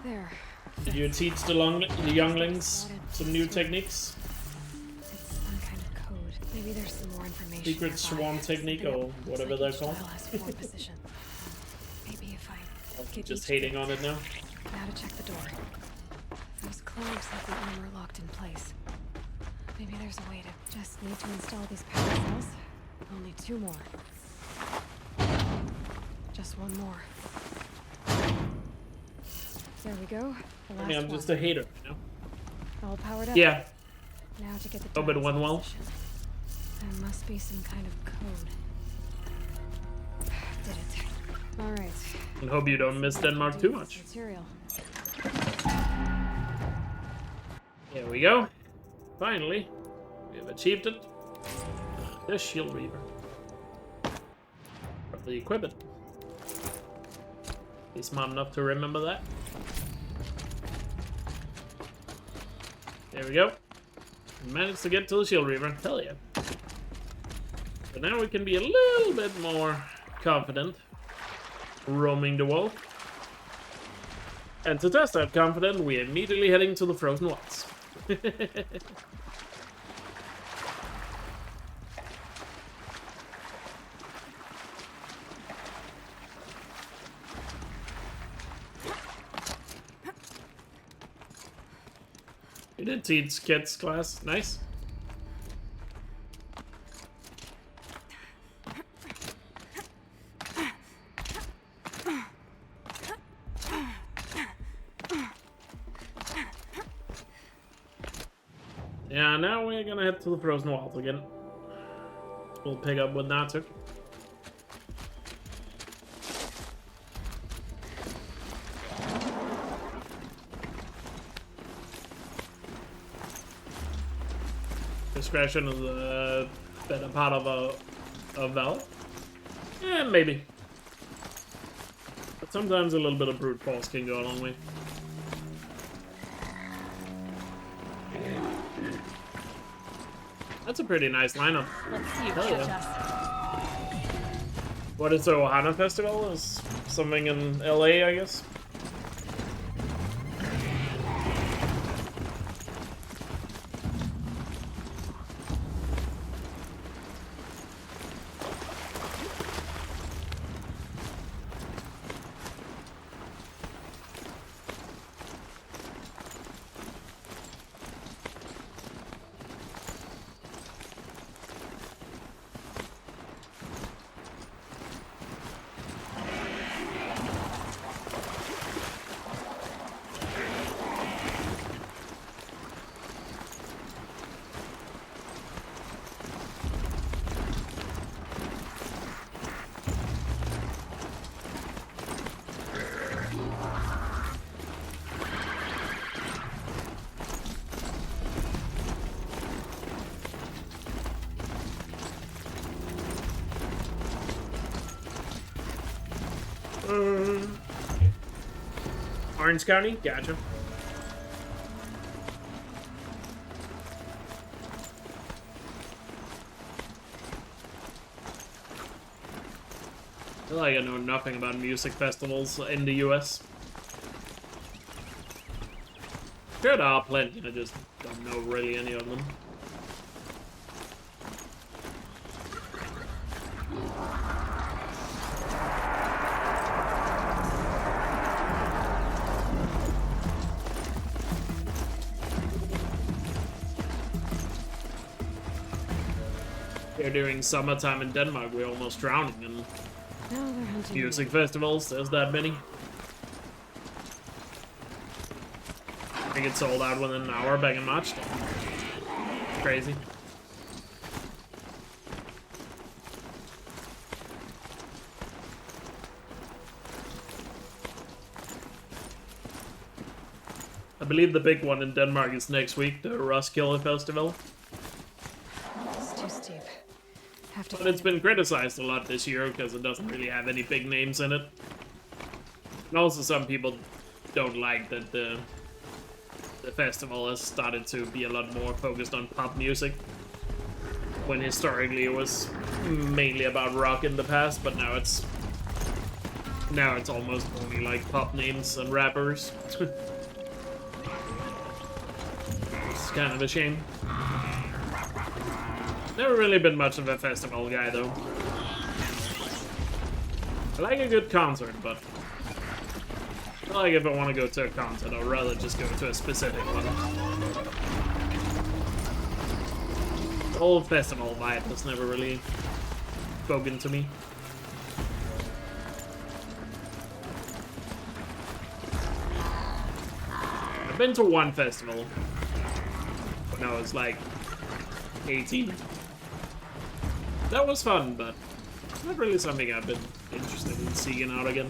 S4: There.
S1: Did you teach the younglings some new techniques?
S4: It's some kind of code. Maybe there's some more information.
S1: Secret
S4: nearby.
S1: swarm technique or whatever they're called.
S4: File has 4 positions. Maybe if I get
S1: Just
S4: each
S1: hating on it now.
S4: Now to check the door. Those cloves have the armor locked in place. Maybe there's a way to just need to install these power cells. Only 2 more. Just 1 more. There we go. The last
S1: I'm just a hater, you know?
S4: All powered up.
S1: Yeah.
S4: Now to get the
S1: Oh, but it went well.
S4: There must be some kind of code. Did it. Alright.
S1: And hope you don't miss Denmark too much.
S4: Material.
S1: There we go. Finally, we have achieved it. The Shield Reaver. Probably equip it. Be smart enough to remember that. There we go. Managed to get to the Shield Reaver. Hell yeah. So now we can be a little bit more confident roaming the world. And to test that confidence, we're immediately heading to the Frozen Wilds. You did teach kids class. Nice. Yeah, now we're gonna head to the Frozen Wilds again. We'll pick up with Natsu. Discretion is a better part of a valve. Yeah, maybe. But sometimes a little bit of brute force can go a long way. That's a pretty nice lineup.
S4: Let's see you
S1: Hell
S4: catch
S1: yeah.
S4: us.
S1: What is the Ohana Festival? Is something in LA, I guess? Orange County? Gotcha. I feel like I know nothing about music festivals in the US. Sure, there are plenty, I just don't know really any of them. During summertime in Denmark, we're almost drowning in music festivals. There's that many. I think it sold out within an hour back in March. Crazy. I believe the big one in Denmark is next week, the Roskilde Festival.
S4: It's too steep.
S1: But it's been criticized a lot this year because it doesn't really have any big names in it. And also some people don't like that the festival has started to be a lot more focused on pop music. When historically it was mainly about rock in the past, but now it's almost only like pop names and rappers. It's kind of a shame. Never really been much of a festival guy, though. I like a good concert, but I feel like if I want to go to a concert, I'd rather just go to a specific one. The whole festival vibe has never really spoken to me. I've been to one festival when I was like 18. That was fun, but not really something I've been interested in seeking out again.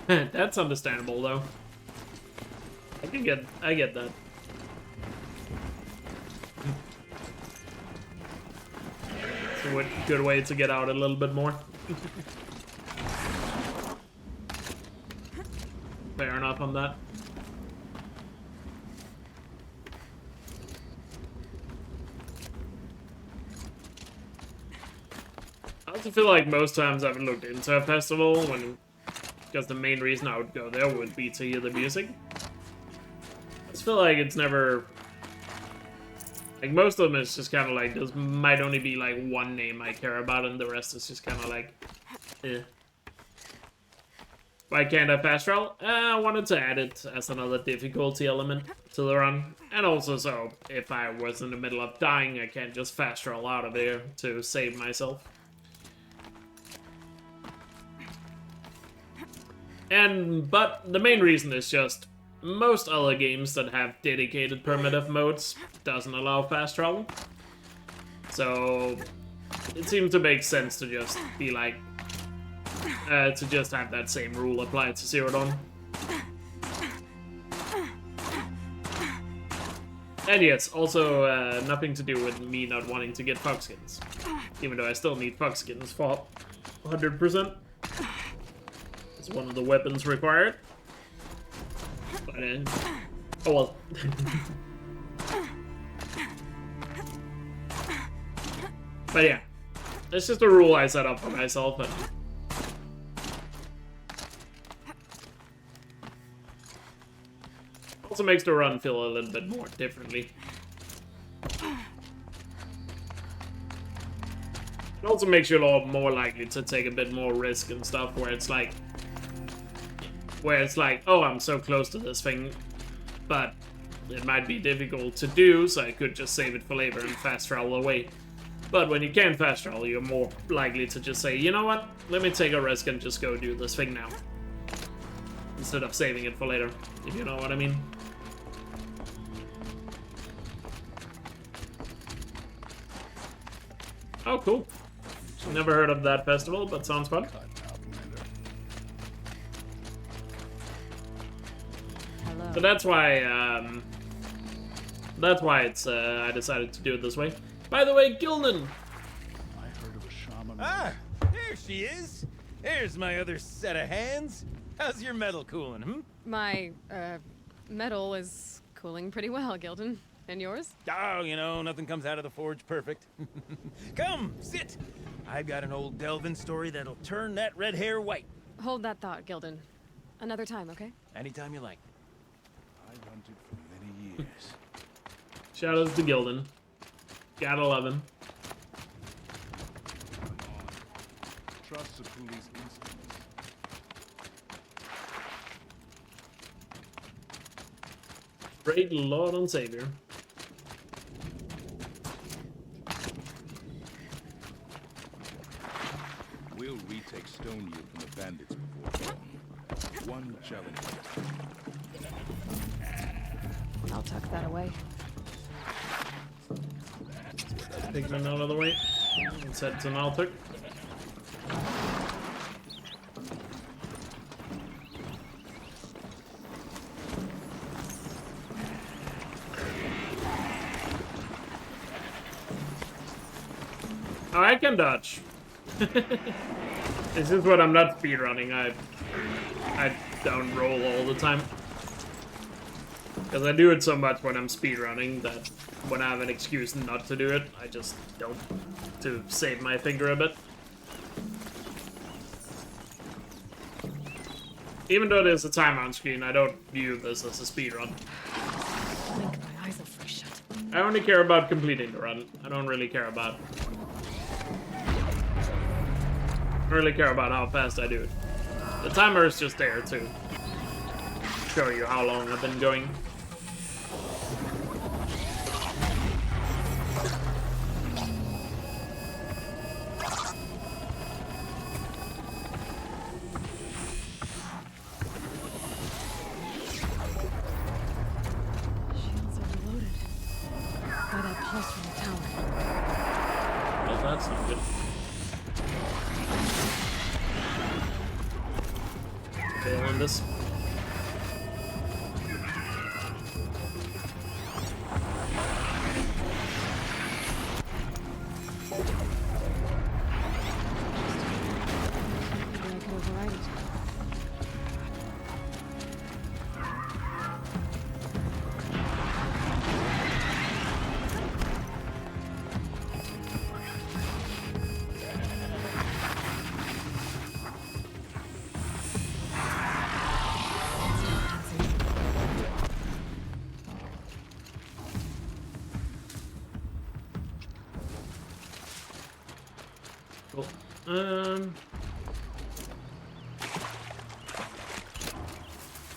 S1: That's understandable, though. I get that. It's a good way to get out a little bit more. fair enough on that. I also feel like most times I haven't looked into a festival because the main reason I would go there would be to hear the music. I just feel like it's never... Like, most of them is just kind of like, there might only be like one name I care about and the rest is just kind of like, eh. Why can't I fast travel? I wanted to add it as another difficulty element to the run. And also so, if I was in the middle of dying, I can't just fast travel out of there to save myself. But the main reason is just, most other games that have dedicated primitive modes doesn't allow fast travel. So, it seemed to make sense to just be like, to just have that same rule applied to Zero Dawn. And yes, also nothing to do with me not wanting to get Foxskins. Even though I still need Foxskins for 100%. It's one of the weapons required. But, oh well. But yeah, it's just a rule I set up for myself. And also makes the run feel a little bit more differently. It also makes you a lot more likely to take a bit more risk and stuff, where it's like, oh, I'm so close to this thing, but it might be difficult to do, so I could just save it for later and fast travel away. But when you can fast travel, you're more likely to just say, you know what, let me take a risk and just go do this thing now, instead of saving it for later, if you know what I mean. Oh, cool. Never heard of that festival, but sounds fun.
S4: Hello.
S1: So that's why it's I decided to do it this way. By the way, Gildan.
S12: I heard of a shaman. Ah, there she is. There's my other set of hands. How's your metal cooling, hmm?
S4: My, metal is cooling pretty well, Gildan. And yours?
S12: Oh, you know, nothing comes out of the forge perfect. Come, sit. I've got an old Delvin story that'll turn that red hair white.
S4: Hold that thought, Gildan. Another time, okay?
S12: Anytime you like.
S3: I hunted for many years.
S1: Shoutouts to Gildan. Gotta love him.
S3: Trust the police instincts.
S1: Great Lord and Savior.
S3: We'll retake Stone Yield from the bandits before dawn. One challenge.
S4: I'll tuck that away.
S1: Take them out of the way. And set to Maltuk. Oh, I can dodge. This is what I'm not speedrunning. I don't roll all the time. Because I do it so much when I'm speedrunning that when I have an excuse not to do it, I just don't, to save my finger a bit. Even though there's a timer on screen, I don't view this as a speedrun.
S4: Blink, my eyes will freeze shut.
S1: I only care about completing the run. I don't really care about how fast I do it. The timer is just there to show you how long I've been going.
S4: Shields are reloaded. By that pulse from the tower.
S1: Well, that's not good. Fail on this.
S4: Maybe I could override it.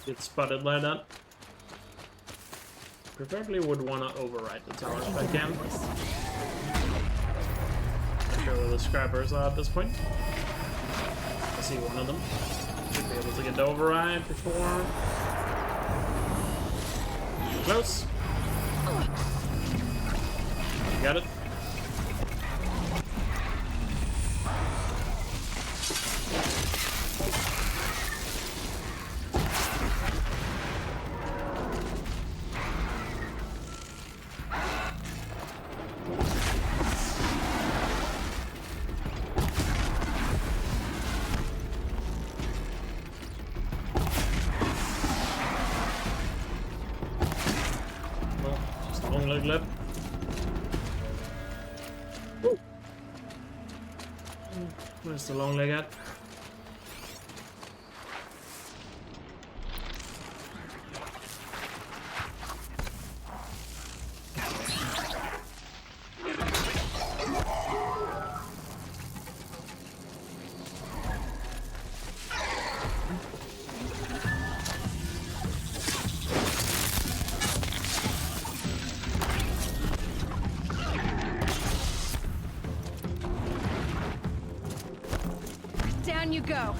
S1: Get spotted like that. Preferably would want to override the tower if I can. Not sure where the scrappers are at this point. I see one of them. Should be able to get the override before. Close. Got it. Leg left. Where's the long leg at?
S14: Down you go.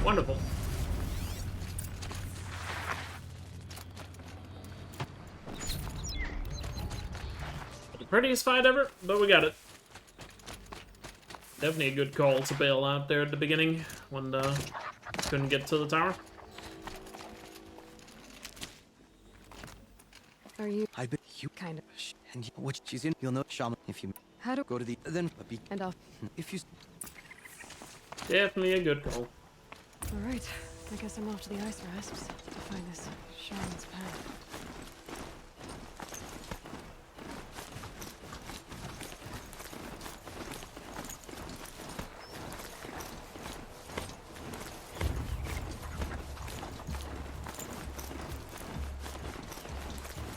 S1: Wonderful. The prettiest fight ever, but we got it. Definitely a good call to bail out there at the beginning when couldn't get to the tower.
S14: Are you?
S15: I bet you
S14: kind of.
S15: And what she's in, you'll know shaman if you.
S14: How to
S15: go to the then a beak.
S14: And I'll.
S15: If you.
S1: Definitely a good call.
S4: All right, I guess I'm off to the ice rasps to find this shaman's path.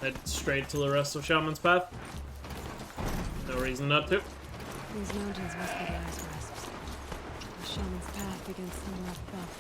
S1: Head straight to the rest of Shaman's Path. No reason not to.
S4: These mountains must be the ice rasps. The shaman's path begins somewhere up above.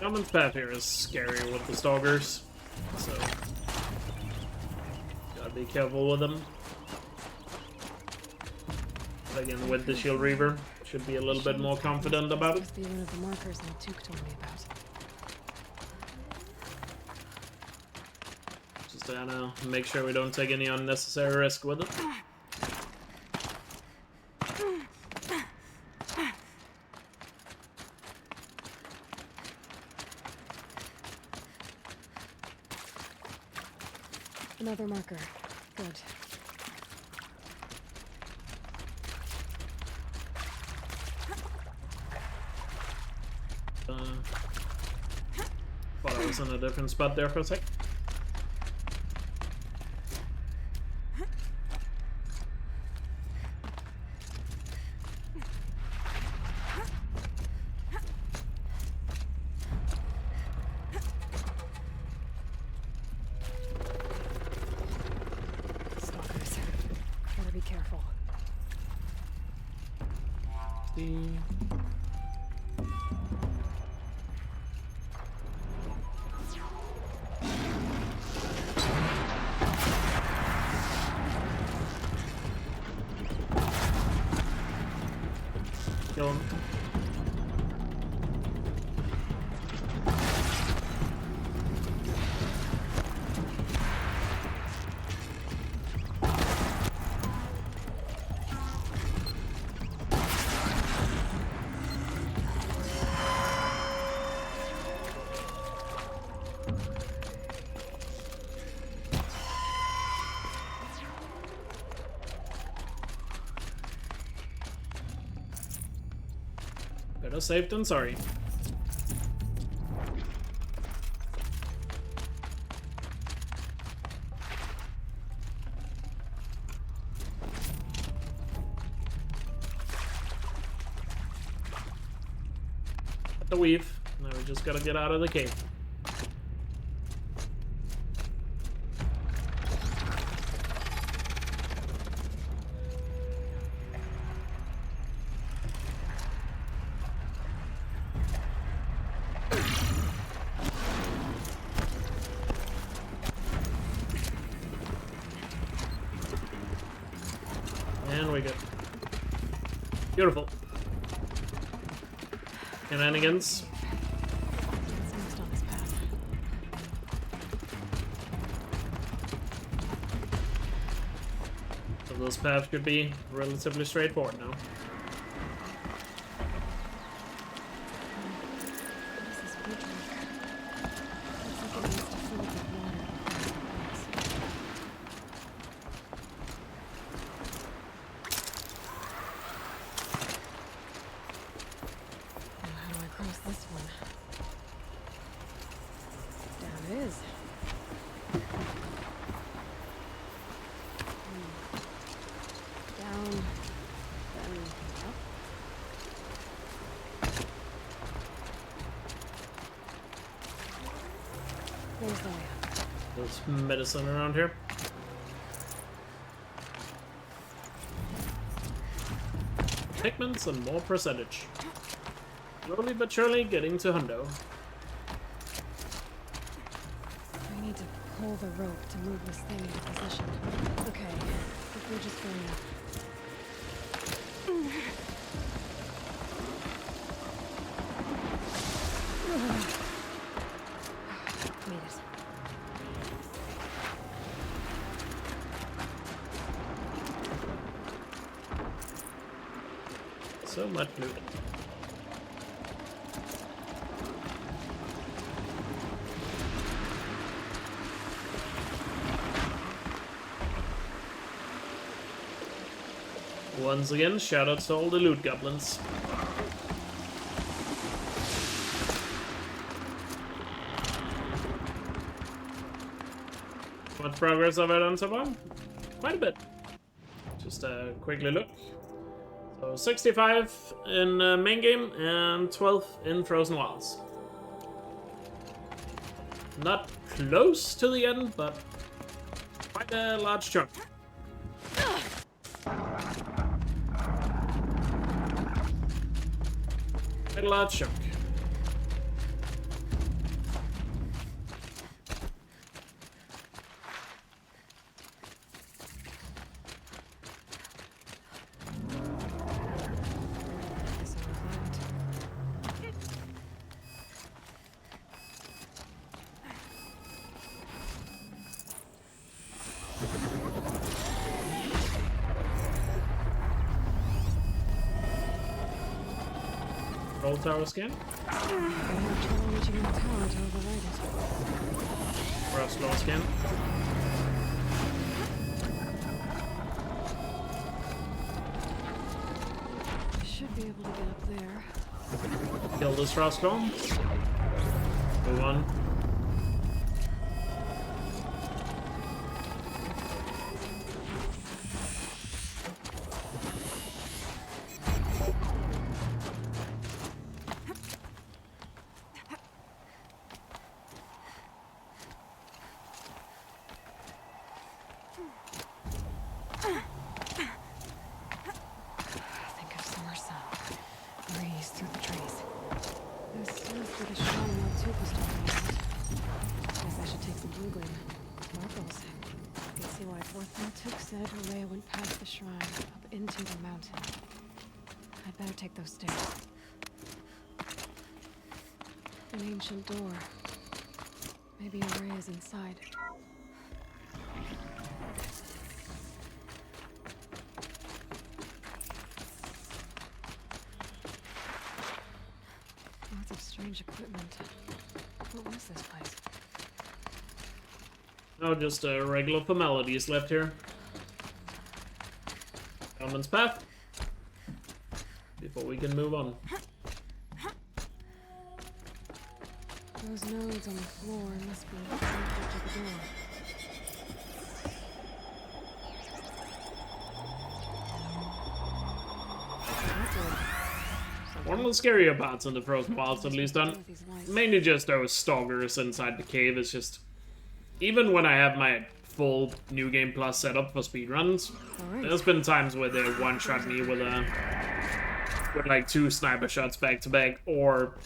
S1: Shaman's Path here is scary with the stalkers, so gotta be careful with them. But again, with the Shield Reaver, should be a little bit more confident about it.
S4: Must be one of the markers Natuk told me about.
S1: Just to make sure we don't take any unnecessary risk with it.
S4: Another marker. Good.
S1: Thought I was in a different spot there for a sec. Kill him. Better safe than sorry. The weave. Now we just gotta get out of the cave. And we go. Beautiful. Shenanigans. So those paths should be relatively straightforward now. There's medicine around here. Pigments and more percentage. Slowly but surely getting to hundo.
S4: I need to pull the rope to move this thing into position. Okay, if we're just going up. Made it.
S1: So much loot. Once again, shout out to all the loot goblins. What progress have I done so far? Quite a bit. Just quickly look. So 65 in main game and 12 in Frozen Wilds. Not close to the end, but quite a large chunk. Quite a large chunk. Roll tower scan. Rough slow scan.
S4: I should be able to get up there.
S1: Kill this Frostclaw. Move on.
S4: Take those stairs. An ancient door. Maybe a ray is inside. Lots of strange equipment. What was this place?
S1: Oh, just regular formalities left here. Commons path. Before we can move on.
S4: Those nodes on the floor must be connected to the door.
S1: One of the scarier parts in the Frozen Wilds, at least, on mainly just those stalkers inside the cave. Is just, even when I have my full New Game Plus setup for speedruns, there's been times where they one-shot me with like 2 sniper shots back to back, or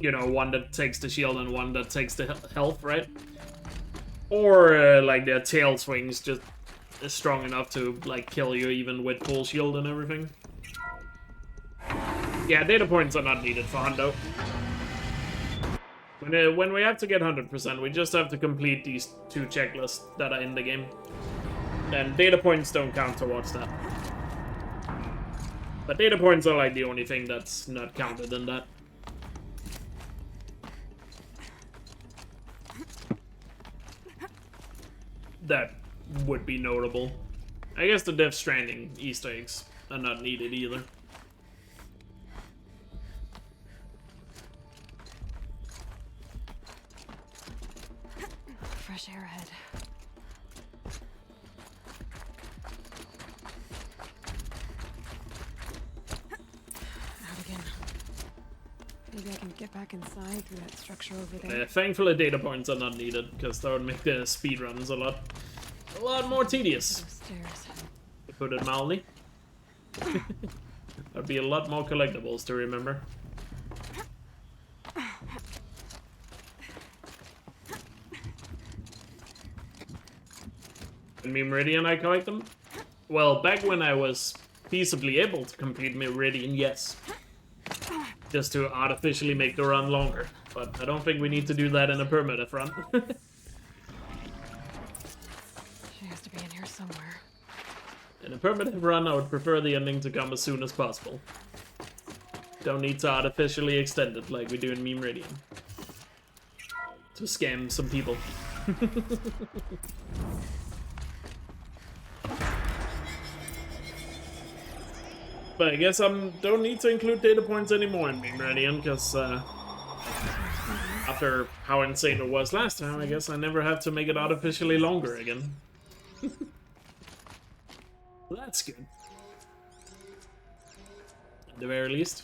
S1: you know, one that takes the shield and one that takes the health, right? Or like their tail swings just is strong enough to like kill you even with full shield and everything. Yeah, data points are not needed for Hundo. When we have to get 100%, we just have to complete these 2 checklists that are in the game. And data points don't count towards that. But data points are like the only thing that's not counted in that. That would be notable. I guess the Death Stranding Easter eggs are not needed either.
S4: Fresh air ahead. Out again. Maybe I can get back inside through that structure over there.
S1: Thankfully, data points are not needed, because that would make the speedruns a lot more tedious. To put it mildly. There'd be a lot more collectibles to remember. In Meridian, I collect them? Well, back when I was feasibly able to complete Meridian, yes. Just to artificially make the run longer. But I don't think we need to do that in a permadeath run.
S4: She has to be in here somewhere.
S1: In a permadeath run, I would prefer the ending to come as soon as possible. Don't need to artificially extend it like we do in Meridian. To scam some people. But I guess I don't need to include data points anymore in Meridian, because after how insane it was last time, I guess I never have to make it artificially longer again. That's good. At the very least.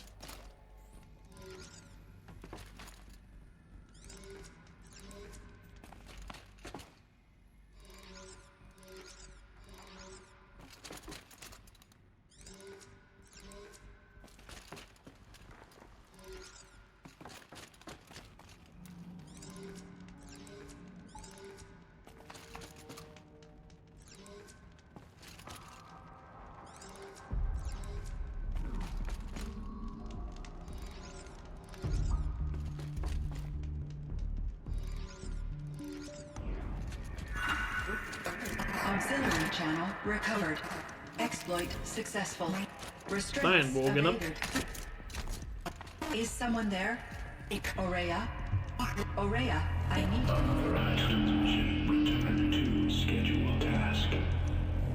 S11: Auxiliary channel recovered. Exploit successful.
S1: Fine, walking up.
S11: Is someone there? Aurea? Aurea, I need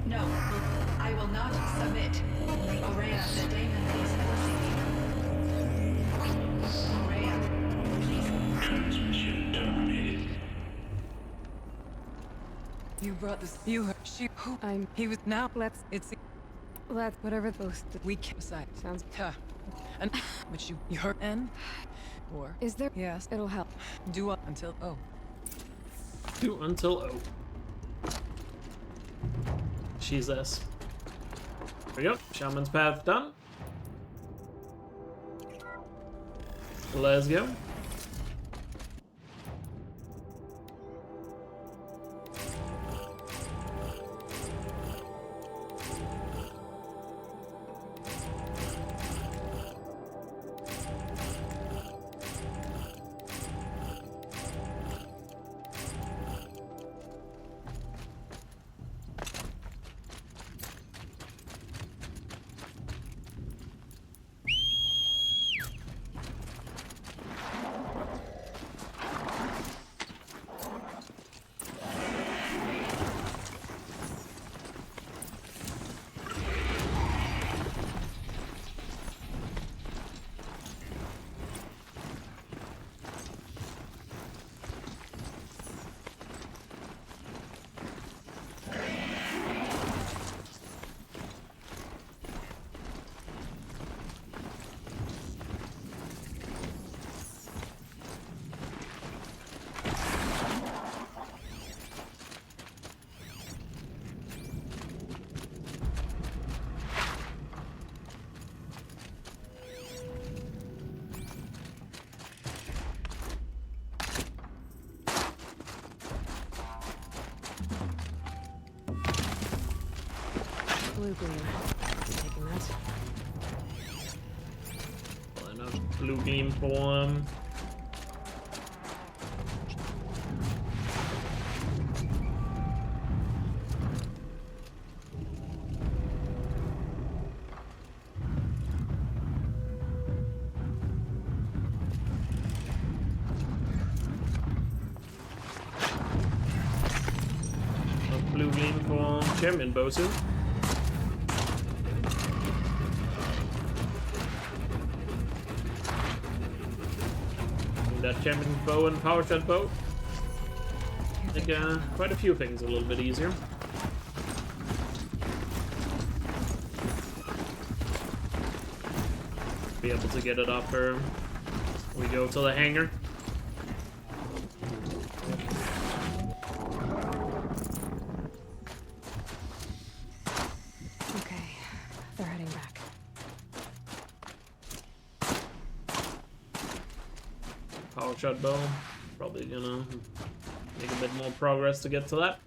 S11: No, I will not submit. Aurea, the daemon is forcing me. Aurea, please. Transmission terminated.
S4: You brought this. You heard. He was now. Let's whatever those. We can't decide. Sounds. And but you heard N. Or is there? Yes, it'll help. Do up until O.
S1: Do until O. She's S. There we go. Shaman's Path done. Let's go.
S4: blue gleam. I'm taking that.
S1: Well, enough blue gleam for blue gleam for Champion Bosu. That Champion Bow and Power Shot Bow make quite a few things a little bit easier. Be able to get it after we go to the hangar. Shot bow, probably gonna make a bit more progress to get to that.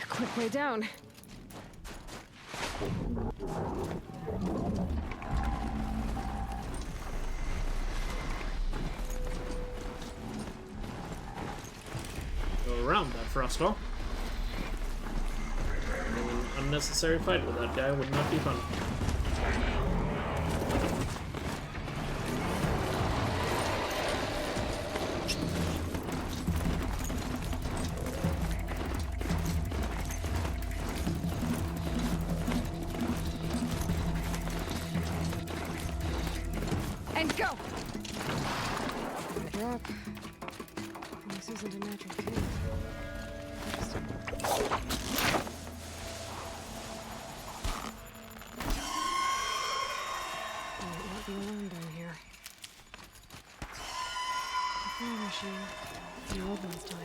S4: A quick way down.
S1: Around that Frostfall. An unnecessary fight with that guy would not be fun.
S4: And go! Drop. This isn't a natural cave. Be alone down here. The fire machine. The old one's time.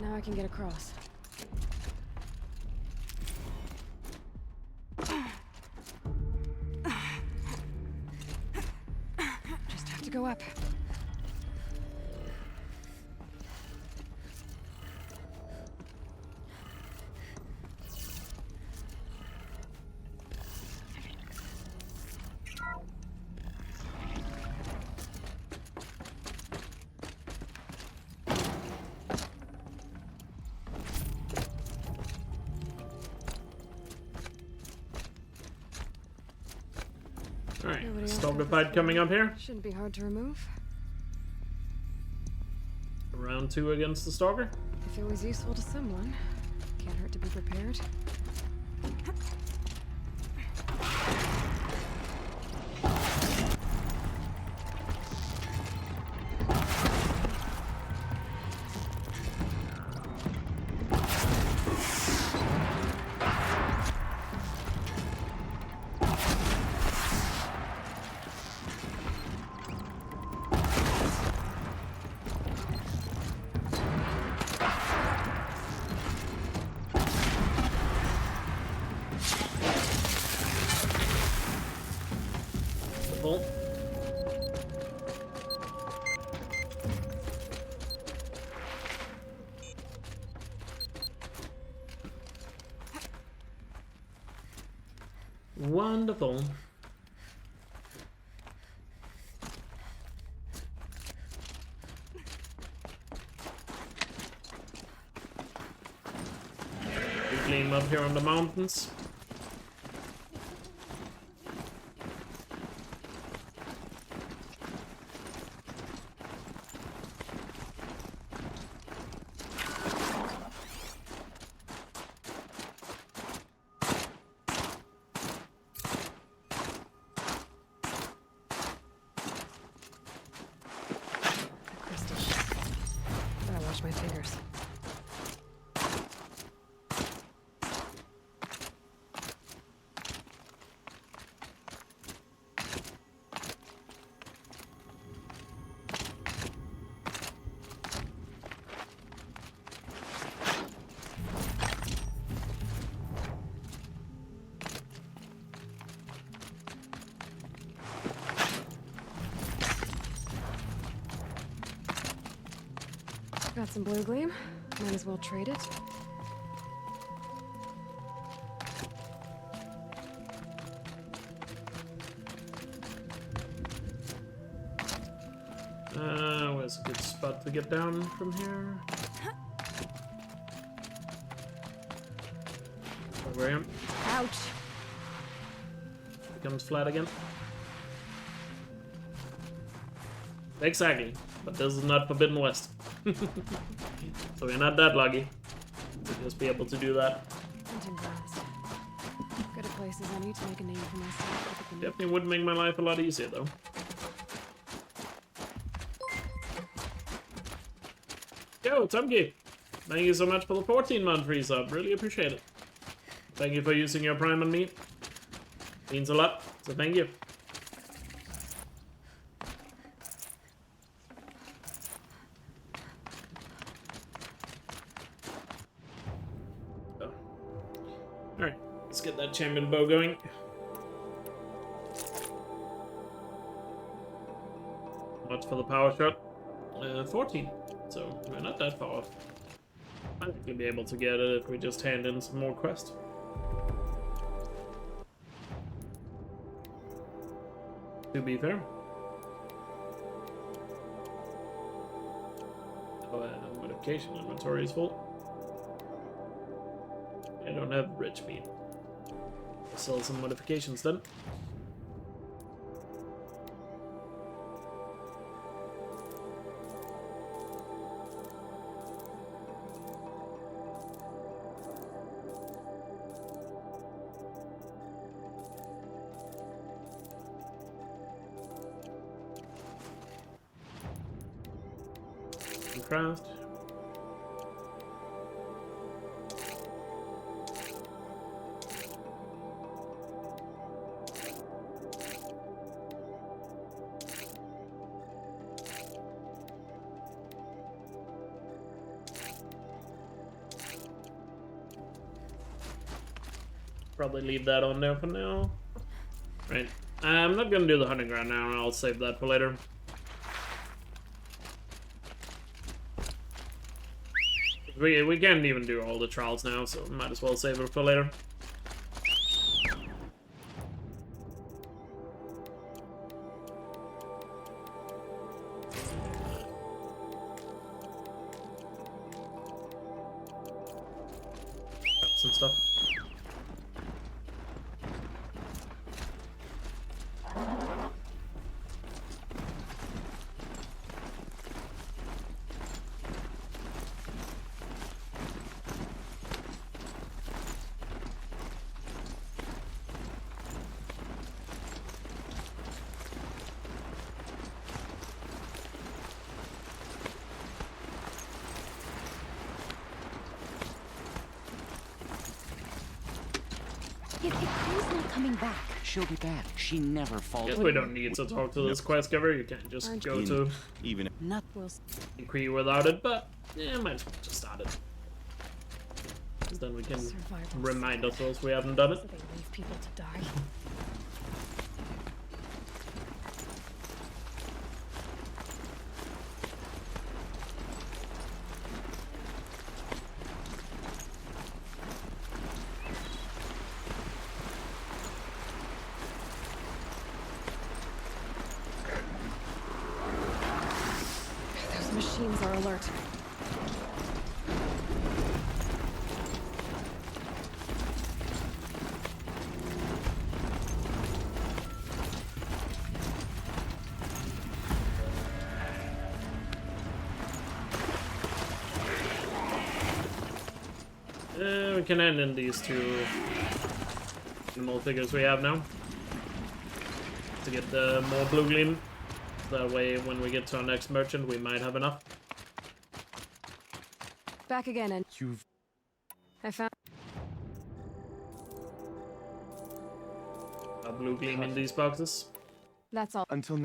S4: Now I can get across. Just have to go up.
S1: Alright, stalker fight coming up here.
S4: Shouldn't be hard to remove.
S1: Round 2 against the stalker.
S4: If it was useful to someone, can't hurt to be prepared.
S1: Wonderful. We gleam up here on the mountains.
S4: Got some blue gleam. Might as well trade it.
S1: Where's a good spot to get down from here? Where I am.
S4: Ouch.
S1: Becomes flat again. Exactly, but this is not Forbidden West. So we're not that lucky to just be able to do that.
S4: Hunting grounds. Good at places I need to make a name for myself.
S1: Definitely would make my life a lot easier though. Yo, Tumki! Thank you so much for the 14-month free sub. Really appreciate it. Thank you for using your Prime on me. Means a lot, so thank you. Oh. Alright, let's get that champion bow going. Much for the power shot? 14. So we're not that far off. I think we'll be able to get it if we just hand in some more quests. To be fair. Oh, modification inventory is full. I don't have rich meat. I'll sell some modifications then. Craft. Probably leave that on there for now. Right. I'm not gonna do the hunting ground now, I'll save that for later. We can't even do all the trials now, so might as well save it for later. Some stuff.
S19: If Chloe's not coming back, she'll be back. She never falls.
S1: Guess we don't need to talk to this quest giver. You can't just go to
S19: even not
S1: Cree without it, but yeah, might as well just start it. Because then we can remind ourselves we haven't done it.
S4: So they leave people to die. Machines are alert.
S1: We can end in these two more figures we have now to get the more blue gleam. That way, when we get to our next merchant, we might have enough.
S4: Back again, and I found
S1: a blue gleam in these boxes.
S4: That's all.
S6: Until now.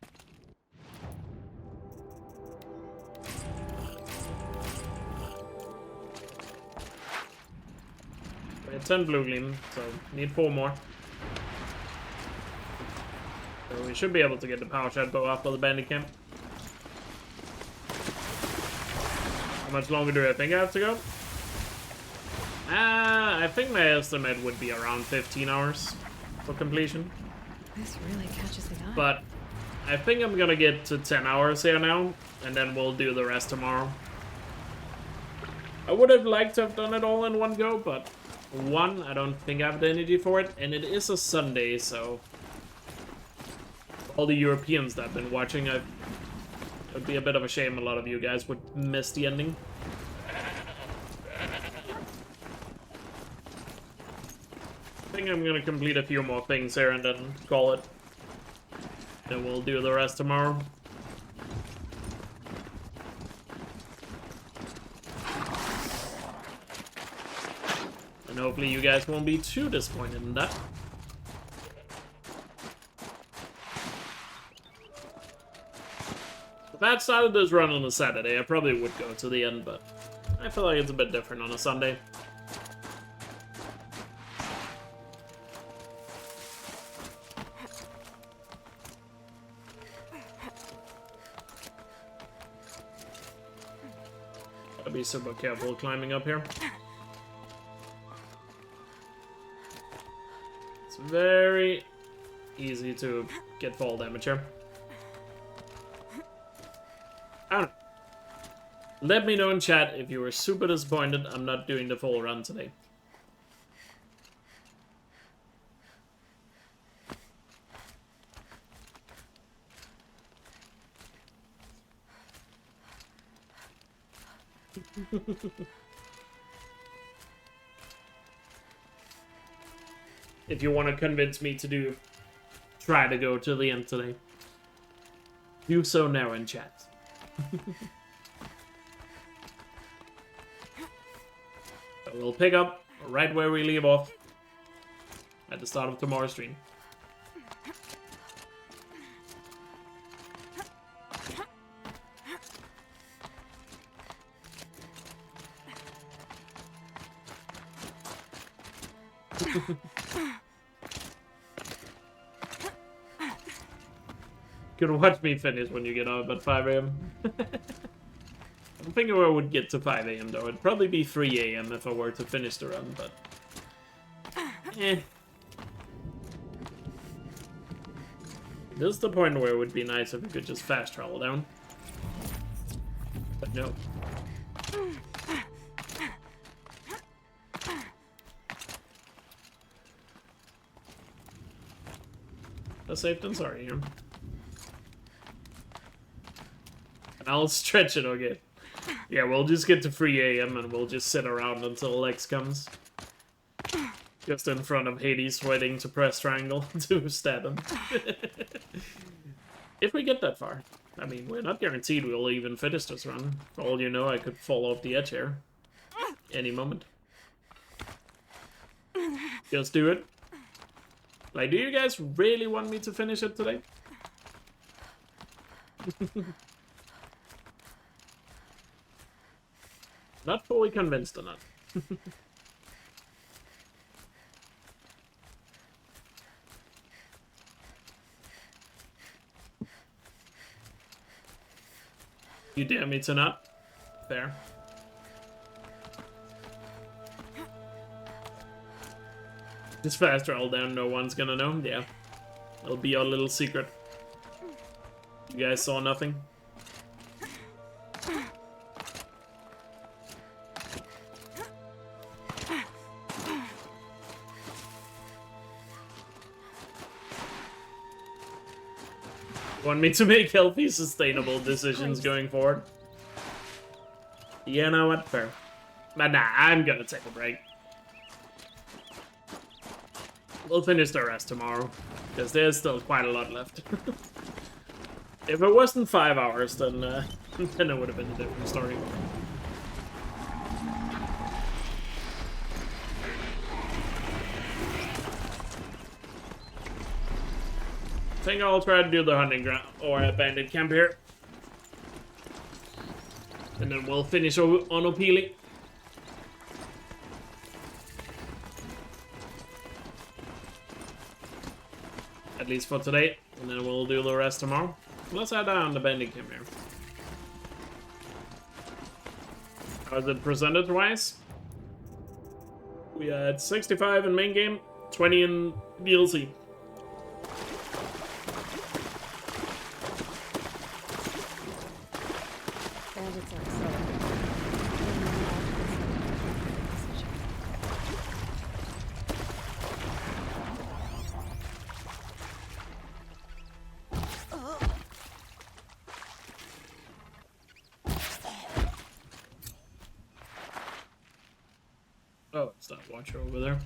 S1: We have 10 blue gleam, so need 4 more. So we should be able to get the power shot bow after the bandit camp. How much longer do I think I have to go? I think my estimate would be around 15 hours for completion.
S4: This really catches the eye.
S1: But I think I'm gonna get to 10 hours here now, and then we'll do the rest tomorrow. I would have liked to have done it all in one go, but one, I don't think I have the energy for it, and it is a Sunday, so all the Europeans that have been watching, it would be a bit of a shame a lot of you guys would miss the ending. I think I'm gonna complete a few more things here and then call it. Then we'll do the rest tomorrow. And hopefully you guys won't be too disappointed in that. If I had started this run on a Saturday, I probably would go to the end, but I feel like it's a bit different on a Sunday. Gotta be super careful climbing up here. It's very easy to get fall damage here. I don't know. Let me know in chat if you were super disappointed I'm not doing the full run today. If you want to convince me to try to go to the end today, do so now in chat. So we'll pick up right where we leave off at the start of tomorrow's stream. You can watch me finish when you get up at 5 AM. I'm thinking I would get to 5 AM though. It'd probably be 3 AM if I were to finish the run, but... eh. This is the point where it would be nice if we could just fast travel down. But no. That's safe and sorry here. I'll stretch it, okay. Yeah, we'll just get to 3 AM and we'll just sit around until Lex comes. Just in front of Hades waiting to press triangle to stab him. If we get that far. I mean, we're not guaranteed we'll even finish this run. For all you know, I could fall off the edge here. Any moment. Just do it. Like, do you guys really want me to finish it today? Not fully convinced or not. You dare me to not? Fair. Just fast travel down, no one's gonna know. Yeah. It'll be our little secret. You guys saw nothing? Want me to make healthy, sustainable decisions going forward? You know what? Fair. But nah, I'm gonna take a break. We'll finish the rest tomorrow, because there's still quite a lot left. If it wasn't 5 hours, then then it would have been a different story. I think I'll try to do the hunting ground or abandoned camp here. And then we'll finish on Opili. At least for today. And then we'll do the rest tomorrow. Let's head down the abandoned camp here. How's it percentage-wise? We had 65 in main game, 20 in DLC.
S4: Bandits are accelerating.
S1: Oh, it's that watcher over there.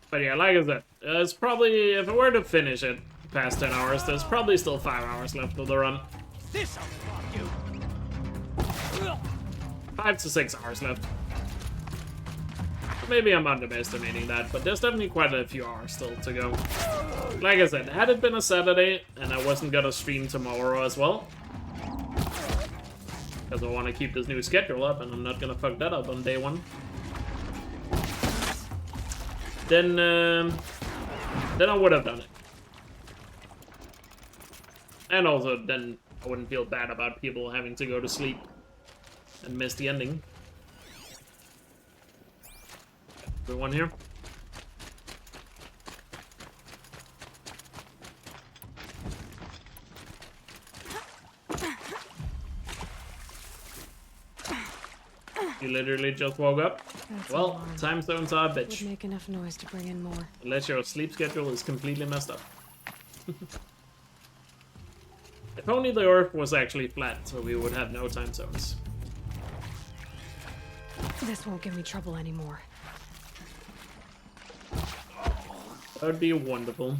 S1: But yeah, like I said, it's probably, if I were to finish it past 10 hours, there's probably still 5 hours left of the run.
S8: This'll fuck you.
S1: 5 to 6 hours left. Maybe I'm underestimating that, but there's definitely quite a few hours still to go. Like I said, had it been a Saturday and I wasn't gonna stream tomorrow as well, because I want to keep this new schedule up and I'm not gonna fuck that up on day one, then I would have done it. And also, then I wouldn't feel bad about people having to go to sleep and miss the ending. Everyone here? You literally just woke up?
S4: That's
S1: Well,
S4: alarm.
S1: time zones are a bitch.
S4: Would make enough noise to bring in more.
S1: Unless your sleep schedule is completely messed up. If only the Earth was actually flat, so we would have no time zones.
S4: This won't give me trouble anymore.
S1: That would be wonderful.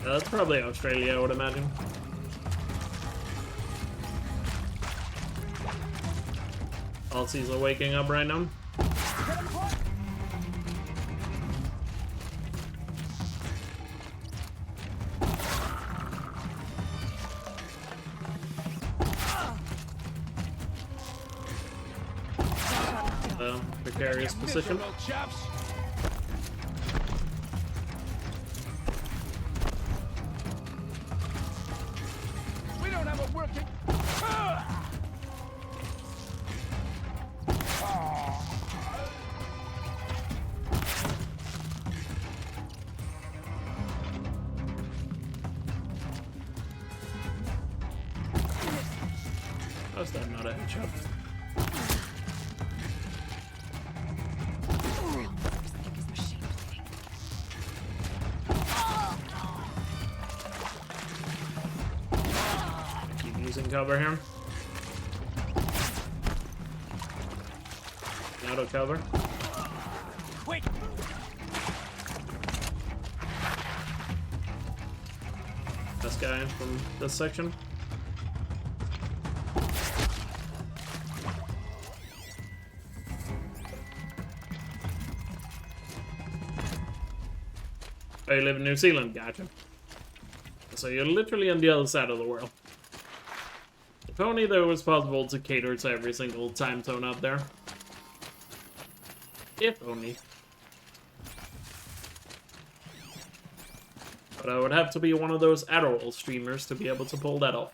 S1: That's probably Australia, I would imagine. Aussies are waking up right now. Precarious position.
S8: We don't have a working.
S1: How's that not a headshot? Keep using cover here. Out of cover.
S8: Quick!
S1: This guy from this section. Oh, you live in New Zealand, gotcha. So you're literally on the other side of the world. If only there was possible to cater to every single time zone out there. If only. But I would have to be one of those Adderall streamers to be able to pull that off.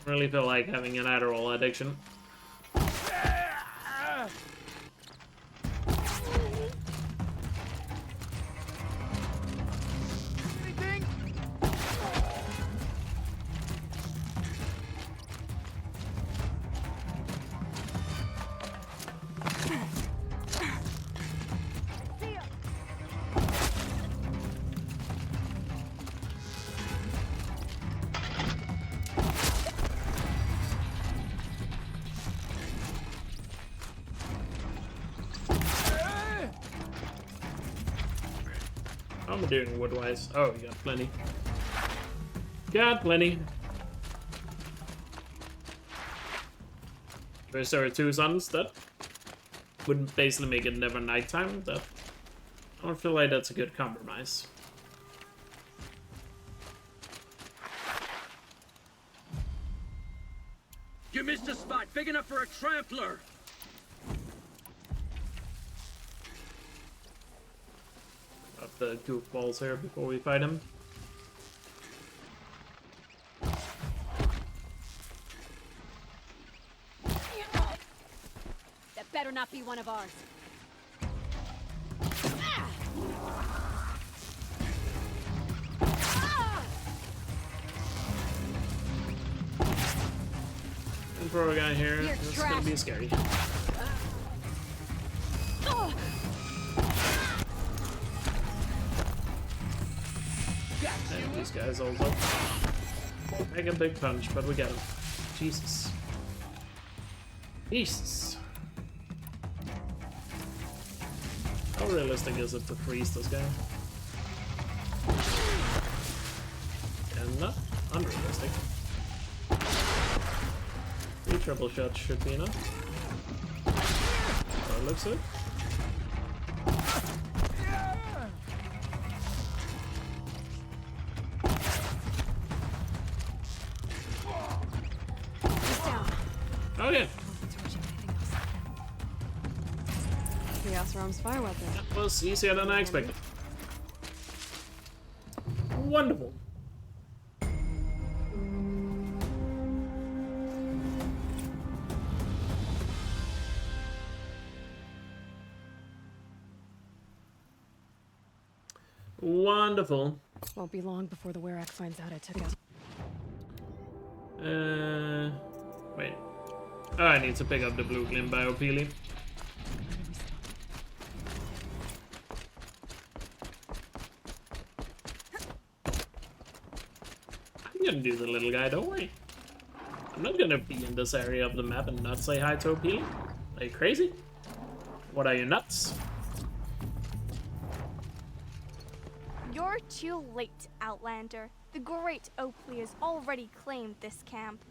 S1: I really feel like having an Adderall addiction. How am I doing wood-wise? Oh, you got plenty. Got plenty. There's there are 2 suns that would basically make it never nighttime. That I don't feel like that's a good compromise.
S8: You missed a spot big enough for a trampler.
S1: Up the goofballs here before we fight him.
S14: That better not be one of ours.
S1: And for a guy here, this is gonna be scary. And these guys also make a big punch, but we got him. Jesus. Jesus. How realistic is it to freeze this guy? And not unrealistic. 3 triple shots should be enough. That looks it. Okay.
S4: Chaos Realm's fire weapon.
S1: That was easier than I expected. Wonderful. Wonderful.
S4: Won't be long before the Werak finds out I took out.
S1: Wait. Oh, I need to pick up the blue glim biopeely. I'm gonna do the little guy, don't worry. I'm not gonna be in this area of the map and not say hi to Ophelia. Are you crazy? What are you, nuts?
S6: You're too late, Outlander. The great Oakley has already claimed this camp.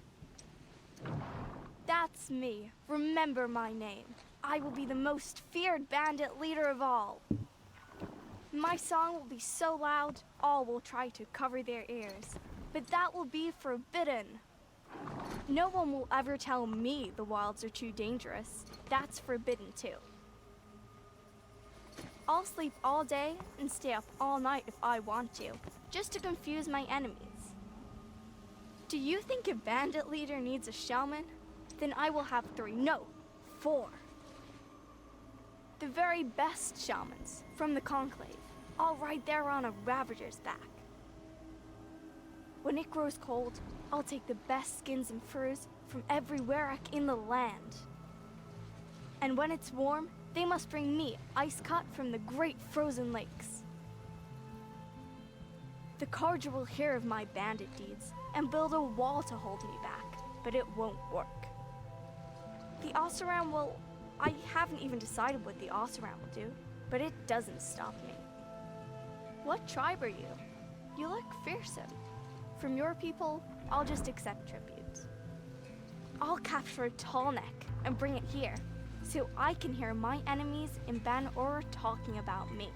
S6: That's me. Remember my name. I will be the most feared bandit leader of all. My song will be so loud, all will try to cover their ears. But that will be forbidden. No one will ever tell me the wilds are too dangerous. That's forbidden too. I'll sleep all day and stay up all night if I want to, just to confuse my enemies. Do you think a bandit leader needs a shaman? Then I will have 3, no, 4. The very best shamans from the Conclave, all right there on a Ravager's back. When it grows cold, I'll take the best skins and furs from every Werak in the land. And when it's warm, they must bring me ice cut from the great frozen lakes. The Carja will hear of my bandit deeds and build a wall to hold me back, but it won't work. The Oseram will... I haven't even decided what the Oseram will do, but it doesn't stop me. What tribe are you? You look fearsome. From your people, I'll just accept tribute. I'll capture a tall neck and bring it here, so I can hear my enemies in Ban-Ur talking about me.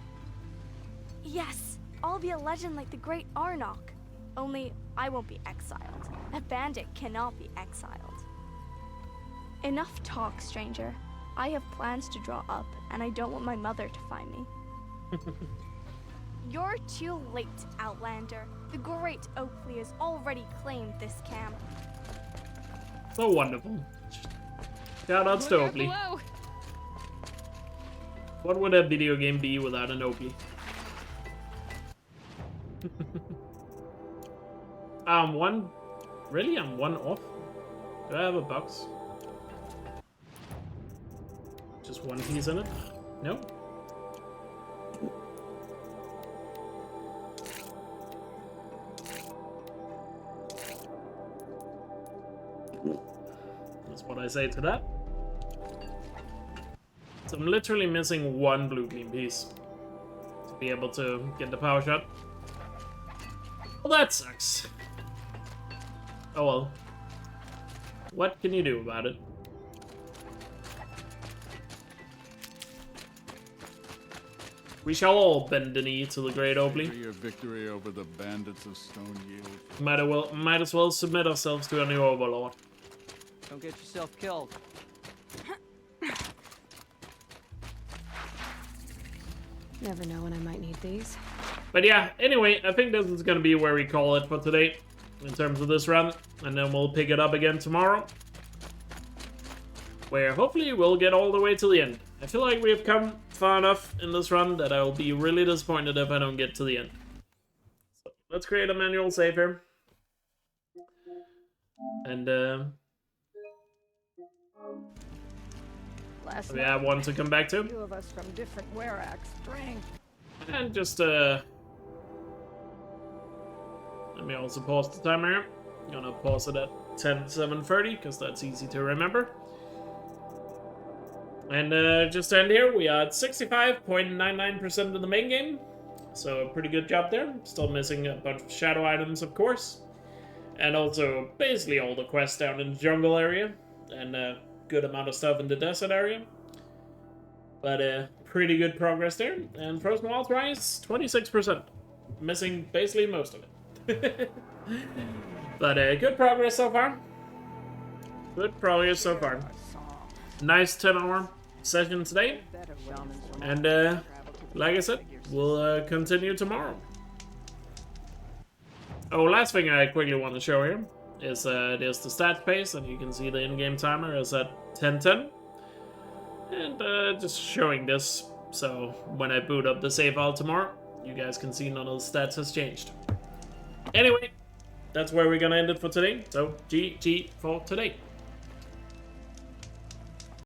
S6: Yes, I'll be a legend like the great Arnok. Only I won't be exiled. A bandit cannot be exiled. Enough talk, stranger. I have plans to draw up, and I don't want my mother to find me. You're too late, Outlander. The great Oakley has already claimed this camp.
S1: So wonderful. Shout outs to Oakley. What would a video game be without an Oakley? Really? I'm 1 off? Do I have a box? Just 1 piece in it? No? That's what I say to that. So I'm literally missing 1 blue gleam piece. be able to get the power shot. Well, that sucks. Oh well. What can you do about it? We shall all bend the knee to the great Oakley.
S13: Your victory over the bandits of Stone Yield.
S1: Might as well submit ourselves to a new overlord.
S15: Don't get yourself killed.
S4: Never know when I might need these.
S1: But yeah, anyway, I think this is gonna be where we call it for today, in terms of this run, and then we'll pick it up again tomorrow, where hopefully we'll get all the way to the end. I feel like we've come far enough in this run that I'll be really disappointed if I don't get to the end. So let's create a manual save here. And we have one to come back to.
S17: Few of us from different Werax strength.
S1: And just let me also pause the timer here. I'm gonna pause it at 10:07:30 because that's easy to remember. And just to end here, we are at 65.99% of the main game. So a pretty good job there. Still missing a bunch of shadow items, of course. And also basically all the quests down in the jungle area. And a good amount of stuff in the desert area. But pretty good progress there. And Frozen Wilds Rise, 26%. Missing basically most of it. But good progress so far. Good progress so far. Nice 10-hour session today. And like I said, we'll continue tomorrow. Oh, last thing I quickly want to show here is there's the stat pace, and you can see the in-game timer is at 10:10. And just showing this, so when I boot up the save file tomorrow, you guys can see none of the stats has changed. Anyway, that's where we're gonna end it for today. So GG for today.